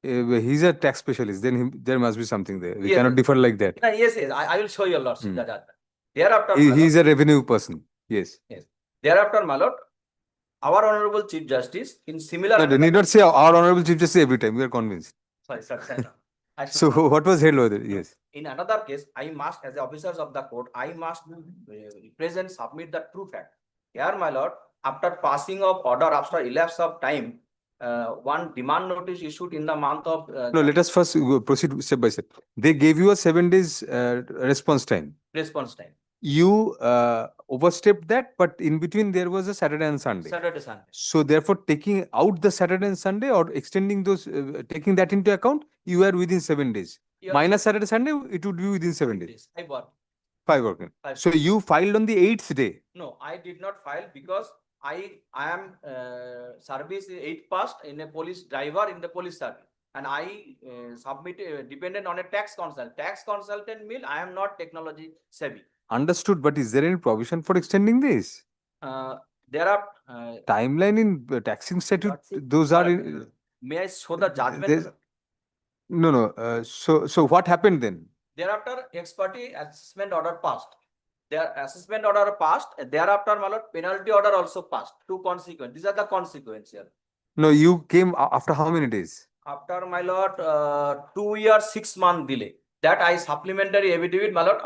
[SPEAKER 2] he's a tax specialist. Then there must be something there. We
[SPEAKER 19] Yes.
[SPEAKER 2] cannot differ like that.
[SPEAKER 19] Yes, I will show you, lordship. Thereafter,
[SPEAKER 2] He is a revenue person. Yes.
[SPEAKER 19] thereafter, my lord, our Honorable Chief Justice in similar.
[SPEAKER 2] No, need not say our Honorable Chief Justice every time. We are convinced.
[SPEAKER 19] Sorry. I should
[SPEAKER 2] So
[SPEAKER 19] not.
[SPEAKER 2] what was held over there? Yes.
[SPEAKER 19] In another case, I must, as the officers of the court, I must present, submit the true fact. Here, my lord, after passing of order, after elapse of time, one demand notice issued in the month of.
[SPEAKER 2] No, let us first proceed step by step. They gave you a 7 days response time.
[SPEAKER 19] Response time.
[SPEAKER 2] You overstepped that, but in between there was a Saturday and Sunday.
[SPEAKER 19] Saturday, Sunday.
[SPEAKER 2] So therefore, taking out the Saturday and Sunday or extending those, taking that into account, you are within 7 days.
[SPEAKER 19] Yes.
[SPEAKER 2] Minus Saturday, Sunday, it would be within 7 days.
[SPEAKER 19] I got.
[SPEAKER 2] 5 working.
[SPEAKER 19] 5.
[SPEAKER 2] So you filed on the 8th day.
[SPEAKER 19] No, I did not file because I am service 8 past in a police driver in the police service. And I submitted dependent on a tax consultant. Tax consultant mean I am not technology savvy.
[SPEAKER 2] Understood, but is there any provision for extending this?
[SPEAKER 19] There are
[SPEAKER 2] Timeline in taxing statute, those are in,
[SPEAKER 19] may I show the judgment?
[SPEAKER 2] there's- no. So what happened then?
[SPEAKER 19] Thereafter, expertise assessment order passed. Their assessment order passed, thereafter, my lord, penalty order also passed. Two consequent. These are the consequential.
[SPEAKER 2] No, you came after how many days?
[SPEAKER 19] After, my lord, 2 years, 6 month delay. That I supplementary affidavit, my lord,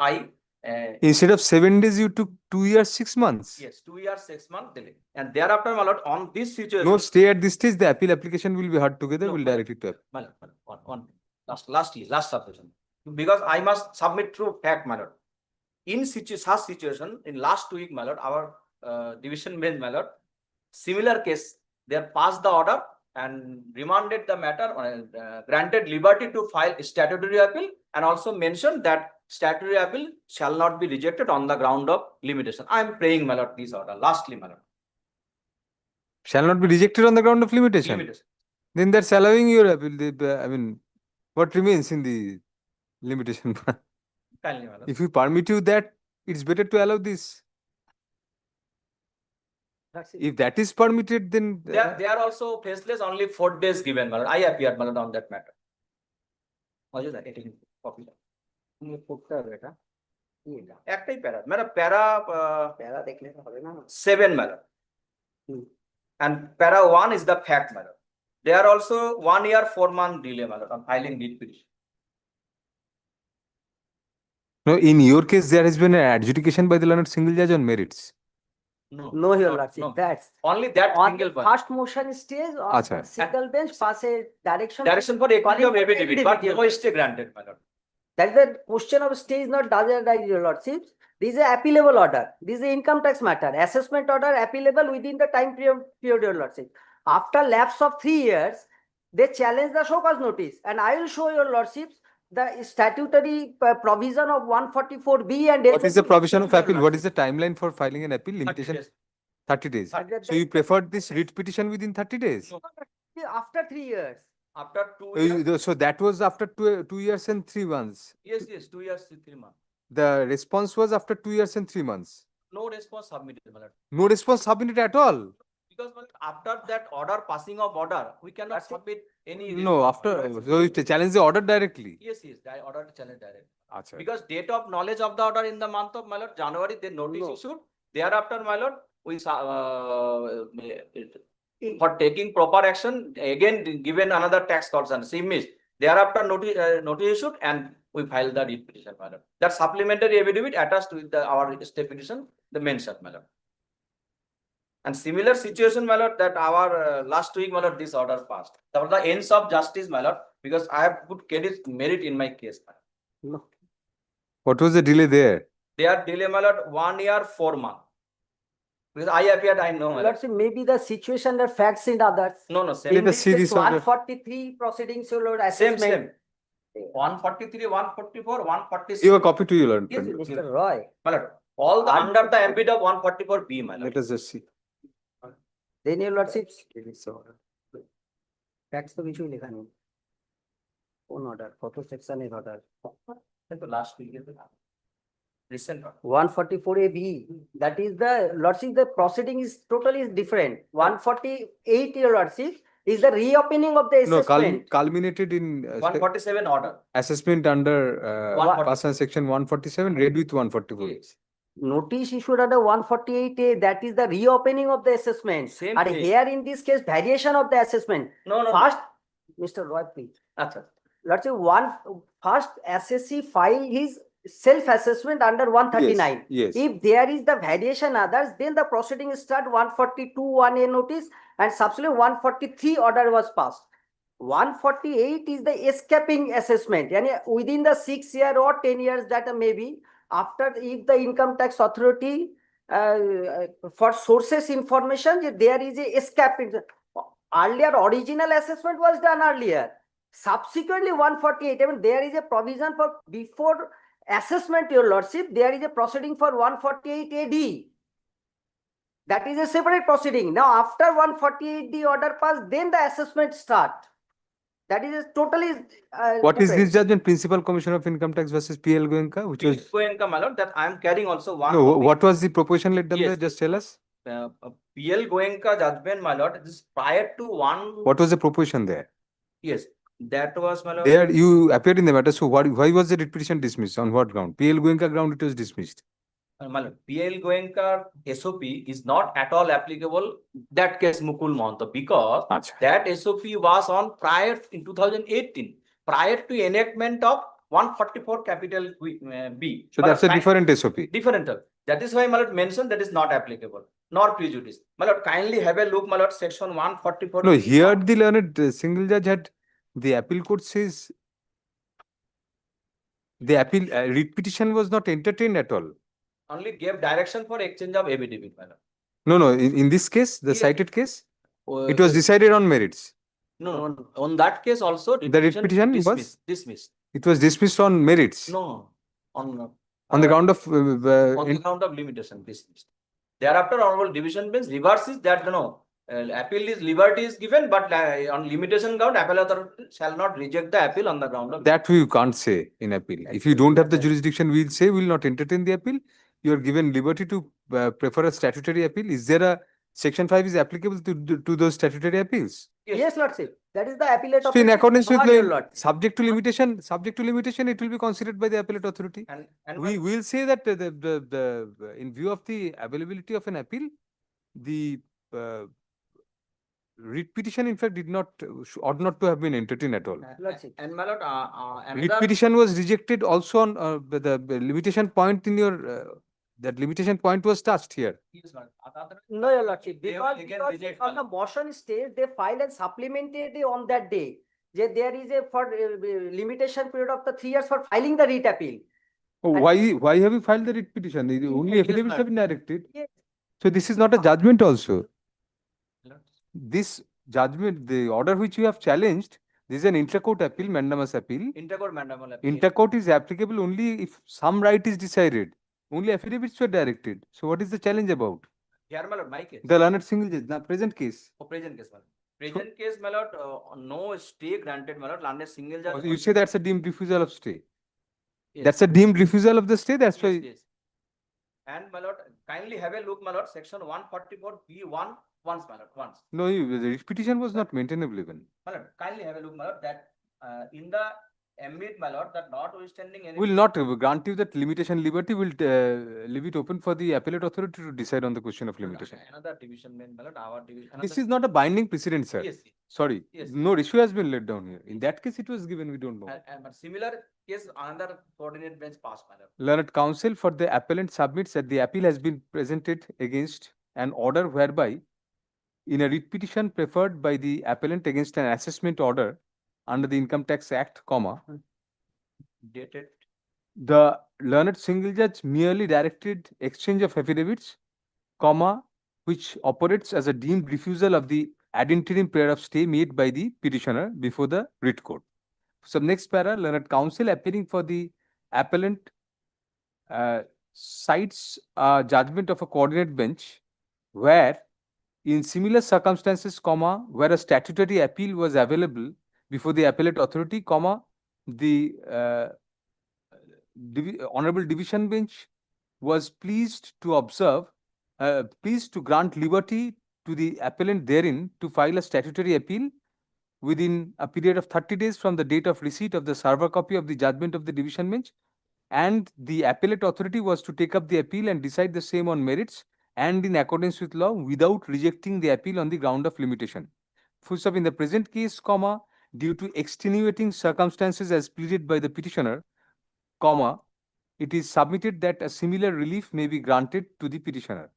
[SPEAKER 2] Instead of 7 days, you took 2 years, 6 months.
[SPEAKER 19] yes, 2 years, 6 month delay. And thereafter, my lord, on this situation.
[SPEAKER 2] No stay at this stage. The appeal application will be heard together.
[SPEAKER 19] No,
[SPEAKER 2] We'll
[SPEAKER 19] my lord.
[SPEAKER 2] direct it to appeal.
[SPEAKER 19] My lord, one, last submission. Because I must submit through fact, my lord. In such situation, in last week, my lord, our division bench, my lord, similar case, they passed the order and remanded the matter, granted liberty to file statutory appeal, and also mentioned that statutory appeal shall not be rejected on the ground of limitation. I am praying, my lord, this order. Lastly, my lord.
[SPEAKER 2] Shall not be rejected on the ground of limitation.
[SPEAKER 19] Limitation.
[SPEAKER 2] Then that's allowing your appeal. I mean, what remains in the limitation?
[SPEAKER 19] Kindly, my lord.
[SPEAKER 2] If you permit you that, it's better to allow this. If that is permitted, then
[SPEAKER 19] They are also faceless, only 4 days given, my lord. I appeared, my lord, on that matter. What is that? Copy. একটাই প্যারা মানে প্যারা প্যারা দেখলে হবে না 7 matter and para 1 is the fact matter. They are also 1 year 4 month delay matter on filing deed petition.
[SPEAKER 2] No, in your case, there has been an adjudication by the learned single judge on merits.
[SPEAKER 19] No,
[SPEAKER 18] Your Lordship, that's
[SPEAKER 19] only that
[SPEAKER 18] on
[SPEAKER 19] single
[SPEAKER 18] the
[SPEAKER 19] one.
[SPEAKER 18] first motion stage or
[SPEAKER 2] Acha.
[SPEAKER 18] single bench pass a direction.
[SPEAKER 19] Direction for equity of affidavit, but no stay granted, my lord.
[SPEAKER 18] That the question of stay is not doesn't right, Your Lordship. This is an appealable order. This is an income tax matter. Assessment order appealable within the time period, Your Lordship. After lapse of 3 years, they challenge the show cause notice, and I will show Your Lordships the statutory provision of 144B and
[SPEAKER 2] What is the provision of appeal? What is the timeline for filing an appeal? Limitation 30 days. So you preferred this writ petition within 30 days?
[SPEAKER 18] after 3 years.
[SPEAKER 19] After 2 years.
[SPEAKER 2] So that was after 2 years and 3 months.
[SPEAKER 19] Yes, 2 years 3 months.
[SPEAKER 2] The response was after 2 years and 3 months.
[SPEAKER 19] No response submitted, my lord.
[SPEAKER 2] No response submitted at all.
[SPEAKER 19] Because after that order, passing of order, we cannot submit any.
[SPEAKER 2] No, after so you challenge the order directly.
[SPEAKER 19] Yes, I order to challenge directly.
[SPEAKER 2] Acha.
[SPEAKER 19] Because date of knowledge of the order in the month of, my lord, January, they notice issued. Thereafter, my lord, we for taking proper action, again given another tax concern, same is. Thereafter notice issued and we filed the writ petition, my lord. That supplementary affidavit attached with our state petition, the mentioned, my lord. And similar situation, my lord, that our last week, my lord, this order passed. That was the ends of justice, my lord, because I have put credit merit in my case, my lord.
[SPEAKER 2] What was the delay there?
[SPEAKER 19] They are delay, my lord, 1 year 4 months. Because I appeared, I know, my lord.
[SPEAKER 18] Lordship, maybe the situation the facts in others.
[SPEAKER 19] No, same.
[SPEAKER 18] In this case, 143 proceedings, Your Lord, assessment.
[SPEAKER 19] Same. 143, 144, 146.
[SPEAKER 2] Give a copy to you, Lord.
[SPEAKER 18] Yes, Mr. Roy.
[SPEAKER 19] My lord, all the under the ambit of 144B, my lord.
[SPEAKER 2] Let us just see.
[SPEAKER 18] Then Your Lordship. Facts তো কিছুই লেখা নেই। কোন order, কত section এর order?
[SPEAKER 19] Last week, recent order.
[SPEAKER 18] 144AB, that is the Lordship, the proceeding is totally different. 148, Your Lordship, is the reopening of the
[SPEAKER 2] No,
[SPEAKER 18] assessment.
[SPEAKER 2] culminated in
[SPEAKER 19] 147 order.
[SPEAKER 2] assessment under Person section 147, read with 144.
[SPEAKER 18] Notice issued under 148A, that is the reopening of the assessment.
[SPEAKER 19] Same
[SPEAKER 18] And
[SPEAKER 19] thing.
[SPEAKER 18] here in this case, variation of the assessment.
[SPEAKER 19] No.
[SPEAKER 18] First, Mr. Roy, please.
[SPEAKER 19] Achha.
[SPEAKER 18] Let's say first SSC file his self-assessment under 139.
[SPEAKER 2] Yes.
[SPEAKER 18] If there is the variation others, then the proceeding start 142 1A notice and subsequently 143 order was passed. 148 is the escaping assessment. Yani within the 6 year or 10 years that may be, after if the income tax authority for sources information, there is a escaping. Earlier original assessment was done earlier. Subsequently 148, I mean, there is a provision for before assessment, Your Lordship, there is a proceeding for 148AD. That is a separate proceeding. Now after 148D order pass, then the assessment start. That is a totally
[SPEAKER 2] What is
[SPEAKER 18] different.
[SPEAKER 2] this judgment? Principal Commissioner of Income Tax versus PL Goenka, which was
[SPEAKER 19] Goenka, my lord, that I am carrying also one.
[SPEAKER 2] no.
[SPEAKER 19] copy.
[SPEAKER 2] What was the proposition let them
[SPEAKER 19] Yes.
[SPEAKER 2] there? Just tell us.
[SPEAKER 19] PL Goenka judgment, my lord, this is prior to one.
[SPEAKER 2] What was the proposition there?
[SPEAKER 19] Yes, that was, my lord.
[SPEAKER 2] There you appeared in the matter. So why was the writ petition dismissed? On what ground? PL Goenka ground it was dismissed.
[SPEAKER 19] PL Goenka SOP is not at all applicable that case Mukul Mahanta because that SOP was on prior in 2018 prior to enactment of 144 capital B.
[SPEAKER 2] So that's a different SOP.
[SPEAKER 19] Different. That is why Malad mentioned that is not applicable nor prejudice. Malad kindly have a look Malad section 144.
[SPEAKER 2] No, here the learned single judge had the appeal court says the appeal writ petition was not entertained at all.
[SPEAKER 19] Only gave direction for exchange of affidavit.
[SPEAKER 2] No, in this case, the cited case, it was decided on merits.
[SPEAKER 19] No, on that case also
[SPEAKER 2] The writ petition was
[SPEAKER 19] dismissed.
[SPEAKER 2] It was dismissed on merits.
[SPEAKER 19] No, on
[SPEAKER 2] the ground of
[SPEAKER 19] on the ground of limitation dismissed. Thereafter, honorable division bench reverses that appeal is liberty is given, but on limitation ground, appeal authority shall not reject the appeal on the ground of
[SPEAKER 2] That we can't say in appeal. If you don't have the jurisdiction, we'll say we'll not entertain the appeal. You are given liberty to prefer a statutory appeal. Is there a section 5 is applicable to those statutory appeals?
[SPEAKER 18] Yes, Lordship. That is the appellate
[SPEAKER 2] So in accordance with
[SPEAKER 18] your
[SPEAKER 2] the
[SPEAKER 18] Lordship.
[SPEAKER 2] subject to limitation, it will be considered by the appellate authority.
[SPEAKER 19] And
[SPEAKER 2] We will say that in view of the availability of an appeal, the writ petition in fact ought not to have been entertained at all.
[SPEAKER 19] And my lord,
[SPEAKER 2] Writ
[SPEAKER 19] another
[SPEAKER 2] petition was rejected also on the limitation point in your that limitation point was touched here.
[SPEAKER 19] Yes, Lord. Another-
[SPEAKER 18] No, your Lordship,
[SPEAKER 19] They have
[SPEAKER 18] because,
[SPEAKER 19] taken
[SPEAKER 18] because
[SPEAKER 19] reject
[SPEAKER 18] on the motion stage, they filed and supplemented on that day. There is a for limitation period of the 3 years for filing the writ appeal.
[SPEAKER 2] Oh,
[SPEAKER 18] And-
[SPEAKER 2] why have you filed the writ petition? Only
[SPEAKER 19] Yes,
[SPEAKER 2] affidavits
[SPEAKER 19] ma'am.
[SPEAKER 2] have been directed.
[SPEAKER 18] Yes.
[SPEAKER 2] So this is not a judgment also.
[SPEAKER 19] Lord.
[SPEAKER 2] This judgment, the order which you have challenged, this is an intra-court appeal, mandamus appeal.
[SPEAKER 19] Intercourt mandamus appeal.
[SPEAKER 2] Inter-court is applicable only if some right is decided. Only affidavits were directed. So what is the challenge about?
[SPEAKER 19] Here, my lord, my case.
[SPEAKER 2] The learned single judge, the present case.
[SPEAKER 19] Oh, present case, my lord. Present case, my lord, no stay granted, my lord, unless single judge.
[SPEAKER 2] You say that's a deemed refusal of stay.
[SPEAKER 19] Yes.
[SPEAKER 2] That's a deemed refusal of the stay. That's why.
[SPEAKER 19] Yes. And my lord, kindly have a look, my lord, section 144B1 once, my lord, once.
[SPEAKER 2] No, the writ petition was not maintainable even.
[SPEAKER 19] My lord, kindly have a look, my lord, that in the ambit, my lord, that notwithstanding any.
[SPEAKER 2] Will not grant you that limitation liberty. Will leave it open for the appellate authority to decide on the question of limitation.
[SPEAKER 19] Another division, my lord, our division.
[SPEAKER 2] This is not a binding precedent, sir.
[SPEAKER 19] Yes.
[SPEAKER 2] Sorry,
[SPEAKER 19] Yes.
[SPEAKER 2] no issue has been laid down here. In that case, it was given. We don't know.
[SPEAKER 19] But similar case, another coordinate bench passed, my lord.
[SPEAKER 2] Learned counsel for the appellant submits that the appeal has been presented against an order whereby, in a writ petition preferred by the appellant against an assessment order under the Income Tax Act,
[SPEAKER 19] Dated.
[SPEAKER 2] the learned single judge merely directed exchange of affidavits, which operates as a deemed refusal of the ad interim prayer of stay made by the petitioner before the writ court. So next para, learned counsel appearing for the appellant cites a judgment of a coordinate bench where in similar circumstances, where a statutory appeal was available before the appellate authority, the Honorable Division Bench was pleased to grant liberty to the appellant therein to file a statutory appeal within a period of 30 days from the date of receipt of the server copy of the judgment of the Division Bench, and the appellate authority was to take up the appeal and decide the same on merits and in accordance with law without rejecting the appeal on the ground of limitation. Full stop. In the present case, due to extenuating circumstances as pleaded by the petitioner, it is submitted that a similar relief may be granted to the petitioner,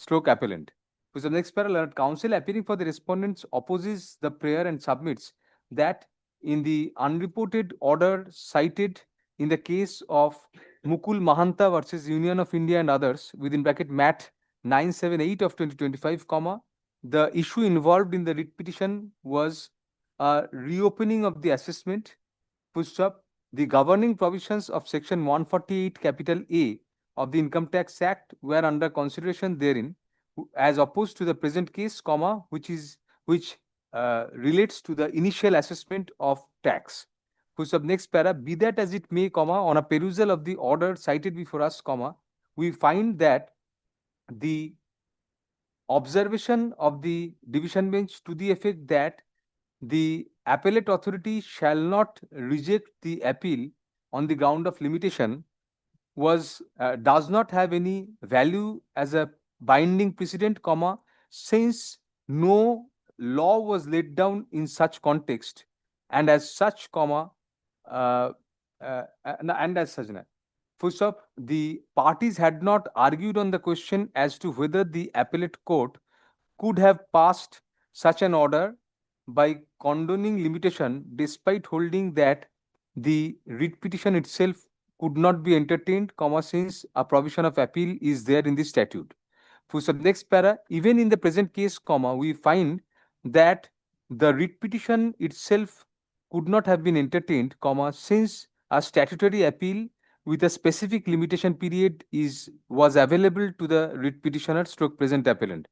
[SPEAKER 2] appellant. For the next parallel, counsel appearing for the respondents opposes the prayer and submits that in the unreported order cited in the case of Mukul Mahanta versus Union of India and others, within bracket MAT 978 of 2025, the issue involved in the writ petition was a reopening of the assessment. Full stop. The governing provisions of section 148 capital A of the Income Tax Act were under consideration therein, as opposed to the present case, which relates to the initial assessment of tax. Full stop. Next para, be that as it may, on a perusal of the order cited before us, we find that the observation of the division bench to the effect that the appellate authority shall not reject the appeal on the ground of limitation does not have any value as a binding precedent, comma, since no law was laid down in such context, and as such, comma, and as such, full stop, the parties had not argued on the question as to whether the appellate court could have passed such an order by condoning limitation, despite holding that the writ petition itself could not be entertained, comma, since a provision of appeal is there in the statute. For the next para, even in the present case, comma, we find that the writ petition itself could not have been entertained, comma, since a statutory appeal with a specific limitation period was available to the writ petitioner stroke present appellant.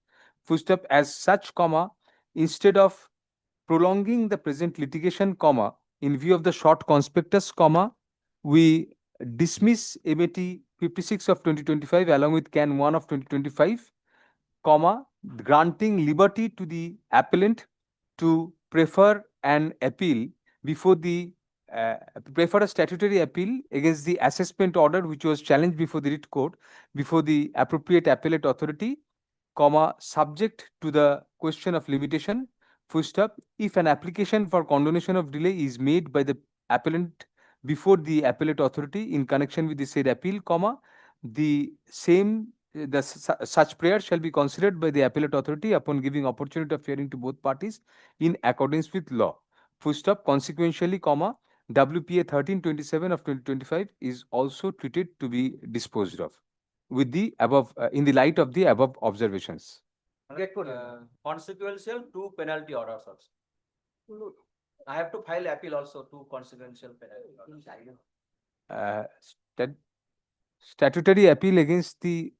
[SPEAKER 2] Full stop, as such, comma, instead of prolonging the present litigation, comma, in view of the short conspectus, comma, we dismiss MAT 56 of 2025 along with Can 1 of 2025, comma, granting liberty to the appellant to prefer an appeal before the prefer a statutory appeal against the assessment order which was challenged before the writ court before the appropriate appellate authority, comma, subject to the question of limitation, full stop, if an application for condonation of delay is made by the appellant before the appellate authority in connection with the said appeal, comma, the same such prayer shall be considered by the appellate authority upon giving opportunity of hearing to both parties in accordance with law. Full stop. Consequentially, comma, WPA 1327 of 2025 is also treated to be disposed of with the above in the light of the above observations.
[SPEAKER 19] Consequential to penalty orders also. I have to file appeal also to consequential penalty orders.
[SPEAKER 2] Statutory appeal against the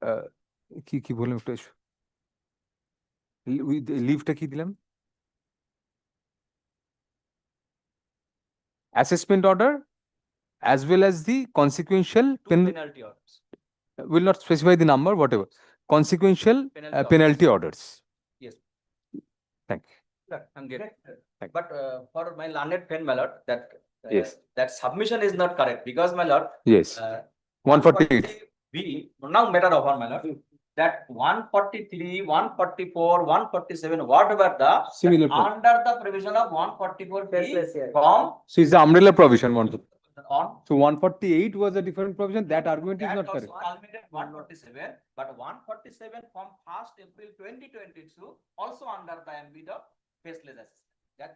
[SPEAKER 2] কি বললাম একটু লিভটা কি দিলাম assessment order as well as the consequential
[SPEAKER 19] penalty orders.
[SPEAKER 2] Will not specify the number, whatever. Consequential penalty orders.
[SPEAKER 19] Yes.
[SPEAKER 2] Thank you.
[SPEAKER 19] I'm getting. But for my learned friend, my lord, that
[SPEAKER 2] yes,
[SPEAKER 19] that submission is not correct because, my lord.
[SPEAKER 2] Yes. 148.
[SPEAKER 19] B now matter of my lord. That 143, 144, 147, whatever the
[SPEAKER 2] similar
[SPEAKER 19] under the provision of 144 from.
[SPEAKER 2] So it's the umbrella provision one.
[SPEAKER 19] On.
[SPEAKER 2] So 148 was a different provision. That argument is not correct.
[SPEAKER 19] Culminated 147, but 147 from 1st April 2022 also under the ambit of faceless assessment. That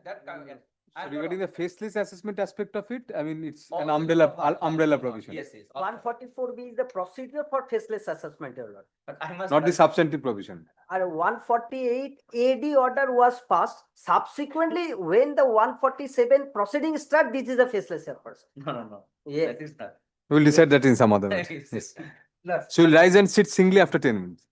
[SPEAKER 2] So regarding the faceless assessment aspect of it, I mean, it's an umbrella provision.
[SPEAKER 19] Yes, yes.
[SPEAKER 18] 144B is the procedure for faceless assessment, Your Lord.
[SPEAKER 19] But I must
[SPEAKER 2] Not the substantive provision.
[SPEAKER 18] And 148 AD order was passed. Subsequently, when the 147 proceeding start, this is a faceless person.
[SPEAKER 19] No.
[SPEAKER 18] Yes.
[SPEAKER 19] That is not.
[SPEAKER 2] We'll decide that in some other way. Yes. So you'll rise and sit singly after 10 minutes.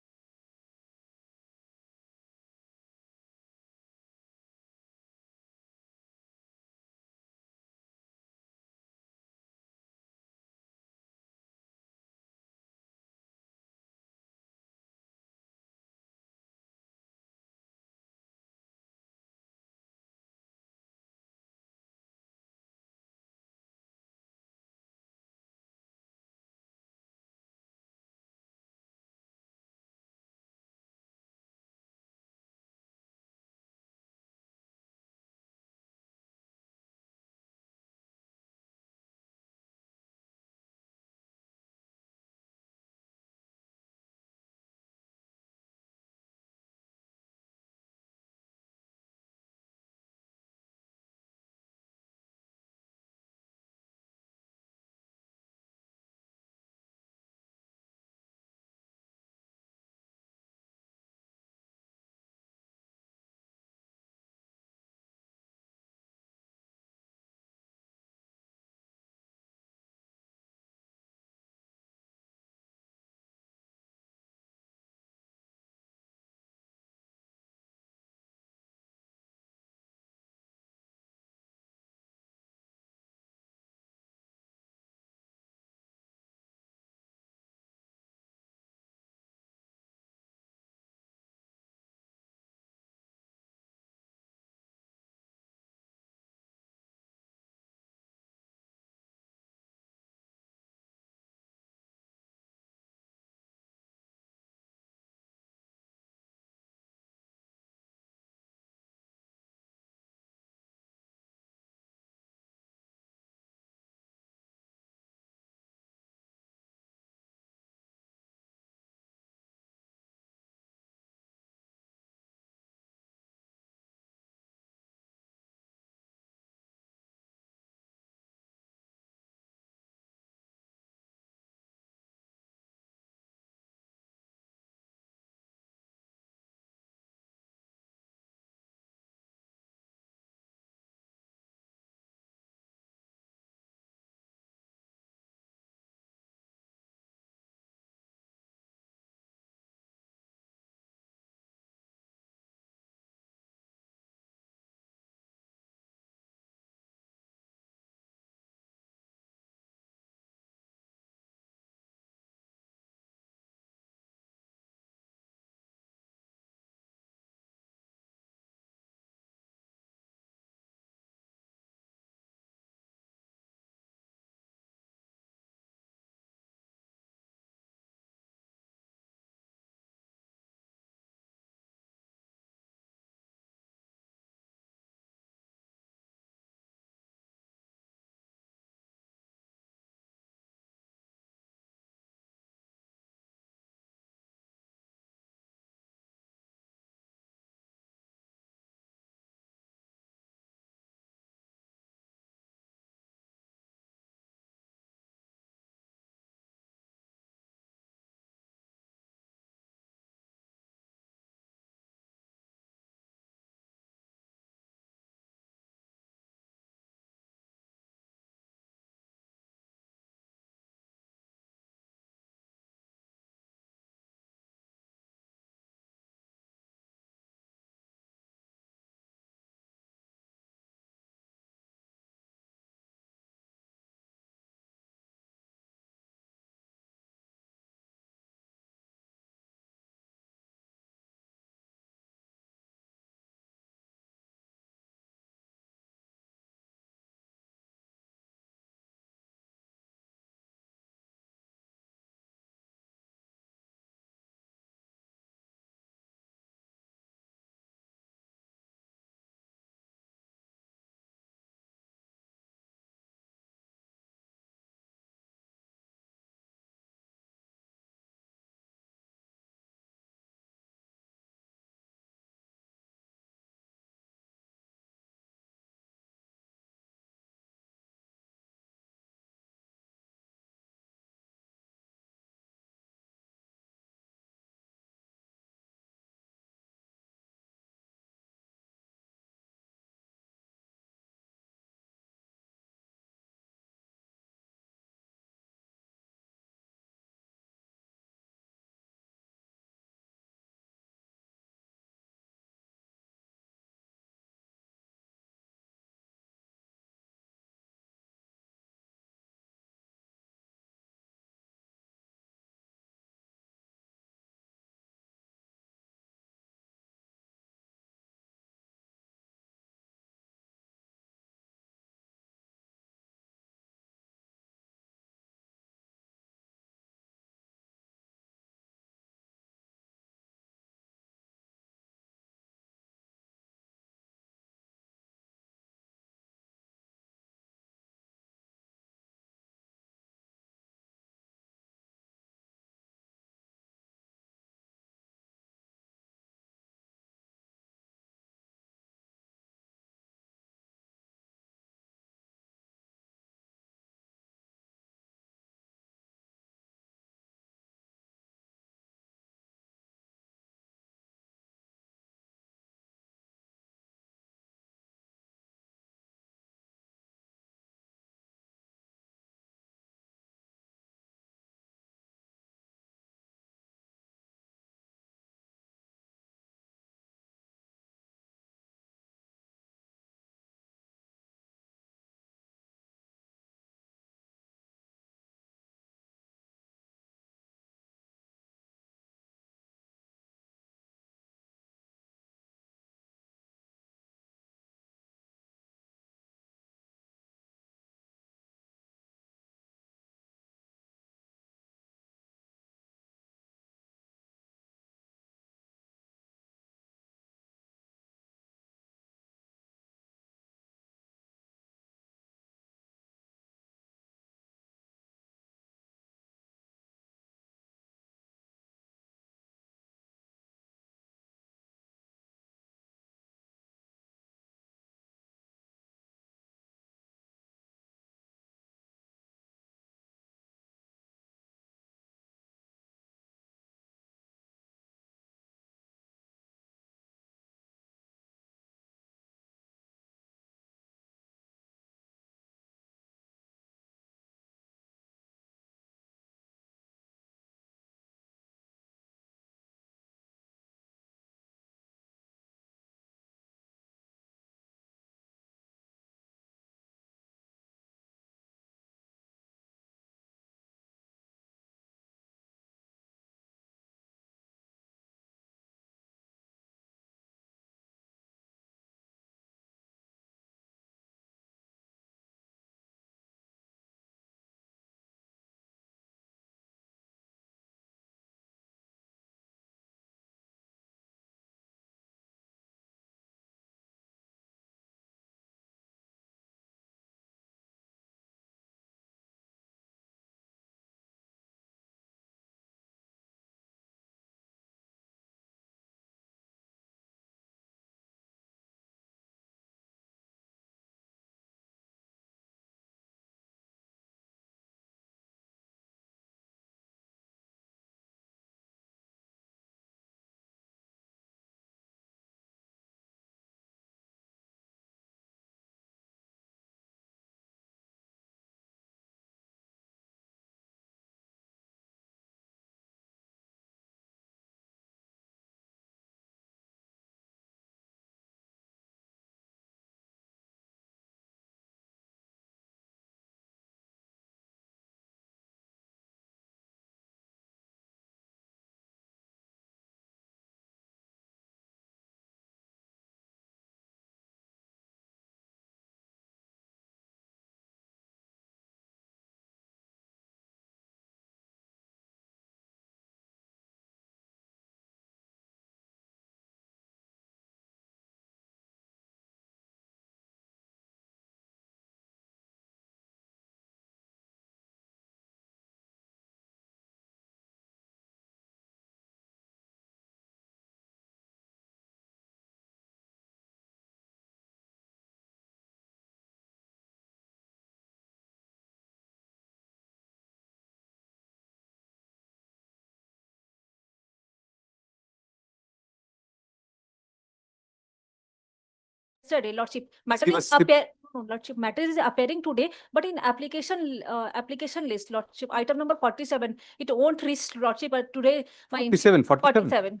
[SPEAKER 1] yesterday, Lordship. Matter
[SPEAKER 2] Give
[SPEAKER 1] is
[SPEAKER 2] us slip.
[SPEAKER 1] appear, no, Lordship, matter is appearing today, but in application list, Lordship, item number 47, it won't reach, Lordship, but today my
[SPEAKER 2] 47, 47.
[SPEAKER 1] 47.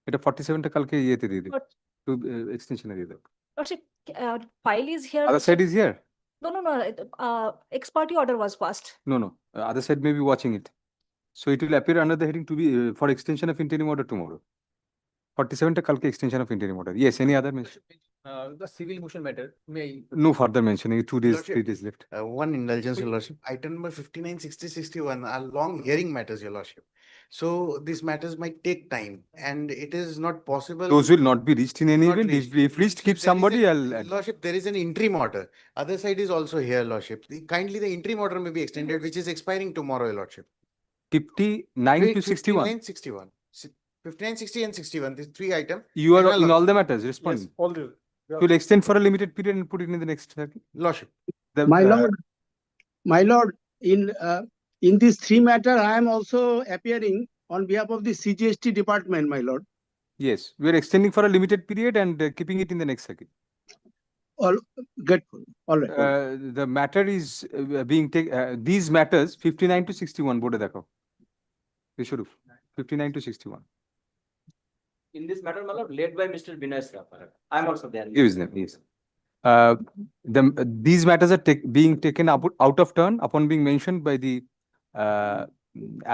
[SPEAKER 2] এটা 47 টা কালকে ইয়েতে দিয়ে দিও,
[SPEAKER 1] But,
[SPEAKER 2] to extension দিয়ে দাও।
[SPEAKER 1] Lordship, file is here.
[SPEAKER 2] Other side is here.
[SPEAKER 1] No, ex parte order was passed.
[SPEAKER 2] No, other side may be watching it. So it will appear under the heading to be for extension of interim order tomorrow. 47 টা কালকে extension of interim order. Yes, any other mention?
[SPEAKER 15] The civil motion matter, may I?
[SPEAKER 2] No further mentioning, 2 days,
[SPEAKER 21] Lordship,
[SPEAKER 2] 3 days left.
[SPEAKER 21] One indulgence, Your Lordship. Item number 59, 60, 61 are long hearing matters, Your Lordship. So these matters might take time and it is not possible.
[SPEAKER 2] Those will not be reached in any
[SPEAKER 21] Not
[SPEAKER 2] event.
[SPEAKER 21] reached.
[SPEAKER 2] If reached, keep
[SPEAKER 21] There is
[SPEAKER 2] somebody,
[SPEAKER 21] a-
[SPEAKER 2] I'll add.
[SPEAKER 21] Lordship, there is an interim order. Other side is also here, Lordship. Kindly, the interim order may be extended, which is expiring tomorrow, Your Lordship.
[SPEAKER 2] 59 to 61.
[SPEAKER 21] 59, 61. 59, 60 and 61, these 3 items.
[SPEAKER 2] You are in all the matters responding.
[SPEAKER 10] Yes, all the.
[SPEAKER 2] You will extend for a limited period and put it in the next circuit.
[SPEAKER 21] Lordship.
[SPEAKER 22] My lord, in these 3 matter, I am also appearing on behalf of the CGST department, my lord.
[SPEAKER 2] Yes, we are extending for a limited period and keeping it in the next circuit.
[SPEAKER 22] All grateful. All right.
[SPEAKER 2] The matter is being taken, these matters 59 to 61 board dekho. Vishuru, 59 to 61.
[SPEAKER 19] In this matter, my lord, led by Mr. Binay Sraf. I am also there.
[SPEAKER 2] Give his name, yes. These matters are being taken out of turn upon being mentioned by the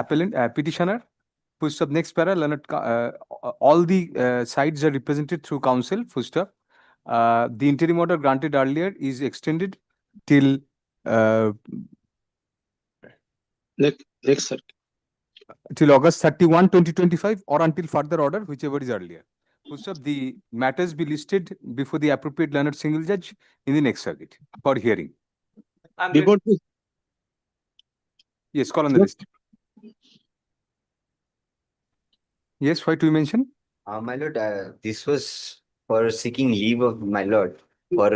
[SPEAKER 2] appellant, petitioner. Full stop, next para, all the sides are represented through counsel, full stop. The interim order granted earlier is extended till
[SPEAKER 22] Next sir.
[SPEAKER 2] till August 31, 2025 or until further order, whichever is earlier. Full stop, the matters be listed before the appropriate learned single judge in the next circuit for hearing.
[SPEAKER 22] Before this,
[SPEAKER 2] Yes, call on the list. Yes, why do you mention?
[SPEAKER 23] My lord, this was for seeking leave of my lord for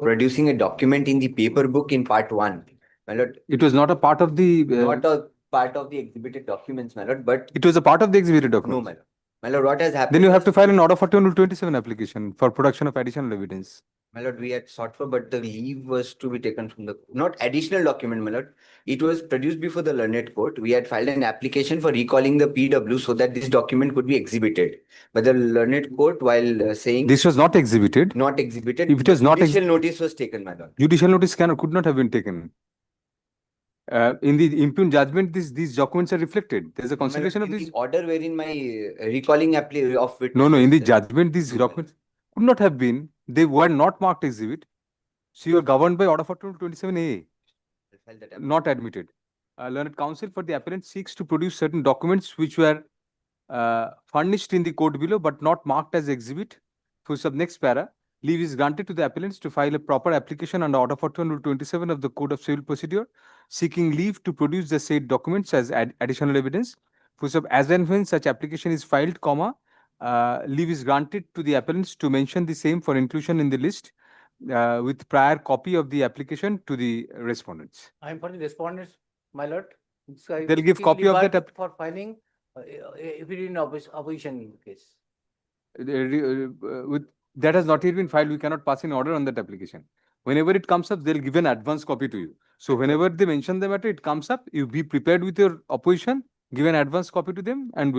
[SPEAKER 23] producing a document in the paper book in part 1. My lord,
[SPEAKER 2] It was not a part of the.
[SPEAKER 23] not a part of the exhibited documents, my lord, but
[SPEAKER 2] It was a part of the exhibited
[SPEAKER 23] no,
[SPEAKER 2] document.
[SPEAKER 23] my lord. My lord, what has happened?
[SPEAKER 2] Then you have to
[SPEAKER 23] was-
[SPEAKER 2] file an order 4127 application for production of additional evidence.
[SPEAKER 23] My lord, we had sought for, but the leave was to be taken from the, not additional document, my lord. It was produced before the learned court. We had filed an application for recalling the PW so that this document could be exhibited. But the learned court, while saying
[SPEAKER 2] This was not exhibited.
[SPEAKER 23] not exhibited,
[SPEAKER 2] If it was not
[SPEAKER 23] judicial notice was taken, my lord.
[SPEAKER 2] Judicial notice could not have been taken. In the impugned judgment, these documents are reflected. There's a
[SPEAKER 23] My lord,
[SPEAKER 2] consideration of
[SPEAKER 23] in
[SPEAKER 2] these.
[SPEAKER 23] the order wherein my recalling of witness.
[SPEAKER 2] No, in the judgment, these documents could not have been. They were not marked exhibit. So you are governed by order 4227A, not admitted. Learned counsel for the appellant seeks to produce certain documents which were furnished in the court below but not marked as exhibit. For sub next para, leave is granted to the appellants to file a proper application under order 4127 of the Code of Civil Procedure, seeking leave to produce the said documents as additional evidence. For sub as and when such application is filed, leave is granted to the appellants to mention the same for inclusion in the list with prior copy of the application to the respondents.
[SPEAKER 7] I am for the respondents, my lord. So I
[SPEAKER 2] They'll give
[SPEAKER 7] seeking
[SPEAKER 2] copy of
[SPEAKER 7] leave
[SPEAKER 2] that
[SPEAKER 7] for filing if it in opposition case.
[SPEAKER 2] With that has not yet been filed, we cannot pass an order on that application. Whenever it comes up, they'll give an advance copy to you. So whenever they mention the matter, it comes up, you be prepared with your opposition, give an advance copy to them, and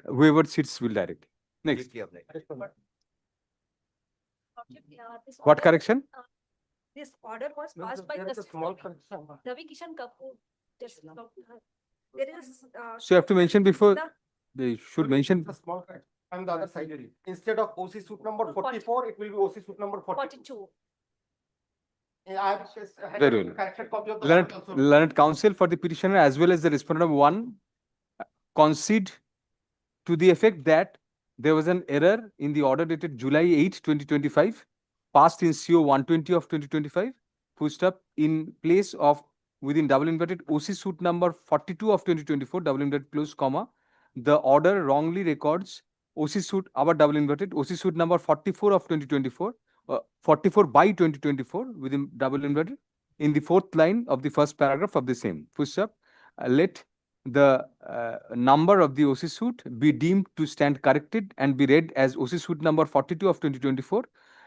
[SPEAKER 2] whoever sits will direct. Next. What correction?
[SPEAKER 1] This order was passed by
[SPEAKER 7] There is a
[SPEAKER 1] the
[SPEAKER 7] small correction.
[SPEAKER 1] Ravi Kishan Kapoor. There is.
[SPEAKER 2] So you have to mention before, they should mention.
[SPEAKER 10] The small correction on the other side. Instead of OC suit number 44, it will be OC suit number 42.
[SPEAKER 1] 42.
[SPEAKER 10] I have had
[SPEAKER 2] Very
[SPEAKER 10] a
[SPEAKER 2] well.
[SPEAKER 10] corrected copy of the.
[SPEAKER 2] Learned,
[SPEAKER 10] also.
[SPEAKER 2] learned counsel for the petitioner as well as the respondent one concede to the effect that there was an error in the order dated July 8, 2025, passed in CO 120 of 2025, pushed up in place of within double inverted OC suit number 42 of 2024, double inverted close comma. The order wrongly records OC suit, our double inverted OC suit number 44 of 2024, 44 by 2024 within double inverted in the 4th line of the first paragraph of the same. Push up, let the number of the OC suit be deemed to stand corrected and be read as OC suit number 42 of 2024.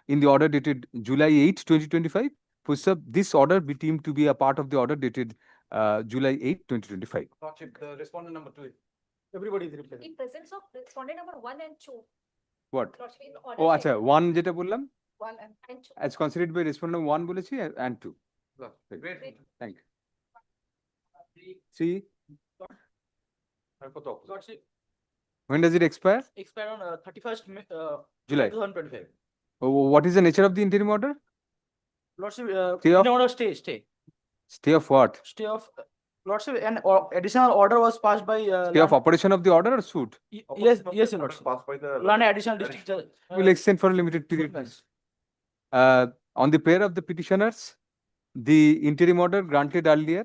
[SPEAKER 2] in the order dated July 8, 2025. Pusab, this order be deemed to be a part of the order dated July 8, 2025.
[SPEAKER 10] Lordship, the respondent number 2. Everybody is represented.
[SPEAKER 1] In presence of respondent number 1 and 2.
[SPEAKER 2] What?
[SPEAKER 1] Lordship, in order
[SPEAKER 2] Oh, acha,
[SPEAKER 1] taken.
[SPEAKER 2] 1 যেটা বললাম
[SPEAKER 1] 1 and 2.
[SPEAKER 2] as considered by respondent 1 বলেছি and 2.
[SPEAKER 10] Great.
[SPEAKER 2] Thank you. 3.
[SPEAKER 10] Lordship,
[SPEAKER 2] When does it expire?
[SPEAKER 10] expire on 31st
[SPEAKER 2] July.
[SPEAKER 10] 2025.
[SPEAKER 2] What is the nature of the interim order?
[SPEAKER 10] Lordship,
[SPEAKER 2] Stay of-
[SPEAKER 10] order stay.
[SPEAKER 2] Stay of what?
[SPEAKER 10] Stay of, Lordship, an additional order was passed by.
[SPEAKER 2] Stay of operation of the order or suit?
[SPEAKER 10] Yes, Your Lordship.
[SPEAKER 4] Passed by the.
[SPEAKER 10] Lana additional district judge.
[SPEAKER 2] Will extend for a limited period. On the prayer of the petitioners, the interim order granted earlier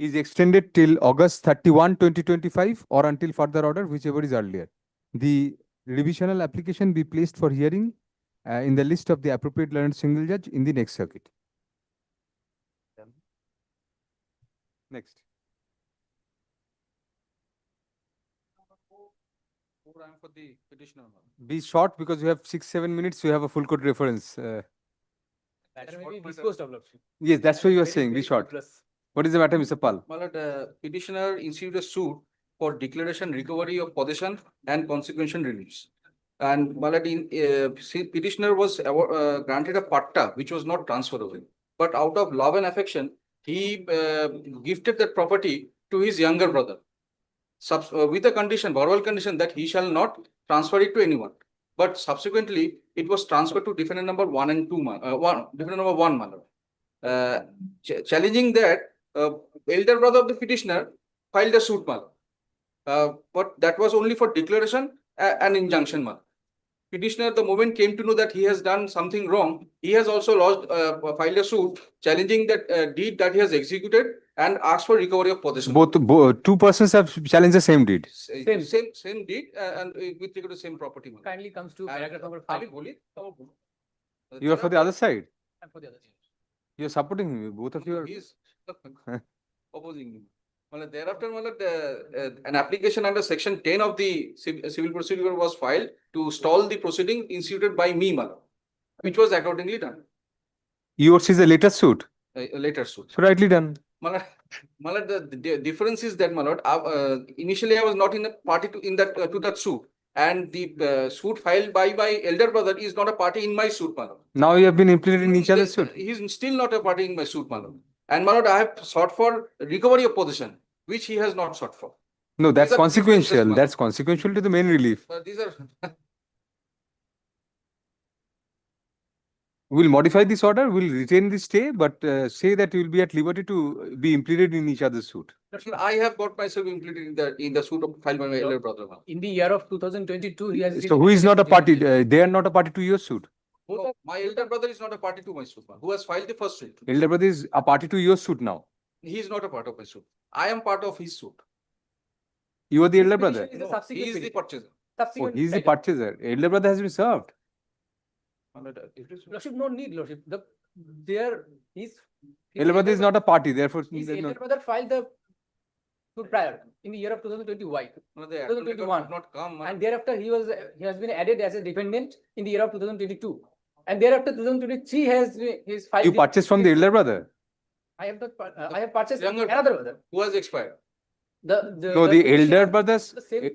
[SPEAKER 2] is extended till August 31, 2025 or until further order, whichever is earlier. The revisional application be placed for hearing in the list of the appropriate learned single judge in the next circuit. Next.
[SPEAKER 10] For the petitioner.
[SPEAKER 2] Be short because you have 6-7 minutes. You have a full code reference.
[SPEAKER 15] That may be disposed of, Lordship.
[SPEAKER 2] Yes, that's what you are saying. Be short. What is the matter, Mr. Pal?
[SPEAKER 5] My lord, petitioner instituted a suit for declaration, recovery of possession and consequential reliefs. And my lord, petitioner was granted a patta which was not transferable. But out of love and affection, he gifted that property to his younger brother. With a condition, verbal condition that he shall not transfer it to anyone. But subsequently, it was transferred to defendant number 1 and 2, defendant number 1, my lord. Challenging that, elder brother of the petitioner filed a suit, my lord. But that was only for declaration and injunction, my lord. Petitioner, the moment came to know that he has done something wrong, he has also filed a suit challenging that deed that he has executed and asked for recovery of possession.
[SPEAKER 2] Both two persons have challenged the same deed.
[SPEAKER 5] Same deed and with regard to same property.
[SPEAKER 15] Kindly comes to paragraph number 5.
[SPEAKER 2] You are for the other side.
[SPEAKER 15] And for the other side.
[SPEAKER 2] You are supporting me. Both of you are.
[SPEAKER 5] He is opposing me. Well, thereafter, an application under section 10 of the civil procedure was filed to stall the proceeding instituted by me, which was accordingly done.
[SPEAKER 2] Yours is a later suit.
[SPEAKER 5] A later suit.
[SPEAKER 2] So rightly done.
[SPEAKER 5] The difference is that, my lord, initially I was not in a party to that suit, and the suit filed by my elder brother is not a party in my suit, my lord.
[SPEAKER 2] Now you have been implicated in each other's suit.
[SPEAKER 5] He is still not a party in my suit, my lord. And my lord, I have sought for recovery of possession, which he has not sought for.
[SPEAKER 2] No, that's
[SPEAKER 5] These are
[SPEAKER 2] consequential.
[SPEAKER 5] differences,
[SPEAKER 2] That's consequential to the main relief.
[SPEAKER 5] These are.
[SPEAKER 2] We'll modify this order. We'll retain the stay, but say that you will be at liberty to be implicated in each other's suit.
[SPEAKER 5] I have got myself implicated in the suit filed by my elder brother.
[SPEAKER 15] In the year of 2022, he has.
[SPEAKER 2] So who is not a party? They are not a party to your suit.
[SPEAKER 5] No, my elder brother is not a party to my suit, who has filed the first suit.
[SPEAKER 2] Elder brother is a party to your suit now.
[SPEAKER 5] He is not a part of my suit. I am part of his suit.
[SPEAKER 2] You are the elder brother.
[SPEAKER 5] He is the purchaser.
[SPEAKER 2] Oh, he is the purchaser. Elder brother has been served.
[SPEAKER 15] Lordship, no need, Lordship. His
[SPEAKER 2] Elder brother is not a party, therefore.
[SPEAKER 15] his elder brother filed the suit prior in the year of 2021.
[SPEAKER 5] No, the applicant
[SPEAKER 15] 2021.
[SPEAKER 5] did not come.
[SPEAKER 15] And thereafter, he has been added as a defendant in the year of 2022. And thereafter, 2023 he's filed.
[SPEAKER 2] You purchased from the elder brother.
[SPEAKER 15] I have not. I have purchased another brother.
[SPEAKER 5] Who has expired?
[SPEAKER 2] No, the elder brother's.
[SPEAKER 15] The same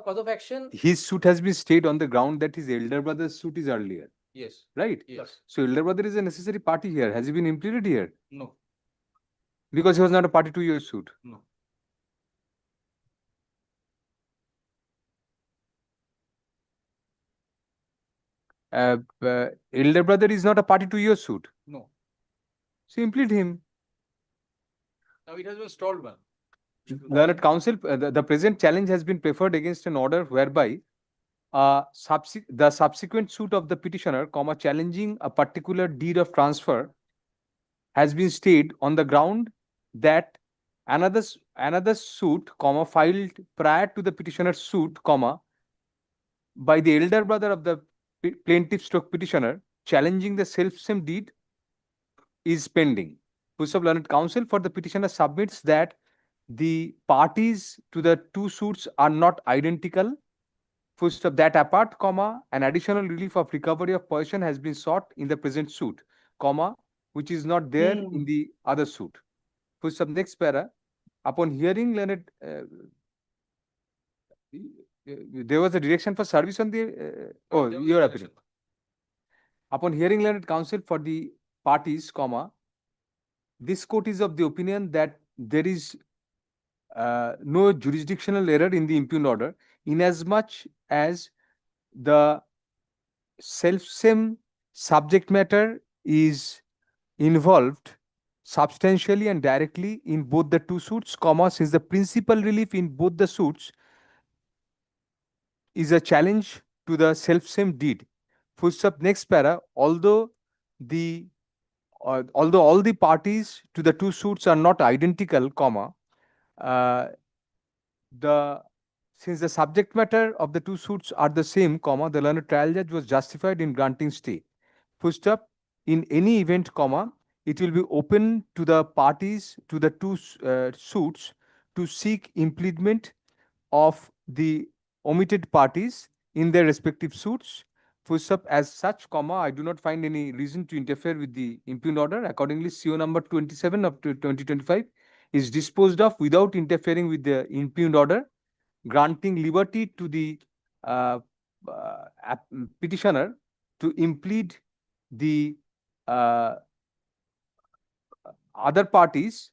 [SPEAKER 15] cause of action.
[SPEAKER 2] His suit has been stayed on the ground that his elder brother's suit is earlier.
[SPEAKER 5] Yes.
[SPEAKER 2] Right?
[SPEAKER 5] Yes.
[SPEAKER 2] So elder brother is a necessary party here. Has he been implicated here?
[SPEAKER 5] No.
[SPEAKER 2] Because he was not a party to your suit.
[SPEAKER 5] No.
[SPEAKER 2] Elder brother is not a party to your suit.
[SPEAKER 5] No.
[SPEAKER 2] So implicate him.
[SPEAKER 5] Now it has been stalled, man.
[SPEAKER 2] Learned counsel, the present challenge has been preferred against an order whereby the subsequent suit of the petitioner, challenging a particular deed of transfer has been stayed on the ground that another suit, filed prior to the petitioner's suit, by the elder brother of the plaintiff stroke petitioner challenging the same deed is pending. Push of learned counsel for the petitioner submits that the parties to the two suits are not identical Full stop. That apart, comma, an additional relief of recovery of possession has been sought in the present suit, comma, which is not there in the other suit. Full stop. Next para. Upon hearing learned, there was a direction for service on the. Your opinion. Upon hearing learned counsel for the parties, comma, this court is of the opinion that there is no jurisdictional error in the impugned order, inasmuch as the self-same subject matter is involved substantially and directly in both the two suits, comma, since the principal relief in both the suits is a challenge to the self-same deed. Full stop. Next para. Although all the parties to the two suits are not identical, comma, since the subject matter of the two suits are the same, comma, the learned trial judge was justified in granting stay. Full stop. In any event, comma, it will be open to the parties to the two suits to seek impleadment of the omitted parties in their respective suits. Full stop. As such, comma, I do not find any reason to interfere with the impugned order. Accordingly, CO number 27 of 2025 is disposed of without interfering with the impugned order, granting liberty to the petitioner to implead the other parties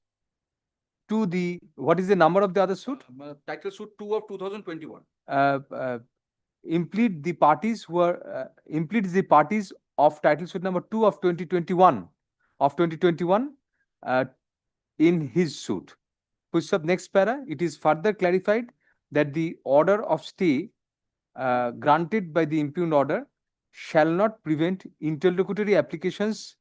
[SPEAKER 2] to the, what is the number of the other suit?
[SPEAKER 5] Title suit 2 of 2021.
[SPEAKER 2] Implead the parties who are, impleads the parties of title suit number 2 of 2021 in his suit. Push up. Next para. It is further clarified that the order of stay granted by the impugned order shall not prevent interlocutory applications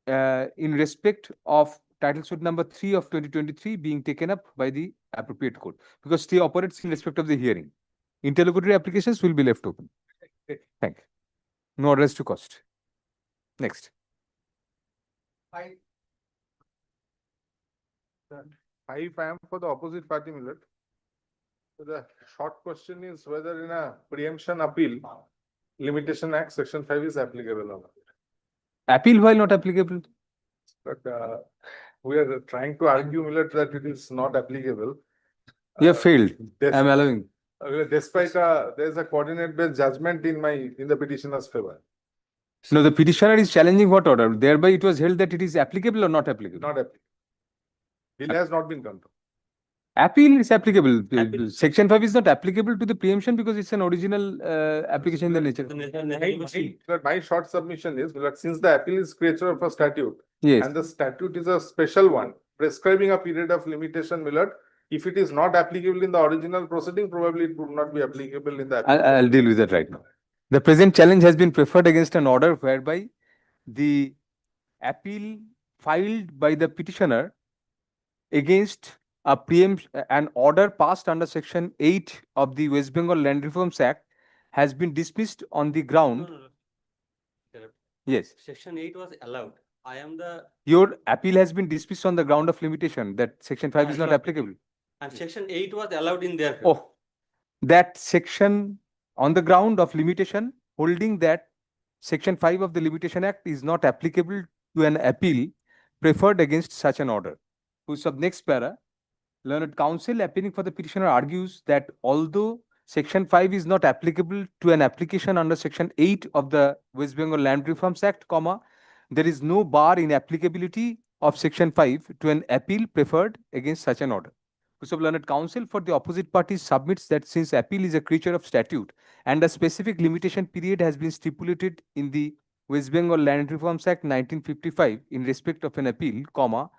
[SPEAKER 2] in respect of title suit number 3 of 2023 being taken up by the appropriate court, because stay operates in respect of the hearing. Interlocutory applications will be left open. Thank you. No address to cost. Next.
[SPEAKER 10] If I am for the opposite party, Millet. So the short question is whether in a preemption appeal, Limitation Act Section 5 is applicable or not.
[SPEAKER 2] Appeal while not applicable.
[SPEAKER 10] But we are trying to argue, Millet, that it is not applicable.
[SPEAKER 2] You have failed. I am allowing.
[SPEAKER 10] Despite there is a coordinate-based judgment in the petitioner's favor.
[SPEAKER 2] No, the petitioner is challenging what order? Thereby it was held that it is applicable or not applicable?
[SPEAKER 10] Not applicable. Bill has not been come to.
[SPEAKER 2] Appeal is applicable. Section 5 is not applicable to the preemption because it's an original application in the nature.
[SPEAKER 10] My short submission is that since the appeal is creature of a statute,
[SPEAKER 2] yes,
[SPEAKER 10] and the statute is a special one, prescribing a period of limitation, Millard, if it is not applicable in the original proceeding, probably it would not be applicable in the.
[SPEAKER 2] I'll deal with that right now. The present challenge has been preferred against an order whereby the appeal filed by the petitioner against an order passed under Section 8 of the West Bengal Land Reforms Act has been dismissed on the ground. Yes.
[SPEAKER 6] Section 8 was allowed.
[SPEAKER 2] Your appeal has been dismissed on the ground of limitation that Section 5 is not applicable.
[SPEAKER 6] And Section 8 was allowed in there.
[SPEAKER 2] Oh, that section on the ground of limitation, holding that Section 5 of the Limitation Act is not applicable to an appeal preferred against such an order. Who's up next para? Learned counsel appealing for the petitioner argues that although Section 5 is not applicable to an application under Section 8 of the West Bengal Land Reforms Act, comma, there is no bar in applicability of Section 5 to an appeal preferred against such an order. So, learned counsel for the opposite party submits that since appeal is a creature of statute and a specific limitation period has been stipulated in the West Bengal Land Reforms Act 1955 in respect of an appeal, comma,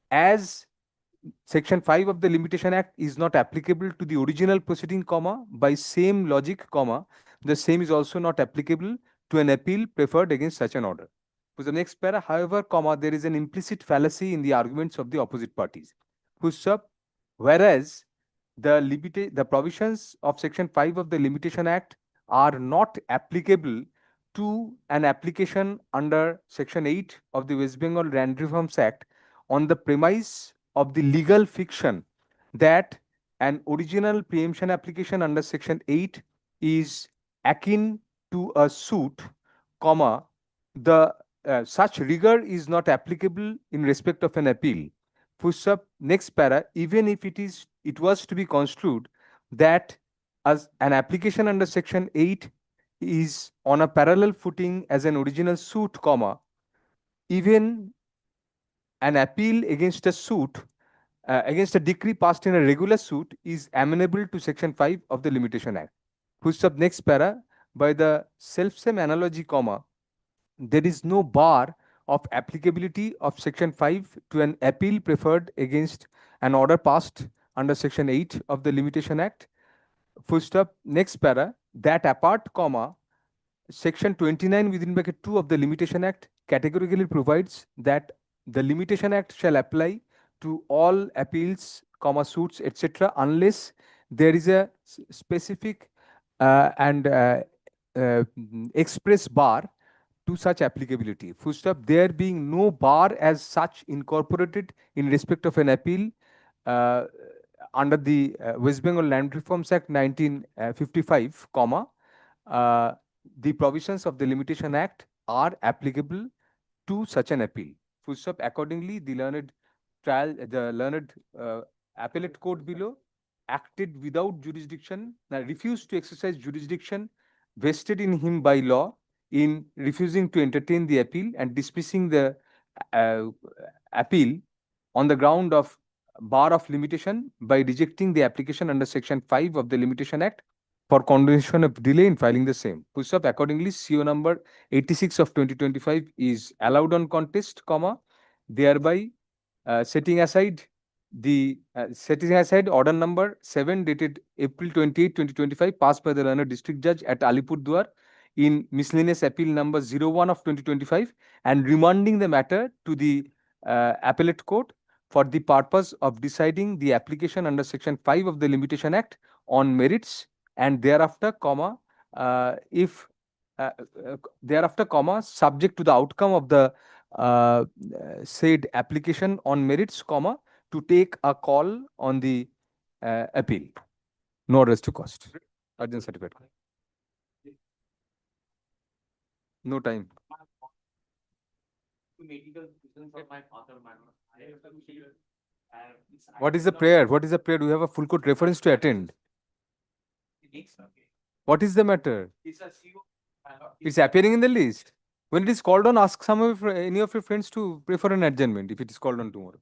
[SPEAKER 2] as Section 5 of the Limitation Act is not applicable to the original proceeding, comma, by same logic, comma, the same is also not applicable to an appeal preferred against such an order. For the next para, however, comma, there is an implicit fallacy in the arguments of the opposite parties. Whereas the provisions of Section 5 of the Limitation Act are not applicable to an application under Section 8 of the West Bengal Land Reforms Act on the premise of the legal fiction that an original preemption application under Section 8 is akin to a suit, comma, the such rigor is not applicable in respect of an appeal. Push up next para, even if it was to be construed that as an application under section 8 is on a parallel footing as an original suit, comma, even an appeal against a suit against a decree passed in a regular suit is amenable to section 5 of the Limitation Act. Push up next para, by the self-same analogy, comma, there is no bar of applicability of section 5 to an appeal preferred against an order passed under section 8 of the Limitation Act. Full stop next para, that apart, comma, section 29 within bracket 2 of the Limitation Act categorically provides that the Limitation Act shall apply to all appeals, comma, suits, etc., unless there is a specific and express bar to such applicability. Full stop, there being no bar as such incorporated in respect of an appeal under the West Bengal Land Reforms Act 1955, comma, the provisions of the Limitation Act are applicable to such an appeal. Full stop. Accordingly, the learned appellate court below acted without jurisdiction, refused to exercise jurisdiction vested in him by law in refusing to entertain the appeal and dismissing the appeal on the ground of bar of limitation by rejecting the application under section 5 of the Limitation Act for condonation of delay in filing the same. Push up accordingly, CO number 86 of 2025 is allowed on contest, comma, thereby setting aside order number 7 dated April 28, 2025, passed by the learned district judge at Alipurduar in miscellaneous appeal number 01 of 2025 and remanding the matter to the appellate court for the purpose of deciding the application under section 5 of the Limitation Act on merits, and thereafter, comma, thereafter, comma, subject to the outcome of the said application on merits, comma, to take a call on the appeal. No arrest to cost. Urgent certificate. No time. What is the prayer? What is the prayer? Do you have a full court reference to attend? What is the matter? It's appearing in the list. When it is called on, ask any of your friends to prefer an adjournment if it is called on tomorrow.